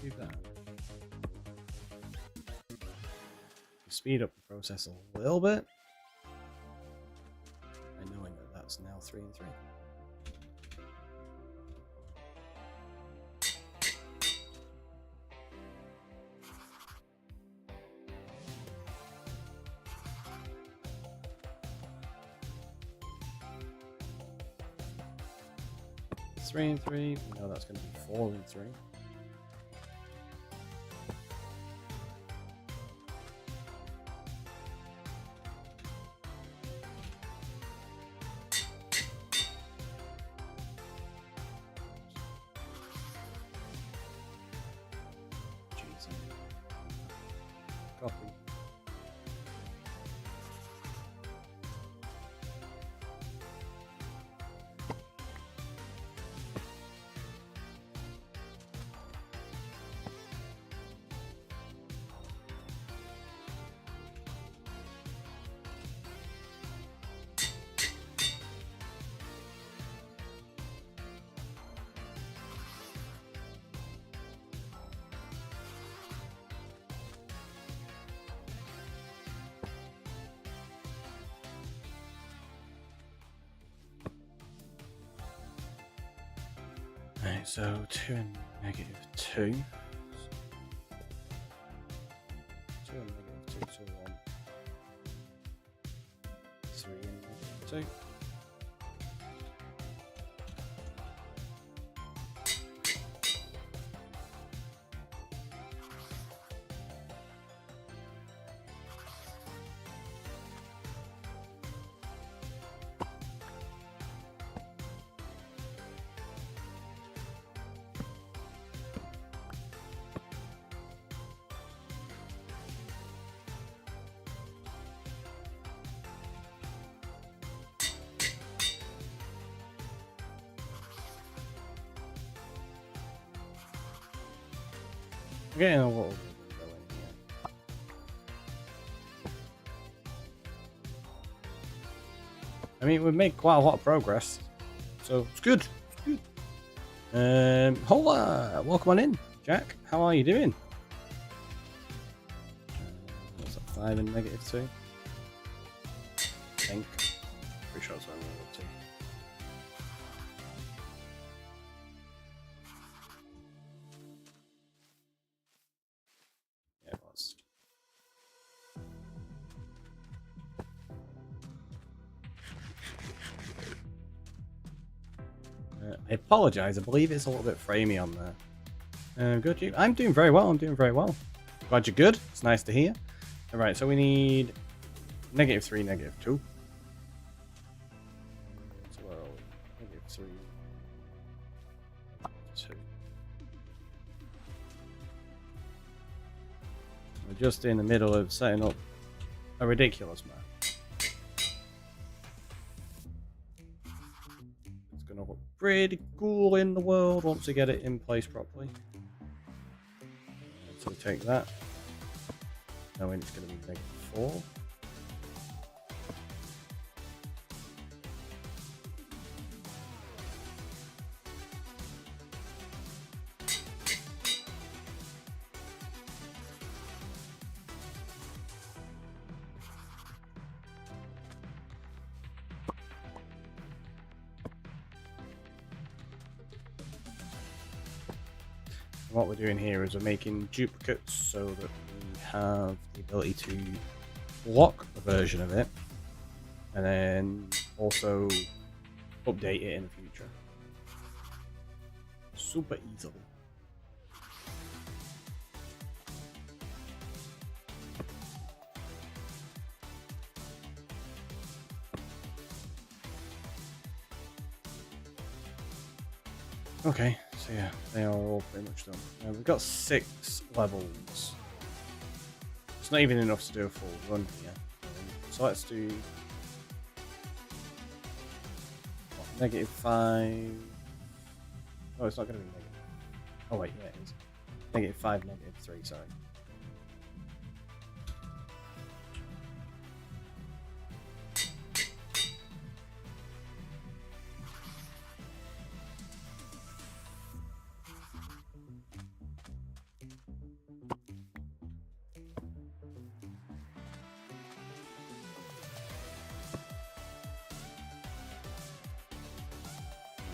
Do that. Speed up the process a little bit. And knowing that that's now 3 and 3. Three and 3. We know that's going to be 4 and 3. Copy. Right, so 2 and -2. 2 and -2 to 1. 3 and -2. Getting a little bit going here. I mean, we've made quite a lot of progress, so it's good. It's good. Hola! Welcome on in, Jack. How are you doing? What's that? 5 and -2. I think. Pretty sure it's only -2. Yeah, it was. I apologise. I believe it's a little bit framey on there. Good. You? I'm doing very well. I'm doing very well. Glad you're good. It's nice to hear. All right. So we need -3, -2. So where are we? -3, -2. We're just in the middle of setting up a ridiculous map. It's going to look pretty cool in the world once we get it in place properly. So we take that, knowing it's going to be -4. What we're doing here is we're making duplicates so that we have the ability to block version of it, and then also update it in the future. Super easily. Okay, so yeah, they are all pretty much done. We've got 6 levels. It's not even enough to do a full run here. So let's do -5. Oh, it's not going to be negative. Oh wait, yeah, it is. -5, -3, sorry.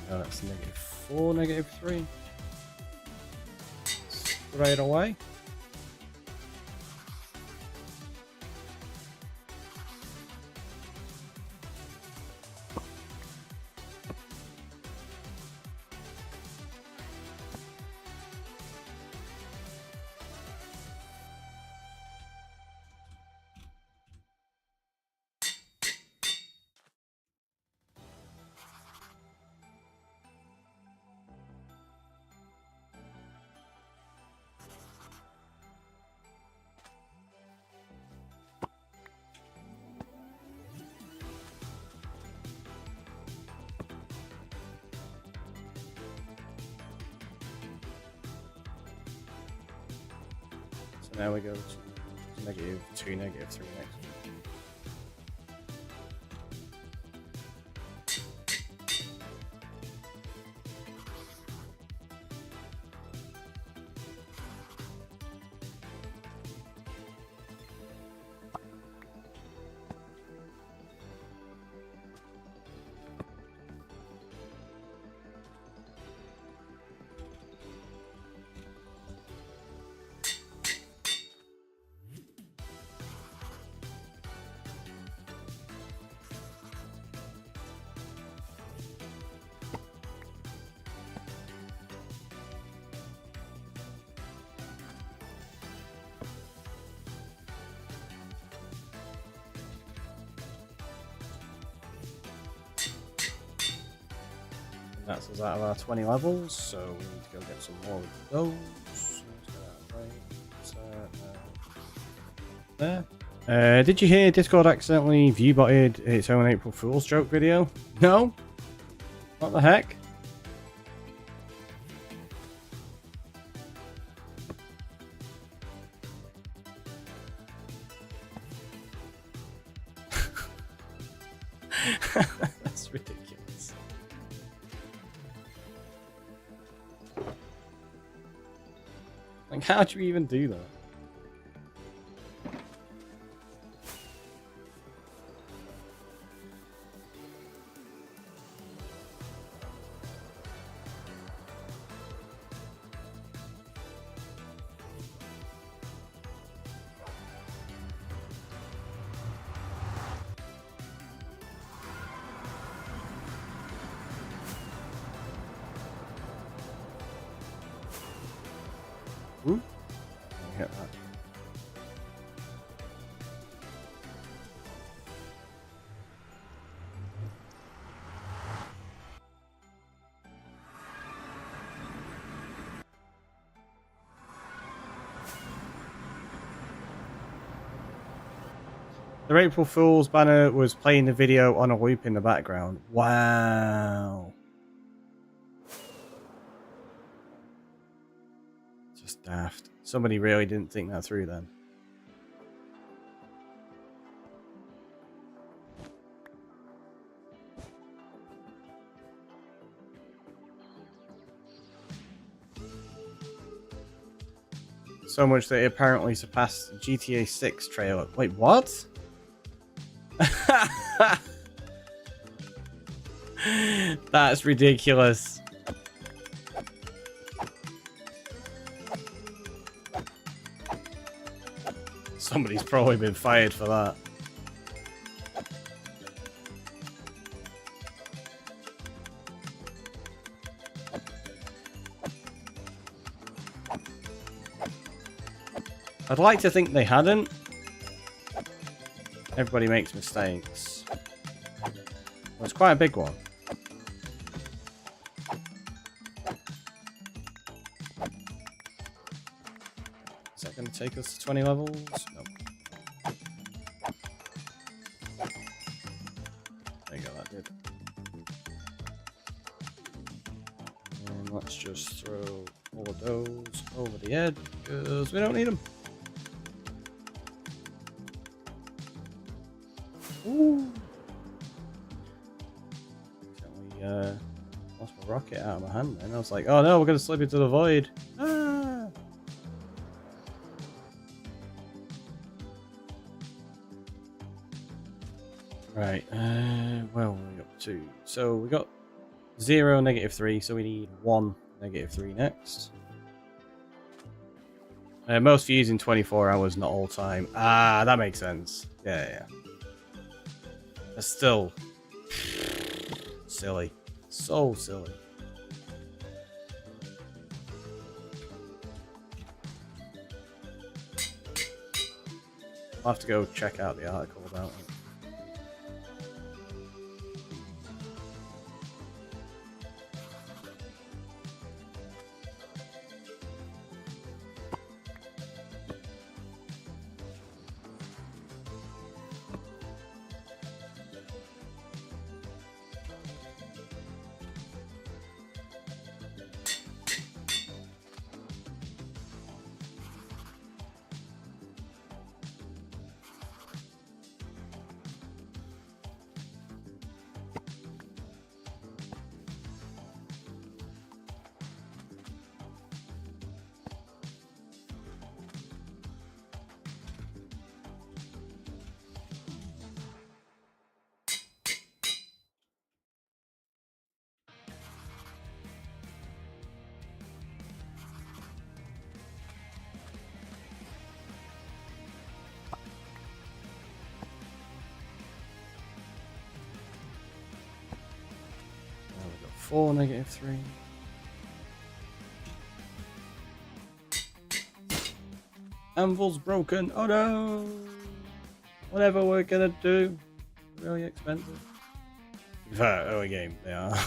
No, that's -4, -3. Straight away. So now we go to -2, -3 next. That's us out of our 20 levels, so we need to go get some more of those. There. Did you hear Discord accidentally viewbotted its own April Fool's joke video? No? What the heck? That's ridiculous. Like, how'd you even do that? Get that. The April Fool's banner was playing the video on a loop in the background. Wow. Just daft. Somebody really didn't think that through then. So much that it apparently surpassed GTA 6 trailer. Wait, what? That's ridiculous. Somebody's probably been fired for that. I'd like to think they hadn't. Everybody makes mistakes. Well, it's quite a big one. Is that going to take us to 20 levels? No. There you go, that did. And let's just throw all of those over the edge, because we don't need them. Ooh. Lost my rocket out of my hand then. I was like, oh no, we're going to slip into the void. Ah. Right, where were we up to? So we got 0, -3, so we need 1, -3 next. Most views in 24 hours, not all time. Ah, that makes sense. Yeah. That's still silly. So silly. I'll have to go check out the article about it. We've got 4, -3. Anvil's broken. Oh no! Whatever we're gonna do, really expensive. In fact, early game they are.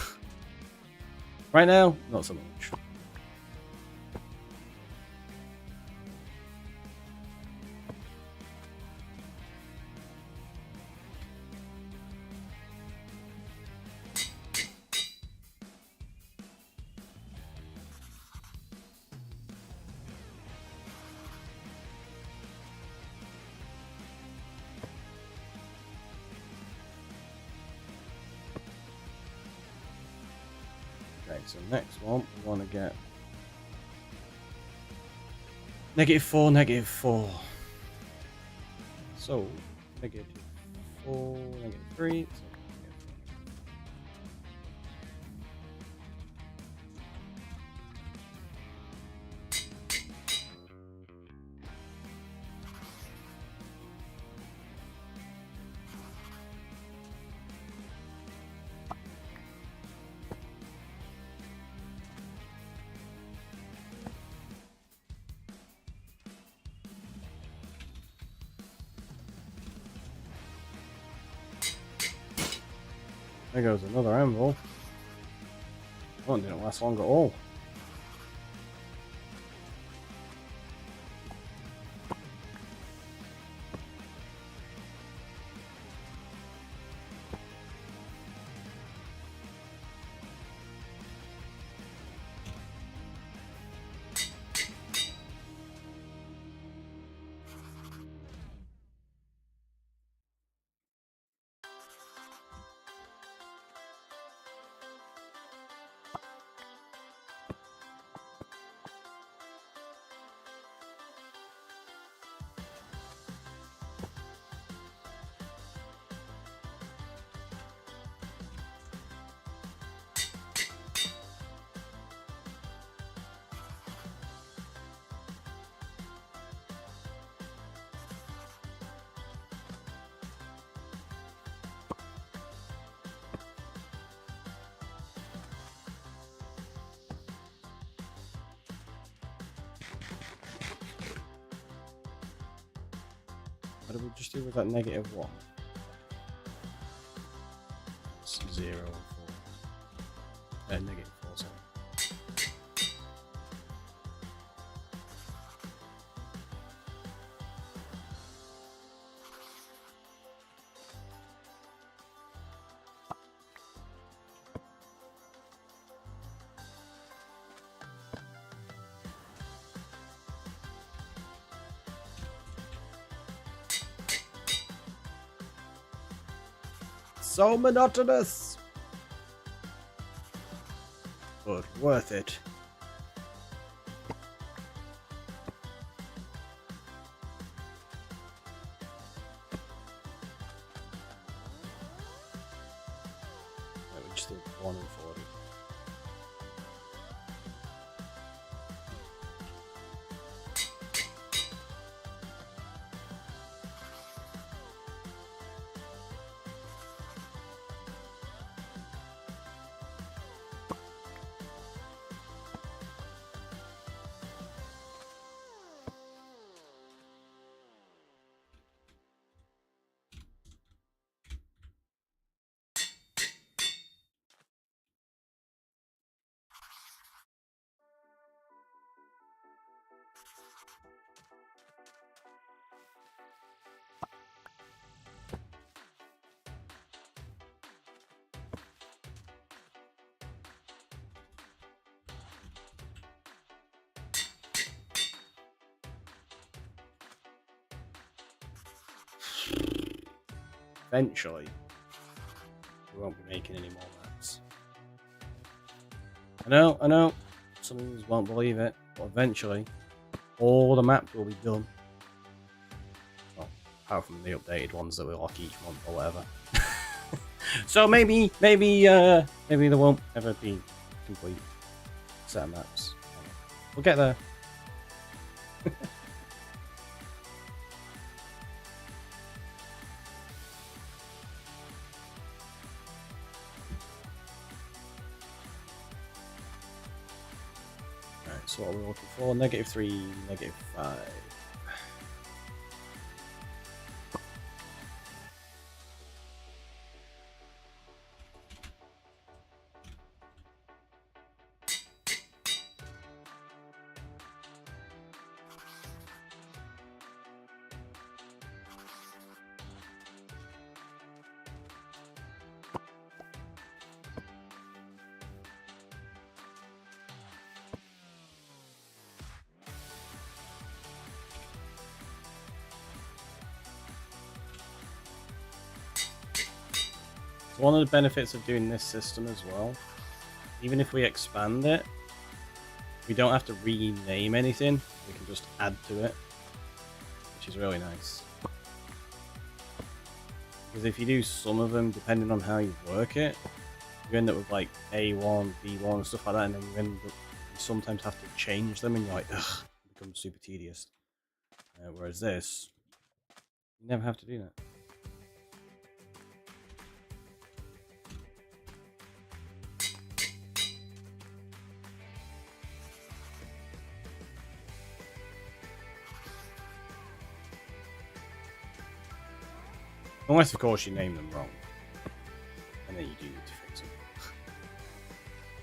Right now, not so much. Okay, so next one, we want to get -4, -4. So, -4, -3. So there goes another anvil. That one didn't last long at all. What did we just do with that -1? It's 0, 4. -4, sorry. So monotonous, but worth it. We just did 1 and 40. Eventually, we won't be making any more maps. I know, some of you won't believe it, but eventually, all the maps will be done. Well, apart from the updated ones that we lock each month or whatever. So maybe there won't ever be complete set of maps. We'll get there. So what are we looking for? -3, -5. One of the benefits of doing this system as well, even if we expand it, we don't have to rename anything, we can just add to it, which is really nice. Because if you do some of them, depending on how you work it, you end up with like A1, B1 and stuff like that, and then you sometimes have to change them and you're like, ugh, it becomes super tedious. Whereas this, you never have to do that. Unless, of course, you name them wrong. And then you do need to fix them.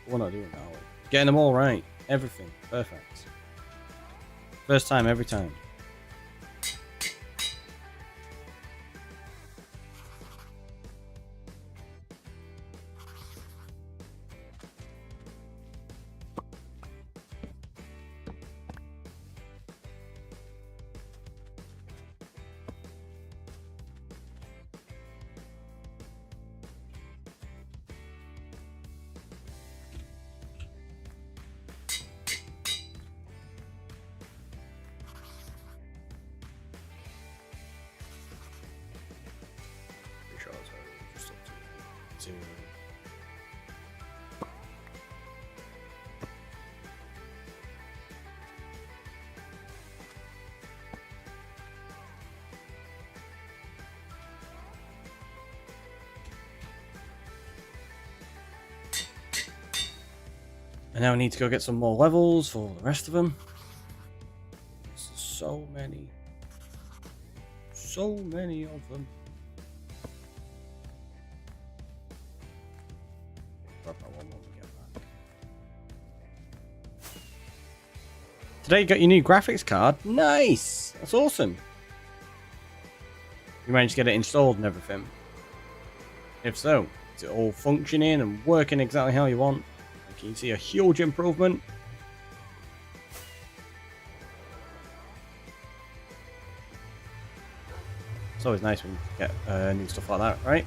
But we're not doing that, are we? Getting them all right. Everything. Perfect. First time, every time. And now I need to go get some more levels for the rest of them. So many. so many of them. Grab that one when we get back. Today you got your new graphics card. Nice! That's awesome. You managed to get it installed and everything. If so, is it all functioning and working exactly how you want? Can you see a huge improvement? It's always nice when you get new stuff like that, right?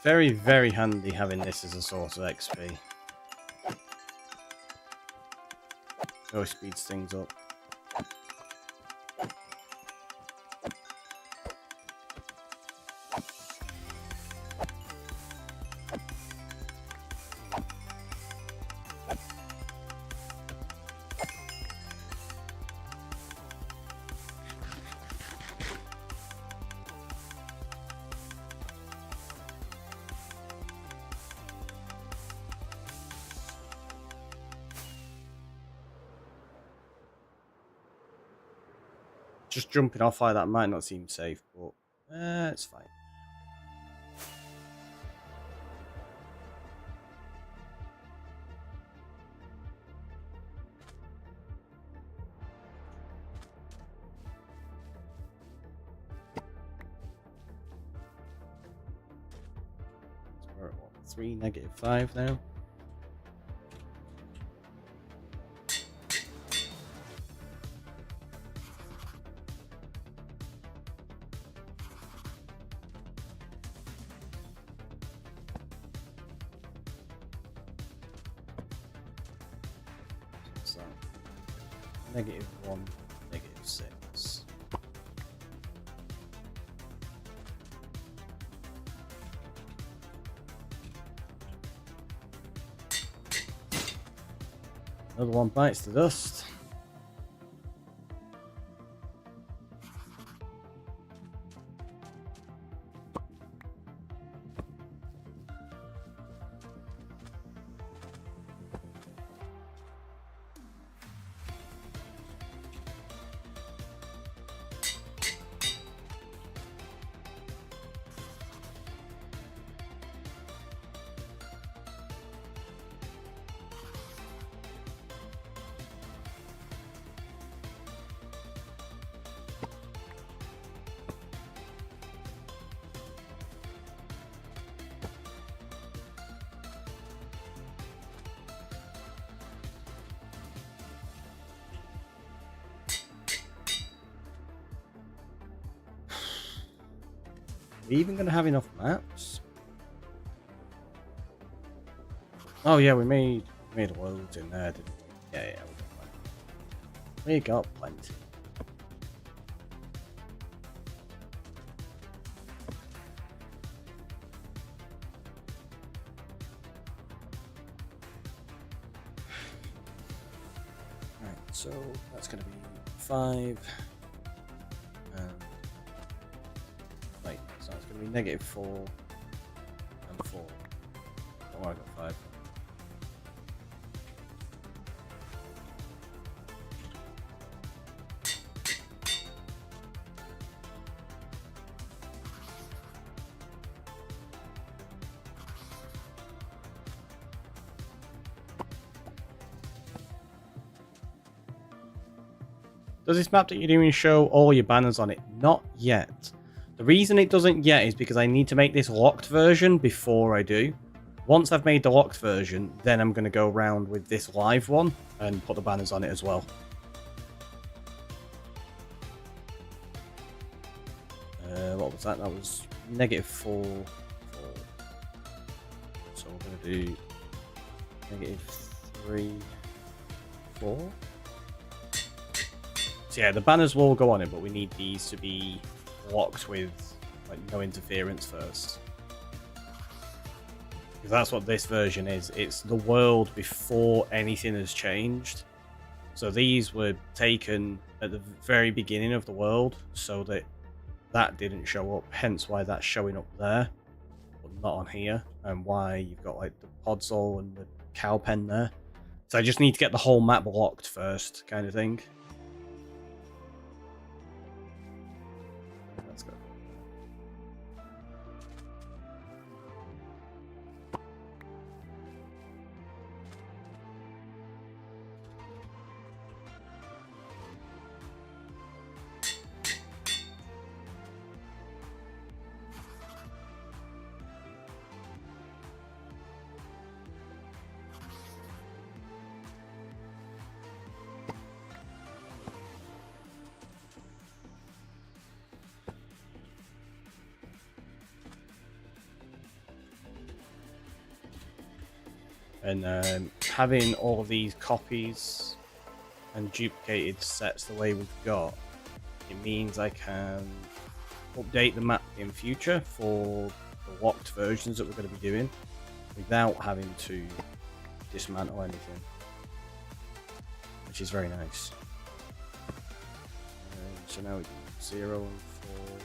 Very, very handy having this as a source of XP. Always speeds things up. Just jumping off like that might not seem safe, but it's fine. So we're at what, 3, -5 now? So, -1, -6. Another one bites the dust. Are we even going to have enough maps? Oh yeah, we made loads in there, didn't we? Yeah, we got plenty. Right, so that's going to be 5. Wait, so it's going to be -4 and 4. Oh, I got 5. Does this map that you're doing show all your banners on it? Not yet. The reason it doesn't yet is because I need to make this locked version before I do. Once I've made the locked version, then I'm going to go around with this live one and put the banners on it as well. What was that? That was -4. So we're going to do -3, 4. So yeah, the banners will go on it, but we need these to be locked with like no interference first. Because that's what this version is. It's the world before anything has changed. So these were taken at the very beginning of the world so that that didn't show up, hence why that's showing up there, but not on here, and why you've got like the podzol and the cow pen there. So I just need to get the whole map locked first, kind of thing. Let's go. And having all of these copies and duplicated sets the way we've got, it means I can update the map in future for the locked versions that we're going to be doing without having to dismantle anything, which is very nice. So now we do 0 and 4.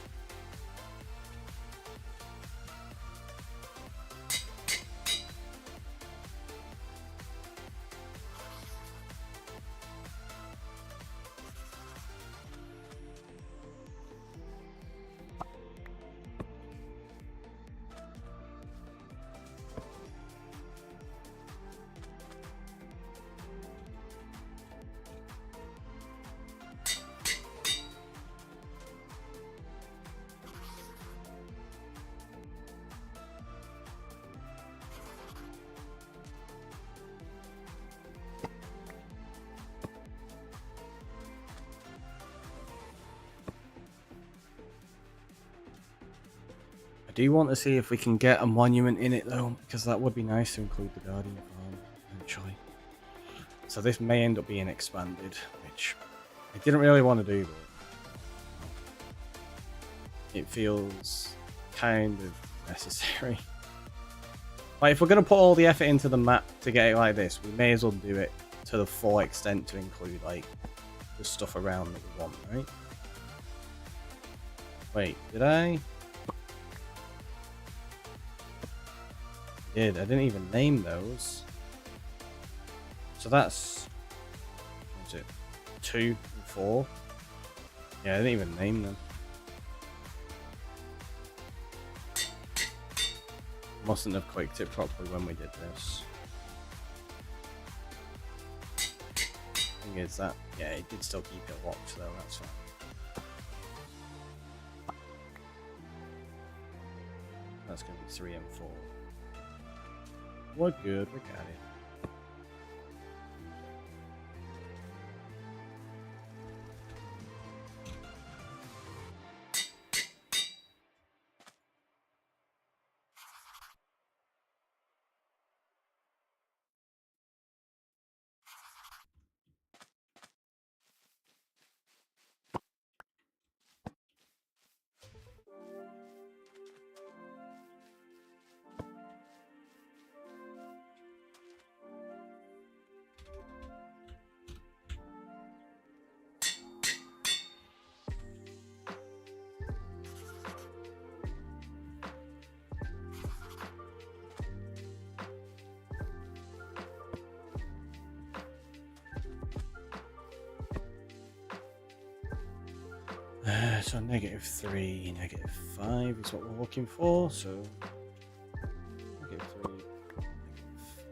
I do want to see if we can get a monument in it though, because that would be nice to include the Guardian Farm eventually. So this may end up being expanded, which I didn't really want to do, but it feels kind of necessary. Like, if we're going to put all the effort into the map to get it like this, we may as well do it to the full extent to include like the stuff around that we want, right? Wait, did I? I didn't even name those. So that's, what is it, 2 and 4? Yeah, I didn't even name them. Mustn't have clicked it properly when we did this. Thing is that, yeah, it did still keep it locked though, that's fine. That's going to be 3 and 4. We're good, we got it. So -3, -5 is what we're looking for. So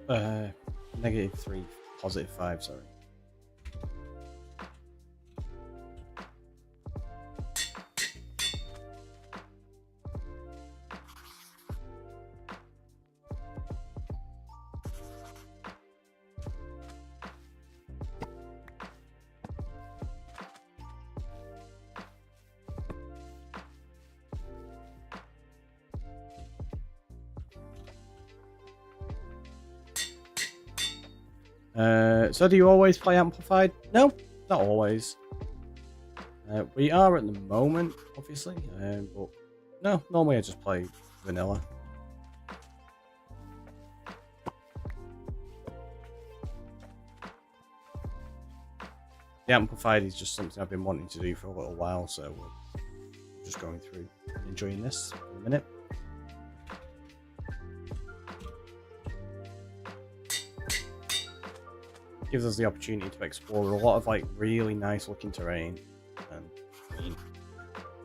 -3, -3, +5. Sorry. So do you always play Amplified? No, not always. We are at the moment, obviously, but no, normally I just play vanilla. The Amplified is just something I've been wanting to do for a little while, so we're just going through enjoying this for a minute. Gives us the opportunity to explore a lot of like really nice looking terrain, and I mean,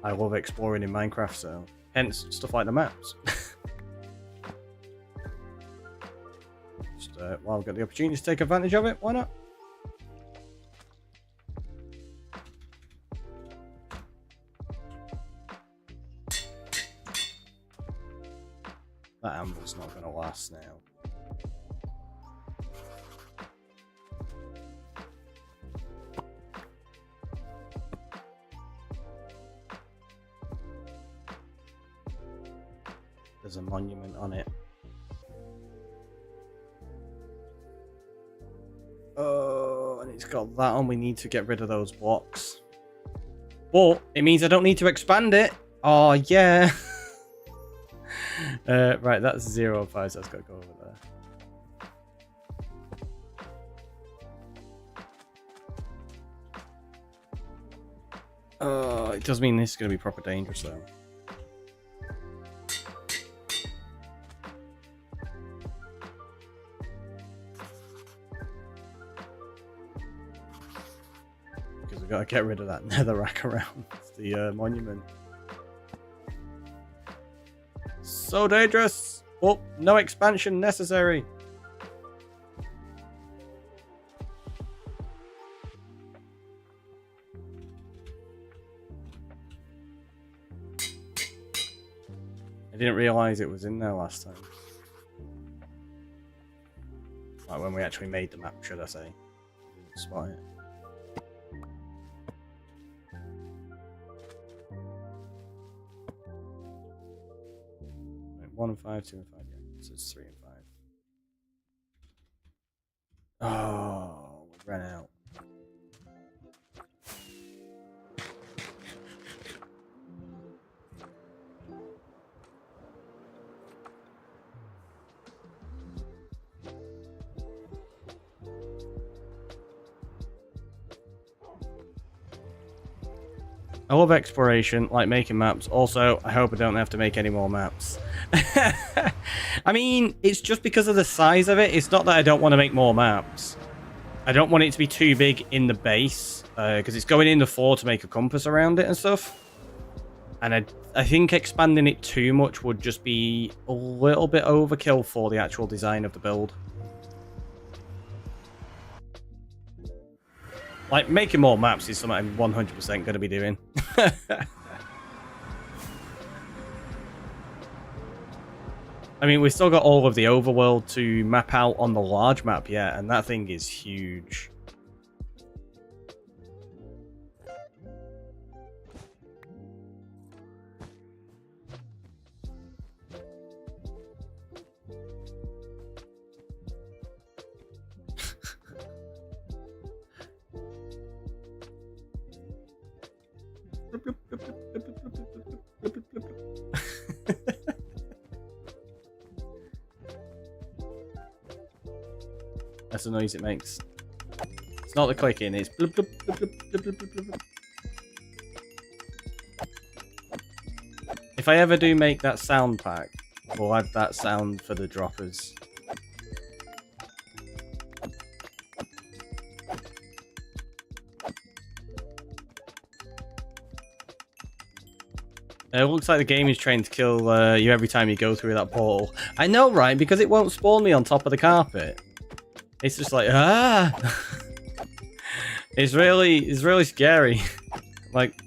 I love exploring in Minecraft, so hence stuff like the maps. Just while I've got the opportunity to take advantage of it, why not? That anvil's not going to last now. There's a monument on it. Oh, and it's got that on. We need to get rid of those blocks. But it means I don't need to expand it. Oh, yeah. Right, that's 0.5, so that's got to go over there. Oh, it does mean this is going to be proper dangerous, though. Because we've got to get rid of that netherrack around the monument. So dangerous! Oh, no expansion necessary! I didn't realise it was in there last time. Like when we actually made the map, should I say. Didn't spot it. Right, 1 and 5, 2 and 5, yeah. So it's 3 and 5. Oh, we ran out. I love exploration, like making maps. Also, I hope I don't have to make any more maps. I mean, it's just because of the size of it. It's not that I don't want to make more maps. I don't want it to be too big in the base, because it's going in the floor to make a compass around it and stuff. And I think expanding it too much would just be a little bit overkill for the actual design of the build. Like, making more maps is something I'm 100% going to be doing. I mean, we've still got all of the overworld to map out on the large map yet, and that thing is huge. That's the noise it makes. It's not the clicking, it's blub, blub, blub, blub, blub, blub, blub, blub. If I ever do make that sound pack, we'll add that sound for the droppers. It looks like the game is trying to kill you every time you go through that portal. I know, right? Because it won't spawn me on top of the carpet. It's just like, ah! It's really scary. Like,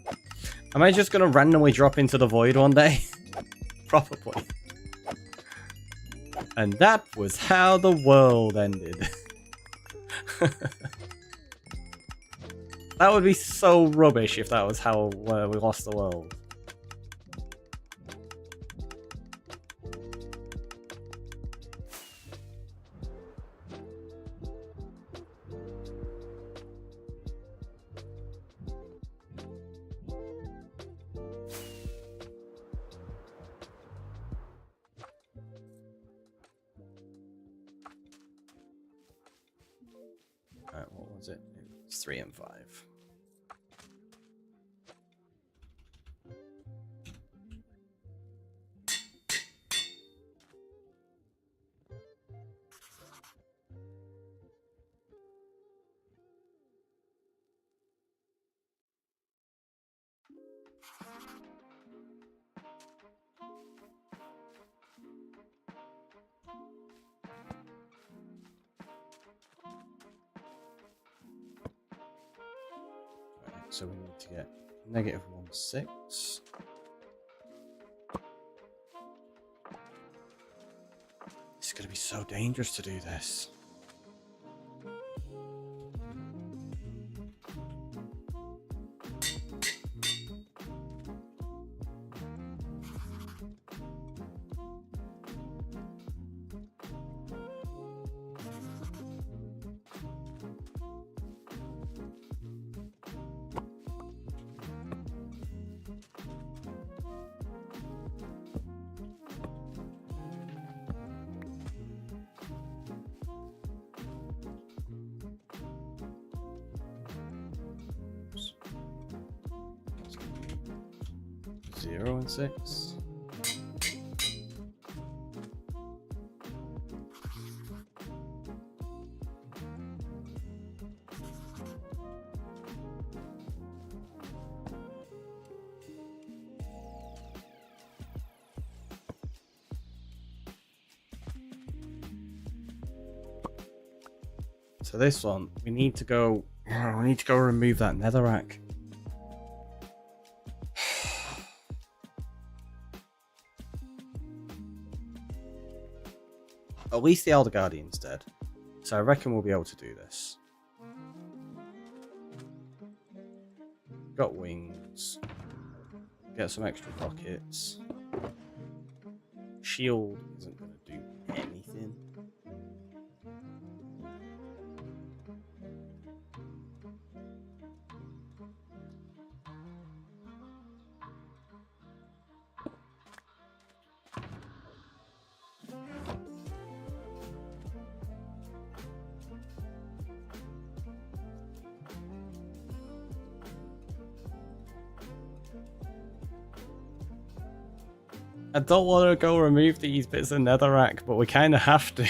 am I just gonna randomly drop into the void one day? Probably. And that was how the world ended. That would be so rubbish if that was how we lost the world. was it? It's 3 and 5. So we need to get negative 1, 6. It's going to be so dangerous to do this. Zero and 6. So this one, we need to go remove that netherrack. At least the Elder Guardian's dead. So I reckon we'll be able to do this. Got wings. Get some extra rockets. Shield isn't going to do anything. I don't want to go remove these bits of netherrack, but we kind of have to.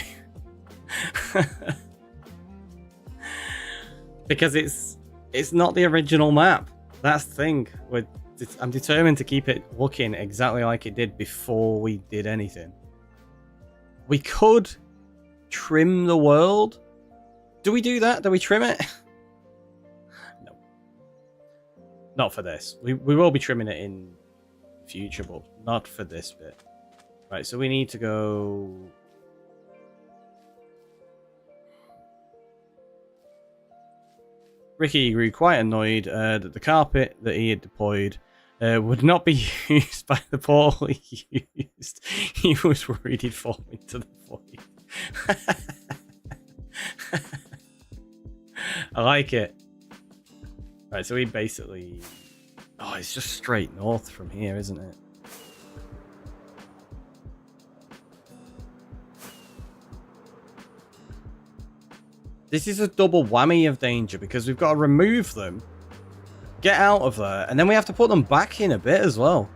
Because it's not the original map. That's the thing. I'm determined to keep it looking exactly like it did before we did anything. We could trim the world. Do we do that? Do we trim it? No. Not for this. We will be trimming it in future, but not for this bit. Right, so we need to go. Ricky grew quite annoyed that the carpet that he had deployed would not be used by the portal he used. He was worried he'd fall into the void. I like it. Right, so we basically... Oh, it's just straight north from here, isn't it? This is a double whammy of danger because we've got to remove them, get out of there, and then we have to put them back in a bit as well.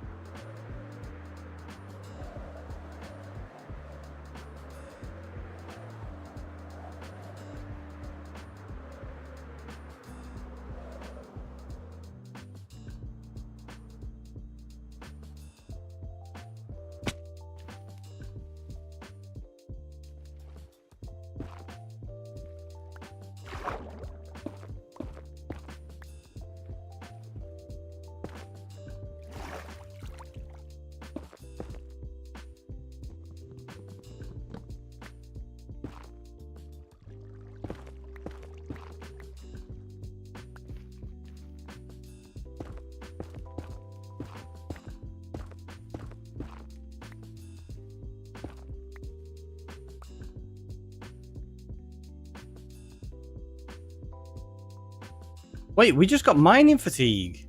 Wait, we just got mining fatigue.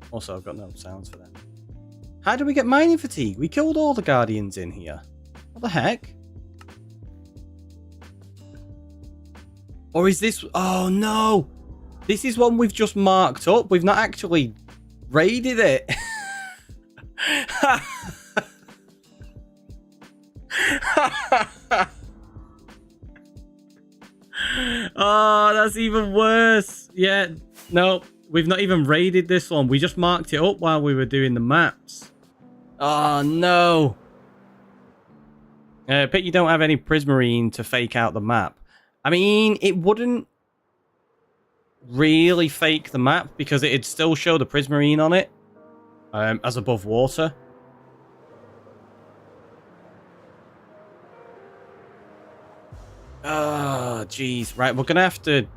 Also, I've got no sounds for them. How did we get mining fatigue? We killed all the guardians in here. What the heck? Or is this... Oh, no. This is one we've just marked up. We've not actually raided it. Oh, that's even worse. Yeah, no, we've not even raided this one. We just marked it up while we were doing the maps. Oh, no. Bet you don't have any prismarine to fake out the map. I mean, it wouldn't really fake the map because it'd still show the prismarine on it as above water. Oh, jeez. Right, we're going to have to...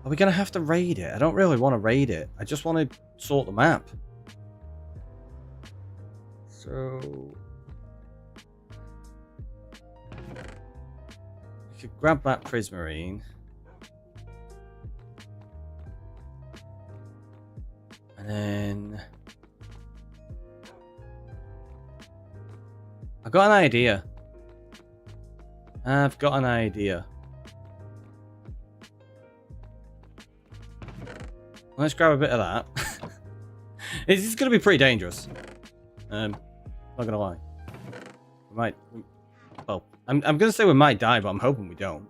Are we going to have to raid it? I don't really want to raid it. I just want to sort the map. So... we could grab that prismarine. And then... I've got an idea. I've got an idea. Let's grab a bit of that. This is going to be pretty dangerous. Not going to lie. We might... Well, I'm going to say we might die, but I'm hoping we don't.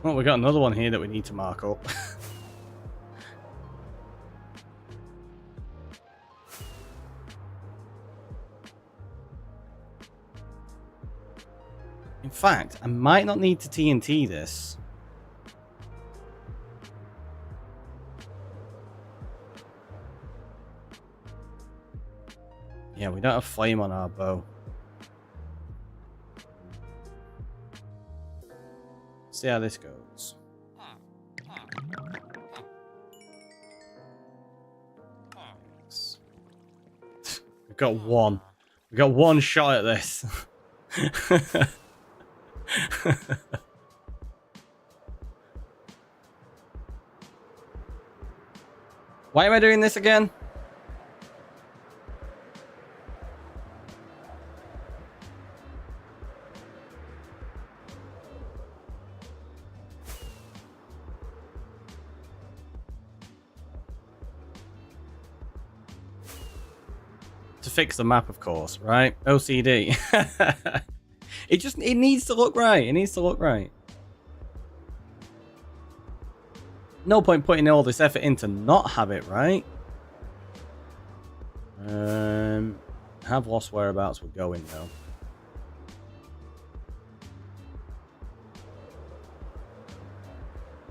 Well, we got another one here that we need to mark up. In fact, I might not need to TNT this. Yeah, we don't have flame on our bow. See how this goes. We've got one. We've got one shot at this. Why am I doing this again? To fix the map, of course, right? OCD. It needs to look right. It needs to look right. No point putting all this effort in to not have it right. Have lost whereabouts we're going though.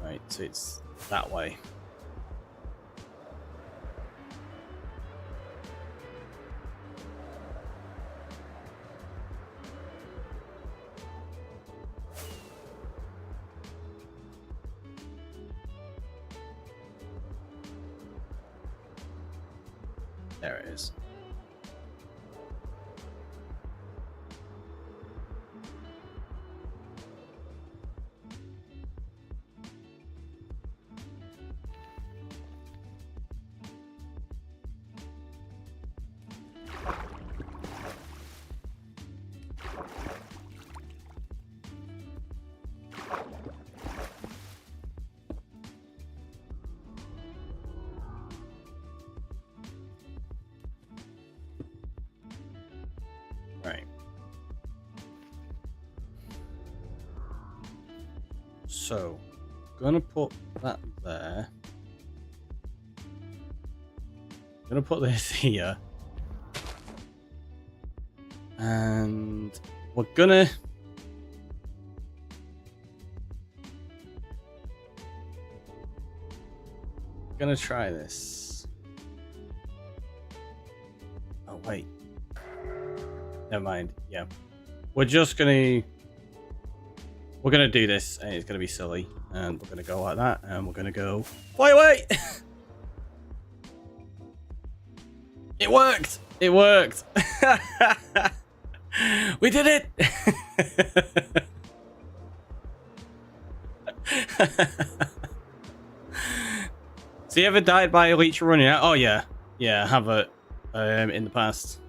Right, so it's that way. There it is. Right. So, gonna put that there. Gonna put this here. And we're gonna try this. Oh wait. Never mind. Yeah. we're gonna do this, and it's gonna be silly, and we're gonna go like that, and we're gonna go fly away. It worked. It worked. We did it. So you ever died by a leech running out? Oh yeah, I have it in the past.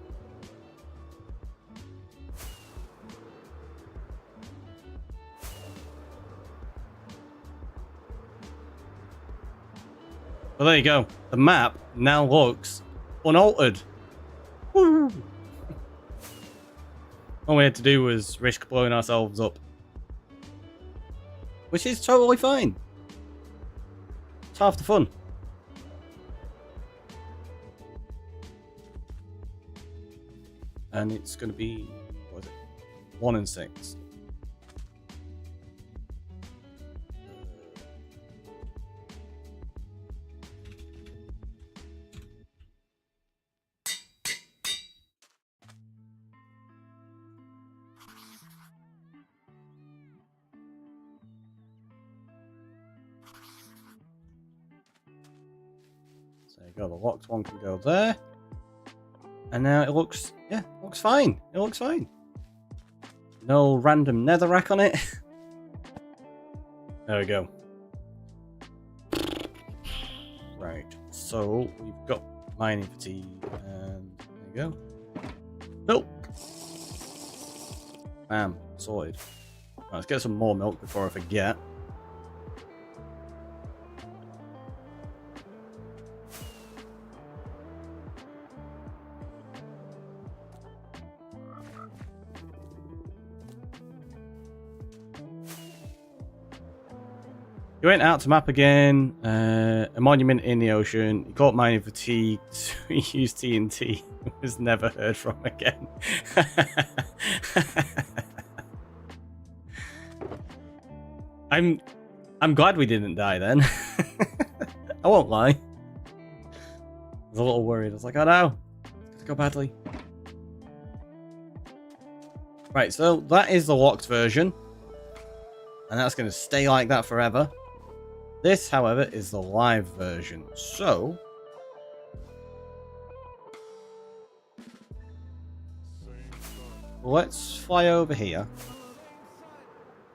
Well, there you go. The map now looks unaltered. Woo! All we had to do was risk blowing ourselves up, which is totally fine. It's half the fun. And it's going to be, what is it? 1 and 6. So there you go, the locked one can go there. And now it looks, yeah, looks fine. It looks fine. No random netherrack on it. There we go. Right, so we've got mining fatigue, and there you go. Milk! Bam, sorted. Right, let's get some more milk before I forget. You went out to map again, a monument in the ocean, you caught mining fatigue, so you used TNT, was never heard from again. I'm glad we didn't die then. I won't lie. I was a little worried, I was like, oh no, it's gonna go badly. Right, so that is the locked version, and that's gonna stay like that forever. This, however, is the live version. So, let's fly over here.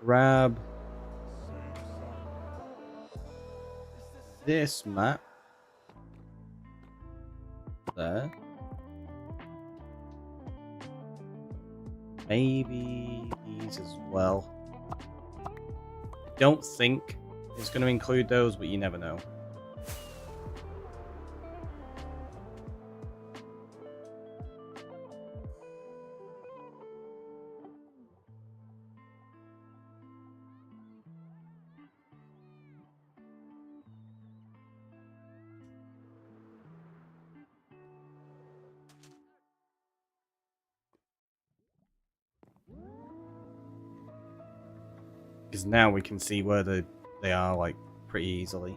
Grab this map. There. Maybe these as well. I don't think it's going to include those, but you never know. Because now we can see where they are, like, pretty easily.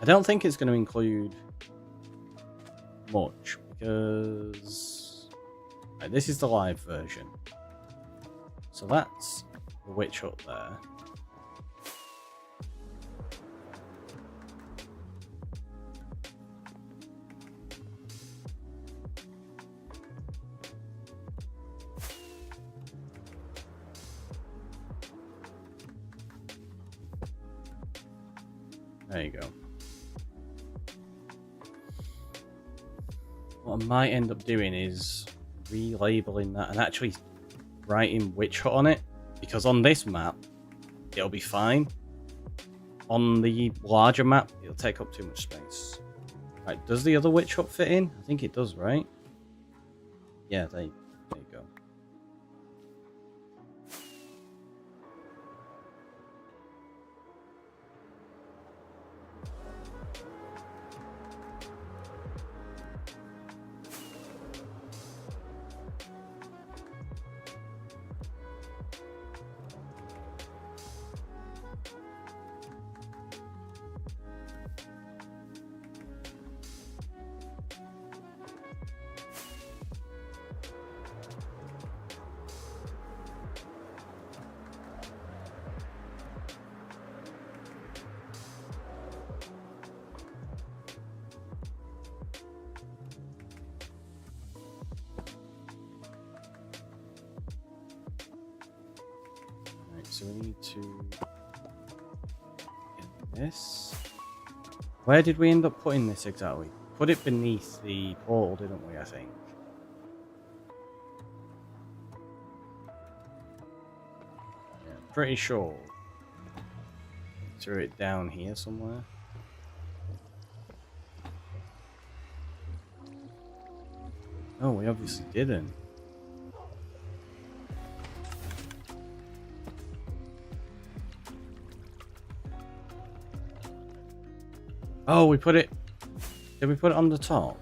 I don't think it's going to include much, because right, this is the live version. So that's the witch hut there. There you go. What I might end up doing is relabeling that and actually writing witch hut on it, because on this map it'll be fine. On the larger map it'll take up too much space. Right, does the other witch hut fit in? I think it does, right? Yeah, there you go. so we need to get this. Where did we end up putting this exactly? Put it beneath the portal, didn't we, I think? Yeah, pretty sure. Threw it down here somewhere. Oh, we obviously didn't. Oh, we put it... Did we put it on the top?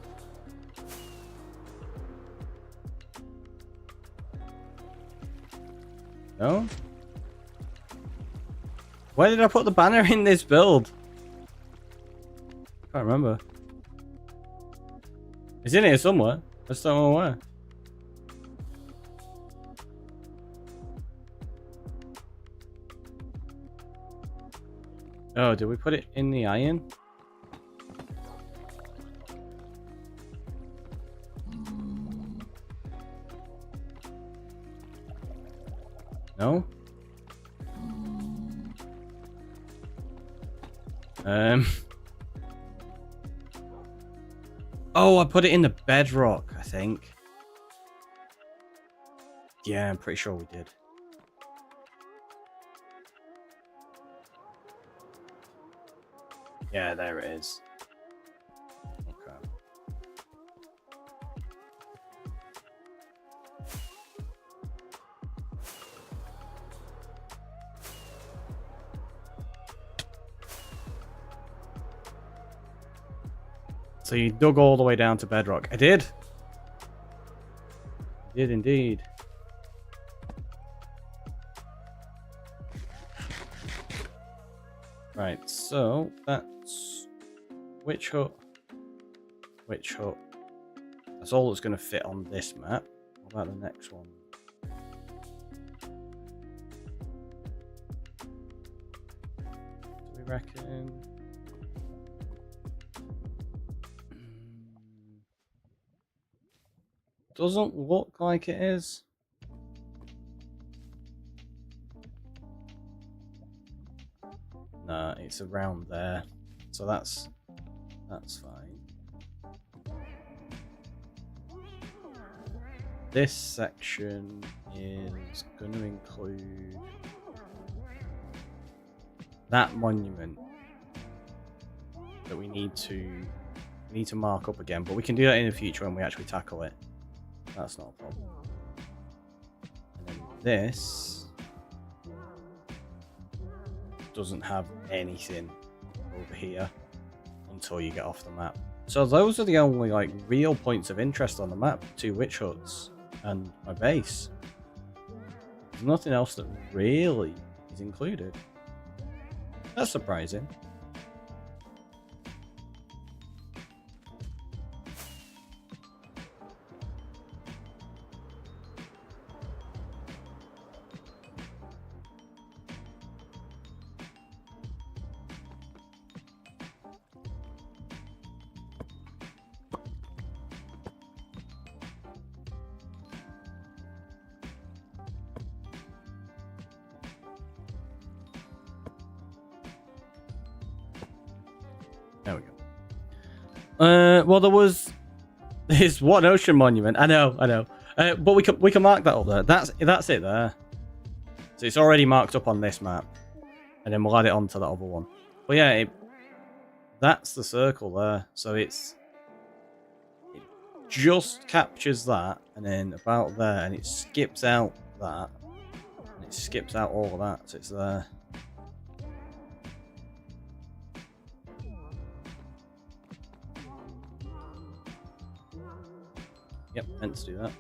No? Where did I put the banner in this build? Can't remember. It's in here somewhere. I just don't know where. Oh, did we put it in the iron? No? Oh, I put it in the bedrock, I think. Yeah, I'm pretty sure we did. Yeah, there it is. Okay. So you dug all the way down to bedrock. I did. I did indeed. Right, so that's witch hut. Witch hut. That's all that's going to fit on this map. What about the next one? Do we reckon? Doesn't look like it is. No, it's around there. So that's fine. This section is going to include that monument that we need to mark up again, but we can do that in the future when we actually tackle it. That's not a problem. And then this doesn't have anything over here until you get off the map. So those are the only like real points of interest on the map. 2 witch huts and my base. There's nothing else that really is included. That's surprising. There we go. Well, there was this one ocean monument. I know. But we can mark that up there. That's it there. So it's already marked up on this map, and then we'll add it onto that other one. But yeah, that's the circle there. So it just captures that, and then about there, and it skips out that, and it skips out all of that. So it's there. Yep, meant to do that.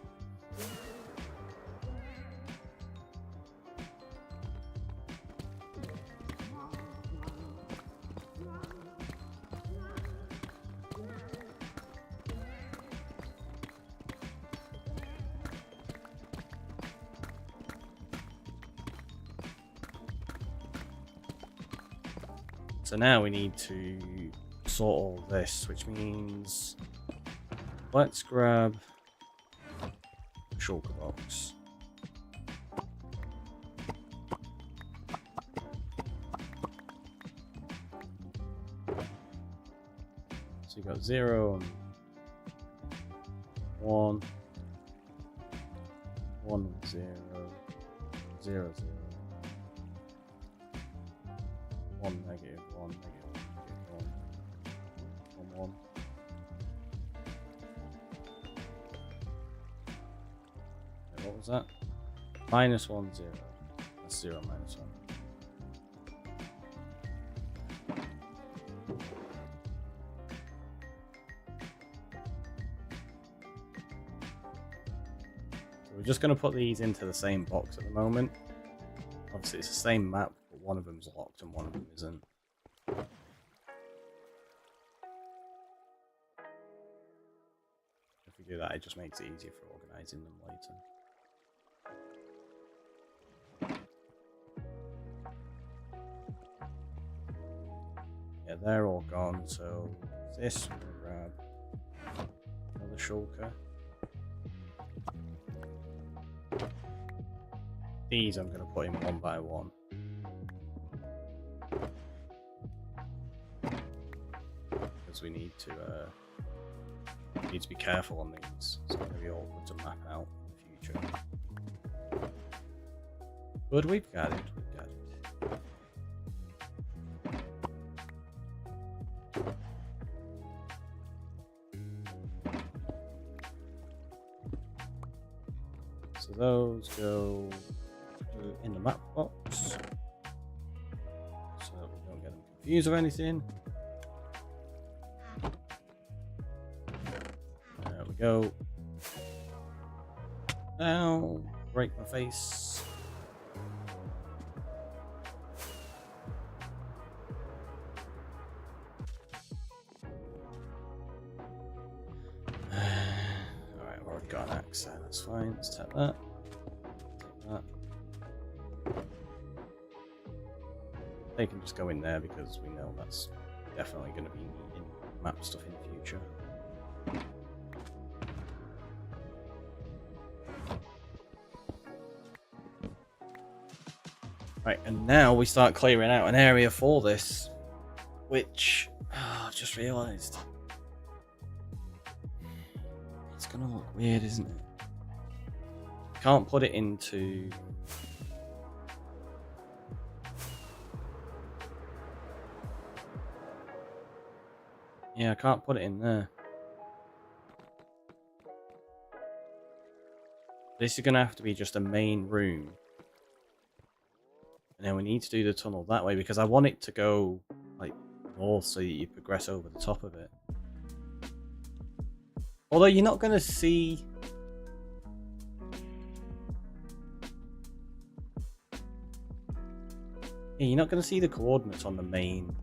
So now we need to sort all this, which means let's grab shulker box. So you got 0 and 1, 1 and 0, 0, 0, 1 negative, 1 negative, 1, 1, 1. Okay, what was that? Minus 1, 0. That's 0 minus 1. We're just going to put these into the same box at the moment. Obviously it's the same map, but one of them's locked and one of them isn't. If we do that, it just makes it easier for organising them later. Yeah, they're all gone, so this we'll grab another shulker. These I'm going to put in one by one. Because we need to be careful on these. It's going to be awkward to map out in the future. But we've got it, we've got it. So those go in the map box, so that we don't get them confused or anything. There we go. Now, break my face. Alright, I've already got an axe there, that's fine. Let's tap that. Take that. They can just go in there because we know that's definitely going to be needing map stuff in the future. Right, and now we start clearing out an area for this, which I've just realised. It's going to look weird, isn't it? Can't put it into... Yeah, I can't put it in there. This is going to have to be just a main room. And then we need to do the tunnel that way because I want it to go like north so that you progress over the top of it. Although you're not going to see... Yeah, you're not going to see the coordinates on the main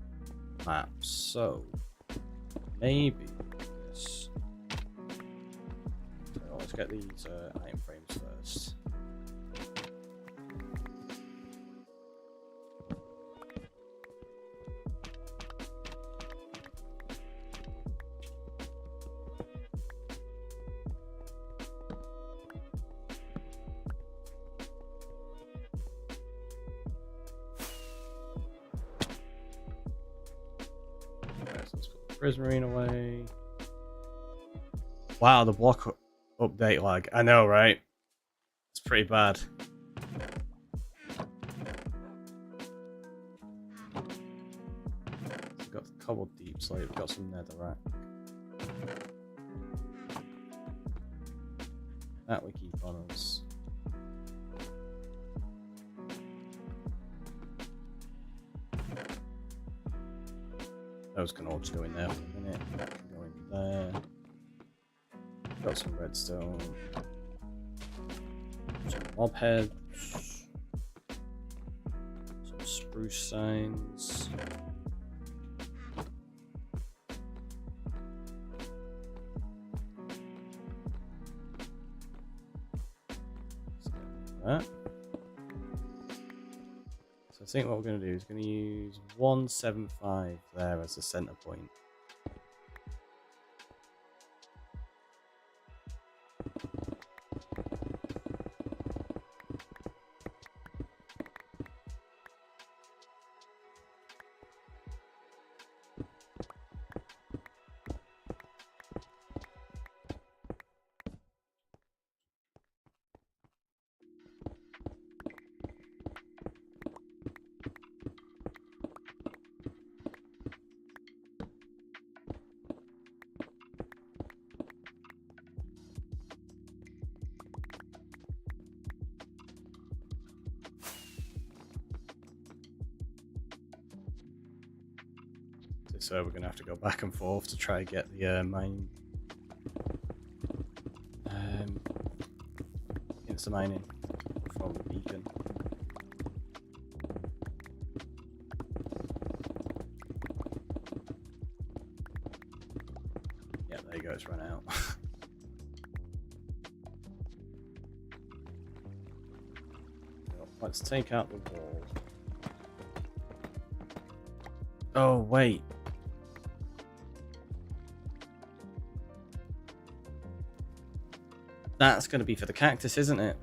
map, so... Maybe this. So let's get these iron frames first. Prismarine away. Wow, the block update lag. I know, right? It's pretty bad. We've got the cobbled deepslate, we've got some netherrack. That we keep on us. Those can all just go in there for a minute. That can go in there. Got some redstone. Some mob heads. Some spruce signs. That. I think what we're going to do is going to use 175 there as the center point. so we're going to have to go back and forth to try and get the mine. It's the mining from the beacon. Yeah, there you go, it's run out. Let's take out the wall. Oh, wait. That's going to be for the cactus, isn't it?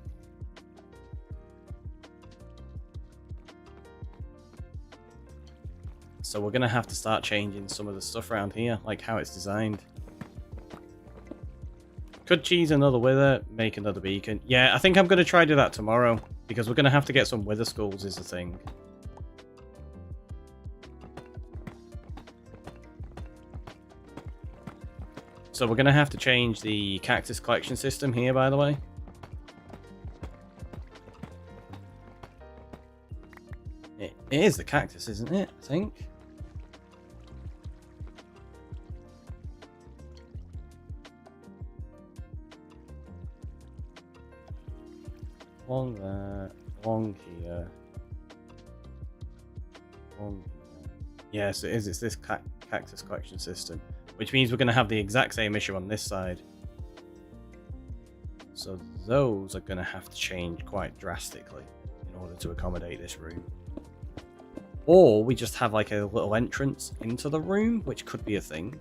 So we're going to have to start changing some of the stuff around here, like how it's designed. Could cheese another wither, make another beacon. Yeah, I think I'm going to try to do that tomorrow, because we're going to have to get some wither skulls is the thing. So we're going to have to change the cactus collection system here, by the way. It is the cactus, isn't it? I think. Along there, along here. Along here. Yes, it is. It's this cactus collection system. Which means we're going to have the exact same issue on this side. So those are going to have to change quite drastically in order to accommodate this room. Or we just have like a little entrance into the room, which could be a thing.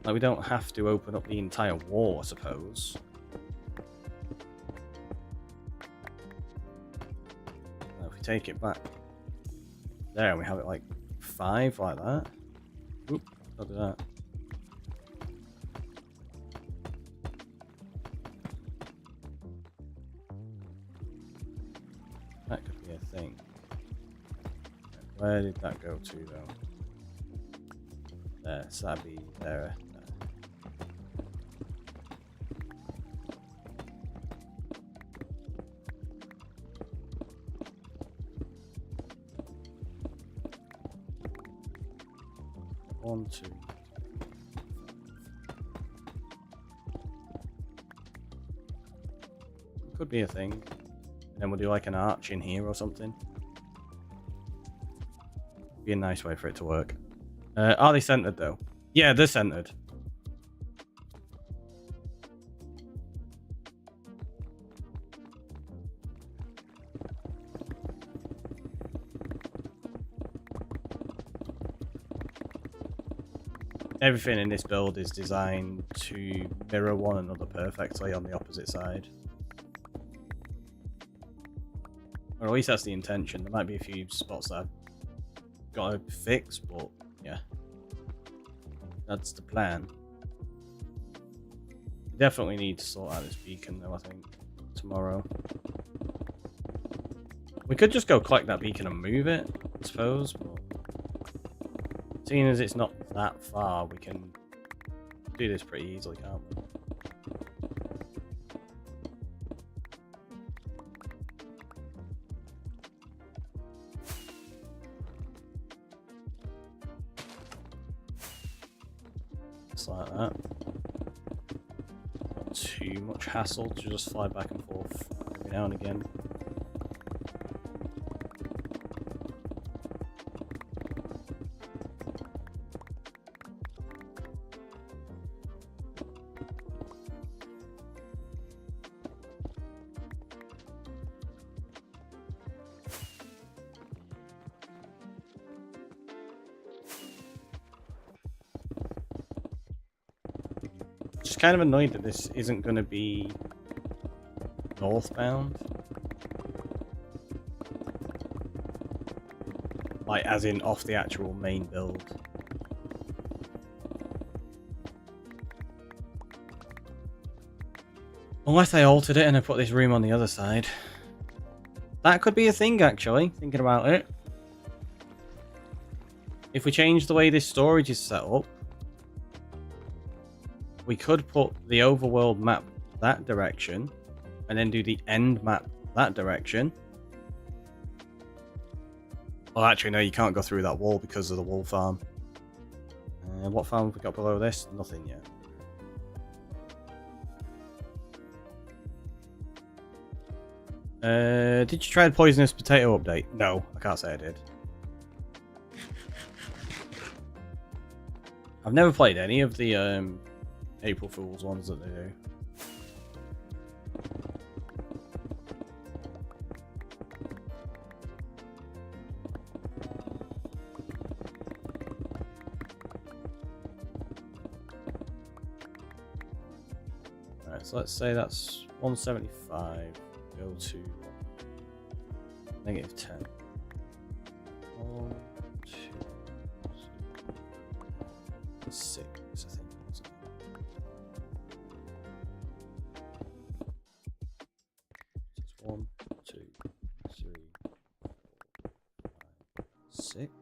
Like we don't have to open up the entire wall, I suppose. Now if we take it back there and we have it like 5 like that. Oop, I'll do that. That could be a thing. Where did that go to though? There, so that'd be there. 1, 2. Could be a thing. And then we'll do like an arch in here or something. Be a nice way for it to work. Are they centered though? Yeah, they're centered. Everything in this build is designed to mirror one another perfectly on the opposite side. Or at least that's the intention. There might be a few spots that I've got to fix, but yeah. That's the plan. Definitely need to sort out this beacon though, I think, tomorrow. We could just go collect that beacon and move it, I suppose, but seeing as it's not that far, we can do this pretty easily, can't we? Just like that. Not too much hassle to just fly back and forth every now and again. Just kind of annoyed that this isn't going to be northbound. Like, as in off the actual main build. Unless I altered it and I put this room on the other side. That could be a thing, actually, thinking about it. If we change the way this storage is set up, we could put the overworld map that direction, and then do the end map that direction. Well, actually, no, you can't go through that wall because of the wool farm. What farm have we got below this? Nothing yet. Did you try the poisonous potato update? No, I can't say I did. I've never played any of the April Fool's ones that they do. Alright, so let's say that's 175. Go to negative 10. 1, 2, 3, 6, I think. It's 1, 2, 3, 4, 5, 6.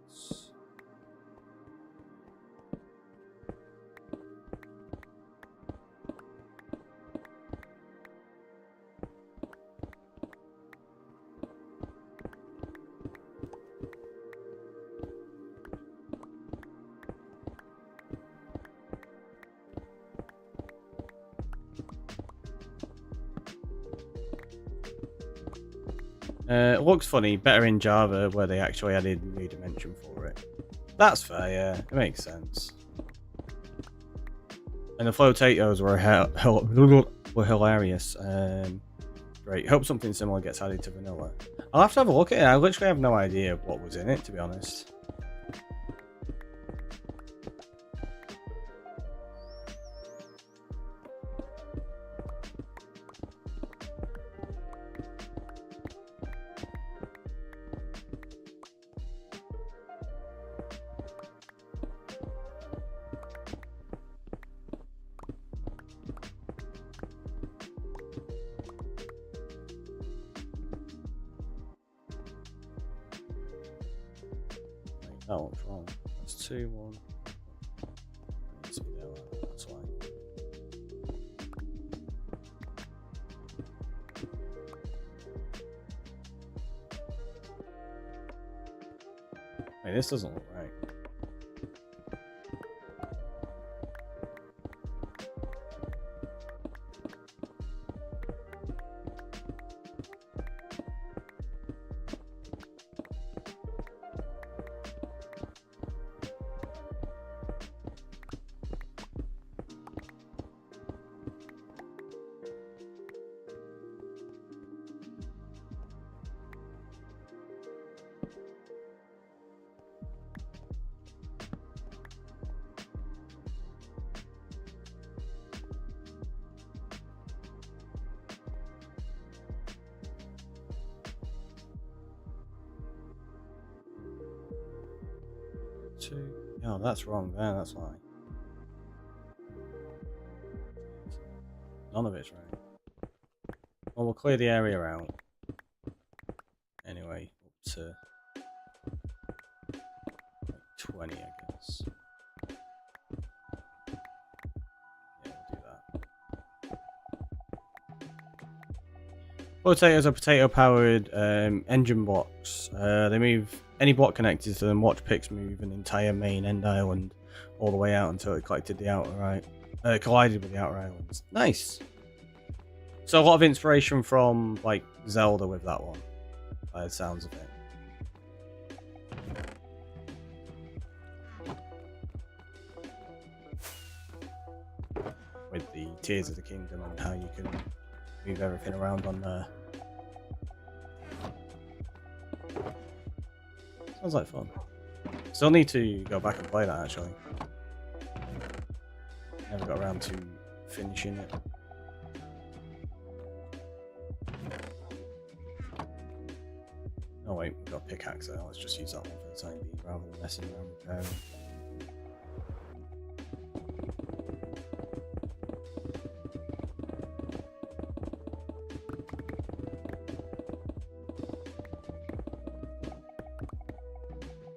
It looks funny, better in Java where they actually added new dimension for it. That's fair, yeah, it makes sense. And the flotatoes were hilarious. Great, hope something similar gets added to vanilla. I'll have to have a look at it. I literally have no idea what was in it, to be honest. That one's wrong. That's 2, 1. Needs to be there, that's why. Hey, this doesn't look right. Oh, that's wrong there, that's why. None of it's right. Well, we'll clear the area out. Anyway, up to like 20, I guess. Yeah, we'll do that. Potatoes are potato-powered engine blocks. They move any block connected to them. Watch picks move an entire main end island all the way out until it collected the outer collided with the outer islands. Nice. So a lot of inspiration from like Zelda with that one, by the sounds of it. With the Tears of the Kingdom and how you can move everything around on there. Sounds like fun. Still need to go back and play that actually. Never got around to finishing it. Oh wait, we've got a pickaxe there. Let's just use that one for the time being rather than messing around repairing.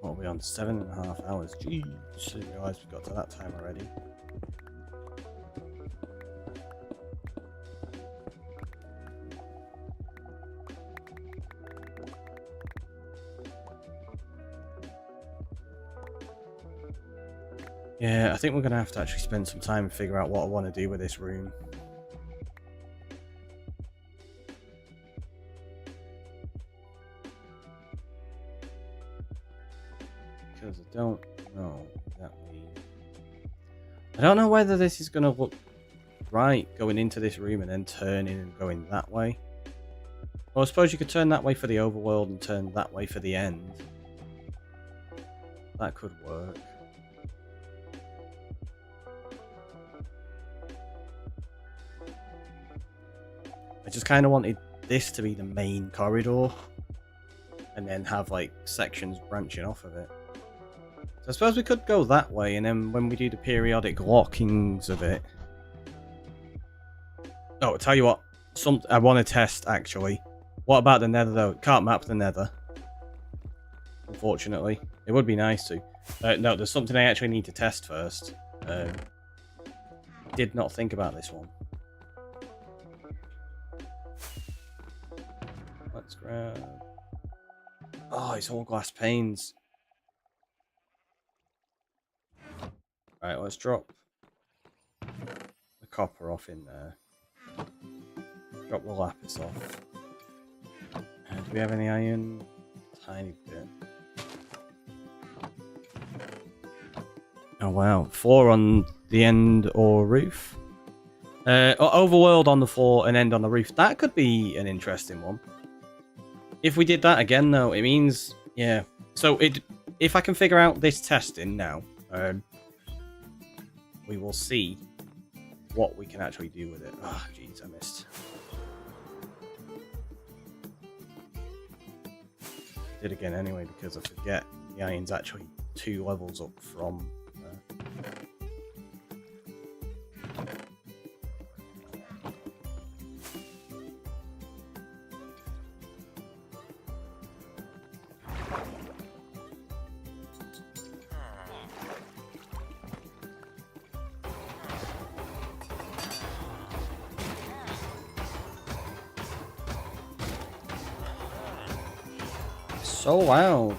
What are we on? 7.5 hours. Jeez, didn't realise we got to that time already. Yeah, I think we're going to have to actually spend some time and figure out what I want to do with this room. Because I don't know exactly. I don't know whether this is going to look right going into this room and then turning and going that way. Well, I suppose you could turn that way for the overworld and turn that way for the end. That could work. I just kind of wanted this to be the main corridor and then have like sections branching off of it. So I suppose we could go that way, and then when we do the periodic lockings of it... Oh, I'll tell you what. I want to test, actually. What about the nether, though? Can't map the nether. Unfortunately. It would be nice to. No, there's something I actually need to test first. Did not think about this one. Let's grab... Oh, it's all glass panes. Right, let's drop the copper off in there. Drop the lapis off. Do we have any iron? Tiny bit. Oh wow, 4 on the end or roof. Overworld on the floor and end on the roof. That could be an interesting one. If we did that again, though, it means... Yeah. So, if I can figure out this testing now, we will see what we can actually do with it. Oh, jeez, I missed. Did again anyway, because I forget the iron's actually 2 levels up from... So loud.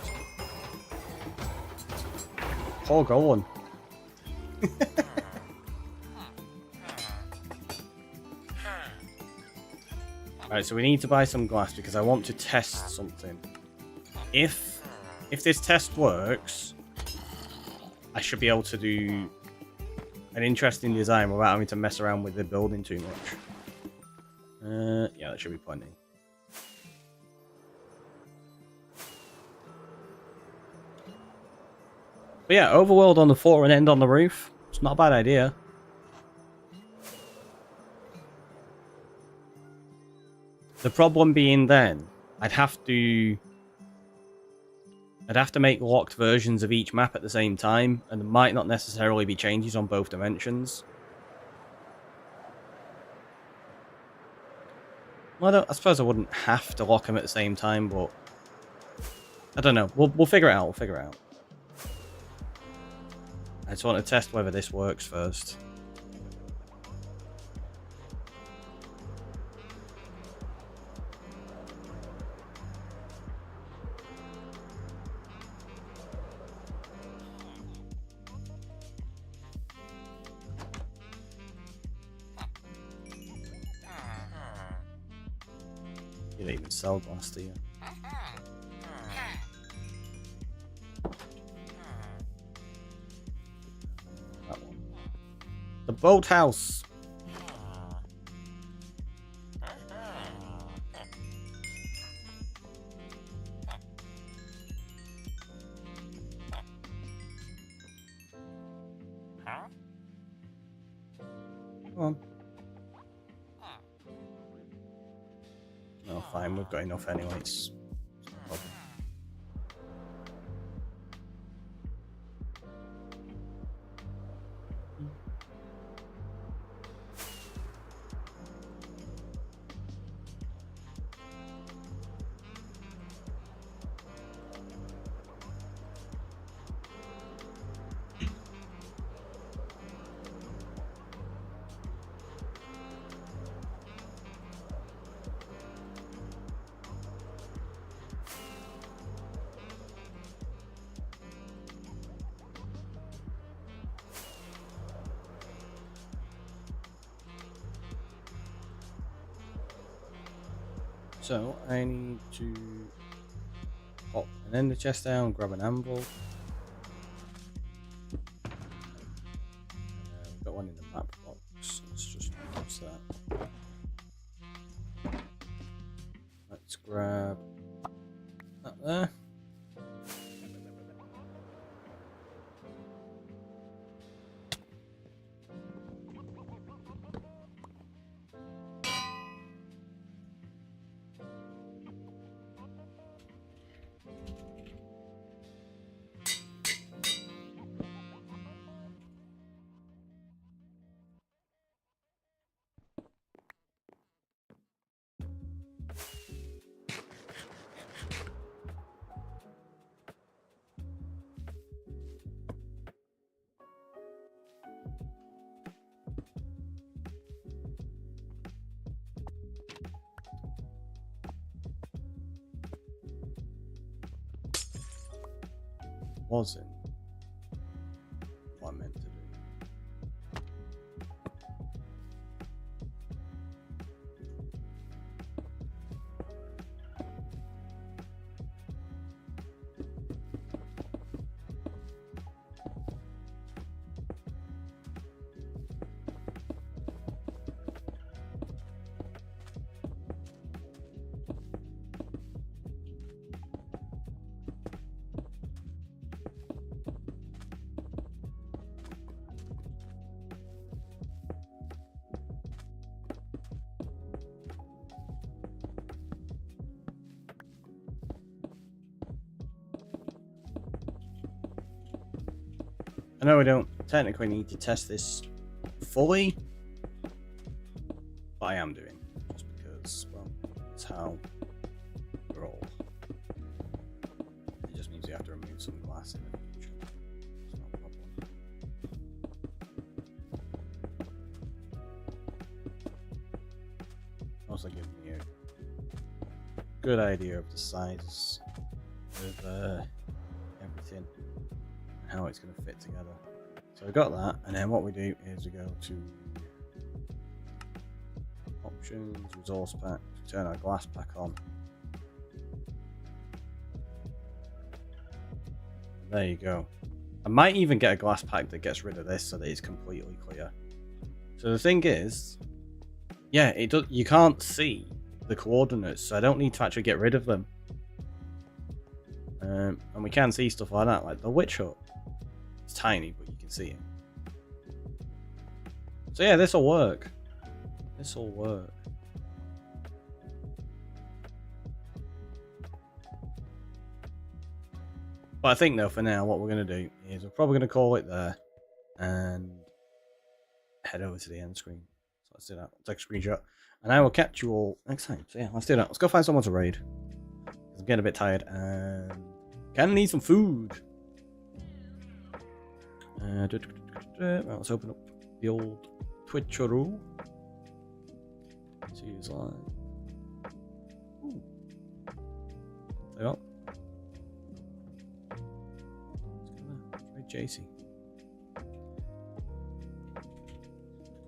Poor going. Alright, so we need to buy some glass because I want to test something. If this test works, I should be able to do an interesting design without having to mess around with the building too much. Yeah, that should be plenty. But yeah, overworld on the floor and end on the roof. It's not a bad idea. The problem being then, I'd have to make locked versions of each map at the same time, and there might not necessarily be changes on both dimensions. Well, I suppose I wouldn't have to lock them at the same time, but I don't know. We'll figure it out. We'll figure it out. I just want to test whether this works first. You don't even sell glass, do you? That one. The boathouse! Come on. Oh, fine, we've got enough anyway. It's no problem. So I need to pop an ender chest down, grab an anvil. We've got one in the map box. Let's just use that. Let's grab that there. Wasn't what I meant to do. I know we don't technically need to test this fully, but I am doing, just because, well, it's how we roll. It just means you have to remove some glass in the future. It's not a problem. Also gives me a good idea of the size of everything. How it's going to fit together. So we got that, and then what we do is we go to options, resource pack, turn our glass pack on. There you go. I might even get a glass pack that gets rid of this so that it's completely clear. So the thing is, yeah, it does. You can't see the coordinates, so I don't need to actually get rid of them. And we can see stuff like that, like the witch hut. It's tiny, but you can see it. So yeah, this will work. This will work. But I think though, for now, what we're going to do is we're probably going to call it there and head over to the end screen. So let's do that. I'll take a screenshot and I will catch you all next time. So yeah, let's do that. Let's go find someone to raid. I'm getting a bit tired and kind of need some food. Right, let's open up the old Twitcheroo. See who's live. Ooh. There you go. Let's try JC.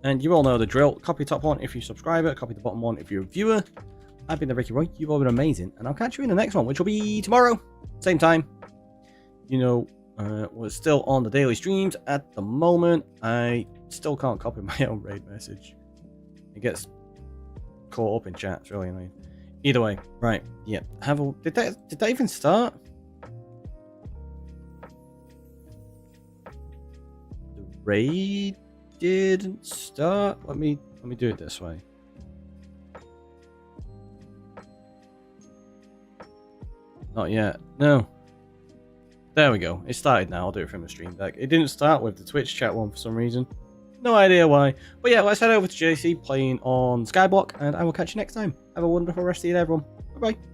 And you all know the drill. Copy top one if you're a subscriber, copy the bottom one if you're a viewer. I've been the Ricky Roy. You've all been amazing, and I'll catch you in the next one, which will be tomorrow, same time. You know, we're still on the daily streams at the moment. I still can't copy my own raid message. It gets caught up in chat. It's really annoying. Either way, right? Yeah. Did that even start? The raid didn't start. Let me do it this way. Not yet. No. There we go. It started now. I'll do it from the stream deck. It didn't start with the Twitch chat one for some reason. No idea why. But yeah, let's head over to JC playing on Skyblock, and I will catch you next time. Have a wonderful rest of your day, everyone. Bye-bye.